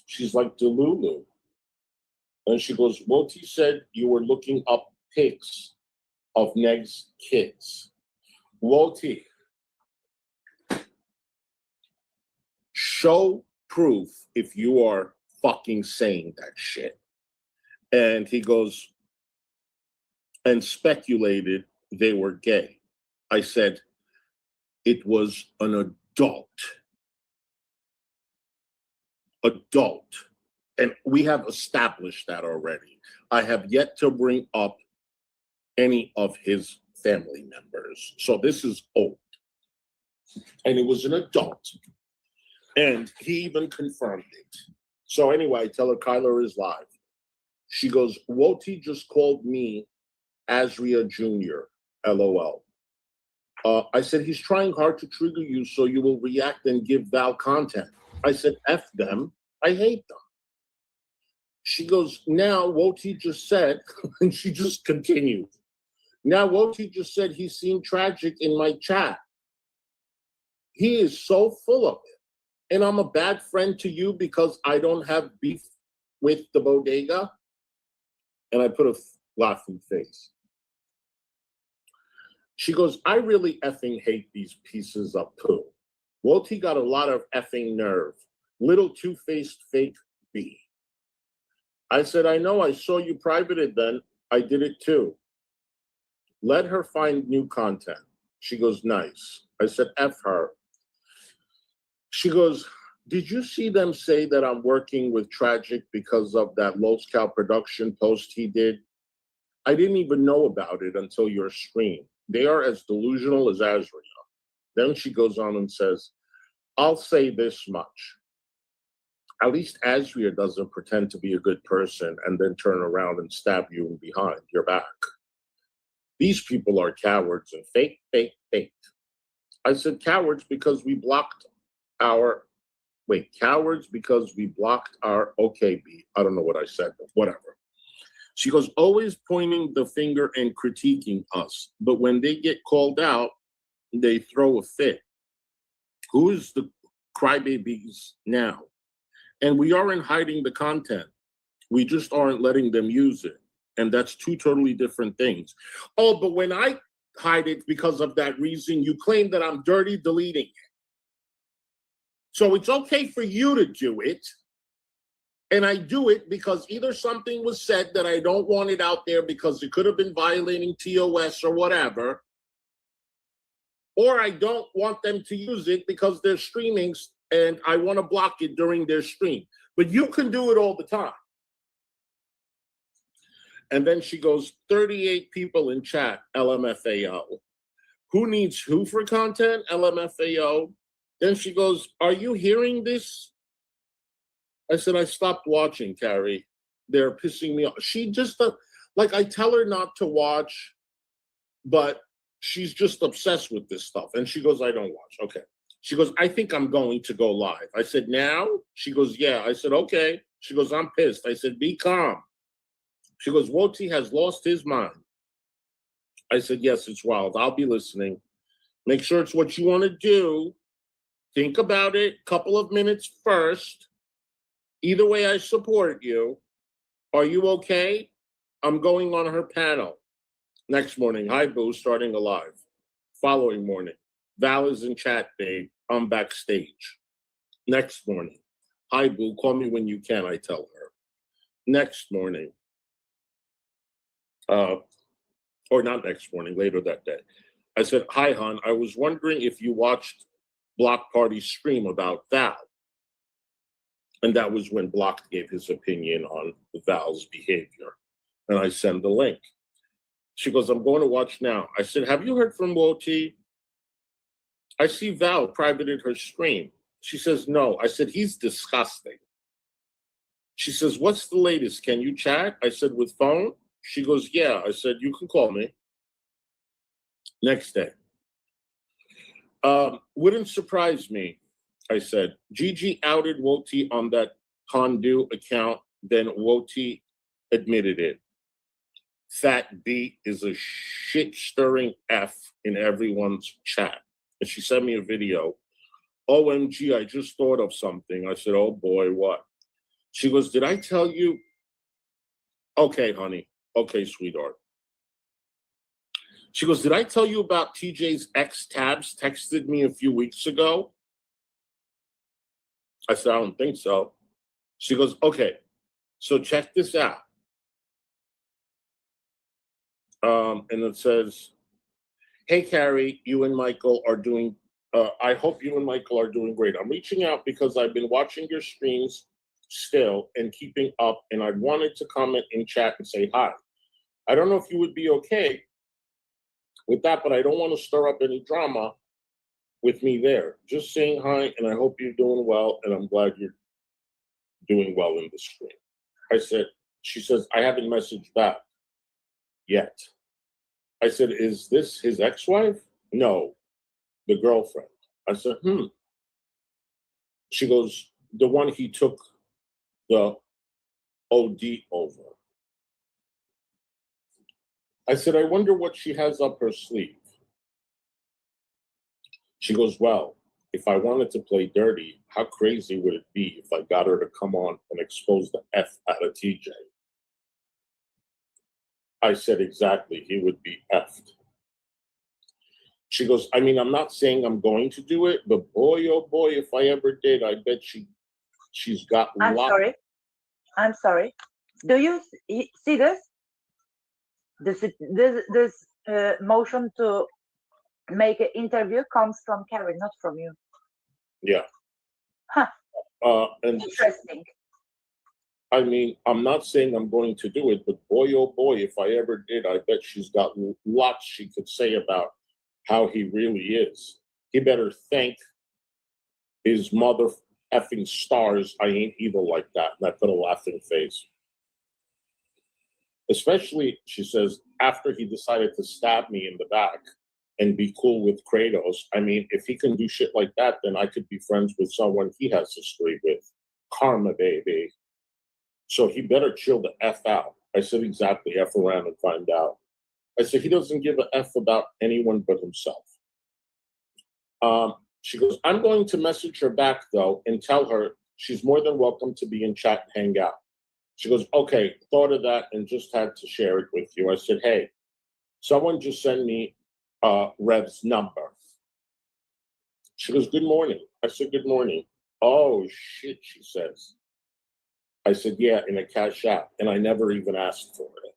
She's like, Delulu. And she goes, Woti said you were looking up pics of Neg's kids. Woti, show proof if you are fucking saying that shit. And he goes, and speculated they were gay. I said, it was an adult. And we have established that already. I have yet to bring up any of his family members. So this is old. And it was an adult. And he even confirmed it. So anyway, I tell her Kyler is live. She goes, Woti just called me Azria Jr., LOL. I said, he's trying hard to trigger you so you will react and give Val content. I said, F them. I hate them. She goes, now Woti just said, and she just continued. Now Woti just said he's seen tragic in my chat. He is so full of it. And I'm a bad friend to you because I don't have beef with the bodega. And I put a laughing face. She goes, I really effing hate these pieces of poo. Woti got a lot of effing nerve. Little two-faced fake B. I said, I know, I saw you privated then. I did it too. Let her find new content. She goes, nice. I said, F her. She goes, did you see them say that I'm working with Tragic because of that low-scale production post he did? I didn't even know about it until your stream. They are as delusional as Azria. Then she goes on and says, I'll say this much. At least Azria doesn't pretend to be a good person and then turn around and stab you in behind your back. These people are cowards and fake. I said cowards because we blocked our, cowards because we blocked our, okay, B. I don't know what I said, but whatever. She goes, always pointing the finger and critiquing us. But when they get called out, they throw a fit. Who is the crybabies now? And we aren't hiding the content. We just aren't letting them use it. And that's two totally different things. Oh, but when I hide it because of that reason, you claim that I'm dirty deleting it. So it's okay for you to do it. And I do it because either something was said that I don't want it out there because it could have been violating TOS or whatever, or I don't want them to use it because they're streaming and I want to block it during their stream. But you can do it all the time. And then she goes, 38 people in chat, LMFAO. Who needs who for content? LMFAO. Then she goes, are you hearing this? I said, I stopped watching, Carrie. They're pissing me off. She just, like, I tell her not to watch, but she's just obsessed with this stuff. And she goes, I don't watch. Okay. She goes, I think I'm going to go live. I said, now? She goes, yeah. I said, okay. She goes, I'm pissed. I said, be calm. She goes, Woti has lost his mind. I said, yes, it's wild. I'll be listening. Make sure it's what you want to do. Think about it. Couple of minutes first. Either way, I support you. Are you okay? I'm going on her panel. Next morning, hi, Boo, starting a live. Following morning, Val is in chat, babe. I'm backstage. Next morning, hi, Boo, call me when you can, I tell her. Next morning, or not next morning, later that day. I said, hi, hon, I was wondering if you watched Block Party's stream about Val. And that was when Block gave his opinion on Val's behavior. And I send the link. She goes, I'm going to watch now. I said, have you heard from Woti? I see Val privated her stream. She says, no. I said, he's disgusting. She says, what's the latest? Can you chat? I said, with phone? She goes, yeah. I said, you can call me. Next day. Wouldn't surprise me. I said, Gigi outed Woti on that Condu account, then Woti admitted it. Fat B is a shit-stirring F in everyone's chat. And she sent me a video. OMG, I just thought of something. I said, oh boy, what? She goes, did I tell you? Okay, honey. Okay, sweetheart. She goes, did I tell you about TJ's ex-tabs texted me a few weeks ago? I said, I don't think so. She goes, okay, so check this out. And it says, hey, Carrie, you and Michael are doing, I hope you and Michael are doing great. I'm reaching out because I've been watching your streams still and keeping up, and I wanted to comment in chat and say hi. I don't know if you would be okay with that, but I don't want to stir up any drama with me there. Just saying hi, and I hope you're doing well, and I'm glad you're doing well in the stream. I said, she says, I haven't messaged back yet. I said, is this his ex-wife? No, the girlfriend. I said, She goes, the one he took the OD over. I said, I wonder what she has up her sleeve. She goes, well, if I wanted to play dirty, how crazy would it be if I got her to come on and expose the F out of TJ? I said, exactly, he would be F'd. She goes, I mean, I'm not saying I'm going to do it, but boy, oh boy, if I ever did, I bet she's got lots. I'm sorry. Do you see this? This motion to make an interview comes from Carrie, not from you. Yeah. Huh. And interesting. I mean, I'm not saying I'm going to do it, but boy, oh boy, if I ever did, I bet she's got lots she could say about how he really is. He better thank his mother effing stars I ain't evil like that. And I put a laughing face. Especially, she says, after he decided to stab me in the back and be cool with Kratos. I mean, if he can do shit like that, then I could be friends with someone he has history with. Karma, baby. So he better chill the F out. I said, exactly. F around and find out. I said, he doesn't give a F about anyone but himself. She goes, I'm going to message her back, though, and tell her she's more than welcome to be in chat and hang out. She goes, okay, thought of that and just had to share it with you. I said, hey, someone just sent me Rev's number. She goes, good morning. I said, good morning. Oh, shit, she says. I said, yeah, in a cash app, and I never even asked for it.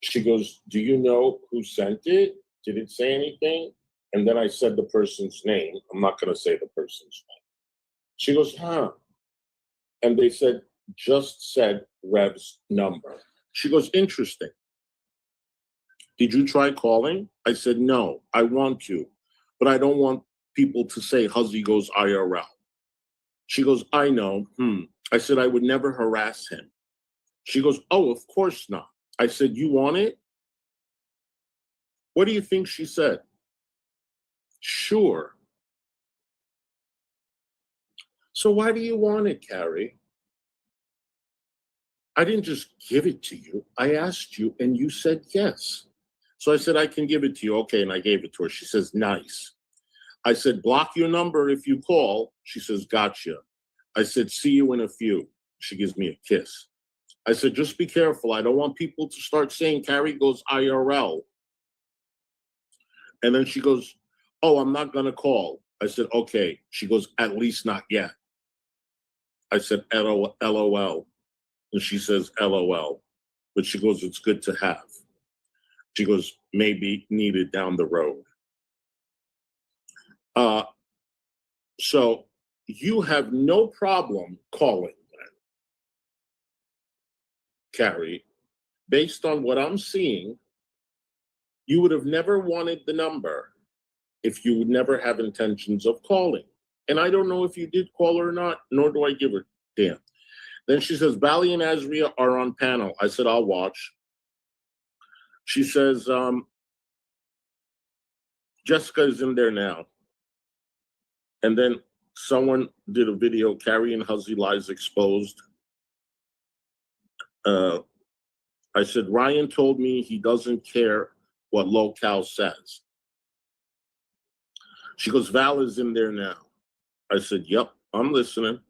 She goes, do you know who sent it? Did it say anything? And then I said the person's name. I'm not going to say the person's name. She goes, huh? And they said, just said Rev's number. She goes, interesting. Did you try calling? I said, no, I want to, but I don't want people to say Huzzy goes IRL. She goes, I know. I said, I would never harass him. She goes, oh, of course not. I said, you want it? What do you think she said? Sure. So why do you want it, Carrie? I didn't just give it to you. I asked you and you said yes. So I said, I can give it to you. Okay, and I gave it to her. She says, nice. I said, block your number if you call. She says, gotcha. I said, see you in a few. She gives me a kiss. I said, just be careful. I don't want people to start saying Carrie goes IRL. And then she goes, oh, I'm not going to call. I said, okay. She goes, at least not yet. I said, LOL. And she says, LOL. But she goes, it's good to have. She goes, maybe needed down the road. So you have no problem calling then, Carrie. Based on what I'm seeing, you would have never wanted the number if you would never have intentions of calling. And I don't know if you did call her or not, nor do I give a damn. Then she says, Bally and Azria are on panel. I said, I'll watch. She says, Jessica is in there now. And then someone did a video, Carrie and Huzzy Lies Exposed. I said, Ryan told me he doesn't care what Locale says. She goes, Val is in there now. I said, yep, I'm listening.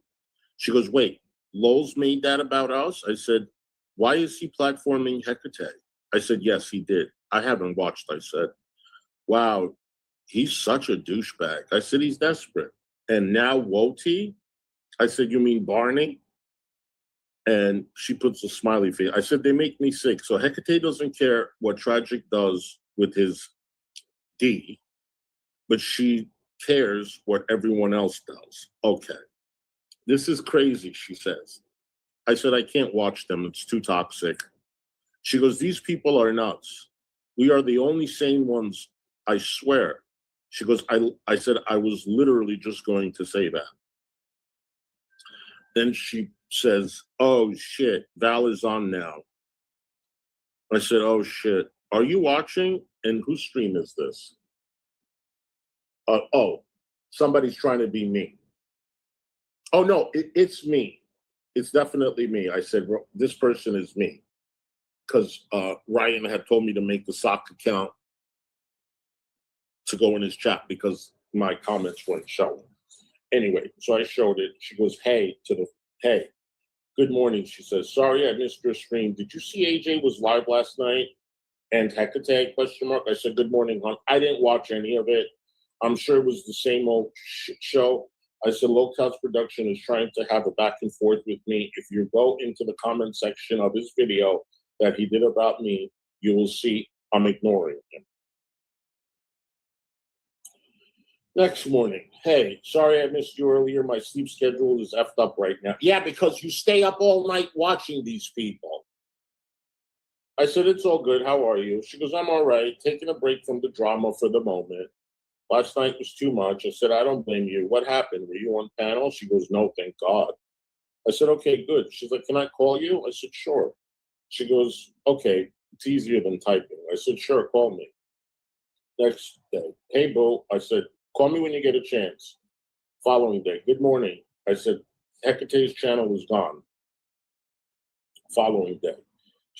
She goes, wait, Lowell's made that about us? I said, why is he platforming Hecate? I said, yes, he did. I haven't watched, I said. Wow, he's such a douchebag. I said, he's desperate. And now Woti? I said, you mean Barney? And she puts a smiley face. I said, they make me sick. So Hecate doesn't care what Tragic does with his D, but she cares what everyone else does. Okay. This is crazy, she says. I said, I can't watch them. It's too toxic. She goes, these people are nuts. We are the only sane ones, I swear. She goes, I said, I was literally just going to say that. Then she says, oh, shit, Val is on now. I said, oh, shit. Are you watching? And whose stream is this? Oh, somebody's trying to be me. Oh, no, it's me. It's definitely me. I said, this person is me. Because Ryan had told me to make the sock account to go in his chat because my comments weren't showing. Anyway, so I showed it. She goes, hey, good morning. She says, sorry, I missed your stream. Did you see AJ was live last night? And Hecate, question mark. I said, good morning, hon. I didn't watch any of it. I'm sure it was the same old shit show. I said, Locale's production is trying to have a back and forth with me. If you go into the comment section of his video that he did about me, you will see I'm ignoring him. Next morning, hey, sorry I missed you earlier. My sleep schedule is effed up right now. Yeah, because you stay up all night watching these people. I said, it's all good. How are you? She goes, I'm all right. Taking a break from the drama for the moment. Last night was too much. I said, I don't blame you. What happened? Were you on panel? She goes, no, thank God. I said, okay, good. She's like, can I call you? I said, sure. She goes, okay, it's easier than typing. I said, sure, call me. Next day, hey, Bo. I said, call me when you get a chance. Following day, good morning. I said, Hecate's channel is gone. Following day,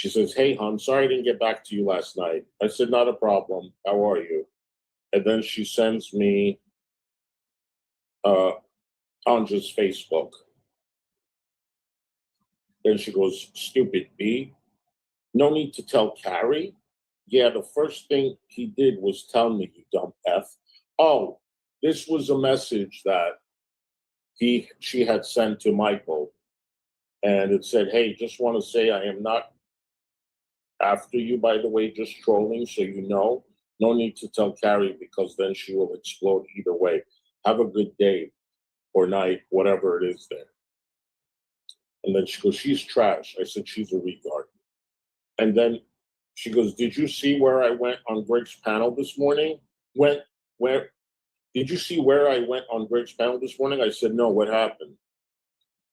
She says, hey, hon, sorry I didn't get back to you last night. I said, not a problem. How are you? And then she sends me Anja's Facebook. Then she goes, stupid B. No need to tell Carrie. Yeah, the first thing he did was tell me, you dumb F. Oh, this was a message that she had sent to Michael. And it said, hey, just want to say I am not after you, by the way, just trolling, so you know. No need to tell Carrie because then she will explode either way. Have a good day or night, whatever it is there. And then she goes, she's trash. I said, she's a retard. And then she goes, did you see where I went on Greg's panel this morning? Did you see where I went on Greg's panel this morning? I said, no, what happened?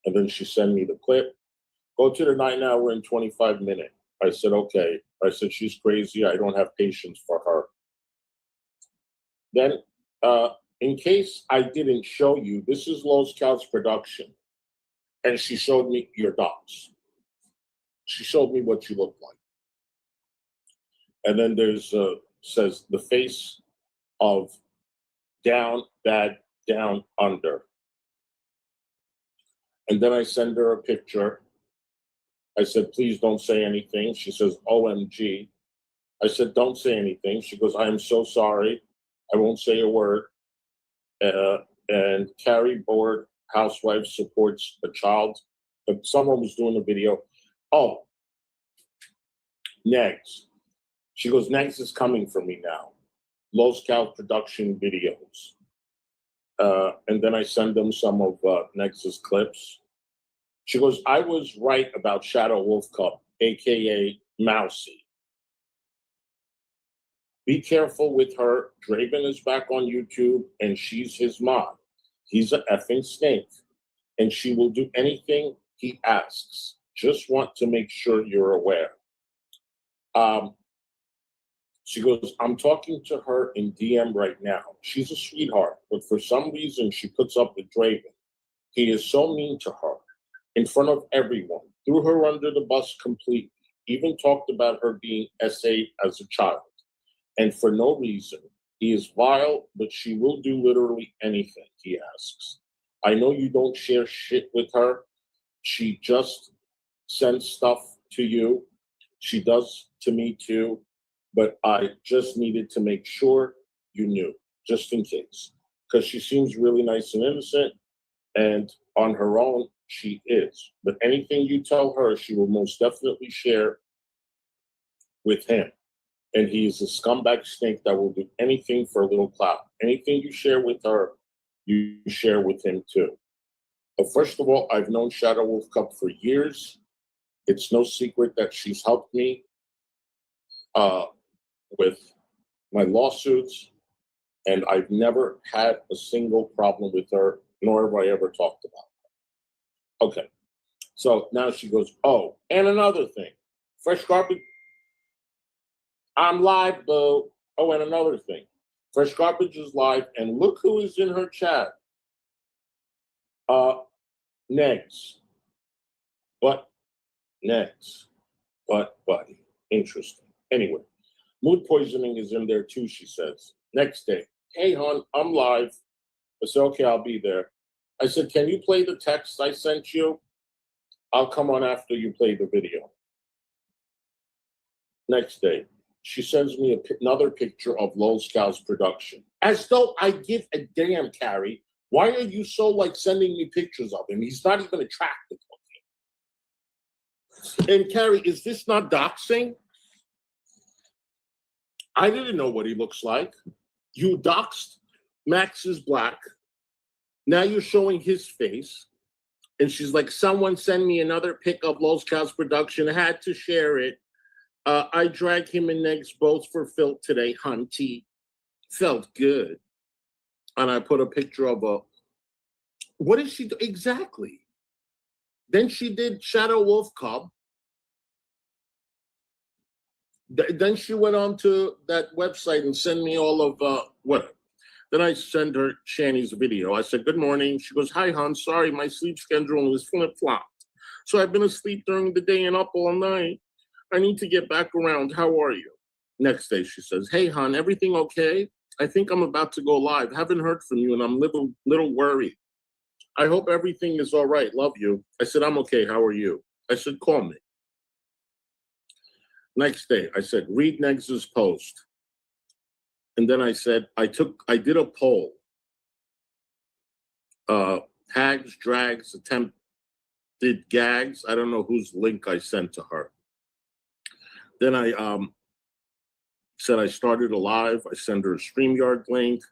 And then she sent me the clip. Go to the 9-hour and 25-minute. I said, okay. I said, she's crazy. I don't have patience for her. Then, in case I didn't show you, this is Los Cal's production. And she showed me your docs. She showed me what you look like. And then there's, says, the face of down, bad, down, under. And then I send her a picture. I said, please don't say anything. She says, OMG. I said, don't say anything. She goes, I am so sorry. I won't say a word. And Carrie bored housewife supports a child. Someone was doing a video. Oh, Negs. She goes, Negs is coming for me now. Los Cal production videos. And then I send them some of Negs's clips. She goes, I was right about Shadow Wolf Cup, AKA Mousy. Be careful with her. Draven is back on YouTube and she's his mod. He's an effing snake. And she will do anything he asks. Just want to make sure you're aware. She goes, I'm talking to her in DM right now. She's a sweetheart, but for some reason she puts up with Draven. He is so mean to her in front of everyone, threw her under the bus completely, even talked about her being SA as a child. And for no reason. He is vile, but she will do literally anything he asks. I know you don't share shit with her. She just sends stuff to you. She does to me too. But I just needed to make sure you knew, just in case. Because she seems really nice and innocent. And on her own, she is. But anything you tell her, she will most definitely share with him. And he is a scumbag snake that will do anything for a little clout. Anything you share with her, you share with him too. But first of all, I've known Shadow Wolf Cup for years. It's no secret that she's helped me with my lawsuits. And I've never had a single problem with her, nor have I ever talked about her. Okay. So now she goes, oh, and another thing. Fresh Garbage. I'm live, boo. Oh, and another thing. Fresh Garbage is live, and look who is in her chat. Negs. But Negs. But buddy. Interesting. Anyway, Mood Poisoning is in there too, she says. Next day. Hey, hon, I'm live. I said, okay, I'll be there. I said, can you play the text I sent you? I'll come on after you play the video. Next day. She sends me another picture of Los Cal's production. As though I give a damn, Carrie. Why are you so sending me pictures of him? He's not even attractive. And Carrie, is this not doxing? I didn't know what he looks like. You doxed Max is black. Now you're showing his face. And she's like, someone send me another pic of Los Cal's production. I had to share it. I dragged him and Negs both for filth today, hunty. Felt good. And I put a picture of what did she do? Exactly. Then she did Shadow Wolf Cub. Then she went on to that website and sent me all of what? Then I send her Shani's video. I said, good morning. She goes, hi, hon. Sorry, my sleep schedule was flip-flopped. So I've been asleep during the day and up all night. I need to get back around. How are you? Next day, she says, hey, hon, everything okay? I think I'm about to go live. Haven't heard from you, and I'm a little worried. I hope everything is all right. Love you. I said, I'm okay. How are you? I said, call me. Next day, I said, read Negs's post. And then I said, I did a poll. Tags, drags, attempted gags. I don't know whose link I sent to her. Then I said I started a live. I sent her a StreamYard link.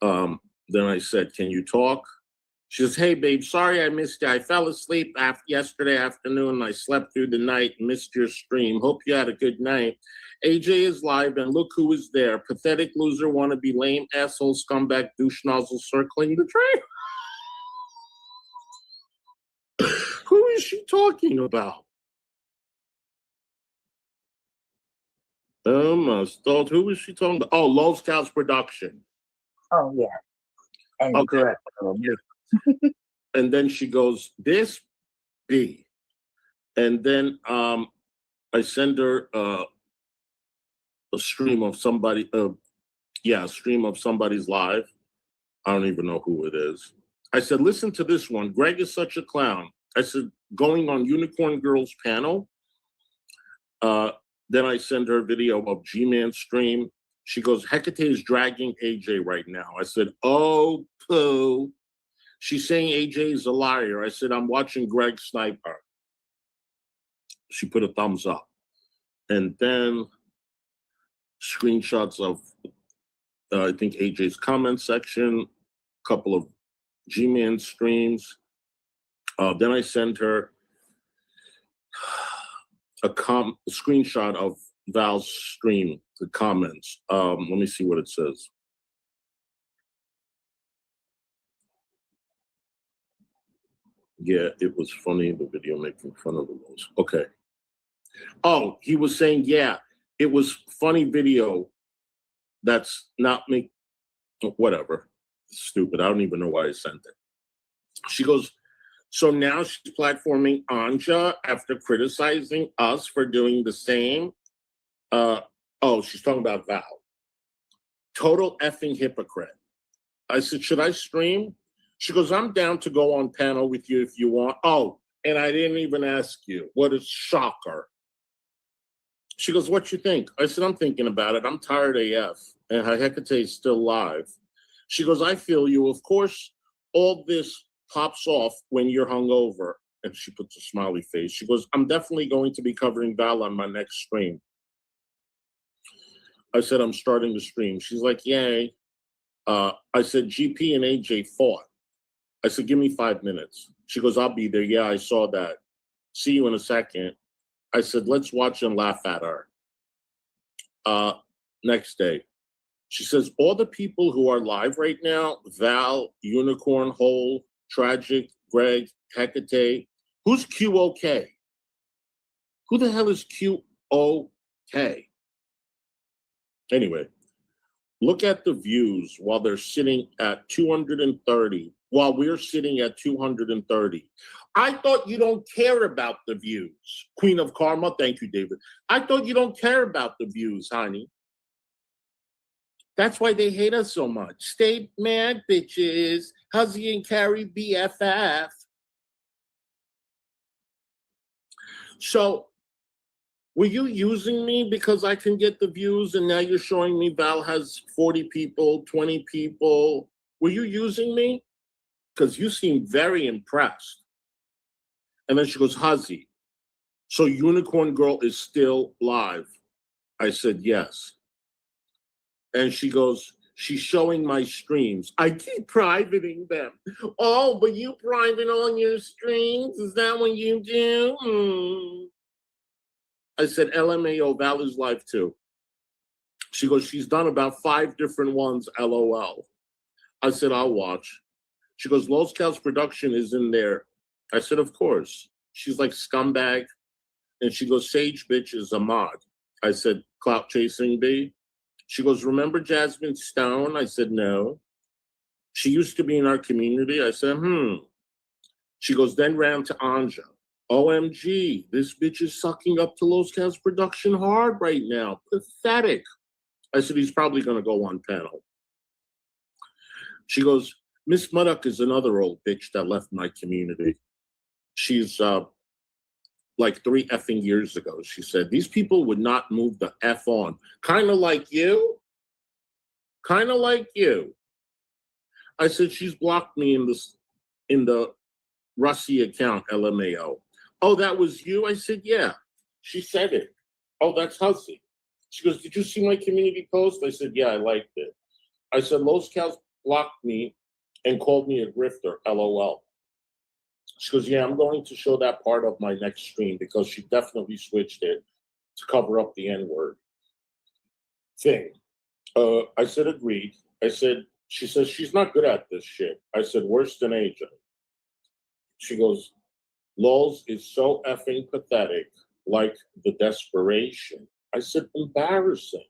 Then I said, can you talk? She says, hey, babe, sorry I missed you. I fell asleep yesterday afternoon. I slept through the night and missed your stream. Hope you had a good night. AJ is live, and look who is there. Pathetic loser, wannabe lame, asshole, scumbag, douche nozzle circling the train. Who is she talking about? Who is she talking about? Oh, Low Scouts Production. Oh, yeah. And okay. And then she goes, this B. And then I send her a stream of somebody, a stream of somebody's live. I don't even know who it is. I said, listen to this one. Greg is such a clown. I said, going on Unicorn Girls panel. Then I send her a video of G-Man's stream. She goes, Hecate is dragging AJ right now. I said, oh, poo. She's saying AJ is a liar. I said, I'm watching Greg snipe her. She put a thumbs up. And then screenshots of, I think, AJ's comment section, a couple of G-Man streams. Then I sent her a screenshot of Val's stream, the comments. Let me see what it says. Yeah, it was funny, the video making fun of the most. Okay. Oh, he was saying, yeah, it was funny video. That's not me. Whatever. Stupid. I don't even know why I sent it. She goes, so now she's platforming Anja after criticizing us for doing the same. Oh, she's talking about Val. Total effing hypocrite. I said, should I stream? She goes, I'm down to go on panel with you if you want. Oh, and I didn't even ask you. What a shocker. She goes, what you think? I said, I'm thinking about it. I'm tired AF. And Hecate is still live. She goes, I feel you. Of course, all this pops off when you're hungover. And she puts a smiley face. She goes, I'm definitely going to be covering Val on my next stream. I said, I'm starting the stream. She's like, yay. I said, GP and AJ fought. I said, give me 5 minutes. She goes, I'll be there. Yeah, I saw that. See you in a second. I said, let's watch and laugh at her. Next day. She says, all the people who are live right now, Val, Unicorn, Hole, Tragic, Greg, Hecate. Who's QOK? Who the hell is QOK? Anyway, look at the views while they're sitting at 230, while we're sitting at 230. I thought you don't care about the views. Queen of Karma, thank you, David. I thought you don't care about the views, honey. That's why they hate us so much. Stay mad, bitches. Huzzy and Carrie BFF. So, were you using me because I can get the views and now you're showing me Val has 40 people, 20 people? Were you using me? Because you seem very impressed. And then she goes, Huzzy, so Unicorn Girl is still live. I said, yes. And she goes, she's showing my streams. I keep privating them. Oh, but you private on your streams? Is that what you do? I said, LMAO, Val is live too. She goes, she's done about 5 different ones, LOL. I said, I'll watch. She goes, Low Scouts Production is in there. I said, of course. She's like, scumbag. And she goes, Sage Bitch is a mod. I said, clout chasing B. She goes, remember Jasmine Stone? I said, no. She used to be in our community. I said, She goes, then ran to Anja. OMG, this bitch is sucking up to Los Cal's production hard right now. Pathetic. I said, he's probably going to go on panel. She goes, Miss Muddock is another old bitch that left my community. She's like 3 effing years ago. She said, these people would not move the F on. Kind of like you. Kind of like you. I said, she's blocked me in the Russie account, LMAO. Oh, that was you? I said, yeah. She said it. Oh, that's Hussey. She goes, did you see my community post? I said, yeah, I liked it. I said, Los Cal's blocked me and called me a grifter, LOL. She goes, yeah, I'm going to show that part of my next stream because she definitely switched it to cover up the N-word thing. I said, agreed. I said, she says, she's not good at this shit. I said, worse than AJ. She goes, Lols is so effing pathetic, like the desperation. I said, embarrassing.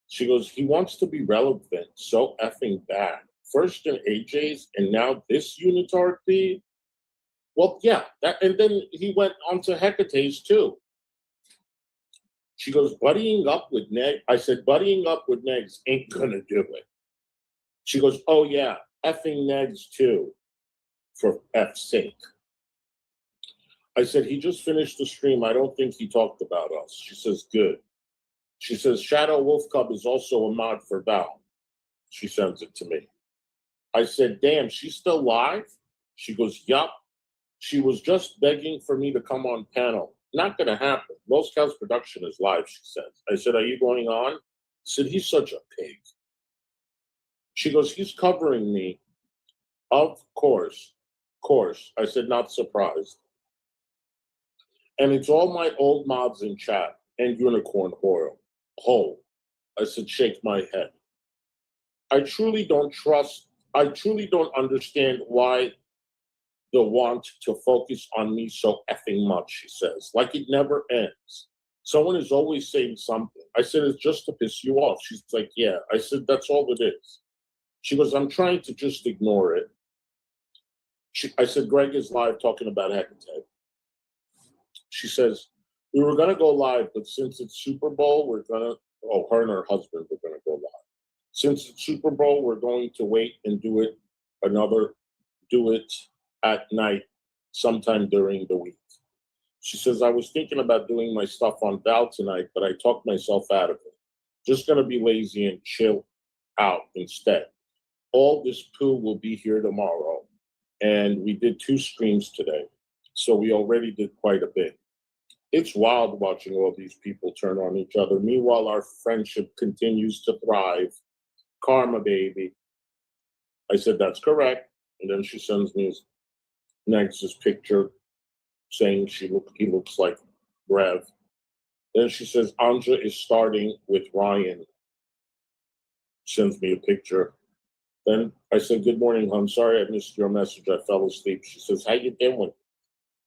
She goes, he wants to be relevant, so effing bad. First in AJ's and now this unitard P. Well, yeah, that, and then he went on to Hecate's too. She goes, buddying up with Neg. I said, buddying up with Negs ain't gonna do it. She goes, oh yeah, effing Negs too, for F's sake. I said, he just finished the stream. I don't think he talked about us. She says, good. She says, Shadow Wolf Cub is also a mod for Val. She sends it to me. I said, damn, she's still live? She goes, yup. She was just begging for me to come on panel. Not going to happen. Los Cal's production is live, she says. I said, are you going on? I said, he's such a pig. She goes, he's covering me. Of course. I said, not surprised. And it's all my old mods in chat and Unicorn Hole. I said, shake my head. I truly don't understand why the want to focus on me so effing much, she says. Like it never ends. Someone is always saying something. I said, it's just to piss you off. She's like, yeah. I said, that's all it is. She goes, I'm trying to just ignore it. I said, Greg is live talking about Hecate. She says, we were going to go live, but since it's Super Bowl, her and her husband were going to go live. Since it's Super Bowl, we're going to wait and do it at night sometime during the week. She says, I was thinking about doing my stuff on Val tonight, but I talked myself out of it. Just going to be lazy and chill out instead. All this poo will be here tomorrow. And we did 2 streams today. So we already did quite a bit. It's wild watching all these people turn on each other. Meanwhile, our friendship continues to thrive. Karma, baby. I said, that's correct. And then she sends me Next picture saying he looks like Rev. Then she says, Anja is starting with Ryan. Sends me a picture. Then I said, good morning, hon. Sorry I missed your message. I fell asleep. She says, how you doing?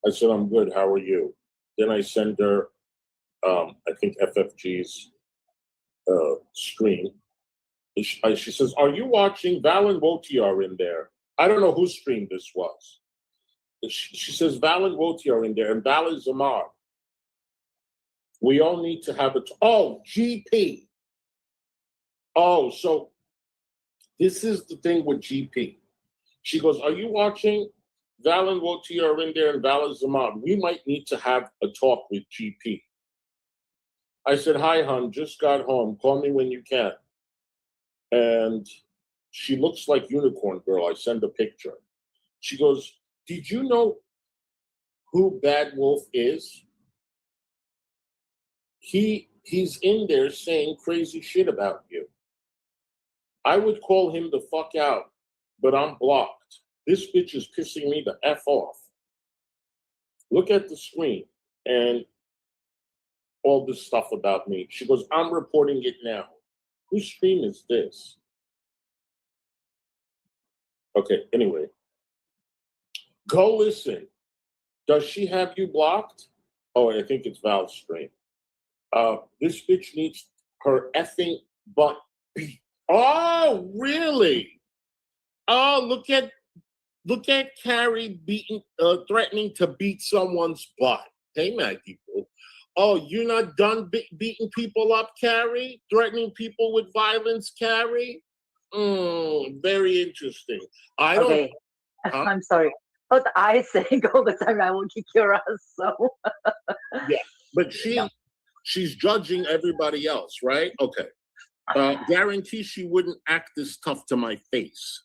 I said, I'm good. How are you? Then I send her, I think FFG's stream. She says, are you watching? Val and Woti are in there. I don't know whose stream this was. She says, Val and Woti are in there, and Val is Amar. We all need to have it. Oh, GP. Oh, so this is the thing with GP. She goes, are you watching? Val and Woti are in there, and Val is Amar. We might need to have a talk with GP. I said, hi, hon, just got home. Call me when you can. And she looks like Unicorn Girl. I send a picture. She goes, did you know who Bad Wolf is? He's in there saying crazy shit about you. I would call him the fuck out, but I'm blocked. This bitch is pissing me the F off. Look at the screen and all this stuff about me. She goes, I'm reporting it now. Whose stream is this? Okay, anyway. Go listen. Does she have you blocked? Oh, I think it's Val's stream. This bitch needs her effing butt beat. Oh, really? Oh, look at Look at Carrie threatening to beat someone's butt. Hey, my people. Oh, you're not done beating people up, Carrie? Threatening people with violence, Carrie? Very interesting. I don't. Okay. I'm sorry. But I think all the time I will kick your ass. So yeah, but she's judging everybody else, right? Okay. Guarantee she wouldn't act this tough to my face.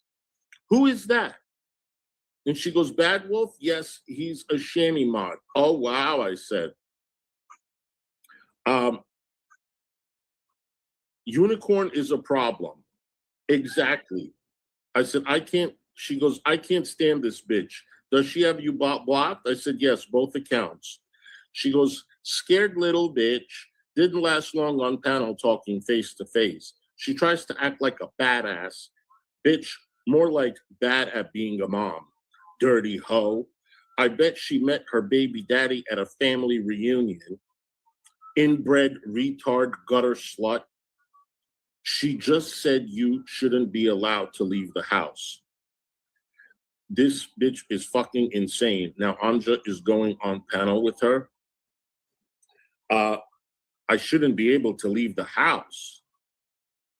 Who is that? And she goes, Bad Wolf? Yes, he's a shammy mod. Oh, wow, I said. Unicorn is a problem. Exactly. I said, I can't. She goes, I can't stand this bitch. Does she have you blocked? I said, yes, both accounts. She goes, scared little bitch. Didn't last long on panel talking face to face. She tries to act like a badass. Bitch, more like bad at being a mom. Dirty hoe. I bet she met her baby daddy at a family reunion. Inbred retard gutter slut. She just said you shouldn't be allowed to leave the house. This bitch is fucking insane. Now Anja is going on panel with her. I shouldn't be able to leave the house.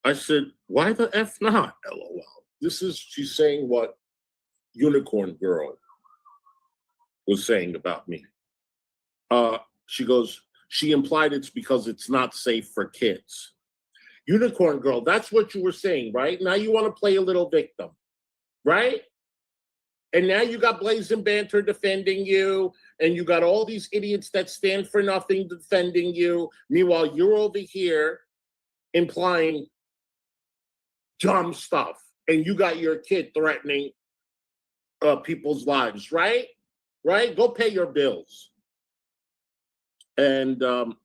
I said, why the F not? LOL. She's saying what Unicorn Girl was saying about me. She goes, she implied it's because it's not safe for kids. Unicorn Girl, that's what you were saying, right? Now you want to play a little victim, right? And now you got Blazing Banter defending you, and you got all these idiots that stand for nothing defending you. Meanwhile, you're over here implying dumb stuff, and you got your kid threatening people's lives, right? Right? Go pay your bills. And are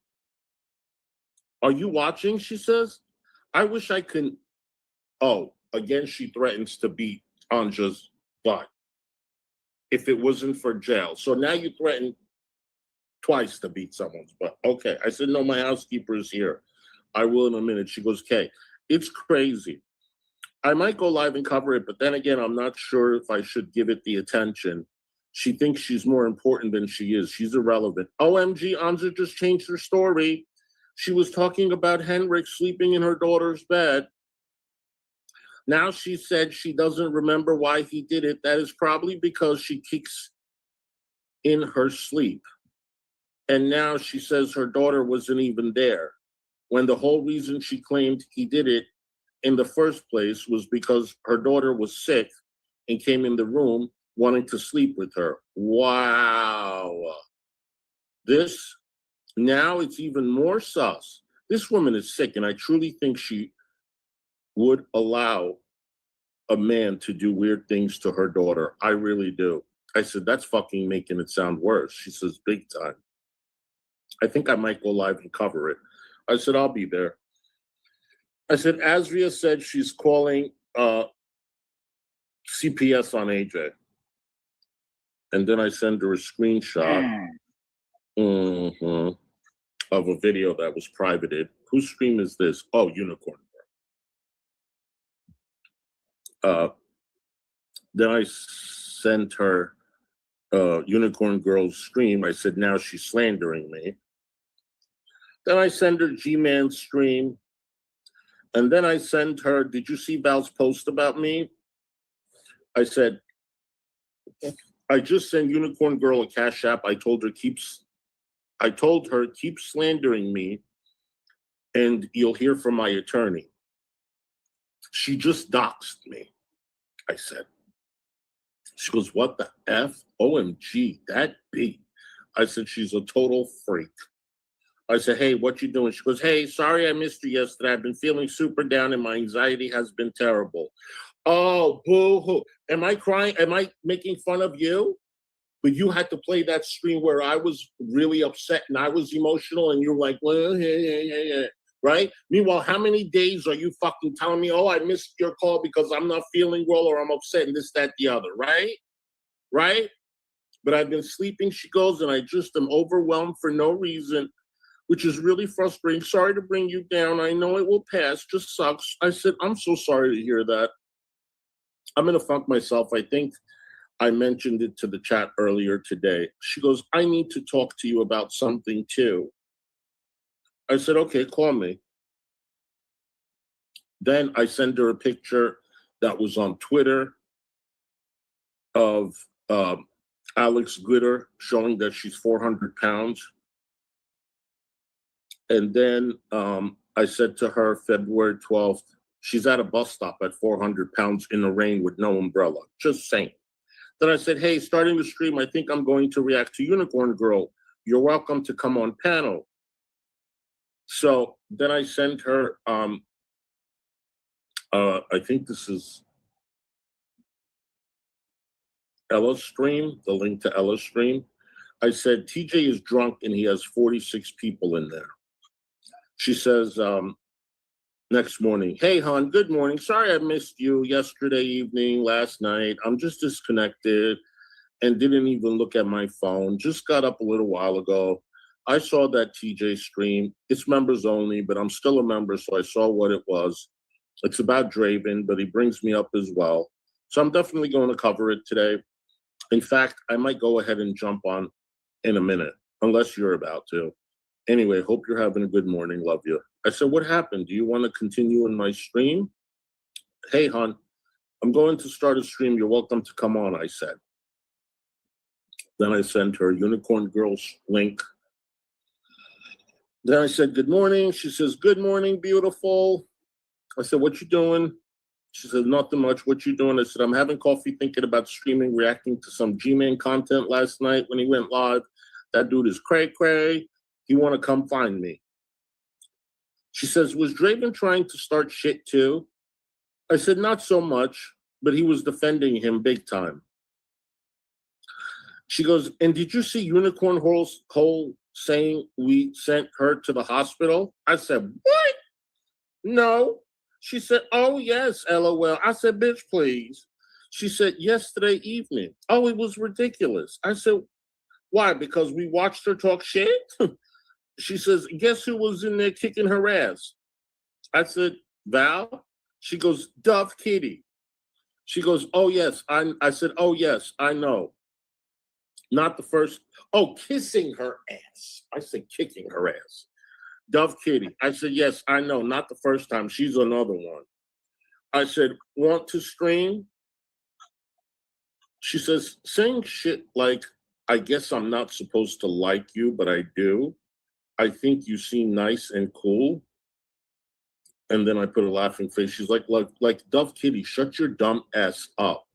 you watching? She says. I wish I could. Oh, again, she threatens to beat Anja's butt if it wasn't for jail. So now you threaten twice to beat someone's butt. Okay. I said, no, my housekeeper is here. I will in a minute. She goes, okay, it's crazy. I might go live and cover it, but then again, I'm not sure if I should give it the attention. She thinks she's more important than she is. She's irrelevant. OMG, Anja just changed her story. She was talking about Henrik sleeping in her daughter's bed. Now she said she doesn't remember why he did it. That is probably because she kicks in her sleep. And now she says her daughter wasn't even there, when the whole reason she claimed he did it in the first place was because her daughter was sick and came in the room wanting to sleep with her. Wow. Now it's even more sus. This woman is sick, and I truly think she would allow a man to do weird things to her daughter. I really do. I said, that's fucking making it sound worse. She says, big time. I think I might go live and cover it. I said, I'll be there. I said, Azria said she's calling CPS on AJ. And then I send her a screenshot of a video that was privated. Whose stream is this? Oh, Unicorn. Then I sent her Unicorn Girl's stream. I said, now she's slandering me. Then I send her G-Man's stream. And then I send her, did you see Val's post about me? I said, I just sent Unicorn Girl a Cash App. I told her keep slandering me and you'll hear from my attorney. She just doxed me, I said. She goes, what the F? OMG, that beat. I said, she's a total freak. I said, hey, what you doing? She goes, hey, sorry I missed you yesterday. I've been feeling super down and my anxiety has been terrible. Oh, boo-hoo. Am I crying? Am I making fun of you? But you had to play that stream where I was really upset and I was emotional and you're like, well, yeah. Right? Meanwhile, how many days are you fucking telling me, oh, I missed your call because I'm not feeling well or I'm upset and this, that, the other, right? Right? But I've been sleeping, she goes, and I just am overwhelmed for no reason, which is really frustrating. Sorry to bring you down. I know it will pass. Just sucks. I said, I'm so sorry to hear that. I'm going to fuck myself. I think I mentioned it to the chat earlier today. She goes, I need to talk to you about something too. I said, okay, call me. Then I sent her a picture that was on Twitter of Alex Glitter showing that she's 400 pounds. And then I said to her, February 12th, she's at a bus stop at 400 pounds in the rain with no umbrella. Just saying. Then I said, hey, starting the stream, I think I'm going to react to Unicorn Girl. You're welcome to come on panel. So then I sent her, I think this is Ella's stream, the link to Ella's stream. I said, TJ is drunk and he has 46 people in there. She says, next morning, hey, hon, good morning. Sorry I missed you yesterday evening, last night. I'm just disconnected and didn't even look at my phone. Just got up a little while ago. I saw that TJ stream. It's members only, but I'm still a member, so I saw what it was. It's about Draven, but he brings me up as well. So I'm definitely going to cover it today. In fact, I might go ahead and jump on in a minute, unless you're about to. Anyway, hope you're having a good morning. Love you. I said, what happened? Do you want to continue in my stream? Hey, hon, I'm going to start a stream. You're welcome to come on, I said. Then I sent her Unicorn Girl's link. Then I said, good morning. She says, good morning, beautiful. I said, what you doing? She said, nothing much. What you doing? I said, I'm having coffee thinking about streaming, reacting to some G-Man content last night when he went live. That dude is cray-cray. You want to come find me? She says, was Draven trying to start shit too? I said, not so much, but he was defending him big time. She goes, and did you see Unicorn Hole saying we sent her to the hospital? I said, what? No. She said, oh, yes, LOL. I said, bitch, please. She said, yesterday evening. Oh, it was ridiculous. I said, why? Because we watched her talk shit? She says, guess who was in there kicking her ass? I said, Val? She goes, Dove Kitty. She goes, oh, yes. I said, oh, yes, I know. Not the first. Oh, kissing her ass. I said, kicking her ass. Dove Kitty. I said, yes, I know. Not the first time. She's another one. I said, want to stream? She says, saying shit like, I guess I'm not supposed to like you, but I do. I think you seem nice and cool. And then I put a laughing face. She's like Dove Kitty, shut your dumb ass up.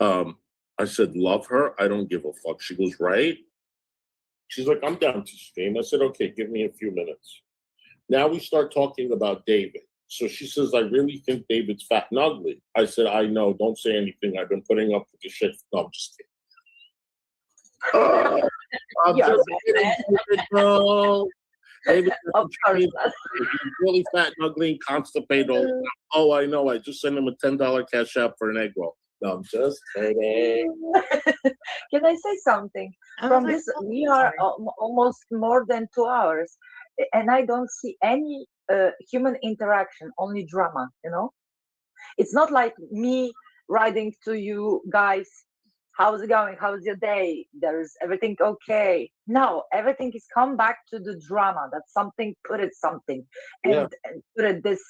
I said, love her. I don't give a fuck. She goes, right? She's like, I'm down to stream. I said, okay, give me a few minutes. Now we start talking about David. So she says, I really think David's fat and ugly. I said, I know. Don't say anything. I've been putting up with this shit. No, I'm just kidding. I'm just kidding, bro. David, he's really fat and ugly and constipated. Oh, I know. I just sent him a $10 cash app for an egg roll. No, I'm just kidding. Can I say something? From this, we are almost more than 2 hours, and I don't see any human interaction, only drama, you know? It's not like me writing to you guys, how's it going? How's your day? There's everything okay? No, everything is come back to the drama. That something put it something and put it this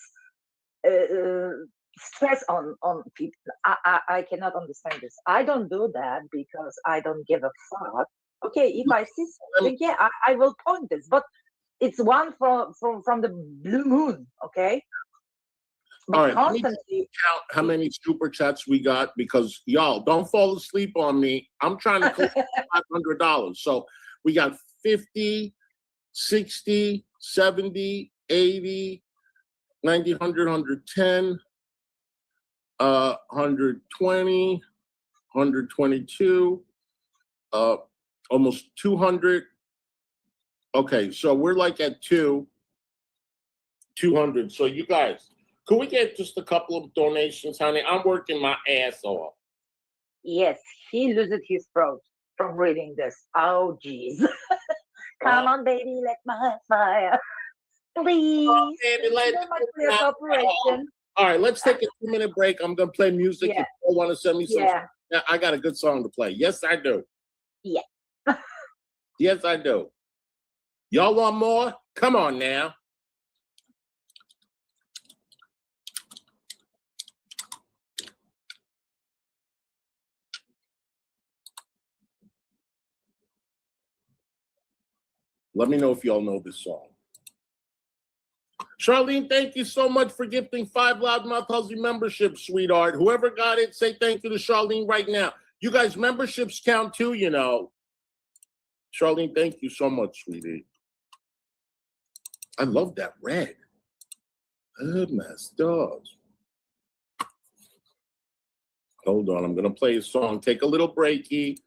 stress on people. I cannot understand this. I don't do that because I don't give a fuck. Okay, if I see something, yeah, I will point this, but it's one from the blue moon, okay? All right, let me count how many super chats we got, because y'all don't fall asleep on me. I'm trying to collect $500. So we got 50, 60, 70, 80, 90, 100, 110, 120, 122, almost 200. Okay, so we're like at 200. So you guys, could we get just a couple of donations, honey? I'm working my ass off. Yes, he loses his throat from reading this. Oh, jeez. Come on, baby, let my fire. Please. Oh, baby, let your cooperation. All right, let's take a 2-minute break. I'm going to play music. Yeah. If you want to send me some Yeah, I got a good song to play. Yes, I do. Yeah. Yes, I do. Y'all want more? Come on now. Let me know if y'all know this song. Charlene, thank you so much for gifting 5 Loudmouth Halsey memberships, sweetheart. Whoever got it, say thank you to Charlene right now. You guys, memberships count too, you know. Charlene, thank you so much, sweetie. I love that red. Oh, my stars. Hold on, I'm going to play a song. Take a little breaky.